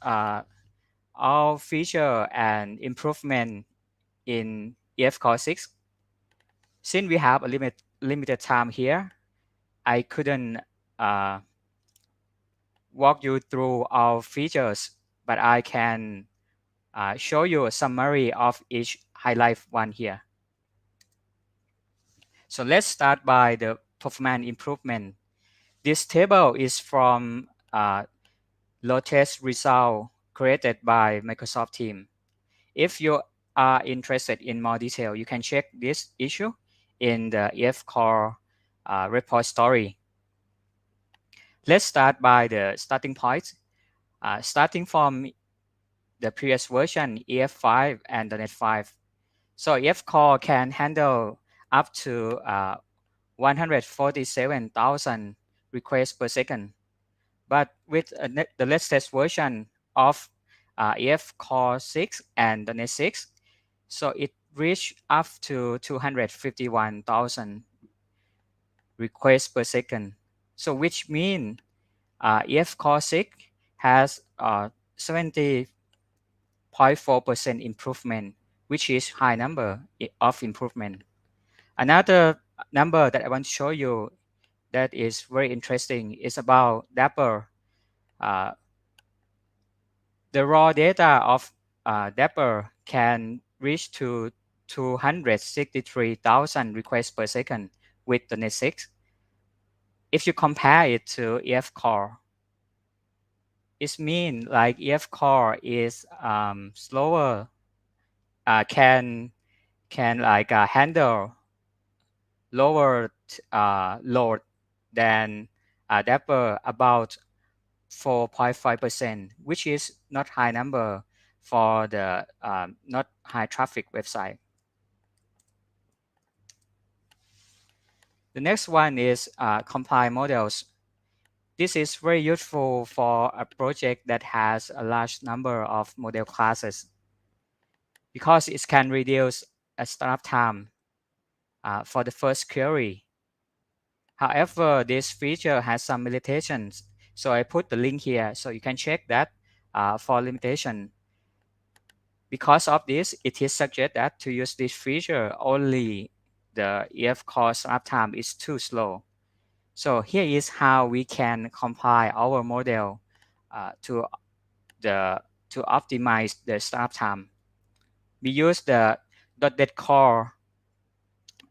all feature and improvement in EF Core 6. Since we have a limited time here, I couldn't walk you through all features, but I can show you a summary of each highlight one here. So let's start by the performance improvement. This table is from latest result created by Microsoft team. If you are interested in more detail, you can check this issue in the EF Core repository. Let's start by the starting point. Starting from the previous version, EF5 and .NET 5. So EF Core can handle up to 147,000 requests per second. But with the latest version of EF Core 6 and .NET 6, so it reached up to 251,000 requests per second. So which means EF Core 6 has 70.4% improvement, which is high number of improvement. Another number that I want to show you that is very interesting is about Dapper. The raw data of Dapper can reach to 263,000 requests per second with the .NET 6. If you compare it to EF Core, it means like EF Core is slower, can like handle lower load than Dapper about 4.5%, which is not high number for the not high traffic website. The next one is compile models. This is very useful for a project that has a large number of model classes because it can reduce a startup time for the first query. However, this feature has some limitations. So I put the link here so you can check that for limitation. Because of this, it is suggested that to use this feature, only the EF Core startup time is too slow. So here is how we can compile our model to optimize the startup time. We use the .NET Core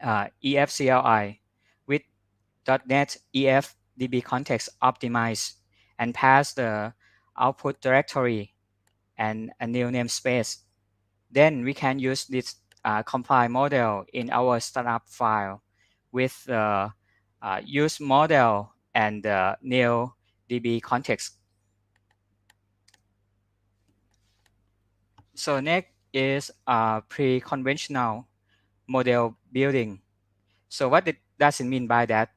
EF CLI with .NET EF DB context optimized and pass the output directory and a new namespace. Then we can use this compile model in our startup file with the use model and the new DB context. So next is pre-conventional model building. So what does it mean by that?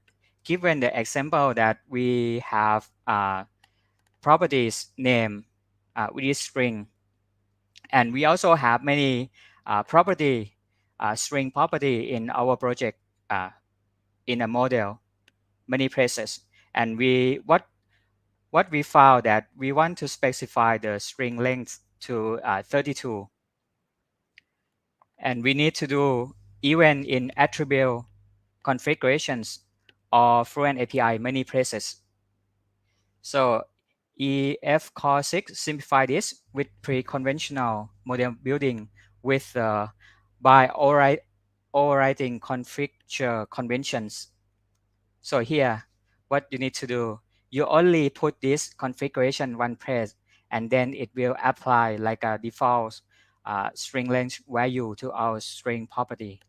Given the example that we have properties name with this string, and we also have many string property in our project in a model, many places. And what we found that we want to specify the string length to 32. And we need to do even in attribute configurations or Fluent API many places. So EF Core 6 simplify this with pre-conventional model building with by overriding configure conventions. So here, what you need to do, you only put this configuration one place, and then it will apply like a default string length value to our string property.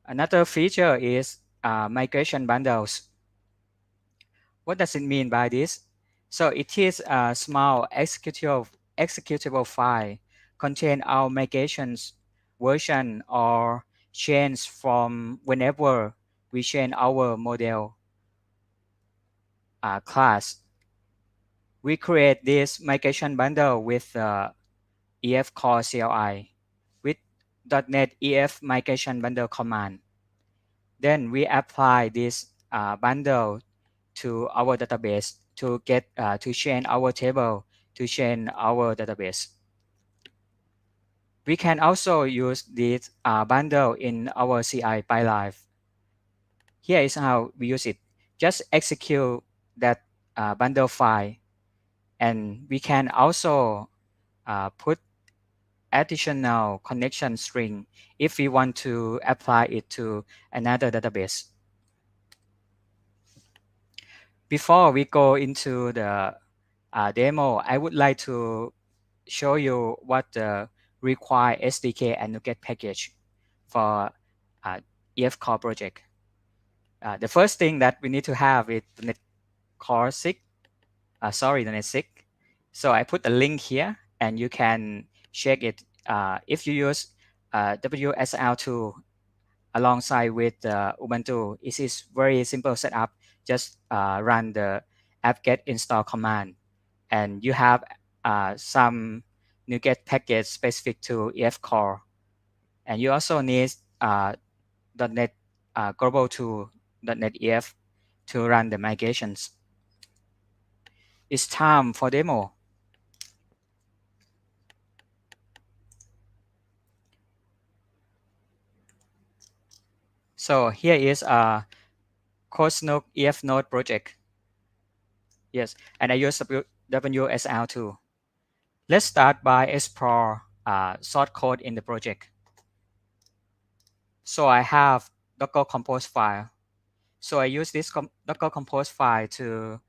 Another feature is migration bundles. What does it mean by this? So it is a small executable file contain our migrations version or change from whenever we change our model class. We create this migration bundle with EF Core CLI with .NET EF migration bundle command. Then we apply this bundle to our database to get to change our table, to change our database. We can also use this bundle in our CI pipeline. Here is how we use it. Just execute that bundle file, and we can also put additional connection string if we want to apply it to another database. Before we go into the demo, I would like to show you what the required SDK and NuGet package for EF Core project. The first thing that we need to have is the Net Core 6. The Net 6. So I put a link here, and you can check it. If you use WSL2 alongside with Ubuntu, it is very simple setup. Just run the apt-get install command, and you have some NuGet package specific to EF Core. And you also need .NET Global to .NET EF to run the migrations. It's time for demo. So here is a CodeSnook EF Node project. Yes, and I use WSL2. Let's start by explore source code in the project. So I have Docker Compose file. So I use this Docker Compose file to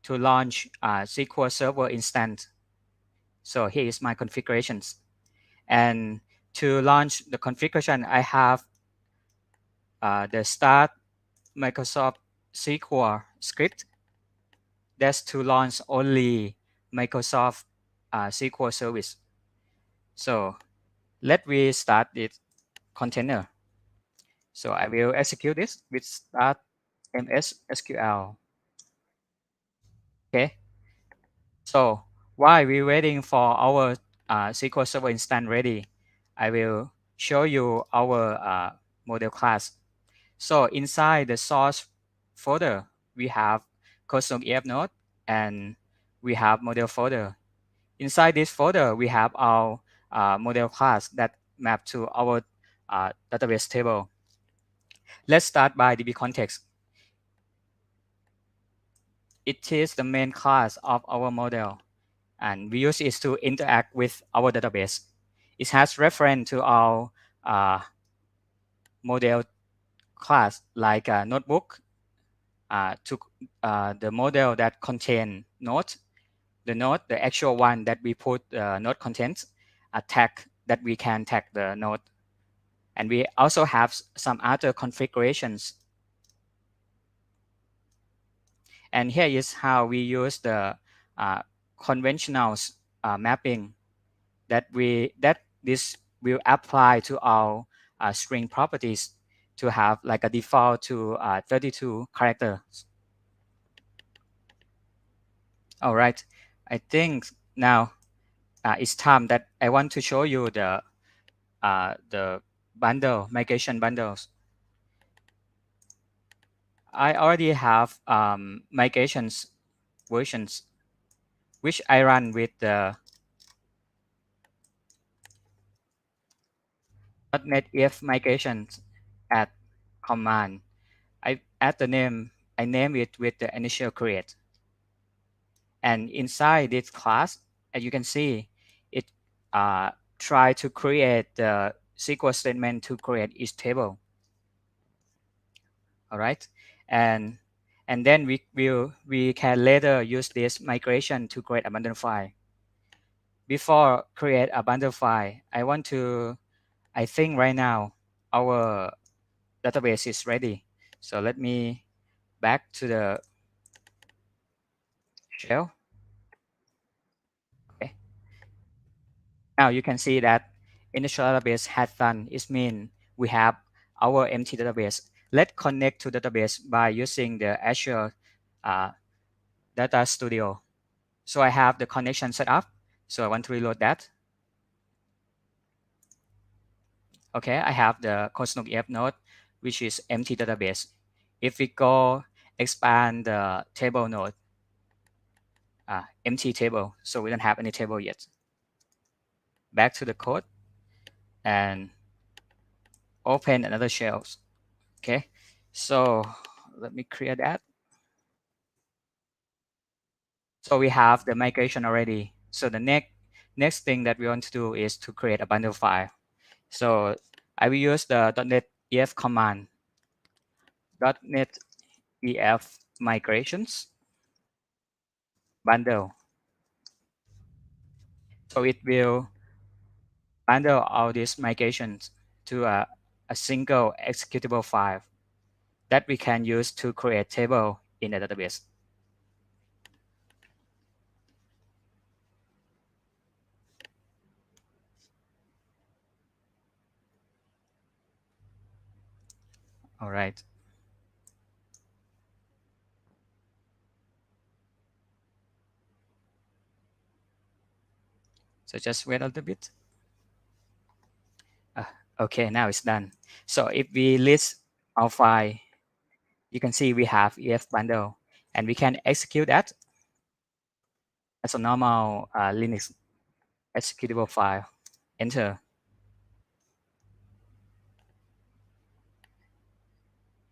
launch SQL Server instance. So here is my configurations. And to launch the configuration, I have the start Microsoft SQL script. That's to launch only Microsoft SQL service. So let me start this container. So I will execute this with start ms SQL. Okay. So while we're waiting for our SQL Server instance ready, I will show you our model class. So inside the source folder, we have CodeSnook EF node, and we have model folder. Inside this folder, we have our model class that map to our database table. Let's start by DB context. It is the main class of our model, and we use it to interact with our database. It has reference to our model class like a notebook, to the model that contain node, the actual one that we put node contents, a tag that we can tag the node. And we also have some other configurations. And here is how we use the conventional mapping that this will apply to our string properties to have like a default to 32 characters. All right, I think now it's time that I want to show you the migration bundles. I already have migrations versions, which I run with the .NET EF migrations add command. I add the name, I name it with the initial create. And inside this class, as you can see, it try to create the SQL statement to create each table. All right, and then we can later use this migration to create a bundle file. Before create a bundle file, I think right now our database is ready. So let me back to the shell. Okay. Now you can see that initial database has done. It means we have our empty database. Let's connect to database by using the Azure Data Studio. So I have the connection set up. So I want to reload that. Okay, I have the CodeSnook EF node, which is empty database. If we go expand the table node, empty table. So we don't have any table yet. Back to the code and open another shell. Okay, so let me clear that. So we have the migration already. So the next thing that we want to do is to create a bundle file. So I will use the .NET EF command, .NET EF migrations bundle. So it will bundle all these migrations to a single executable file that we can use to create table in the database. All right. So just wait a little bit. Okay, now it's done. So if we list our file, you can see we have EF bundle, and we can execute that as a normal Linux executable file. Enter.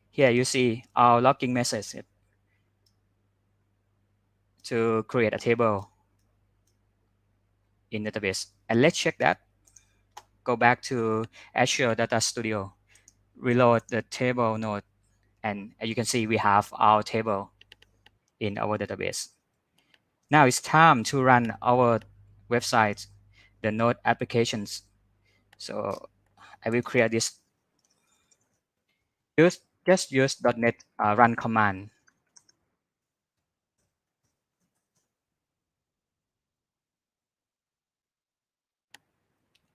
Here you see our logging message to create a table in database. And let's check that. Go back to Azure Data Studio, reload the table node, and as you can see, we have our table in our database. Now it's time to run our website, the node applications. So I will create this. Just use .NET run command.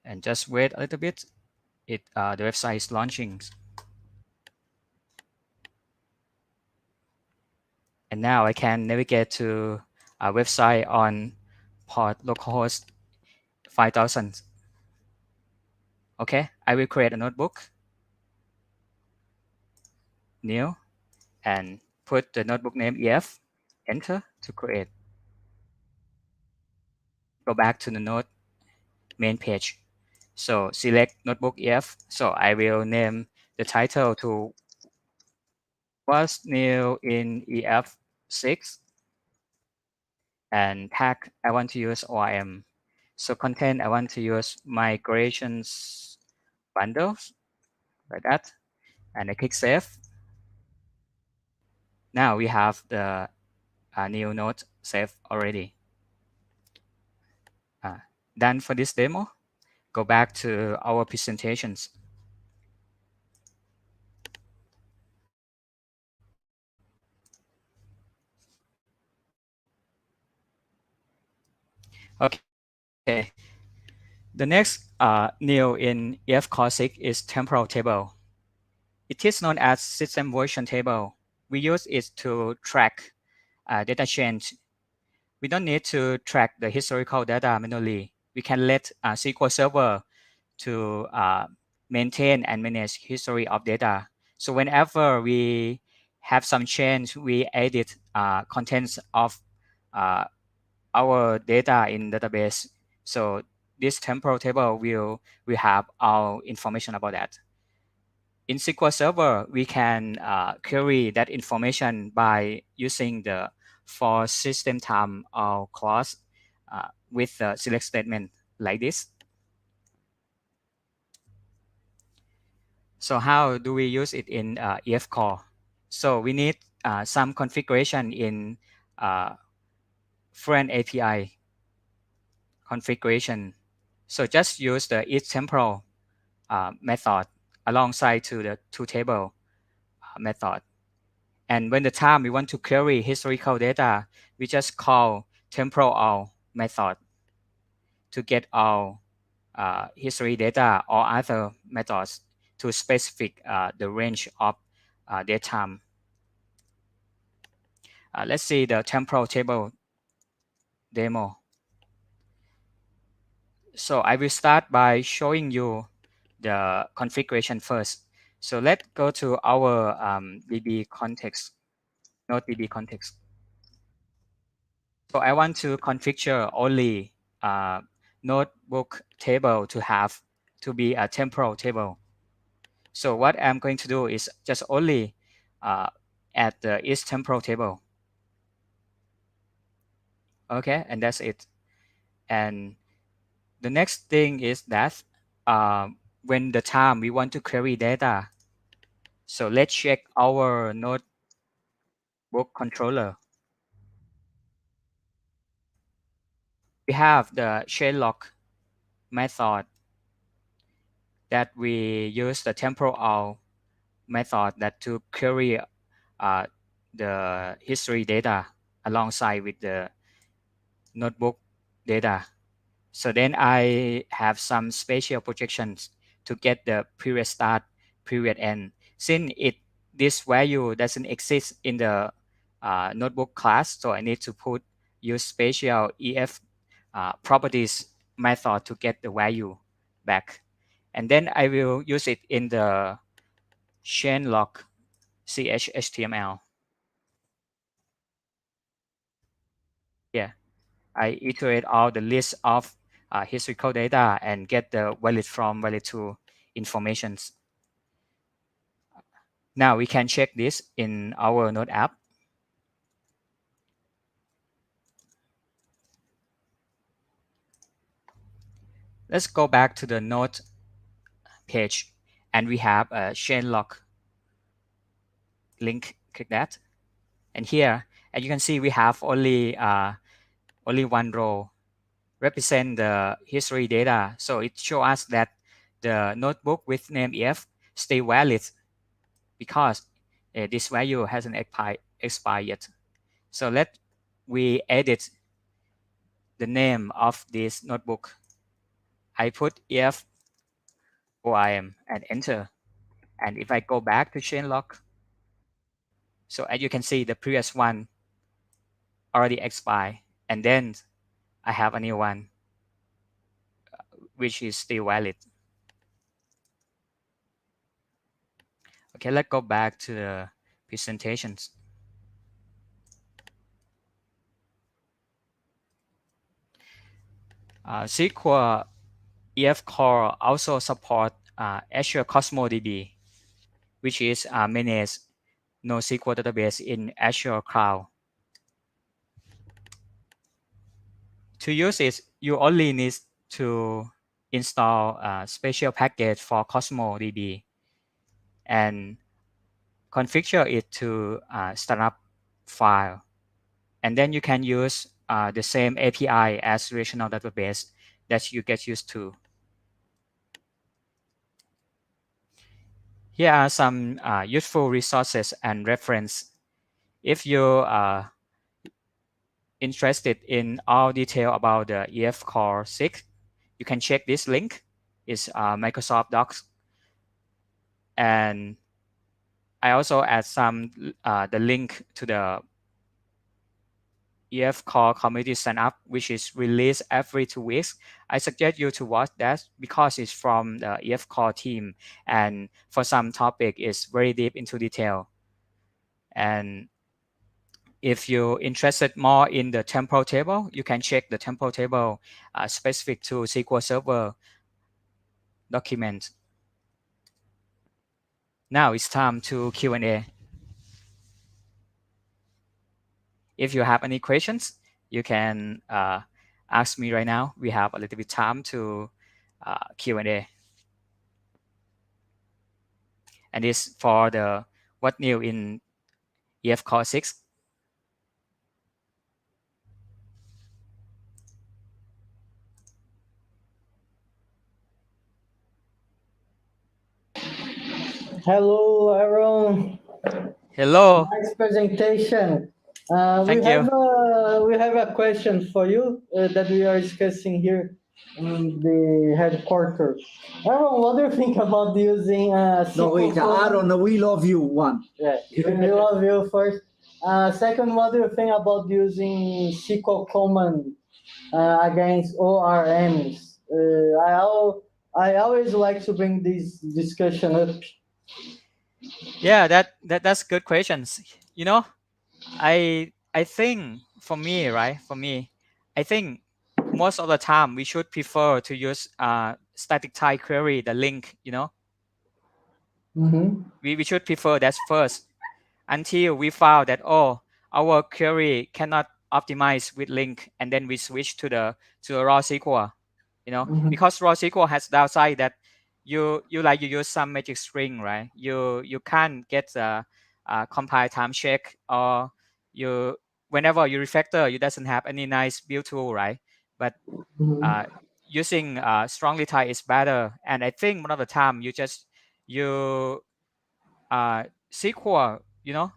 And just wait a little bit. The website is launching. And now I can navigate to a website on port localhost 5000. Okay, I will create a notebook, new, and put the notebook name EF, enter to create. Go back to the node main page. So select notebook EF. So I will name the title to what's new in EF6, and tag I want to use ORM. So content I want to use migrations bundles, like that, and I click save. Now we have the new node saved already. Done for this demo. Go back to our presentations. Okay. The next new in EF Core 6 is temporal table. It is known as system version table. We use it to track data change. We don't need to track the historical data manually. We can let SQL Server to maintain and manage history of data. So whenever we have some change, we edit contents of our data in database. So this temporal table will have our information about that. In SQL Server, we can query that information by using the for system time or clause with the select statement like this. So how do we use it in EF Core? So we need some configuration in Fluent API configuration. So just use the isTemporal method alongside to the toTable method. And when the time we want to query historical data, we just call temporal all method to get all history data or other methods to specify the range of date time. Let's see the temporal table demo. So I will start by showing you the configuration first. So let's go to our DB context. NodeDB context. So I want to configure only notebook table to be a temporal table. So what I'm going to do is just only add the is temporal table. Okay, and that's it. And the next thing is that when the time we want to query data, so let's check our notebook controller. We have the changelog method that we use the temporal method that to query the history data alongside with the notebook data. So then I have some spatial projections to get the period start, period end. Since this value doesn't exist in the notebook class, so I need to use spatial EF properties method to get the value back. And then I will use it in the changelog HTML. Yeah, I iterate all the list of historical data and get the valid from, valid to informations. Now we can check this in our Node app. Let's go back to the Node page, and we have a changelog link. Click that, and here, as you can see, we have only one row represent the history data. So it shows us that the notebook with name EF stay valid because this value hasn't expired yet. So we edit the name of this notebook. I put EF OIM and enter. And if I go back to changelog, so as you can see, the previous one already expired. And then I have a new one, which is still valid. Okay, let's go back to the presentations. SQL EF Core also support Azure CosmoDB, which is managed NoSQL database in Azure Cloud. To use it, you only need to install a special package for CosmoDB and configure it to startup file. And then you can use the same API as relational database that you get used to. Here are some useful resources and reference. If you are interested in all detail about the EF Core 6, you can check this link. It's Microsoft Docs. And I also add the link to the EF Core community sign up, which is released every 2 weeks. I suggest you to watch that because it's from the EF Core team, and for some topic, it's very deep into detail. And if you're interested more in the temporal table, you can check the temporal table specific to SQL Server document. Now it's time to Q&A. If you have any questions, you can ask me right now. We have a little bit time to Q&A. And this for the what new in EF Core 6. Hello, Aaron. Hello. Nice presentation. Thank you. We have a question for you that we are discussing here in the headquarters. Aaron, what do you think about using No, wait, Aaron, we love you. One. Yeah, we love you first. Second, what do you think about using SQL command against ORMs? I always like to bring this discussion up. Yeah, that's good questions. You know, I think for me, right? For me, I think most of the time we should prefer to use static type query, the link, you know. We should prefer that first until we found that our query cannot optimize with link, and then we switch to the raw SQL, you know, because raw SQL has downside that you use some magic string, right? You can't get a compile time check, or you whenever you refactor, you doesn't have any nice build tool, right? But using strongly type is better, and I think one of the time you SQL, you know,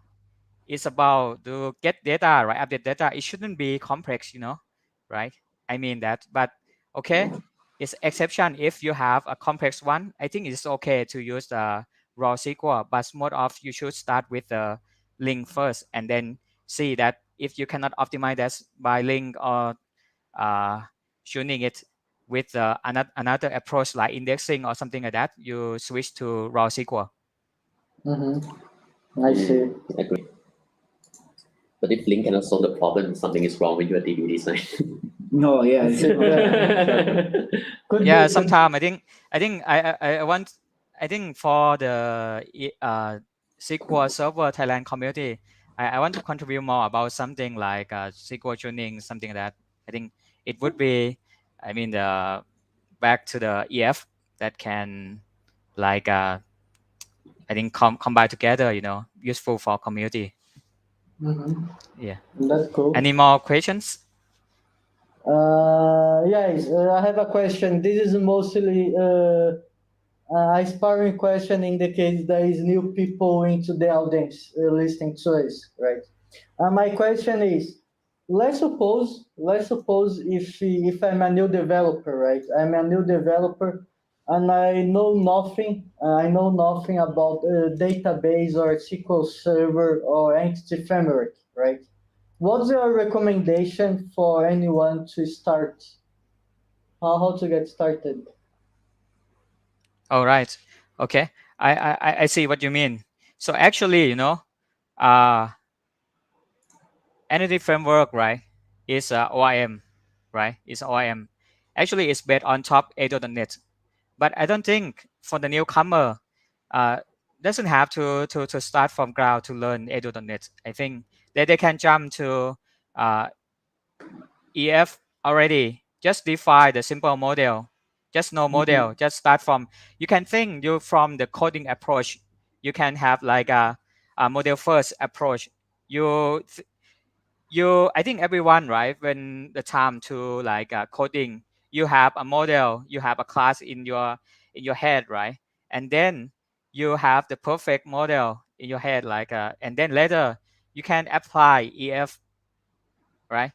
it's about to get data, right? Update data. It shouldn't be complex, you know, right? I mean that, but okay, it's exception if you have a complex one. I think it's okay to use the raw SQL, but most of you should start with the link first, and then see that if you cannot optimize that by link or tuning it with another approach like indexing or something like that, you switch to raw SQL. I see. Agree. But if link cannot solve the problem, something is wrong with your DB design. No, yeah. Yeah, sometimes I think for the SQL Server Thailand community, I want to contribute more about something like SQL tuning, something like that. I think it would be, I mean, the back to the EF that can like I think combine together, you know, useful for community. Yeah. That's cool. Any more questions? Yes, I have a question. This is mostly a sparring question in the case there is new people into the audience listening to us, right? My question is, let's suppose if I'm a new developer, right? I'm a new developer and I know nothing about database or SQL Server or entity framework, right? What's your recommendation for anyone to start? How to get started? All right. Okay. I see what you mean. So actually, you know, entity framework, right, is OIM, right? It's OIM. Actually, it's based on top ADO.NET. But I don't think for the newcomer, doesn't have to start from ground to learn ADO.NET. I think they can jump to EF already. Just define the simple model. Just no model. Just start from. You can think you from the coding approach. You can have like a model first approach. I think everyone, right, when the time to like coding, you have a model, you have a class in your head, right? And then you have the perfect model in your head, like and then later you can apply EF, right,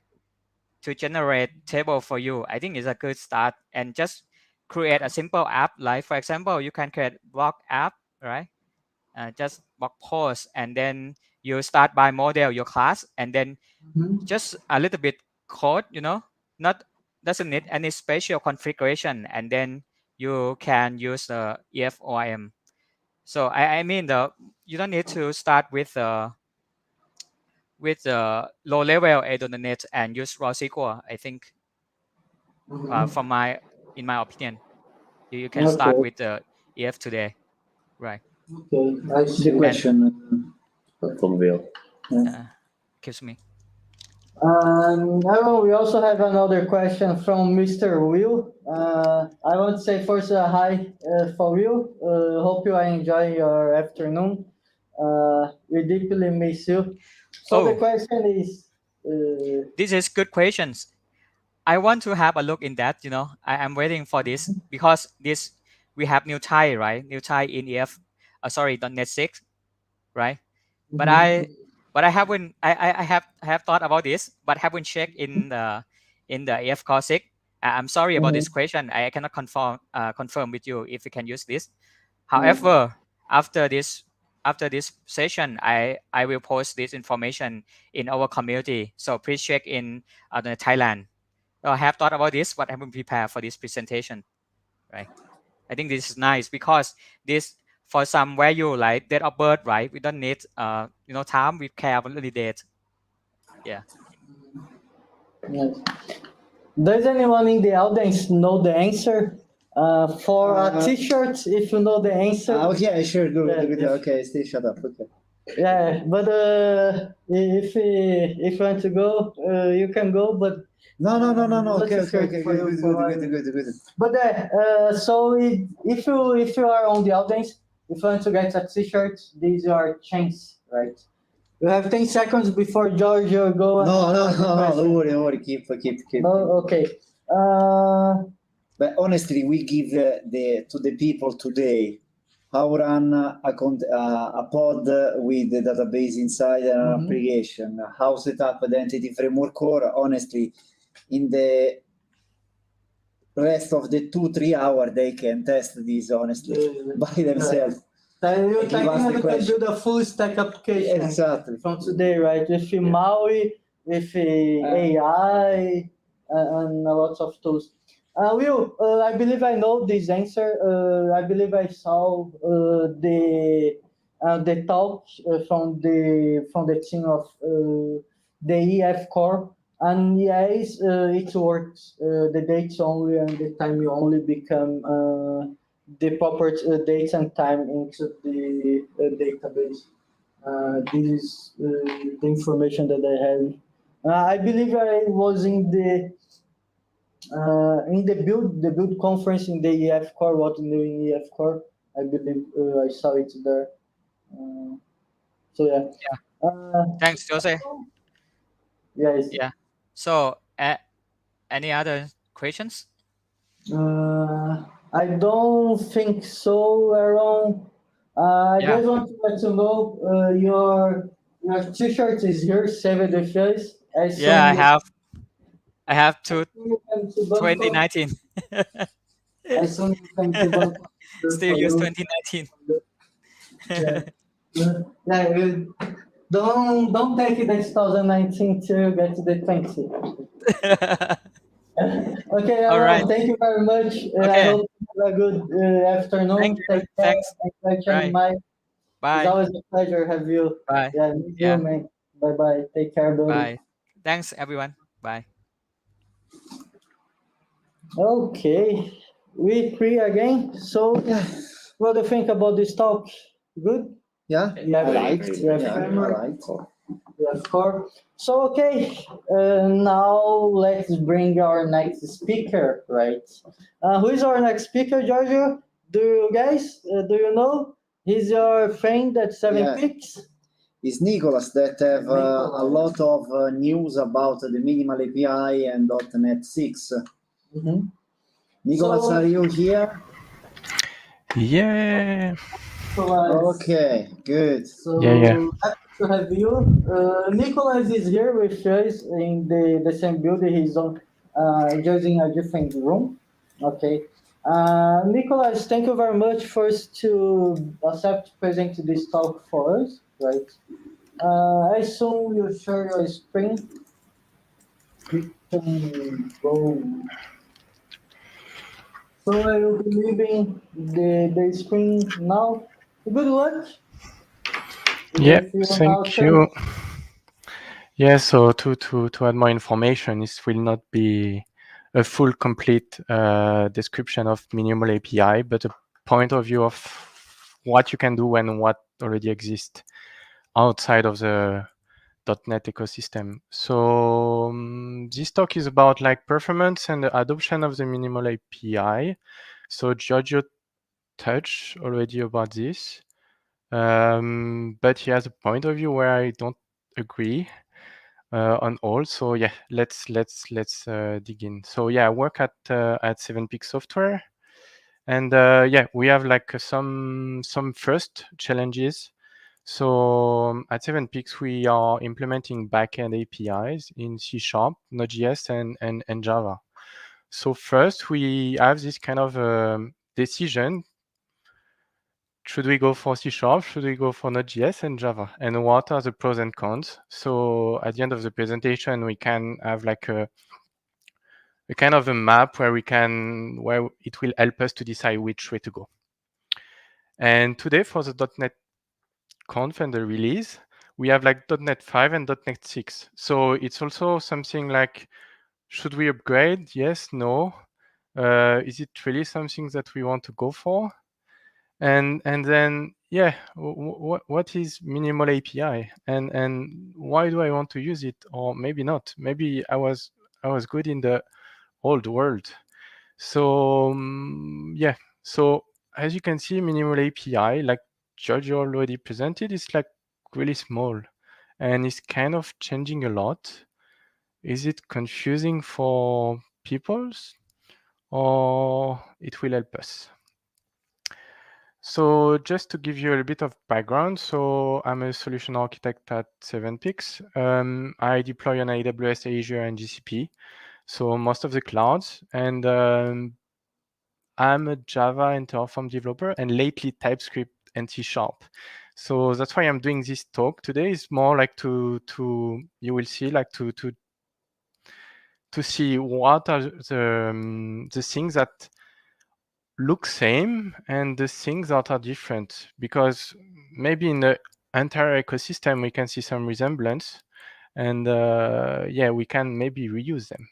to generate table for you. I think it's a good start, and just create a simple app. Like for example, you can create blog app, right? Just blog post, and then you start by model your class, and then just a little bit code, you know, not doesn't need any special configuration, and then you can use the EFOIM. So I mean you don't need to start with the low level ADO.NET and use raw SQL. I think in my opinion, you can start with the EF today, right? Okay, I see the question. From Will. Excuse me. We also have another question from Mr. Will. I want to say first hi for Will. Hope you enjoy your afternoon. We deeply miss you. So the question is... This is good questions. I want to have a look in that, you know. I am waiting for this because we have new Thai, right? New Thai in EF, .NET 6, right? But I haven't I have thought about this, but haven't checked in the EF Core 6. I'm sorry about this question. I cannot confirm with you if you can use this. However, after this session, I will post this information in our community. So please check in the Thailand. I have thought about this, but I haven't prepared for this presentation, right? I think this is nice because this for some value like date of birth, right? We don't need you know, time. We care only date, Yeah. Yes. Does anyone in the audience know the answer? For a T-shirt, if you know the answer. Okay, sure, good, Yeah, good. if- Okay, stay shut up. Okay. Yeah, but if you want to go, you can go. But No. let's Okay, search for you for good. But so if you are on the audience, if you want to get a T-shirt, this is your chance, right? You have 10 seconds before Giorgio go. No, don't worry. Keep. No, okay. But honestly, we give to the people today how run a pod with the database inside an application, how set up the entity framework core. Honestly, in the rest of the 2-3 hours, they can test this honestly by themselves. You Give us the can question. build a full stack application Exactly. from today, right? With MAUI, with AI, and a lot of tools. Will, I believe I know this answer. I believe I saw the talk from the team of the EF core, and yes, it works. The dates only and the time you only become the proper dates and time into the database. This is the information that I have. I believe I was in the build conference in the EF core. What new in EF core? I believe I saw it there. So yeah. Thanks, Jose. Yes. Yeah. So, any other questions? I don't think so, Aaron. I Yeah. just want to let you know your T-shirt is here, saved with us. Yeah, I have to You can to Bangkok. 2019. As soon as you come to Bangkok, Still for use you. 2019. Don't take the 2019 to get to the 20. Okay, All Aaron, right. thank you very much. I Okay. hope you have a good afternoon. Thank you. Take care. Thanks. And Right. Mike. Bye. It's always a pleasure to have you. Bye. Yeah, me too, Yeah. man. Bye. Take care, buddy. Bye. Thanks, everyone. Bye. Okay, we free again. So, what do you think about this talk? Good? Yeah, Yeah, I liked. yeah, of course. So, okay, now let's bring our next speaker, right? Who is our next speaker, Giorgio? Do you guys, do you know? He's your friend at 7 Picks? It's Nicholas that have a lot of news about the minimal API and .NET 6. Nicholas, are you here? Yeah. Okay, good. So, Yeah. happy to have you. Nicholas is here with us in the same building. He's on just in a different room. Okay. Nicholas, thank you very much first to accept to present this talk for us, right? I assume you share your screen. We can go. So I will be leaving the screen now. Good luck. Yeah, thank you. Yeah, so to add more information, this will not be a full complete description of minimal API, but a point of view of what you can do and what already exists outside of the .NET ecosystem. So this talk is about like performance and the adoption of the minimal API. So Giorgio touched already about this, but he has a point of view where I don't agree on all. So yeah, let's dig in. So yeah, I work at 7 Peak Software, and yeah, we have like some first challenges. So at 7 Peaks, we are implementing backend APIs in C#, Node.js, and Java. So first, we have this kind of decision. Should we go for C#? Should we go for Node.js and Java? And what are the pros and cons? So at the end of the presentation, we can have like a kind of a map where it will help us to decide which way to go. And today for the .NET Conf and the release, we have like .NET 5 and .NET 6. So it's also something like, should we upgrade? Yes, no. Is it really something that we want to go for? And then, yeah, what is minimal API, and why do I want to use it? Or maybe not. Maybe I was good in the old world. So yeah. So as you can see, minimal API, like George already presented, is like really small, and it's kind of changing a lot. Is it confusing for people, or it will help us? So just to give you a bit of background, so I'm a solution architect at 7pix. I deploy on AWS, Azure, and GCP, so most of the clouds. And I'm a Java and Terraform developer, and lately TypeScript and C#. So that's why I'm doing this talk today. Is more like to you will see, like to see what are the things that look same and the things that are different, because maybe in the entire ecosystem we can see some resemblance, and yeah, we can maybe reuse them.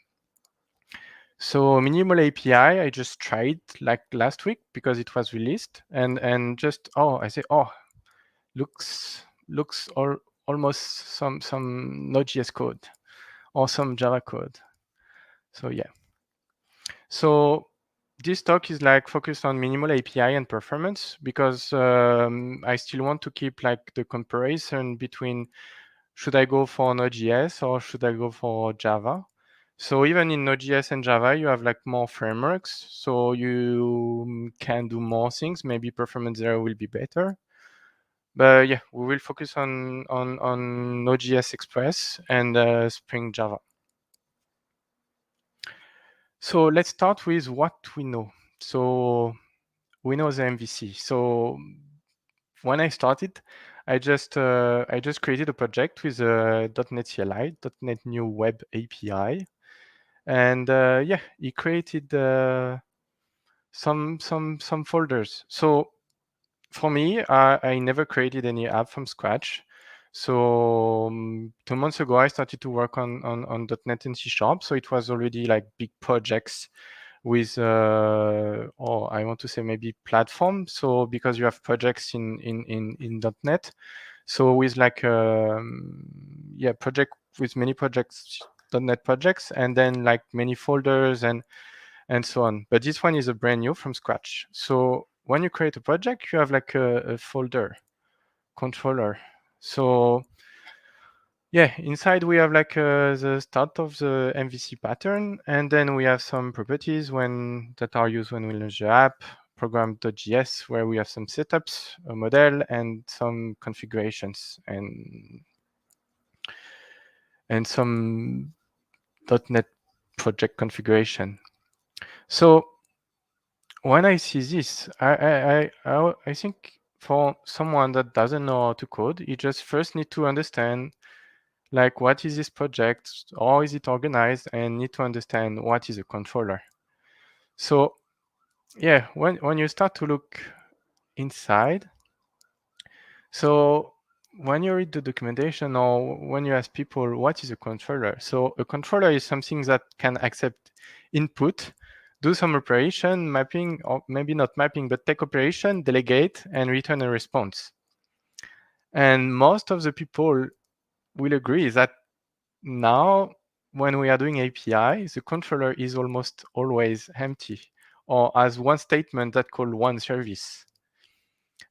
So minimal API, I just tried like last week because it was released, and just I say, looks almost some Node.js code or some Java code. So yeah. So this talk is like focused on minimal API and performance, because I still want to keep like the comparison between, should I go for Node.js or should I go for Java? So even in Node.js and Java, you have like more frameworks, so you can do more things. Maybe performance there will be better. But yeah, we will focus on Node.js Express and Spring Java. So let's start with what we know. So we know the MVC. So when I started, I just created a project with .NET CLI, .NET New Web API, and yeah, he created some folders. So for me, I never created any app from scratch. So 2 months ago, I started to work on .NET and C#. So it was already like big projects with, or I want to say maybe platform. So because you have projects in .NET, so with like yeah, project with many projects, .NET projects, and then like many folders and so on. But this one is a brand new from scratch. So when you create a project, you have like a folder controller. So yeah, inside we have like the start of the MVC pattern, and then we have some properties that are used when we launch the app, program.js, where we have some setups, a model, and some configurations, and some .NET project configuration. So when I see this, I think for someone that doesn't know how to code, you just first need to understand like what is this project, how is it organized, and need to understand what is a controller. So yeah, when you start to look inside, so when you read the documentation or when you ask people what is a controller, so a controller is something that can accept input, do some operation, mapping, or maybe not mapping, but take operation, delegate, and return a response. And most of the people will agree that now, when we are doing API, the controller is almost always empty, or has one statement that called one service.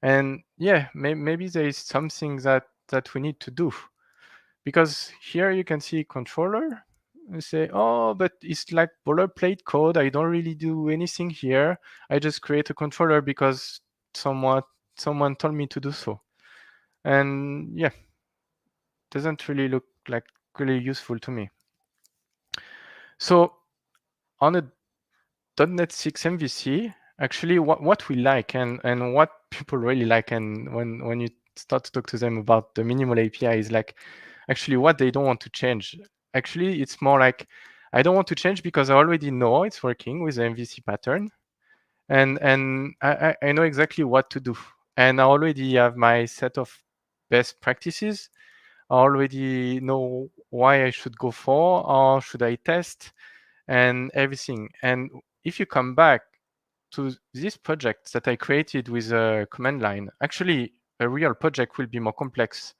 And yeah, maybe there is something that we need to do, because here you can see controller. You say, oh, but it's like boilerplate code. I don't really do anything here. I just create a controller because someone told me to do so. And yeah, doesn't really look like really useful to me. So on a .NET 6 MVC, actually what we like and what people really like, and when you start to talk to them about the minimal API, is like actually what they don't want to change. Actually, it's more like, I don't want to change because I already know it's working with the MVC pattern, and I know exactly what to do, and I already have my set of best practices. I already know why I should go for or should I test and everything. And if you come back to this project that I created with a command line, actually a real project will be more complex.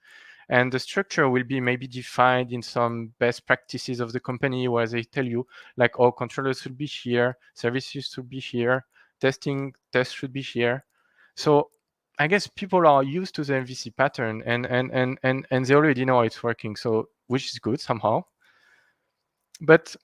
And the structure will be maybe defined in some best practices of the company where they tell you like, oh, controllers should be here, services should be here, tests should be here. So I guess people are used to the MVC pattern and they already know it's working. So which is good somehow. But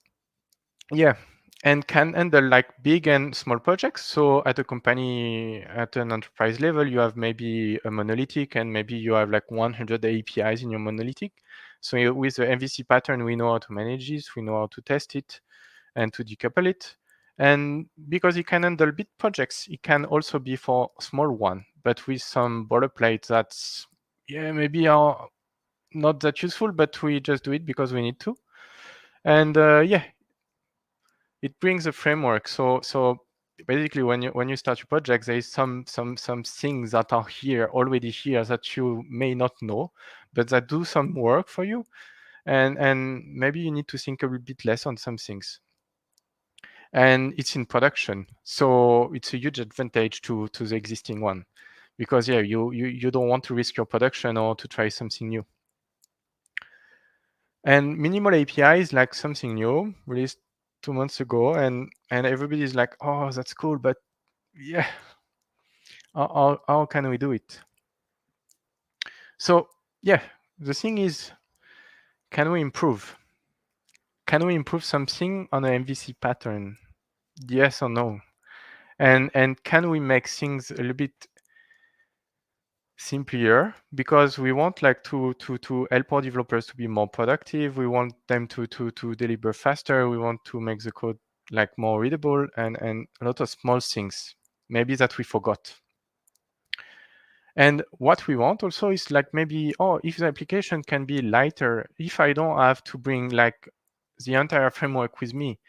yeah, and can handle like big and small projects. So at a company, at an enterprise level, you have maybe a monolithic and maybe you have like 100 APIs in your monolithic. So with the MVC pattern, we know how to manage this, we know how to test it and to decouple it. And because it can handle big projects, it can also be for small one, but with some boilerplate that's, yeah, maybe are not that useful, but we just do it because we need to. And yeah, it brings a framework. So basically, when you start your project, there is some things that are already here that you may not know, but that do some work for you, and maybe you need to think a little bit less on some things. And it's in production, so it's a huge advantage to the existing one, because yeah, you don't want to risk your production or to try something new. And minimal API is like something new released 2 months ago, and everybody's like, oh, that's cool, but yeah, how can we do it? So yeah, the thing is, can we improve? Can we improve something on an MVC pattern? Yes or no? And can we make things a little bit simpler, because we want like to help our developers to be more productive. We want them to deliver faster. We want to make the code like more readable, and a lot of small things maybe that we forgot. And what we want also is like maybe, oh, if the application can be lighter, if I don't have to bring like the entire framework with me,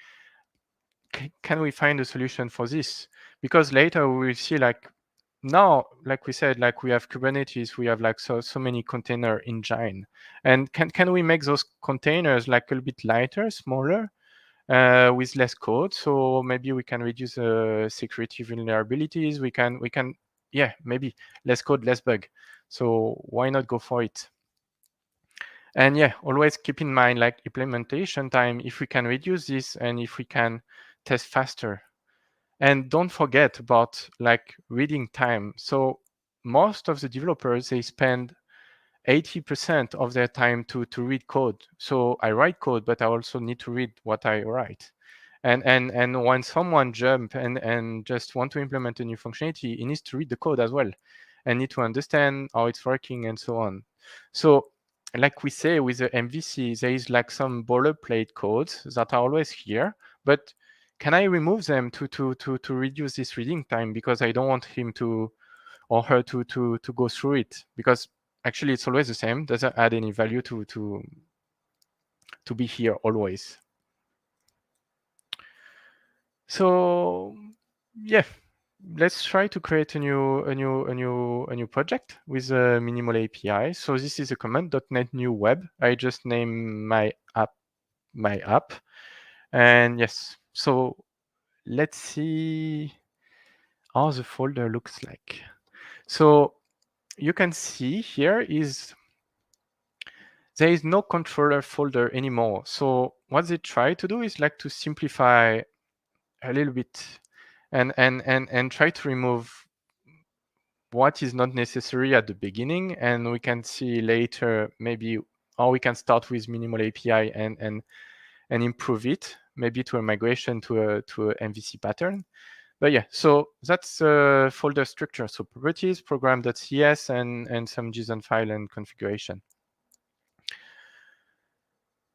can we find a solution for this? Because later we will see like, now, like we said, like we have Kubernetes, we have like so many container engine, and can we make those containers like a little bit lighter, smaller, with less code? So maybe we can reduce security vulnerabilities. We can, yeah, maybe less code, less bug. So why not go for it? And yeah, always keep in mind like implementation time, if we can reduce this and if we can test faster. And don't forget about like reading time. So most of the developers, they spend 80% of their time to read code. So I write code, but I also need to read what I write. And when someone jump and just want to implement a new functionality, he needs to read the code as well and need to understand how it's working and so on. So like we say with the MVC, there is like some boilerplate codes that are always here, but can I remove them to reduce this reading time, because I don't want him to or her to go through it, because actually it's always the same, doesn't add any value to be here always. So yeah, let's try to create a new project with a minimal API. So this is a command .NET new web. I just name my app, and yes. So let's see how the folder looks like. So you can see here is there is no controller folder anymore. So what they try to do is like to simplify a little bit and try to remove what is not necessary at the beginning, and we can see later maybe how we can start with minimal API and improve it, maybe to a migration to a MVC pattern. But yeah, so that's folder structure. So properties, program.cs, and some JSON file and configuration.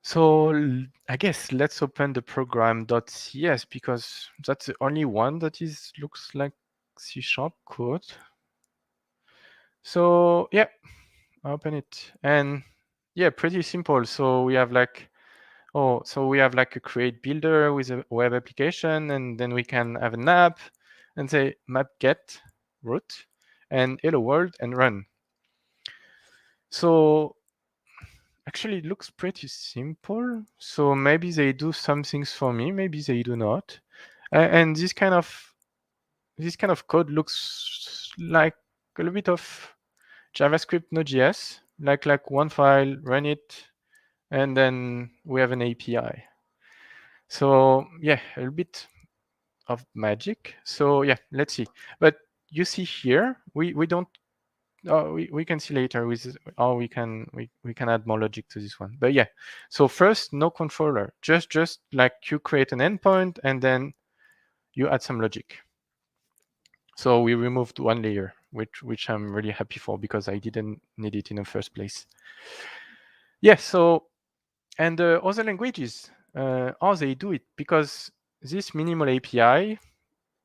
So I guess let's open the program.cs, because that's the only one that looks like C# code. So yeah, I'll open it, and yeah, pretty simple. So we have like, a create builder with a web application, and then we can have an app and say map get root and hello world and run. So actually it looks pretty simple. So maybe they do some things for me, maybe they do not. And this kind of code looks like a little bit of JavaScript Node.js, like one file, run it, and then we have an API. So yeah, a little bit of magic. So yeah, let's see. But you see here, we don't. Oh, we can see later with. Oh, we can add more logic to this one. But yeah, so first, no controller. Just like you create an endpoint and then you add some logic. So we removed one layer, which I'm really happy for because I didn't need it in the first place. Yeah. So and other languages, how they do it, because this minimal API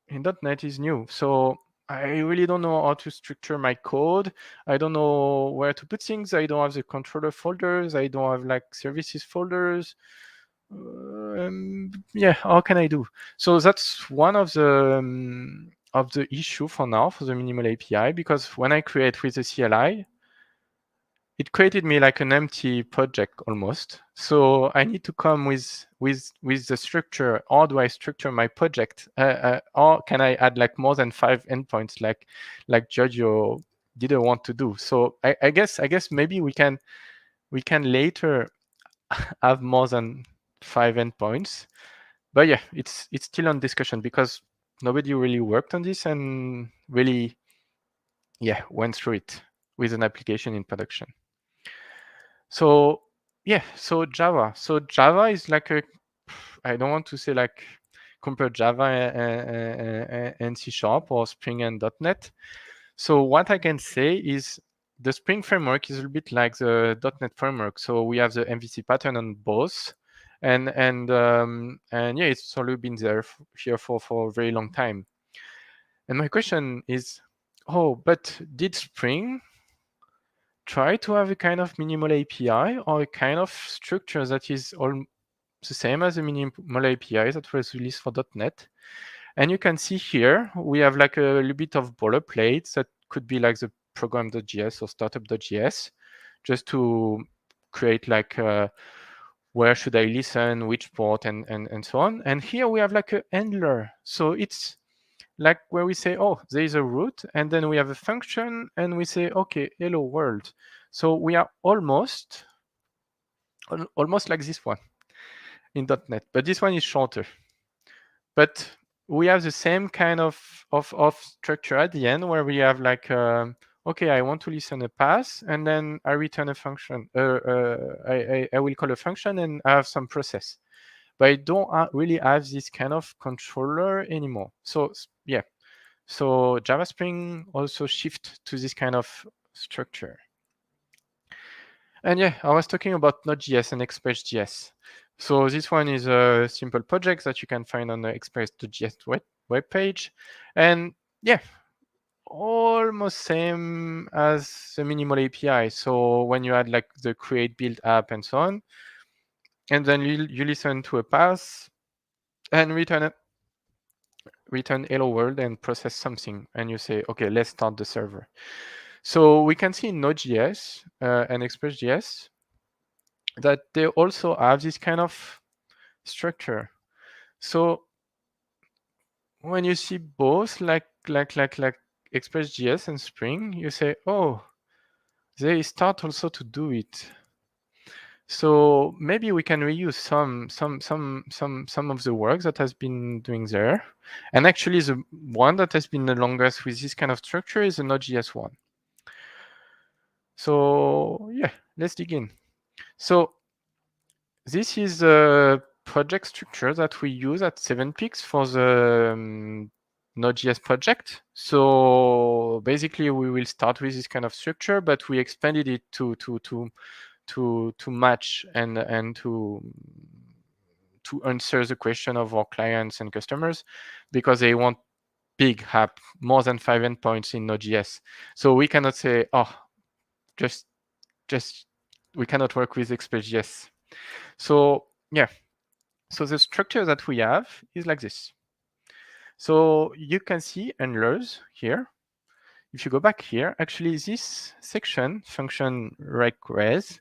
in .NET is new. So I really don't know how to structure my code. I don't know where to put things. I don't have the controller folders. I don't have like services folders. Yeah, how can I do? So that's one of the issue for now for the minimal API, because when I create with the CLI, it created me like an empty project almost. So I need to come with the structure. How do I structure my project? Or can I add like more than 5 endpoints like Giorgio didn't want to do? So I guess maybe we can later have more than 5 endpoints. But yeah, it's still on discussion because nobody really worked on this and really went through it with an application in production. So yeah, so Java. So Java is like I don't want to say like compare Java and C# or Spring and .NET. So what I can say is the Spring framework is a bit like the .NET framework. So we have the MVC pattern on both, and yeah, it's already been there here for a very long time. And my question is, but did Spring try to have a kind of minimal API or a kind of structure that is all the same as the minimal API that was released for .NET? And you can see here, we have like a little bit of boilerplates that could be like the program.js or startup.js, just to create like where should I listen, which port, and so on. And here we have like a handler. So it's like where we say, there is a root, and then we have a function, and we say, okay, hello world. So we are almost like this one in .NET, but this one is shorter. But we have the same kind of structure at the end, where we have like, okay, I want to listen a pass, and then I return a function. I will call a function and I have some process. But I don't really have this kind of controller anymore. So yeah, so Java Spring also shift to this kind of structure. And yeah, I was talking about Node.js and Express.js. So this one is a simple project that you can find on the Express.js webpage. And yeah, almost same as the minimal API. So when you add like the create, build app and so on, and then you listen to a pass and return hello world and process something, and you say, okay, let's start the server. So we can see in Node.js and Express.js that they also have this kind of structure. So when you see both like Express.js and Spring, you say, they start also to do it. So maybe we can reuse some of the work that has been doing there. And actually the one that has been the longest with this kind of structure is the Node.js one. So yeah, let's dig in. So this is a project structure that we use at 7px for the Node.js project. So basically we will start with this kind of structure, but we expanded it to match and to answer the question of our clients and customers, because they want big app, more than 5 endpoints in Node.js. So we cannot say, just we cannot work with Express.js. So yeah, so the structure that we have is like this. So you can see handlers here. If you go back here, actually this section, function request,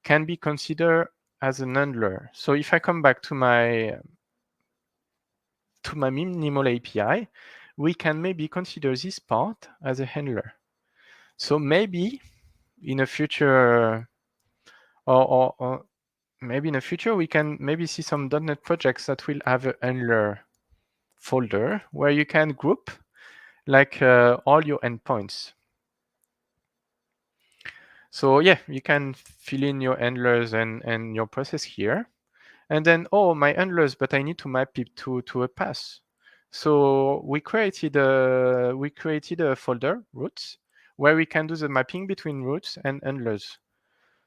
can be considered as an handler. So if I come back to my minimal API, we can maybe consider this part as a handler. So maybe in a future, or maybe in the future, we can maybe see some .NET projects that will have a handler folder where you can group like all your endpoints. So yeah, you can fill in your handlers and your process here. And then, oh, my handlers, but I need to map it to a path. So we created a folder, routes, where we can do the mapping between routes and handlers.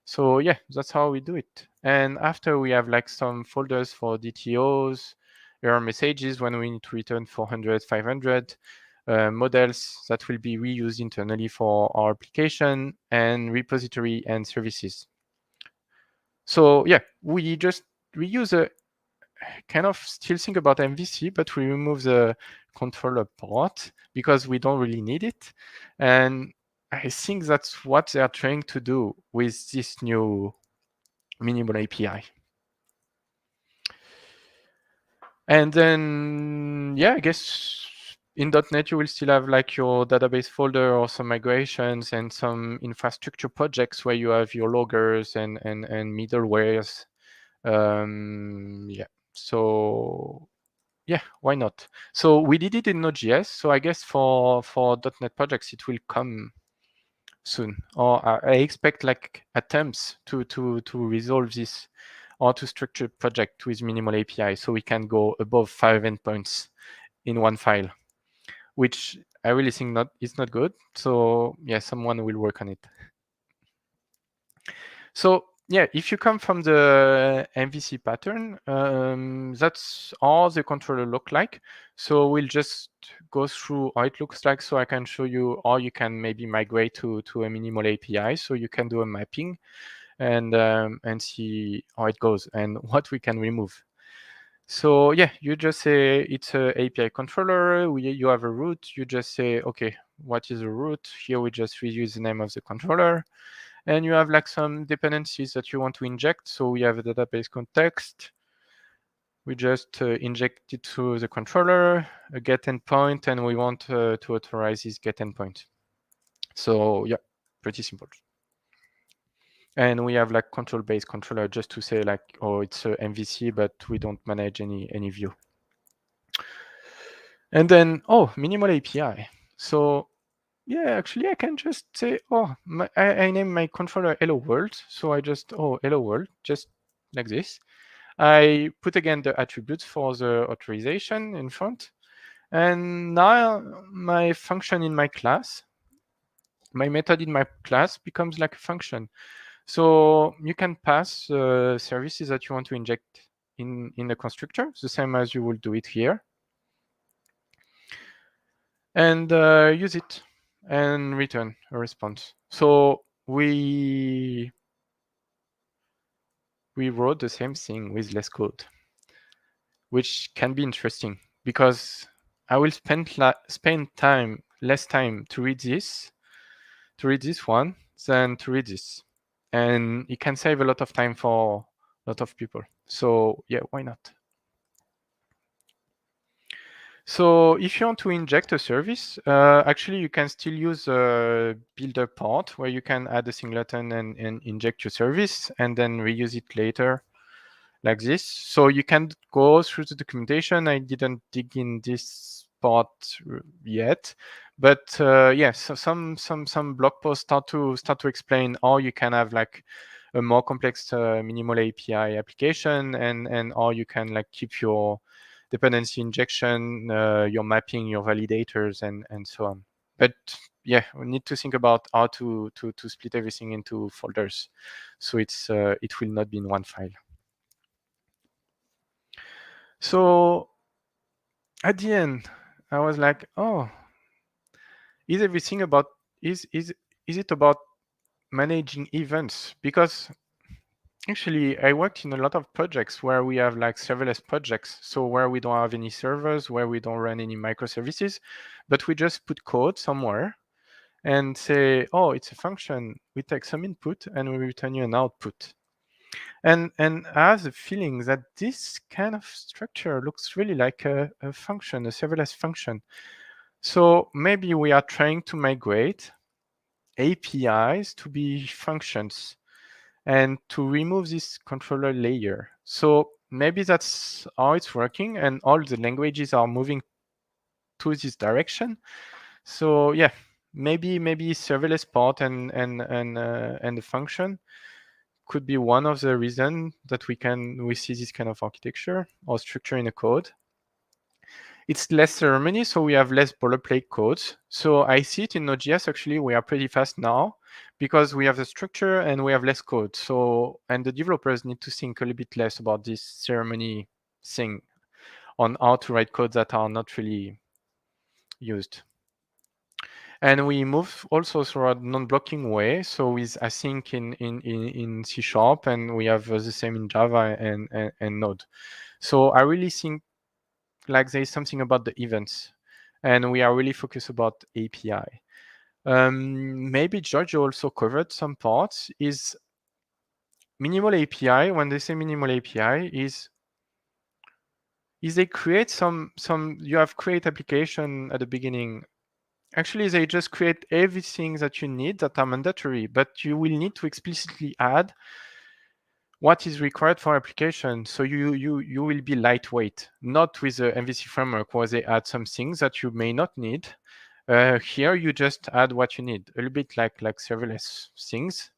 So yeah, that's how we do it. And after we have like some folders for DTOs, error messages when we need to return 400, 500, models that will be reused internally for our application, and repository and services. So yeah, we use a kind of still think about MVC, but we remove the controller part because we don't really need it. And I think that's what they are trying to do with this new minimal API. And then, yeah, I guess in .NET, you will still have like your database folder or some migrations and some infrastructure projects where you have your loggers and middlewares. Yeah, so yeah, why not? So we did it in Node.js. So I guess for .NET projects, it will come soon. Or I expect like attempts to resolve this or to structure project with minimal API, so we can go above 5 endpoints in one file, which I really think is not good. So yeah, someone will work on it. So yeah, if you come from the MVC pattern, that's all the controller look like. So we'll just go through how it looks like, so I can show you, or you can maybe migrate to a minimal API, so you can do a mapping and see how it goes and what we can remove. So yeah, you just say it's a API controller. You have a root. You just say, okay, what is a root? Here we just reuse the name of the controller. And you have like some dependencies that you want to inject. So we have a database context. We just inject it to the controller, a get endpoint, and we want to authorize this get endpoint. So yeah, pretty simple. And we have like control-based controller just to say like, oh, it's a MVC, but we don't manage any view. And then, oh, minimal API. So yeah, actually I can just say, oh, I name my controller hello world. So I just, oh, hello world, just like this. I put again the attributes for the authorization in front. And now my function in my class, my method in my class becomes like a function. So you can pass services that you want to inject in the constructor, the same as you will do it here. And use it and return a response. So we wrote the same thing with less code, which can be interesting because I will spend less time to read this one than to read this. And it can save a lot of time for a lot of people. So yeah, why not? So if you want to inject a service, actually you can still use a builder part where you can add a singleton and inject your service and then reuse it later like this. So you can go through the documentation. I didn't dig in this part yet, but yeah, so some blog posts start to explain how you can have like a more complex minimal API application and how you can like keep your dependency injection, your mapping, your validators, and so on. But yeah, we need to think about how to split everything into folders, so it will not be in one file. So at the end, I was like, oh, is everything about is it about managing events? Because actually, I worked in a lot of projects where we have like serverless projects. So where we don't have any servers, where we don't run any microservices, but we just put code somewhere and say, oh, it's a function. We take some input and we return you an output. And I have the feeling that this kind of structure looks really like a function, a serverless function. So maybe we are trying to migrate APIs to be functions and to remove this controller layer. So maybe that's how it's working, and all the languages are moving to this direction. So yeah, maybe serverless part and the function could be one of the reasons that we see this kind of architecture or structure in a code. It's less ceremony, so we have less boilerplate codes. So I see it in Node.js, actually, we are pretty fast now because we have the structure and we have less code. So, and the developers need to think a little bit less about this ceremony thing on how to write codes that are not really used. And we move also through a non-blocking way. So with async in C#, and we have the same in Java and Node. So I really think like there is something about the events, and we are really focused about API. Maybe Giorgio also covered some parts. Is minimal API, when they say minimal API, is they create some you have create application at the beginning. Actually, they just create everything that you need that are mandatory, but you will need to explicitly add what is required for application. So you will be lightweight, not with the MVC framework where they add some things that you may not need. Here you just add what you need, a little bit like serverless things.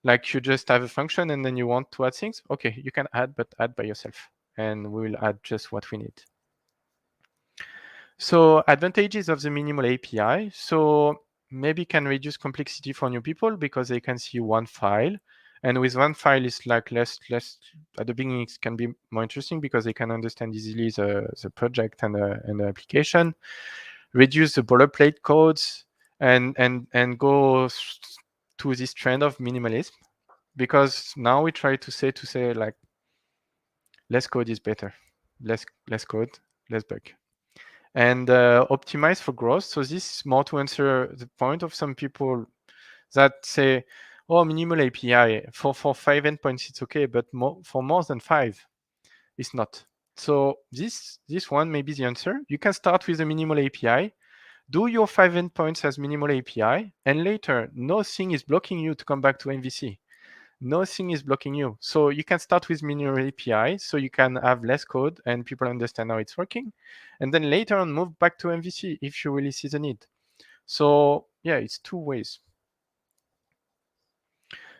Like you just have a function and then you want to add things. Okay, you can add, but add by yourself, and we will add just what we need. So advantages of the minimal API. So maybe can reduce complexity for new people because they can see one file. And with one file, it's like less at the beginning, it can be more interesting because they can understand easily the project and the application. Reduce the boilerplate codes and go to this trend of minimalism, because now we try to say like less code is better, less code, less bug. And optimize for growth. So this is more to answer the point of some people that say, oh, minimal API for 5 endpoints, it's okay, but for more than 5, it's not. So this one may be the answer. You can start with a minimal API, do your 5 endpoints as minimal API, and later, nothing is blocking you to come back to MVC. Nothing is blocking you. So you can start with minimal API, so you can have less code and people understand how it's working. And then later on, move back to MVC if you really see the need. So yeah, it's 2 ways.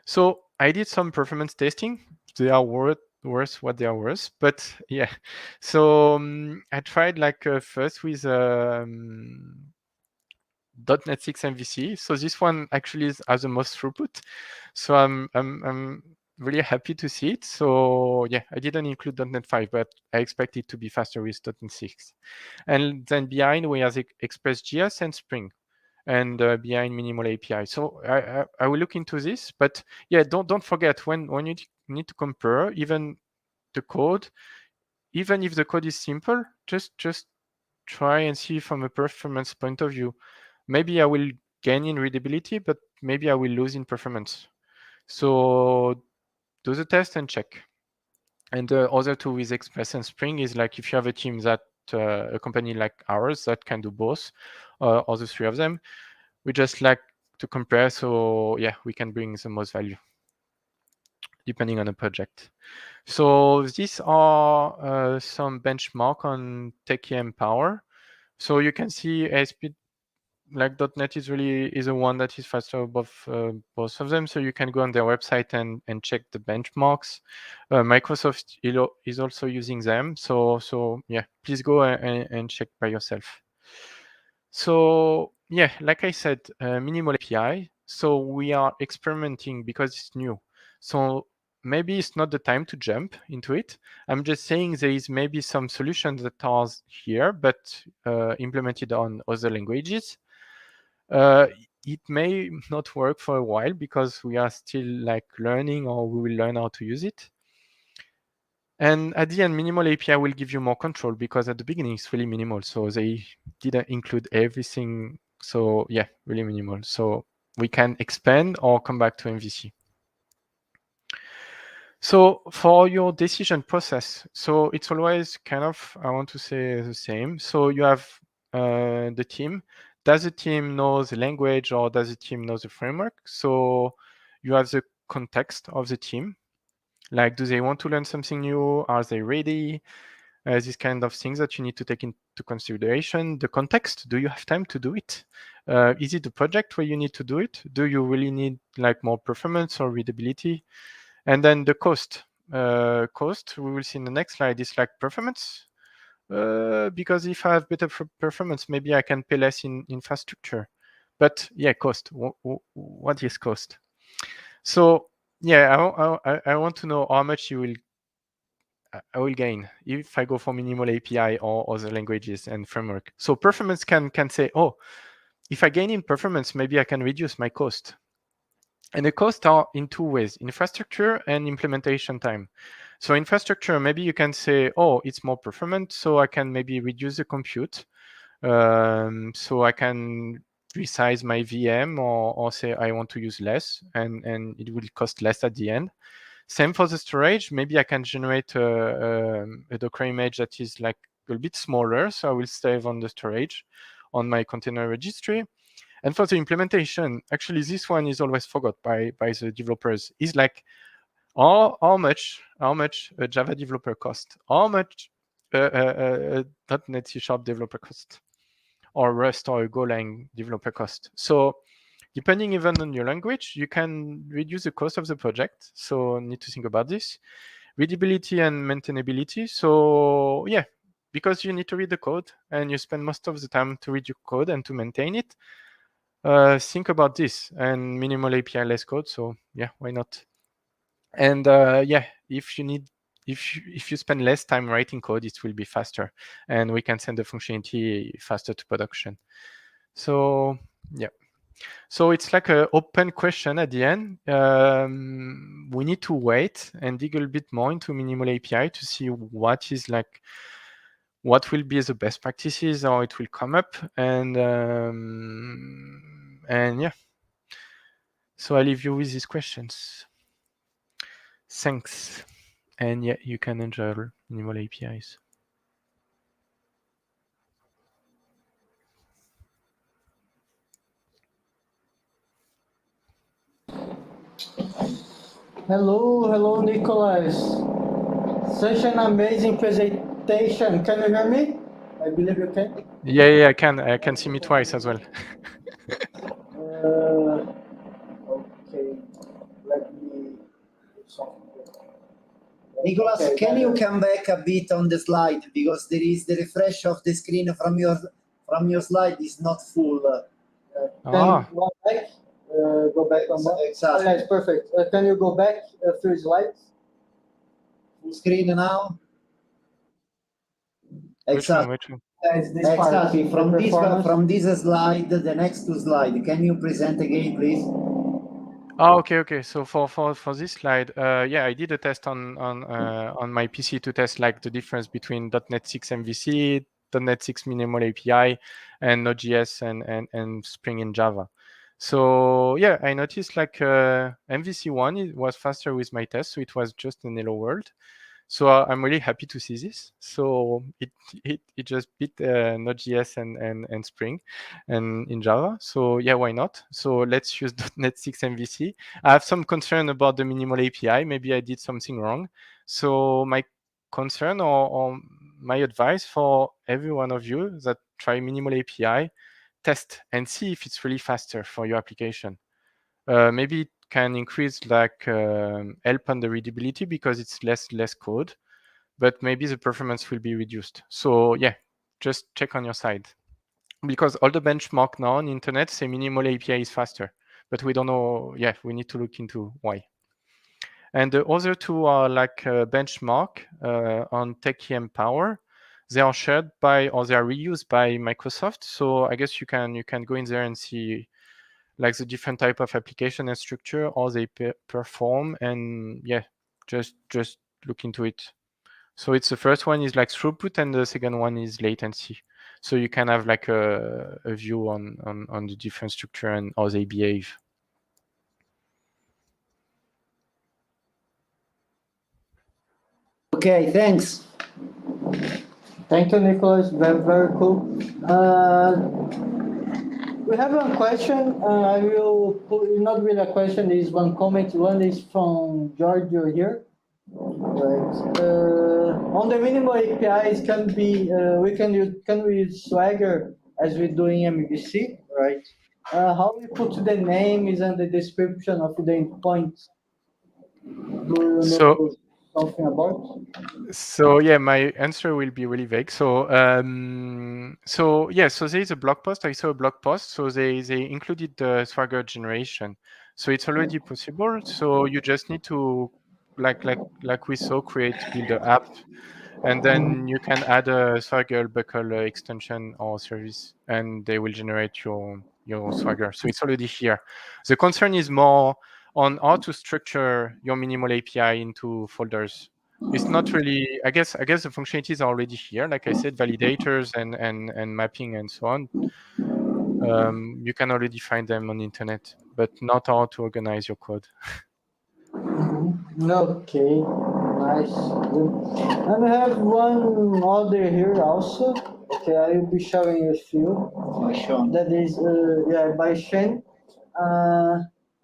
So I did some performance testing. They are worth what they are worth, but yeah. So I tried like first with .NET 6 MVC. So this one actually has the most throughput. So I'm really happy to see it. So yeah, I didn't include .NET 5, but I expect it to be faster with .NET 6. And then behind we have Express.js and Spring, and behind minimal API. So I will look into this, but yeah, don't forget when you need to compare even the code, even if the code is simple, just try and see from a performance point of view. Maybe I will gain in readability, but maybe I will lose in performance. So do the test and check. And the other two with Express and Spring is like if you have a team that a company like ours that can do both, or the 3 of them, we just like to compare. So yeah, we can bring the most value depending on the project. So these are some benchmark on Techie Power. So you can see ASP like .NET is the one that is faster above both of them. So you can go on their website and check the benchmarks. Microsoft is also using them. So yeah, please go and check by yourself. So yeah, like I said, minimal API. So we are experimenting because it's new. So maybe it's not the time to jump into it. I'm just saying there is maybe some solutions that are here, but implemented on other languages. It may not work for a while because we are still like learning, or we will learn how to use it. And at the end, minimal API will give you more control because at the beginning it's really minimal. So they didn't include everything. So yeah, really minimal. So we can expand or come back to MVC. So for your decision process, so it's always kind of, I want to say the same. So you have the team. Does the team know the language or does the team know the framework? So you have the context of the team. Like, do they want to learn something new? Are they ready? These kind of things that you need to take into consideration. The context, do you have time to do it? Is it a project where you need to do it? Do you really need like more performance or readability? And then the cost. Cost, we will see in the next slide, is like performance. Because if I have better performance, maybe I can pay less in infrastructure. But yeah, cost. What is cost? So yeah, I want to know how much I will gain if I go for minimal API or other languages and framework. So performance can say, oh, if I gain in performance, maybe I can reduce my cost. And the costs are in two ways, infrastructure and implementation time. So infrastructure, maybe you can say, oh, it's more performant, so I can maybe reduce the compute. So I can resize my VM or say I want to use less and it will cost less at the end. Same for the storage. Maybe I can generate a Docker image that is like a bit smaller, so I will save on the storage on my container registry. And for the implementation, actually, this one is always forgot by the developers. Is like how much a Java developer cost, how much a .NET C# developer cost, or Rust or a Golang developer cost. So depending even on your language, you can reduce the cost of the project. So need to think about this. Readability and maintainability. So yeah, because you need to read the code and you spend most of the time to read your code and to maintain it. Think about this and minimal API less code. So yeah, why not? And yeah, if you spend less time writing code, it will be faster, and we can send the functionality faster to production. So yeah, so it's like an open question at the end. We need to wait and dig a little bit more into minimal API to see what is like, what will be the best practices, or it will come up, and yeah. So I leave you with these questions. Thanks. And yeah, you can enjoy minimal APIs. Hello, Nicholas. Such an amazing presentation. Can you hear me? I believe you can. Yeah, I can. I can see me twice as well. Okay. Let me do something. Nicholas, Okay, can you come back a bit on the slide, because there is the refresh of the screen from your slide is not full. Can you go back? Go back on that. Exactly. Yes, perfect. Can you go back a few slides? Full screen now. Exactly. Which one? Exactly. From this slide, the next two slides. Can you present again, please? Oh, okay. So for this slide, yeah, I did a test on my PC to test like the difference between .NET 6 MVC, .NET 6 minimal API, and Node.js and Spring in Java. So yeah, I noticed like MVC 1 was faster with my test, so it was just an hello world. So I'm really happy to see this. So it just beat Node.js and Spring and in Java. So yeah, why not? So let's use .NET 6 MVC. I have some concern about the minimal API. Maybe I did something wrong. So my concern or my advice for every one of you that try minimal API, test and see if it's really faster for your application. Maybe it can increase like help on the readability because it's less code, but maybe the performance will be reduced. So yeah, just check on your side, because all the benchmark now on the internet say minimal API is faster, but we don't know. Yeah, we need to look into why. And the other two are like benchmark on TechEM Power. They are shared by, or they are reused by Microsoft. So I guess you can go in there and see like the different type of application and structure, how they perform, and yeah, just look into it. So it's the first one is like throughput, and the second one is latency. So you can have like a view on the different structure and how they behave. Okay, thanks. Thank you, Nicholas. Very, very cool. We have one question. I will put, not really a question, is one comment. One is from George here. Right. On the minimal APIs can be can we use Swagger as we do in MVC, right? How we put the names and the description of the endpoints? Do you know something about? So yeah, my answer will be really vague. So so there is a blog post. I saw a blog post. So they included the Swagger generation. So it's already possible. So you just need to like we saw, build the app, and then you can add a Swagger buckle extension or service, and they will generate your Swagger. So it's already here. The concern is more on how to structure your minimal API into folders. It's not really, I guess the functionalities are already here. Like I said, validators and mapping and so on. You can already find them on the internet, but not how to organize your code. Okay, nice. And I have one other here also. Okay, I will be showing a few. That is, by Shen.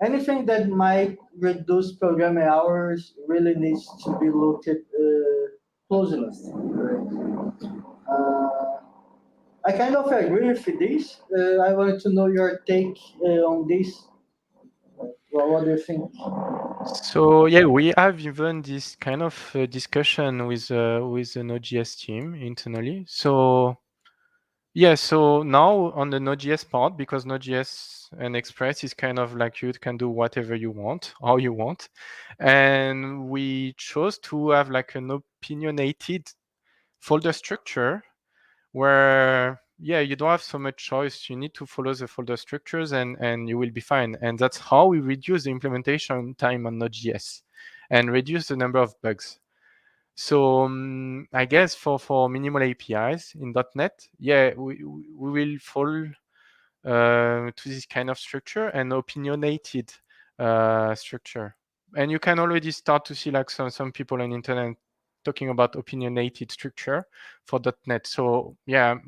Anything that might reduce programming hours really needs to be looked at closely. I kind of agree with this. I want to know your take on this. Well, what do you think? So yeah, we have even this kind of discussion with the Node.js team internally. So yeah, so now on the Node.js part, because Node.js and Express is kind of like you can do whatever you want, how you want, and we chose to have like an opinionated folder structure where you don't have so much choice. You need to follow the folder structures and you will be fine. And that's how we reduce the implementation time on Node.js and reduce the number of bugs. So I guess for minimal APIs in .NET, we will fall to this kind of structure and opinionated structure. And you can already start to see like some people on the internet talking about opinionated structure for .NET. So yeah,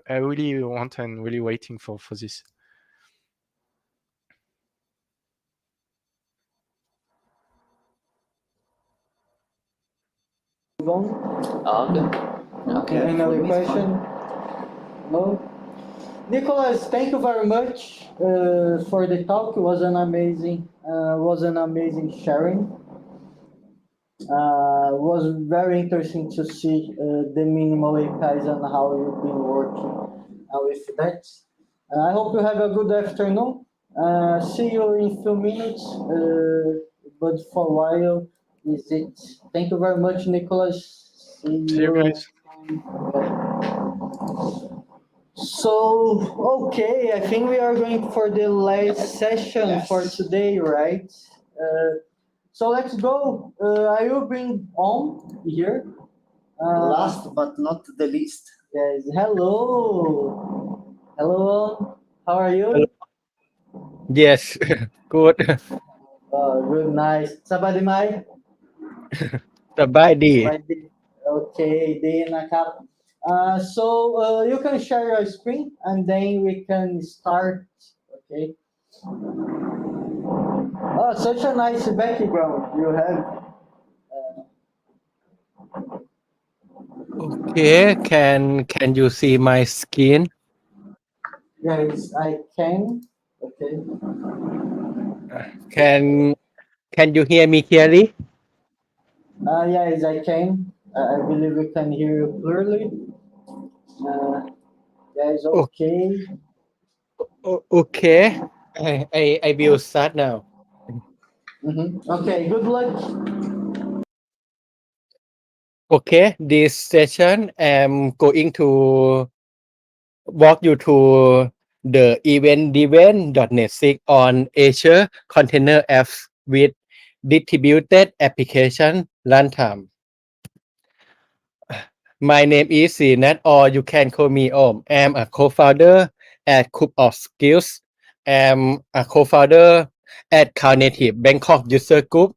I really want and really waiting for this. Okay. Any other question? No? Nicholas, thank you very much for the talk. It was an amazing sharing. It was very interesting to see the minimal APIs and how you've been working with that. I hope you have a good afternoon. See you in a few minutes, but for a while, is it? Thank you very much, Nicholas. See you guys. So, okay, I think we are going for the last session for today, right? So let's go. I will bring on here. Last but not the least. Yes, hello. Hello, how are you? Yes, good. Good, nice. สบายดีไหม สบายดี Okay, ดีนะครับ so you can share your screen and then we can start. Okay. Oh, such a nice background you have. Okay, can you see my screen? Yes, I can. Okay. Can you hear me clearly? Yes, I can. I believe we can hear you clearly. Yes, okay. Okay, I will start now. Okay, good luck. Okay, this session I'm going to walk you through the event-driven.NET 6 on Azure Container Apps with distributed application runtime. My name is Sinat, or you can call me Om. I'm a co-founder at Cube of Skills. I'm a co-founder at Cognitive Bangkok User Group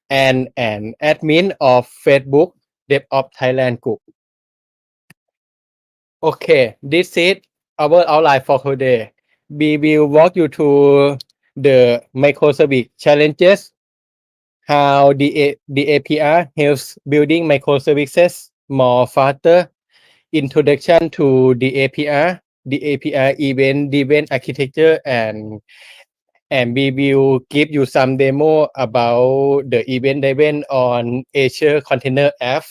and an admin of Facebook DevOps Thailand group. Okay, this is our outline for today. We will walk you through the microservice challenges, how the API helps building microservices more faster, introduction to the API event-driven architecture, and we will give you some demo about the event-driven on Azure Container App.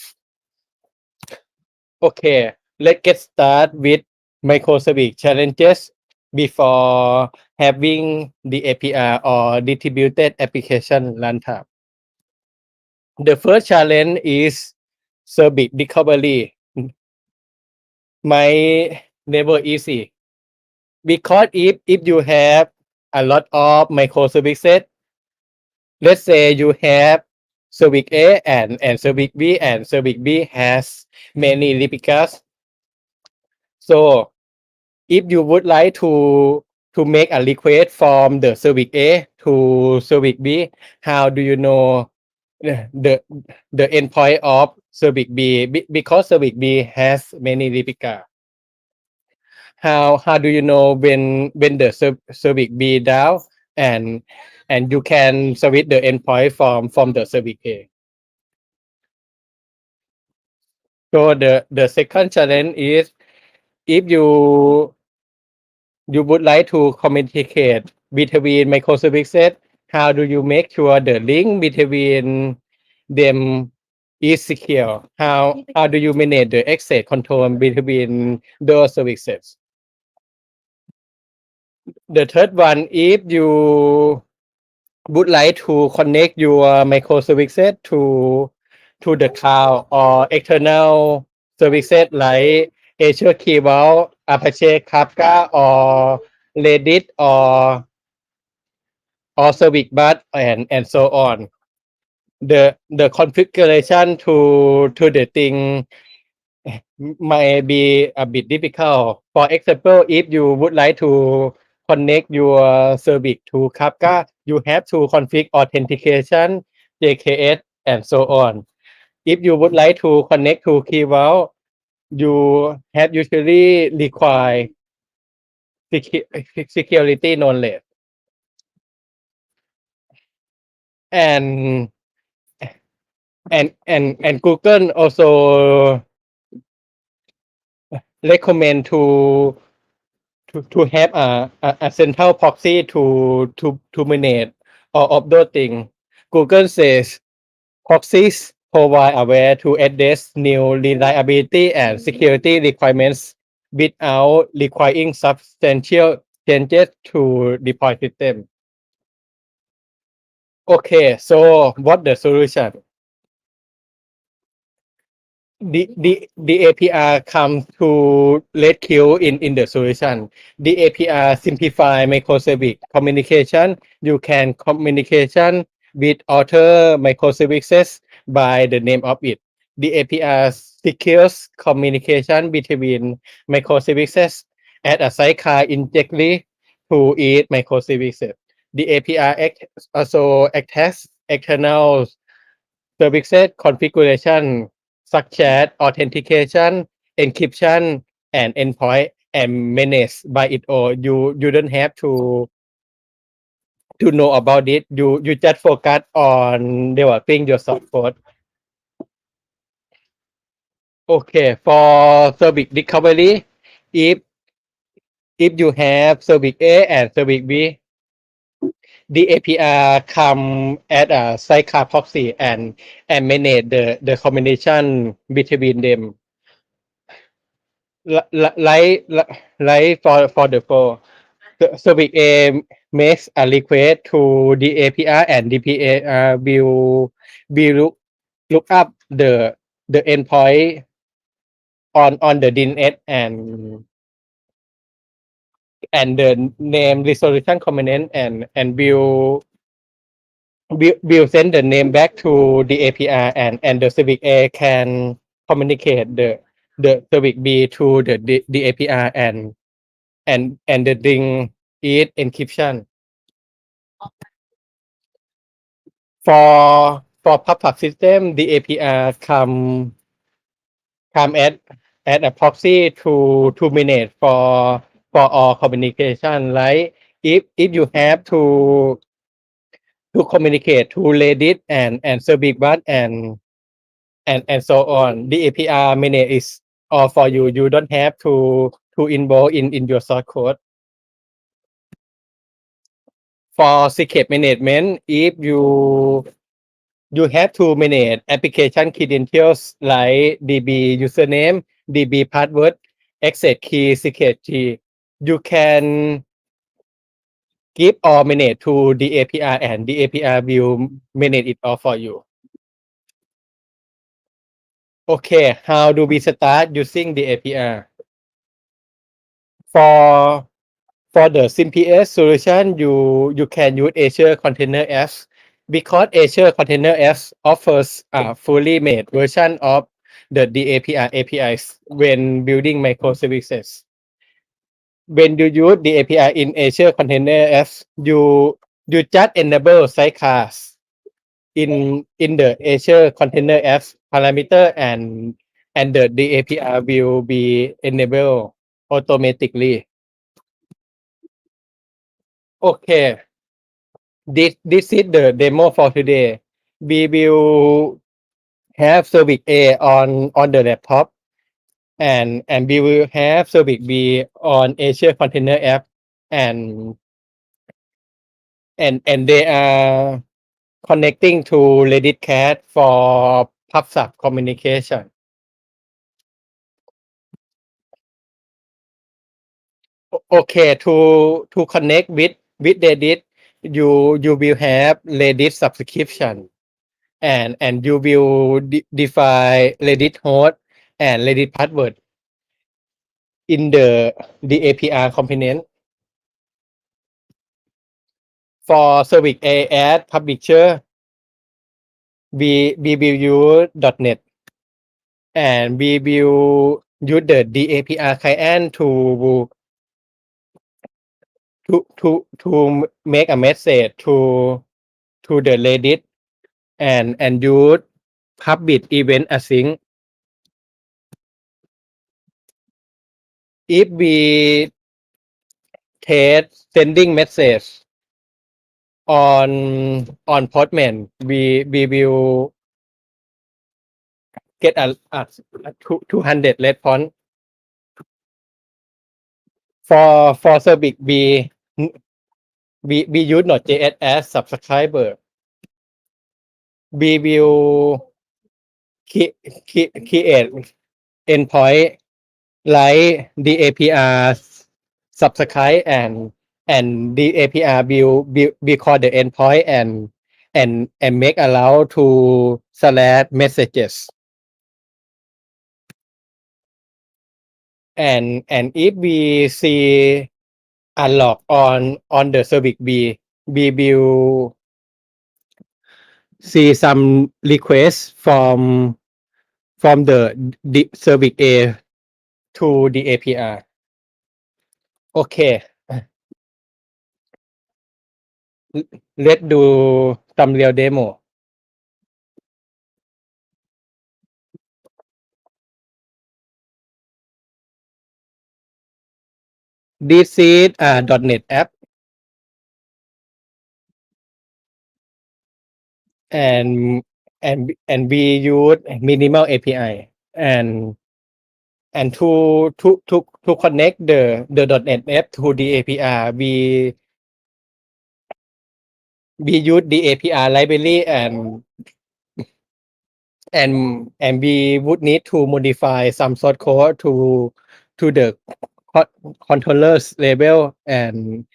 Okay, let's get started with microservice challenges before having the API or distributed application runtime. The first challenge is service recovery. My never easy because if you have a lot of microservices, let's say you have service A and service B, and service B has many replicas. So if you would like to make a request from the service A to service B, how do you know the endpoint of service B? Because service B has many replica. How do you know when the service B down and you can switch the endpoint from the service A? So the second challenge is if you would like to communicate between microservices, how do you make sure the link between them is secure? How do you manage the access control between those services? The third one, if you would like to connect your microservices to the cloud or external services like Azure Key Vault, Apache Kafka, or Redis, or Service Bus, and so on. The configuration to the thing might be a bit difficult. For example, if you would like to connect your service to Kafka, you have to configure authentication, JKS, and so on. If you would like to connect to Key Vault, you have usually require security knowledge. And Google also recommend to have a central proxy to manage all of those things. Google says proxies provide a way to address new reliability and security requirements without requiring substantial changes to deploy system. Okay, so what the solution? The API comes to rescue in the solution. The API simplify microservice communication. You can communication with other microservices by the name of it. The API secures communication between microservices at a sidecar injectly to each microservices. The API also acts external services configuration such as authentication, encryption, and endpoint, and managed by it all. You don't have to know about it. You just focus on developing your source code. Okay, for service recovery, if you have service A and service B, the API come at a sidecar proxy and manage the communication between them. Like for the flow, service A makes a request to the API, and the API will look up the endpoint on the DNS and the name resolution component, and will send the name back to the API, and the service A can communicate the service B to the API, and the thing is encryption. For PubSub system, the API come come at a proxy to 2 minutes for all communication, right? If you have to communicate to Reddit and Service Bus and so on, the API minute is all for you. You don't have to involve in your source code. For secret management, if you have to manage application credentials like DB username, DB password, access key, secret key, you can give all manage to the API and the API will manage it all for you. Okay, how do we start using the API? For the simplest solution, you can use Azure Container Apps because Azure Container Apps offers a fully made version of the APIs when building microservices. When you use the API in Azure Container Apps, you just enable sidecars in the Azure Container Apps parameter and the API will be enabled automatically. Okay, this is the demo for today. We will have Service A on the laptop and we will have Service B on Azure Container App and they are connecting to Reddit Cat for PubSub communication. Okay, to connect with Reddit, you will have Reddit subscription and you will define Reddit host and Reddit password in the API component. For Service A as publisher, we will use .NET and we will use the API client to make a message to the Reddit and use public event async. If we test sending message on Postman, we will get a 200 response. For Service B, we use Node.js as subscriber. We will create endpoint like the API subscribe and the API will call the endpoint and make allow to select messages. And if we see a log on the Service B, we will see some requests from the Service A to the API. Okay, let's do some real demo. This is a .NET app and we use minimal API and to connect the .NET app to the API, we use the API library and we would need to modify some source code to the controllers level and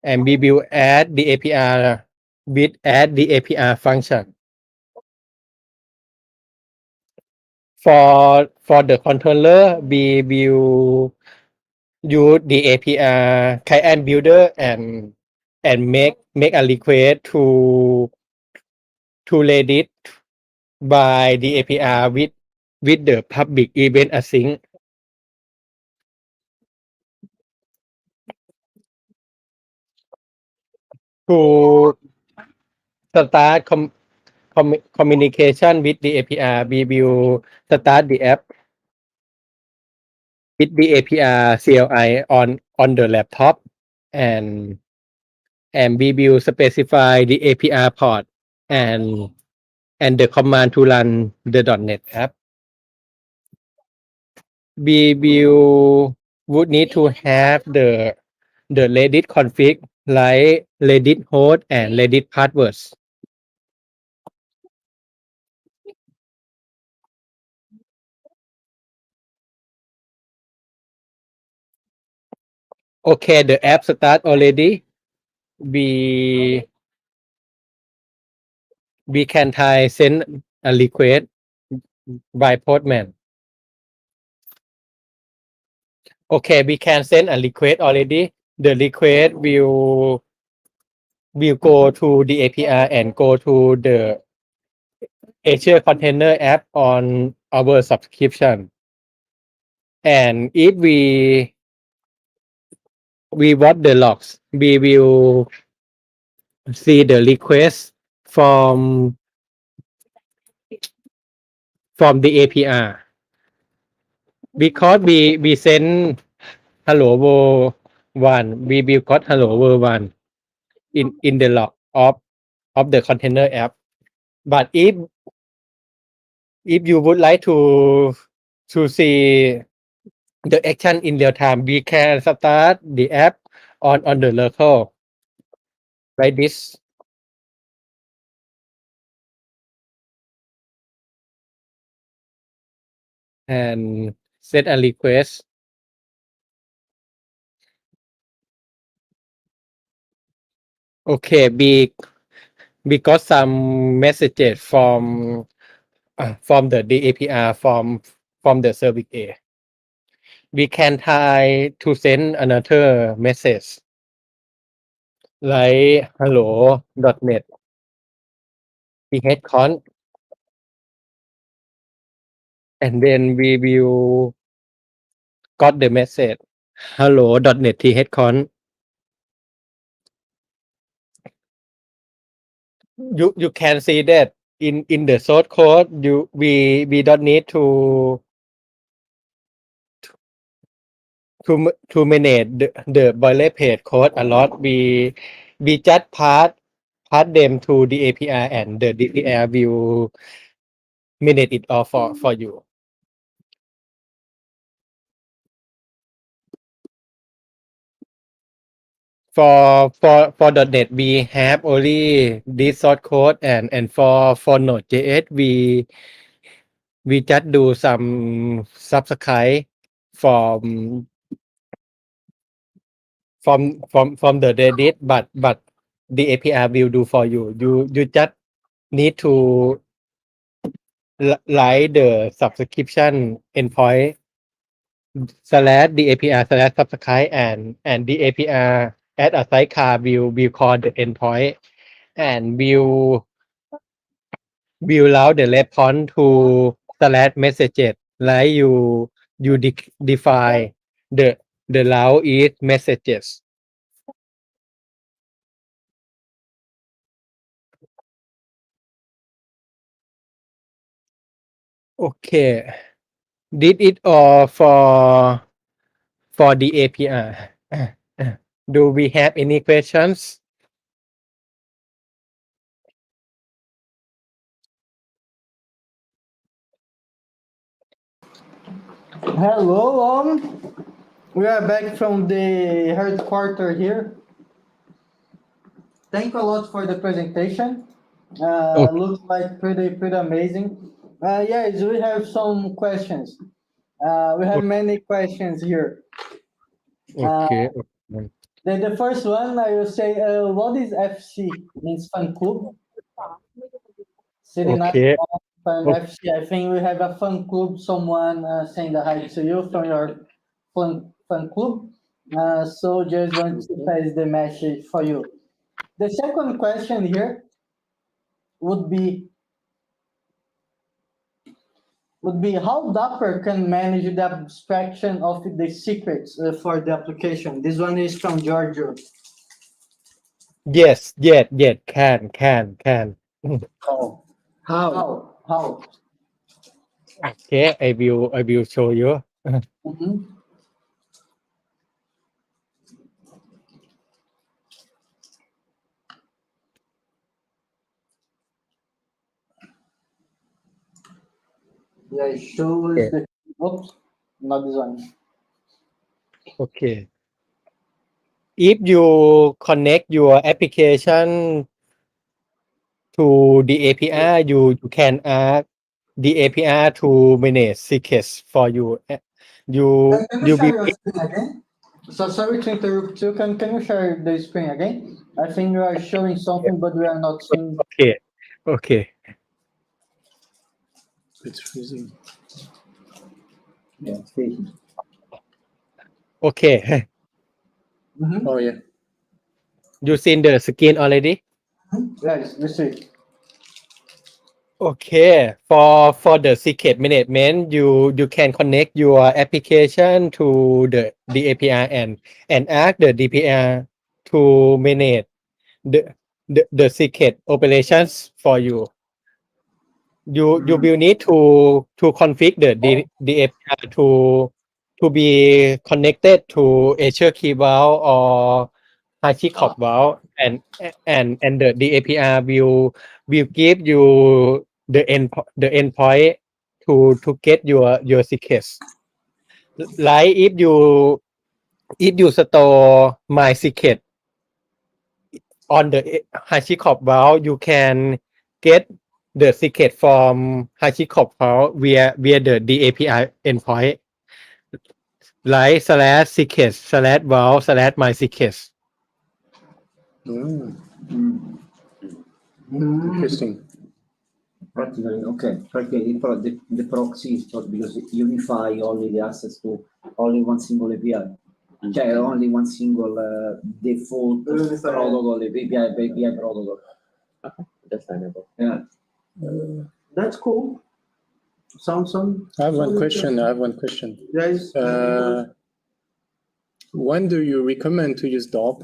we will add the API with add the API function. For the controller, we will use the API client builder and make a request to Reddit by the API with the public event async. To start communication with the API, we will start the app with the APR CLI on the laptop, and we will specify the APR port and the command to run the .NET app. We would need to have the Redis config like Redis host and Redis passwords. Okay, the app start already. We can try send a request by Postman. Okay, we can send a request already. The request will go to the API and go to the Azure Container app on our subscription. And if we watch the logs, we will see the request from the API. Because we send hello world 1, we will got hello world 1 in the log of the container app. But if you would like to see the action in real time, we can start the app on the local like this. And set a request. Okay, we got some messages from the API from the service A. We can try to send another message like hello.net thconf, and then we will got the message hello.net thconf. You can see that in the source code we don't need to manage the boilerplate code a lot. We just pass them to the API, and the API will manage it all for you. For .NET we have only this source code, and for Node.js we just do some subscribe from the Redis, but the API will do for you. You just need to write the subscription endpoint / the API / subscribe, and the API add a sidecar will call the endpoint, and will allow the response to / messages like you define the route is messages. Okay, did it all for the API. Do we have any questions? Hello, we are back from the headquarters here. Thank you a lot for the presentation. Looks like pretty amazing. Yes, we have some questions. We have many questions here. Okay. The first one, I will say, what is FC? Means fan club. Okay. FC. I think we have a fan club. Someone saying the hi to you from your fan club. So just want to pass the message for you. The second question here would be how Dapper can manage the abstraction of the secrets for the application. This one is from Giorgio. Yes, can. How? Okay, I will show you. Yeah, it shows Okay. the. Oops, not this one. Okay. If you connect your application to the API, you can ask the API to manage secrets for you. You Can you you share be your screen again? So sorry to interrupt you. Can you share the screen again? I think you are showing something, but we are not seeing. okay. Okay. It's freezing. Yeah, speaking. Okay. Mm-hmm. Oh yeah. You seen the screen already? Yes, we see. Okay. For the secret management, you can connect your application to the API and ask the DPI to manage the secret operations for you. You will need to configure the API to be connected to Azure Key Vault or HashiCorp Vault, and the API will give you the endpoint to get your secrets. Like if you store my secret on the HashiCorp Vault, you can get the secret from HashiCorp Vault via the API endpoint, like /secrets/vault/my secrets. Interesting. Practically, okay. Practically, the proxy is because it unify only the access to only one single API. Cioè, only one single default protocol, API protocol. Understandable. Yeah. That's cool. Sounds. I have one question. Yes. When do you recommend to use DOP?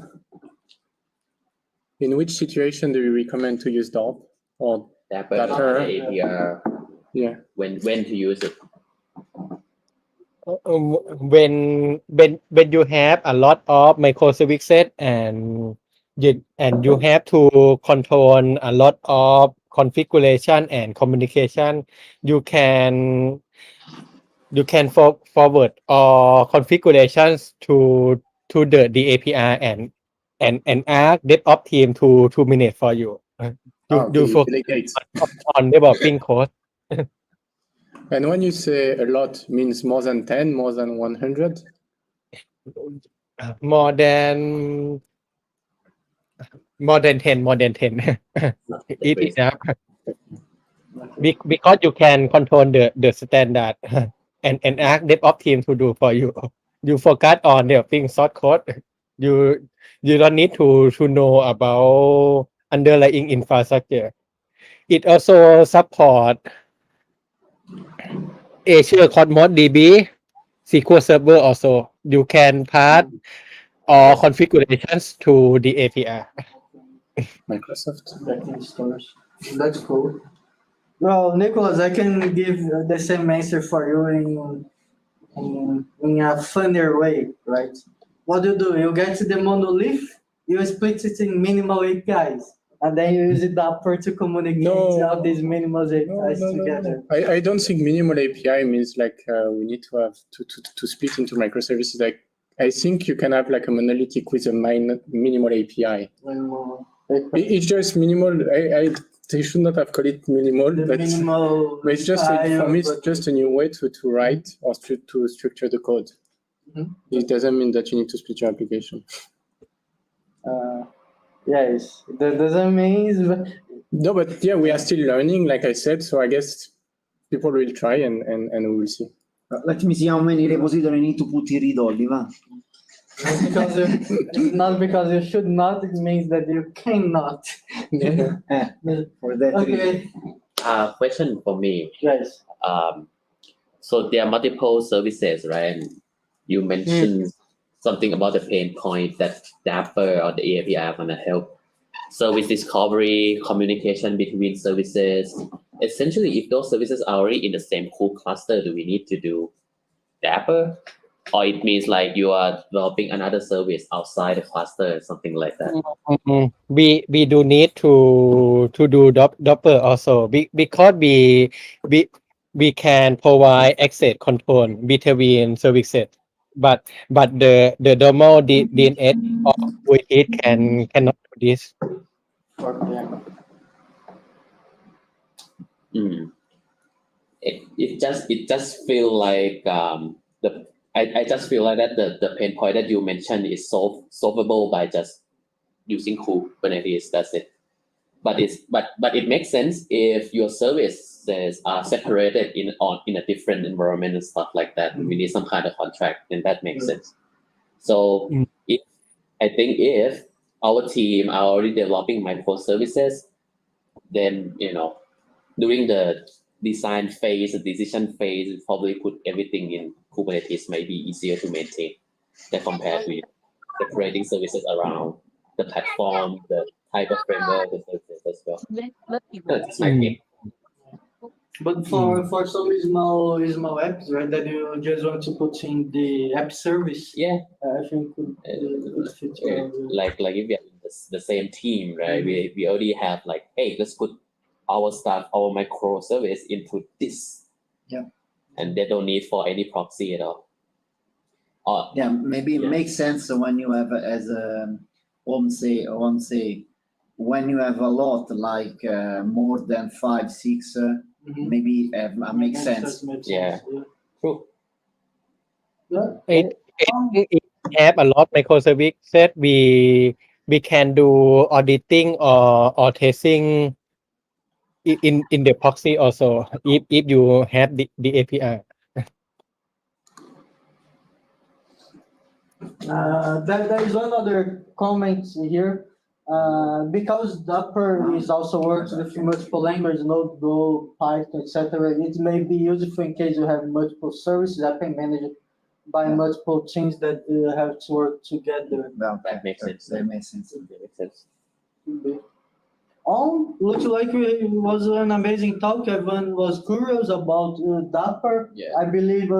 In which situation do you recommend to use DOP or Dapper, Dapper? APR. Yeah. When to use it? When you have a lot of microservices and you have to control a lot of configuration and communication, you can forward all configurations to the API and ask DevOps team to manage for you. You focus delegate. on developing code. And when you say a lot, means more than 10, more than 100? More than 10. It is enough. Because you can control the standard and ask DevOps team to do for you. You focus on developing source code. You don't need to know about underlying infrastructure. It also support Azure Cosmos DB, SQL Server also. You can pass all configurations to the API. Microsoft. That's cool. Well, Nicholas, I can give the same answer for you in a funnier way, right? What do? You get the monolith, you split it in minimal APIs, and then you use it Dapper to communicate all these minimal APIs together. I don't think minimal API means like we need to have to split into microservices. Like I think you can have like a monolithic with a minimal API. It's just minimal. They should not have called it minimal, but it's just for me. It's just a new way to write or to structure the code. It doesn't mean that you need to split your application. Yes, that doesn't mean. No, but yeah, we are still learning, like I said. So I guess people will try and we will see. Let me see how many repositories I need to put in read-only, va? Not because you should not, it means that you cannot. For that Okay. Question for me. Yes. So there are multiple services, right? And you mentioned something about the pain point that Dapper or the API are going to help. Service discovery, communication between services. Essentially, if those services are already in the same core cluster, do we need to do Dapper? Or it means like you are developing another service outside the cluster, something like that. We do need to do Dapper also because we can provide access control between services, but the normal DNS or it cannot do this. It just feel like I just feel like that the pain point that you mentioned is solvable by just using Kubernetes. That's it. But it makes sense if your services are separated in a different environment and stuff like that. We need some kind of contract, and that makes sense. So I think if our team are already developing microservices, then during the design phase, the decision phase, we probably put everything in Kubernetes might be easier to maintain than compared with separating services around the platform, the type of framework, the services as well. That's my take. But for some small apps, right, that you just want to put in the app service, I think could fit well. Like if we are in the same team, right? We already have like, hey, let's put our stuff, our microservice into this. And they don't need for any proxy at all. Maybe it makes sense when you have as a say when you have a lot like more than 5, 6. Maybe makes sense. True. It have a lot microservices. We can do auditing or testing in the proxy also if you have the API. There is one other comment here. Because Dapper is also works with multiple languages, Node, Go, Python, etc. It may be useful in case you have multiple services that can manage by multiple teams that have to work together. That makes sense. That makes sense. Looks like it was an amazing talk. Everyone was curious about Dapper. I believe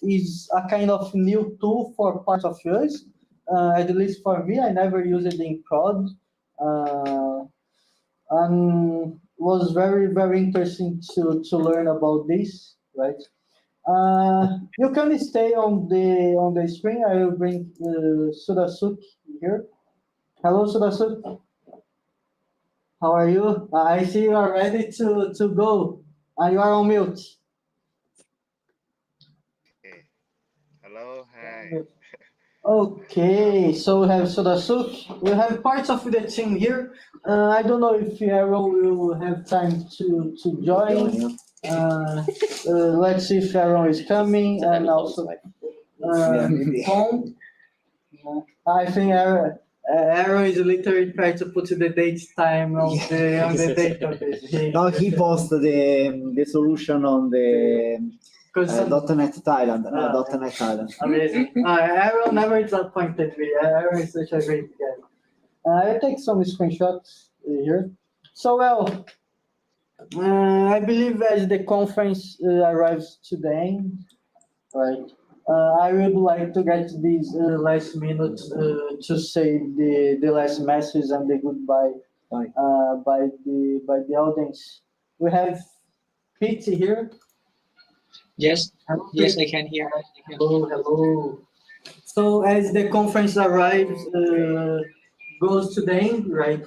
is a kind of new tool for parts of us. At least for me, I never used it in prod. And was very, very interesting to learn about this, right? You can stay on the screen. I will bring Surasuk here. Hello, Surasuk. How are you? I see you are ready to go. You are on mute. Okay. Hello, hi. Okay, so we have Surasuk. We have parts of the team here. I don't know if Aaron will have time to join. Let's see if Aaron is coming, and also Tom. I think Aaron is literally trying to put the date time on the database. No, he posted the solution on the .NET Thailand. .NET Thailand. Amazing. Aaron never disappointed me. Aaron is such a great guy. I'll take some screenshots here. So, I believe as the conference arrives today, right, I would like to get these last minutes to say the last message and the goodbye by the audience. We have Pete here. Yes, yes, I can hear. Hello. So as the conference arrives, goes to the end, right?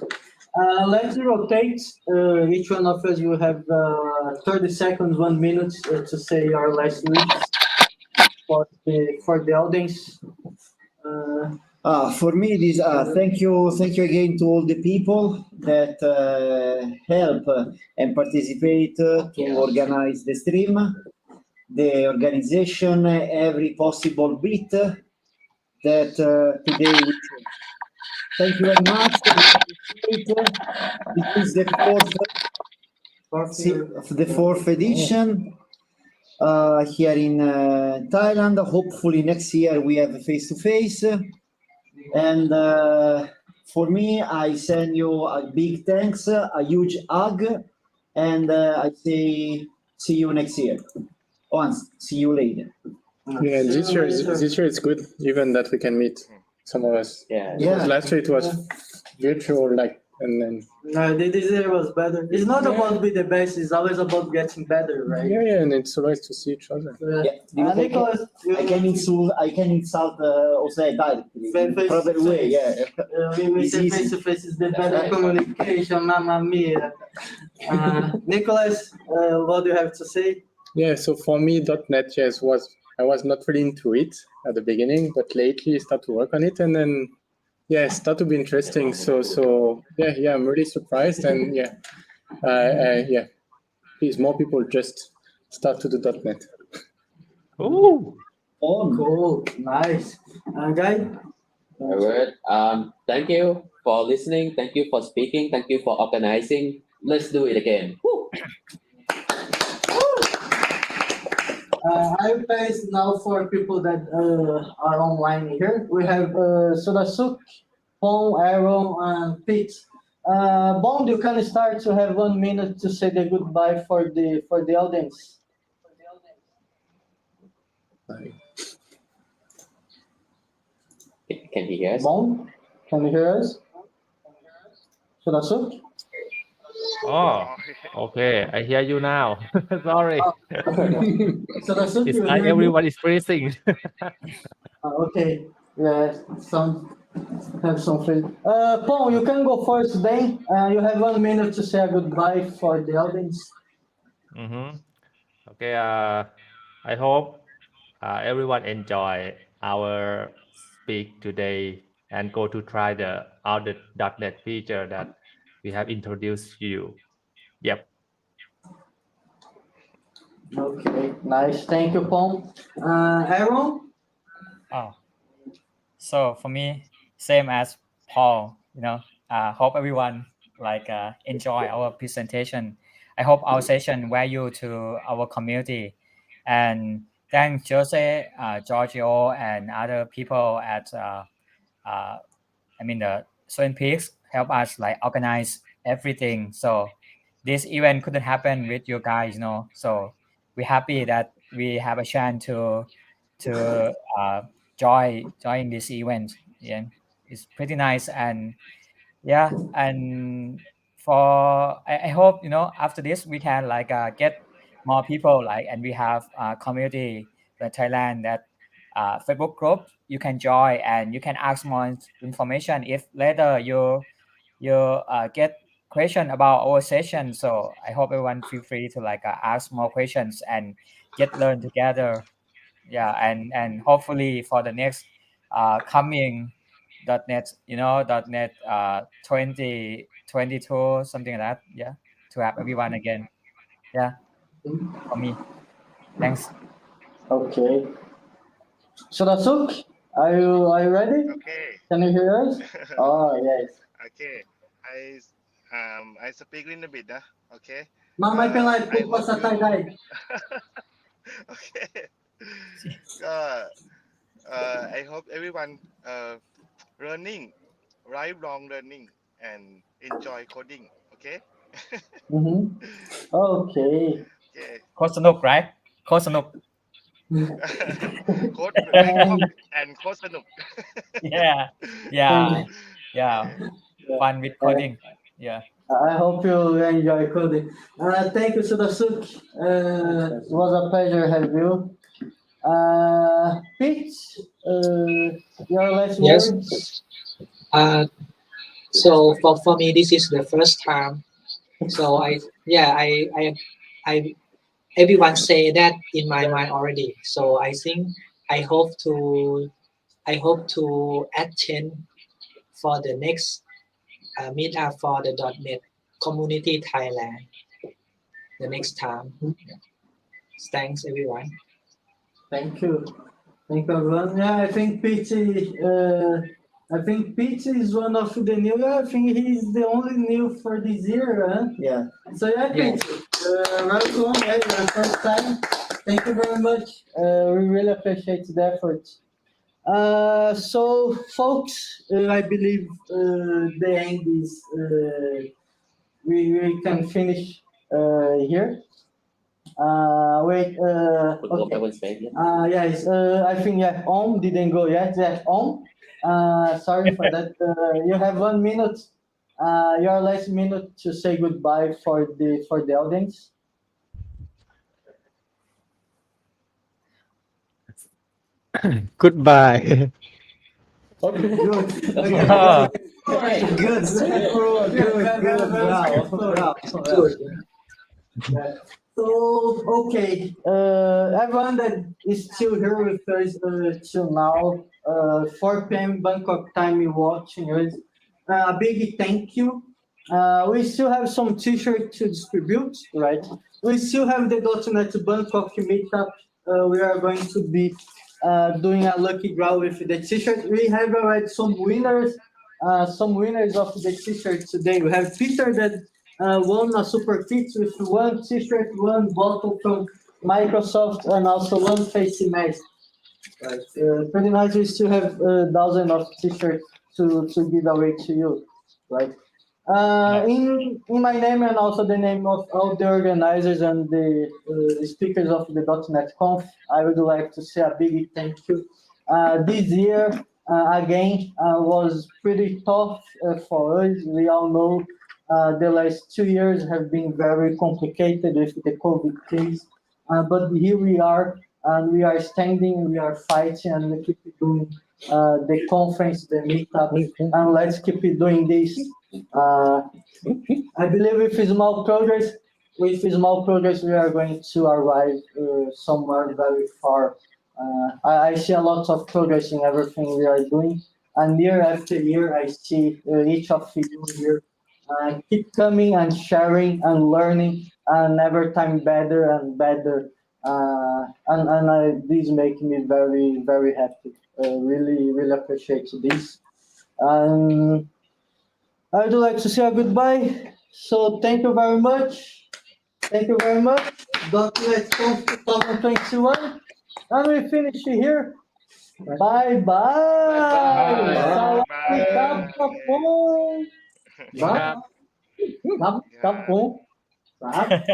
Let's rotate. Each one of us will have 30 seconds, 1 minute to say our last wishes for the audience. For me, this thank you again to all the people that help and participate to organize the stream. The organization, every possible bit that today we show. Thank you very much. This is the fourth edition here in Thailand. Hopefully next year we have face-to-face. And for me, I send you a big thanks, a huge hug, and I say see you next year. See you later. Yeah, this year it's good, even that we can meet some of us. Yeah. Because last year it was virtual, like and then No, this year was better. It's not about be the best. It's always about getting better, right? yeah, and it's always to see each other. Nicholas, I can insult Jose directly in the proper way. Yeah, we say face to face is the better communication. Mamma mia. Nicholas, what do you have to say? Yeah, so for me, .NET, yes, I was not really into it at the beginning, but lately I start to work on it, and then it start to be interesting. So yeah, I'm really surprised, and please, more people just start to do .NET. Oh, cool, nice. Guy? All right. Thank you for listening. Thank you for speaking. Thank you for organizing. Let's do it again. Woo! I will pass now for people that are online here. We have Surasuk, Pong, Aaron, and Pete. Bond, you can start to have 1 minute to say the goodbye for the audience. Can you hear us? Bond, can you hear us? Surasuk? Oh, okay. I hear you now. Sorry. Surasuk, It's you like hear me? everyone is freezing. Okay, yeah, have something. Paul, you can go first then. You have 1 minute to say a goodbye for the audience. Okay, I hope everyone enjoy our speak today and go to try out the .NET feature that we have introduced you. Yep. Okay, nice. Thank you, Paul. Aaron? So for me, same as Paul, hope everyone enjoy our presentation. I hope our session value to our community, and thanks Jose, Giorgio, and other people at the Swing Peaks help us organize everything. So this event couldn't happen with you guys, So we're happy that we have a chance to join this event. Yeah, it's pretty nice, and and I hope after this we can get more people and we have community in Thailand that Facebook group you can join and you can ask more information if later you get question about our session. So I hope everyone feel free to ask more questions and learn together. Yeah, and hopefully for the next coming .NET 2022 something like that. Yeah, to have everyone again. Yeah, for me. Thanks. Okay. Surasuk, are you ready? Okay. Can you hear us? Oh, yes. Okay. I speak in a bit, okay. ไม่เป็นไร I พูดภาษาไทยได้ Okay. I hope everyone learning lifelong learning and enjoy coding. Okay. Okay. Okay. โคตรสนุก right โคตรสนุก Code Bangkok and Code Sanuk. yeah fun with coding. Yeah, I hope you enjoy coding. Thank you, Surasuk. It was a pleasure having you. Pete, your last Yes. words? So for me, this is the first time. So everyone say that in my mind already. So I think I hope to attend for the next meetup for the .NET community Thailand the next time. Thanks everyone. Thank you, everyone. Yeah, I think Pete is one of the new. I think he's the only new for this year. Huh? Yeah. So Pete, welcome. Your first time. Thank you very much. We really appreciate the effort. So folks, I believe the end is we can finish here. Wait. Okay. Yes. I think Om didn't go yet. Om. Sorry for that. You have 1 minute your last minute to say goodbye for the audience. Goodbye. Okay, good. Okay, Yeah. good. So, okay, everyone that is still here with us till now, 4 p.m. Bangkok time watching us, a big thank you. We still have some t-shirts to distribute, right? We still have the .NET Bangkok meetup. We are going to be doing a lucky draw with the t-shirt. We have already some winners of the t-shirt today. We have Peter that won a super kit with 1 t-shirt, 1 bottle from Microsoft, and also 1 face mask. Right. Pretty nice. We still have dozens of t-shirts to give away to you, right? In my name and also the name of all the organizers and the speakers of the .NET Conf, I would like to say a big thank you. This year, again, was pretty tough for us. We all know the last 2 years have been very complicated with the COVID case, but here we are, and we are standing, we are fighting, and we keep doing the conference, the meetup, and let's keep doing this. I believe with small progress, we are going to arrive somewhere very far. I see a lot of progress in everything we are doing, and year after year, I see each of you here keep coming and sharing and learning, and every time better and better. This makes me very, very happy. Really, really appreciate this. I would like to say a goodbye. So thank you very much. Thank you very much. .NET Conf 2021. And we finish here. Bye bye. Salam kapong. Bye.